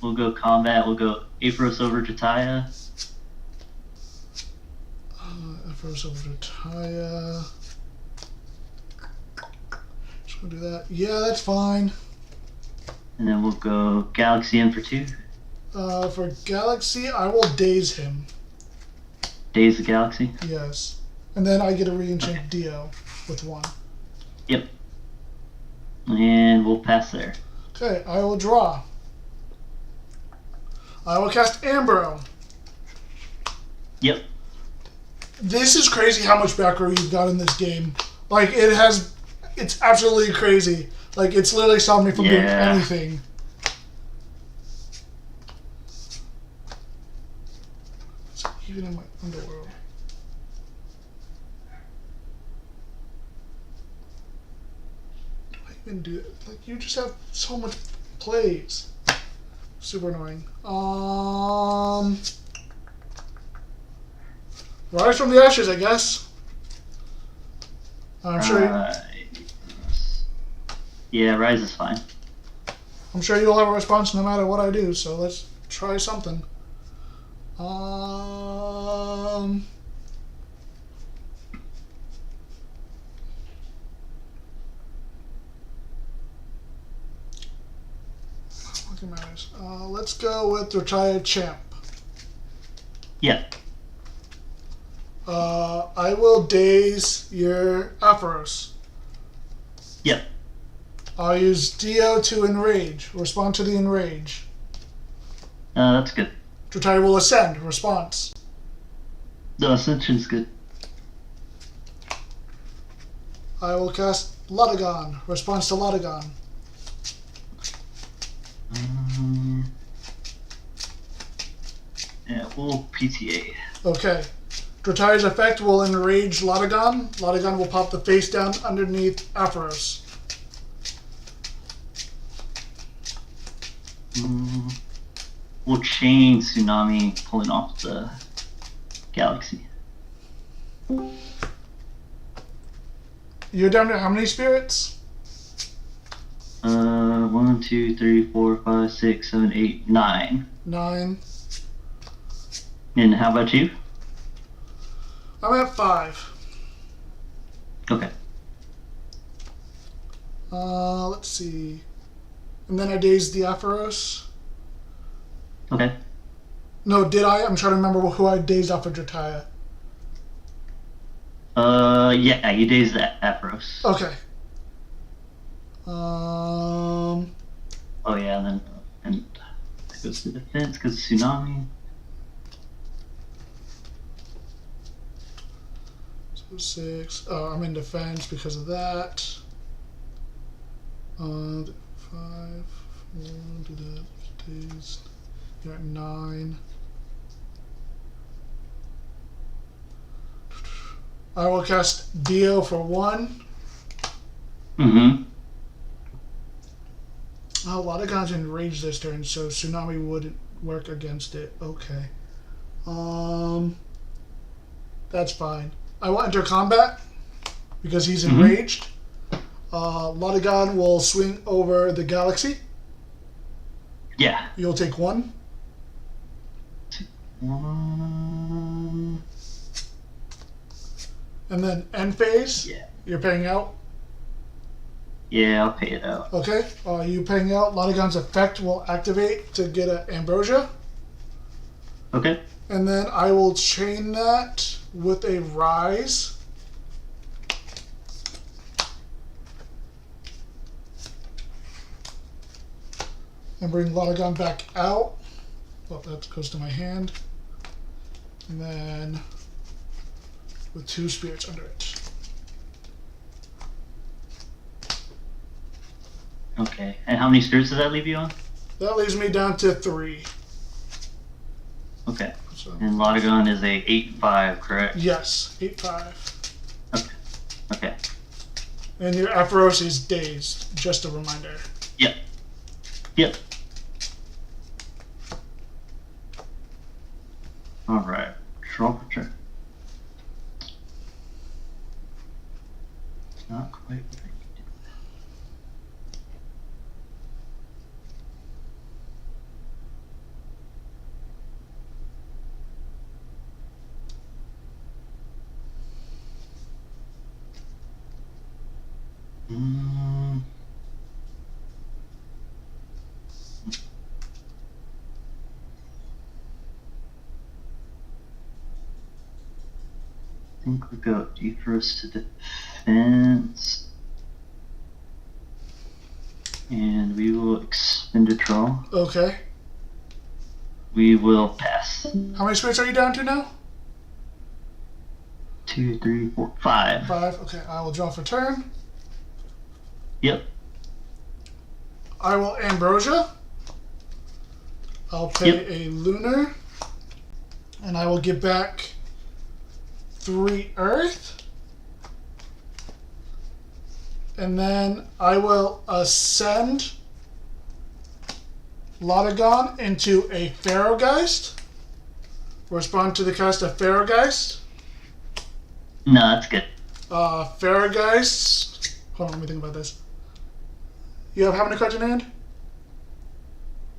We'll go combat. We'll go Aphros over Drataya. Aphros over Drataya. Just gonna do that. Yeah, that's fine. And then we'll go Galaxy in for 2. For Galaxy, I will Daze him. Daze the Galaxy? Yes. And then I get a re-enchant Dio with 1. Yep. And we'll pass there. Okay, I will draw. I will cast Ambro. Yep. This is crazy how much back row you've got in this game. Like, it's absolutely crazy. Like, it's literally stopped me from doing anything. It's even in my underworld. I even do it. Like, you just have so much plays. Super annoying. Rise from the Ashes, I guess. I'm sure. Yeah, Rise is fine. I'm sure you'll have a response no matter what I do. So let's try something. Let's go with Drataya Champ. Yeah. I will Daze your Aphros. Yep. I'll use Dio to Enrage. Respond to the Enrage. That's good. Drataya will Ascend. Response. The Ascension's good. I will cast Ludagon. Response to Ludagon. PTA. Okay. Dratai's effect will enrage Lotagon. Lotagon will pop the face down underneath Aphoros. We'll chain Tsunami pulling off the galaxy. You're down to how many spirits? 1, 2, 3, 4, 5, 6, 7, 8, 9. 9. And how about you? I'm at 5. Okay. Let's see. And then I dazed the Aphoros. Okay. No, did I? I'm trying to remember who I dazed off of Drataya. Yeah, you dazed the Aphoros. Okay. Oh yeah, and that goes to defense because Tsunami. So 6. I'm in defense because of that. 5. 4. Do that. Dazed. You're at 9. I will cast Dio for 1. Mm-hmm. Oh, Lotagon's enraged this turn, so Tsunami wouldn't work against it. Okay. That's fine. I will enter combat because he's enraged. Lotagon will swing over the galaxy. Yeah. You'll take 1. 1. And then end phase. Yeah. You're paying out. Yeah, I'll pay it out. Okay. You paying out. Lotagon's effect will activate to get an Ambrosia. Okay. And then I will chain that with a rise. And bring Lotagon back out. Well, that goes to my hand. And then with 2 spirits under it. Okay. And how many spirits does that leave you on? That leaves me down to 3. Okay. So, And Lotagon is a 8/5, correct? yes, 8/5. Okay. Okay. And your Aphoros is dazed, just a reminder. Yep. Yep. Alright. Draw for turn. It's not quite what I needed. I think we'll go D1st to defense. And we will expend a draw. Okay. We will pass. How many spirits are you down to now? 2, 3, 4, 5. 5. Okay, I will draw for turn. Yep. I will Ambrosia. I'll pay a Lunar. And I will give back 3 Earth. And then I will ascend Lotagon into a Pharaohgeist. Respond to the cast of Pharaohgeist. No, that's good. Pharaohgeist. Hold on, let me think about this. You have how many cards in hand?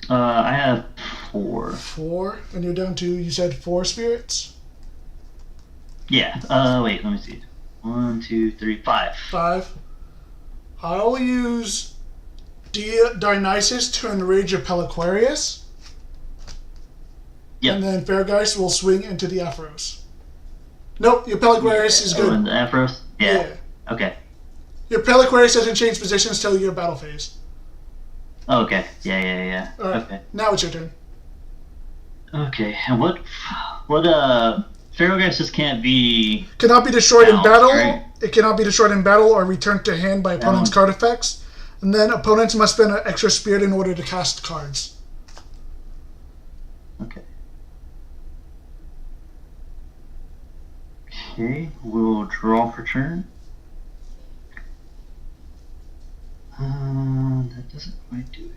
I have 4. 4. And you're down to, you said 4 spirits? Yeah. Wait, let me see. 1, 2, 3, 5. 5. I'll use Dionysus to enrage a Peliquarius. Yep. And then Pharaohgeist will swing into the Aphoros. Nope, your Peliquarius is good. Oh, and the Aphoros? Yeah. Okay. Your Peliquarius doesn't change positions till your battle phase. Okay. Yeah. Alright, Okay. now it's your turn. Okay. And what Pharaohgeist just can't be... Cannot be destroyed in balanced, battle. right? It cannot be destroyed in battle or returned to hand by opponent's card effects. And then opponents must spend an extra spirit in order to cast cards. Okay. Okay, we'll draw for turn. That doesn't quite do it.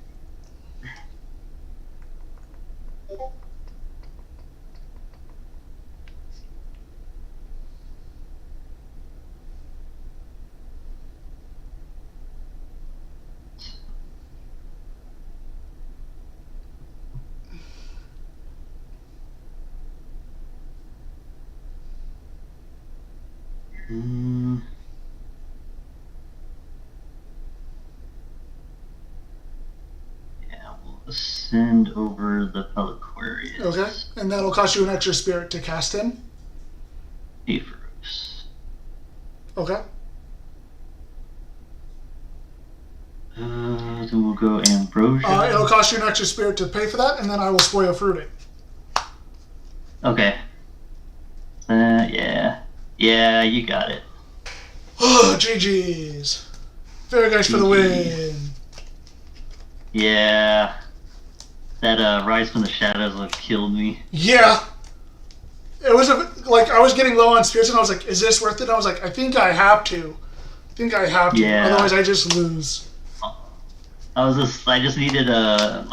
Yeah, we'll send over the Peliquarius. Okay, and that'll cost you an extra spirit to cast him. Aphros. Okay. Then we'll go Ambrosia. It'll cost you an extra spirit to pay for that, and then I will spoil fruit it. Okay. Yeah. Yeah, you got it. Oh, GG's. Very guys for the win. Yeah. That Rise from the Shadows like killed me. Yeah. It was like I was getting low on spirits, and I was like, "Is this worth it?" And I was like, "I think I have to. Yeah. Otherwise, I just lose." I just needed a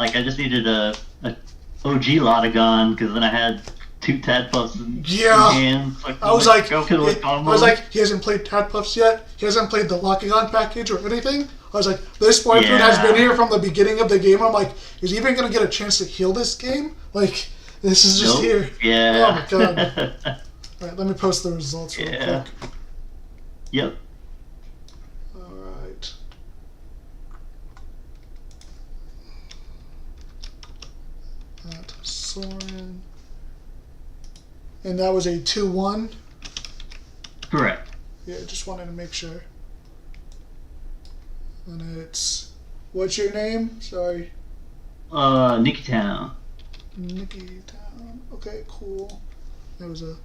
OG Lotagon because then I had 2 Tadpuffs in hands. I was like, he he hasn't played Tadpuffs yet. He hasn't played the Lotagon package or anything. I was like, this spoil fruit has been here from the beginning of the game. I'm like, is he even gonna get a chance to heal this game? Like, this is just here. Yeah. Oh my god. All right, let me post the results real quick. Yep. Alright. Soren. And that was a 2-1? Correct. Yeah, just wanted to make sure. And it's... What's your name? Sorry. Nicky Town. Nicky Town. Okay, cool. That was a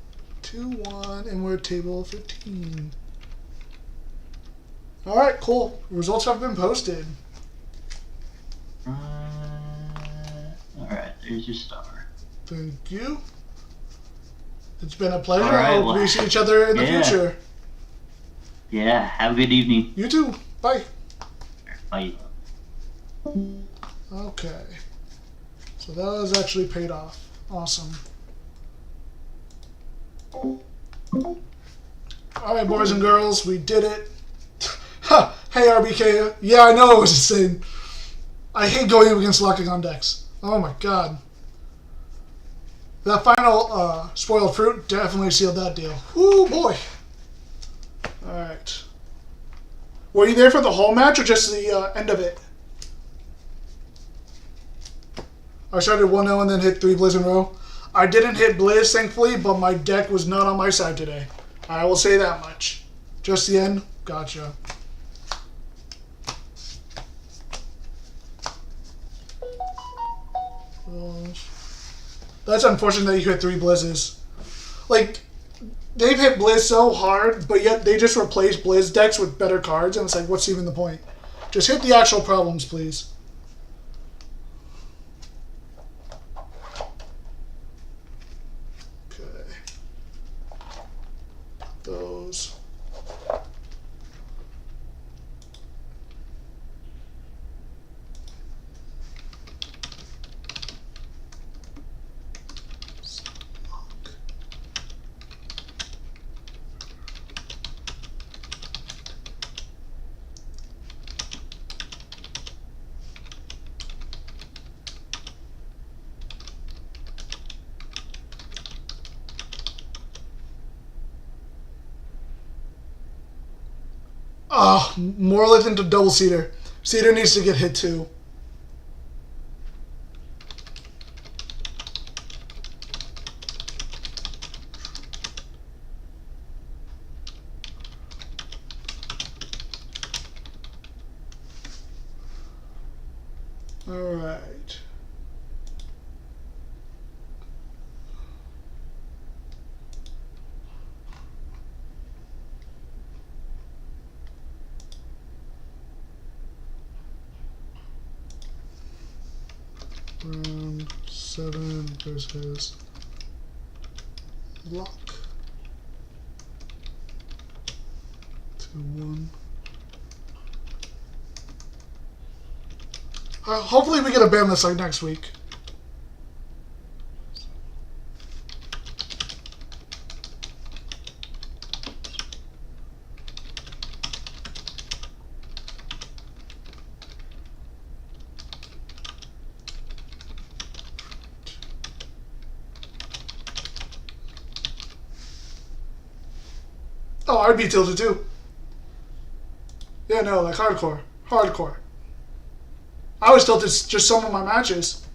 2-1, and we're at table 15. Alright, cool. Results have been posted. Alright, there's your star. Thank you. It's been a pleasure. All right, I hope we see each other in the future. Yeah, have a good evening. You too. Bye. Bye. Okay. So that was actually paid off. Awesome. Alright, boys and girls, we did it. Ha! Hey, RBK. Yeah, I know it was insane. I hate going up against Locagon decks. Oh my god. That final spoiled fruit definitely sealed that deal. Woo boy. Alright. Were you there for the whole match or just the end of it? I started 1-0 and then hit 3 Blizz in a row. I didn't hit Blizz, thankfully, but my deck was not on my side today. I will say that much. Just the end? Gotcha. That's unfortunate that you hit 3 Blizzes. Like, they've hit Blizz so hard, but yet they just replace Blizz decks with better cards, and it's like, what's even the point? Just hit the actual problems, please. Okay. Those. Morlith into double Cedar. Cedar needs to get hit too. Alright. Round 7 versus Lock. 1. Hopefully we get a ban list like next week. Oh, I'd be tilted too. Yeah, no, like hardcore. Hardcore. I was tilted just some of my matches.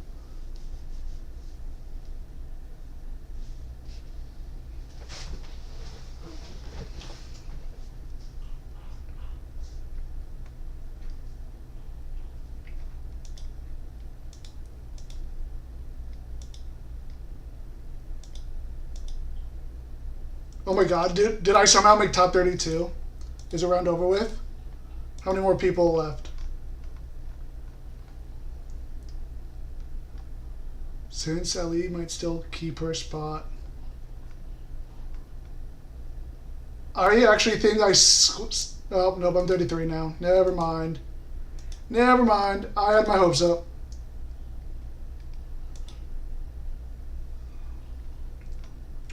Oh my god, did I somehow make top 32? Is the round over with? How many more people left? Since Ali might still keep her spot. I actually think oh, nope, I'm 33 now. Never mind. Never mind. I had my hopes up.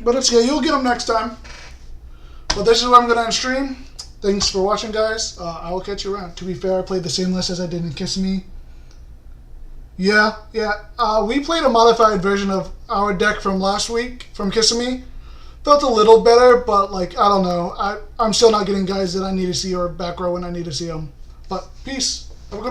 But it's okay, you'll get them next time. But this is where I'm going to end stream. Thanks for watching, guys. I will catch you around. To be fair, I played the same list as I did in Kissimmee. Yeah. We played a modified version of our deck from last week, from Kissimmee. Felt a little better, but, like, I don't know. I'm still not getting guys that I need to see or back row when I need to see them. But, peace. Have a good one.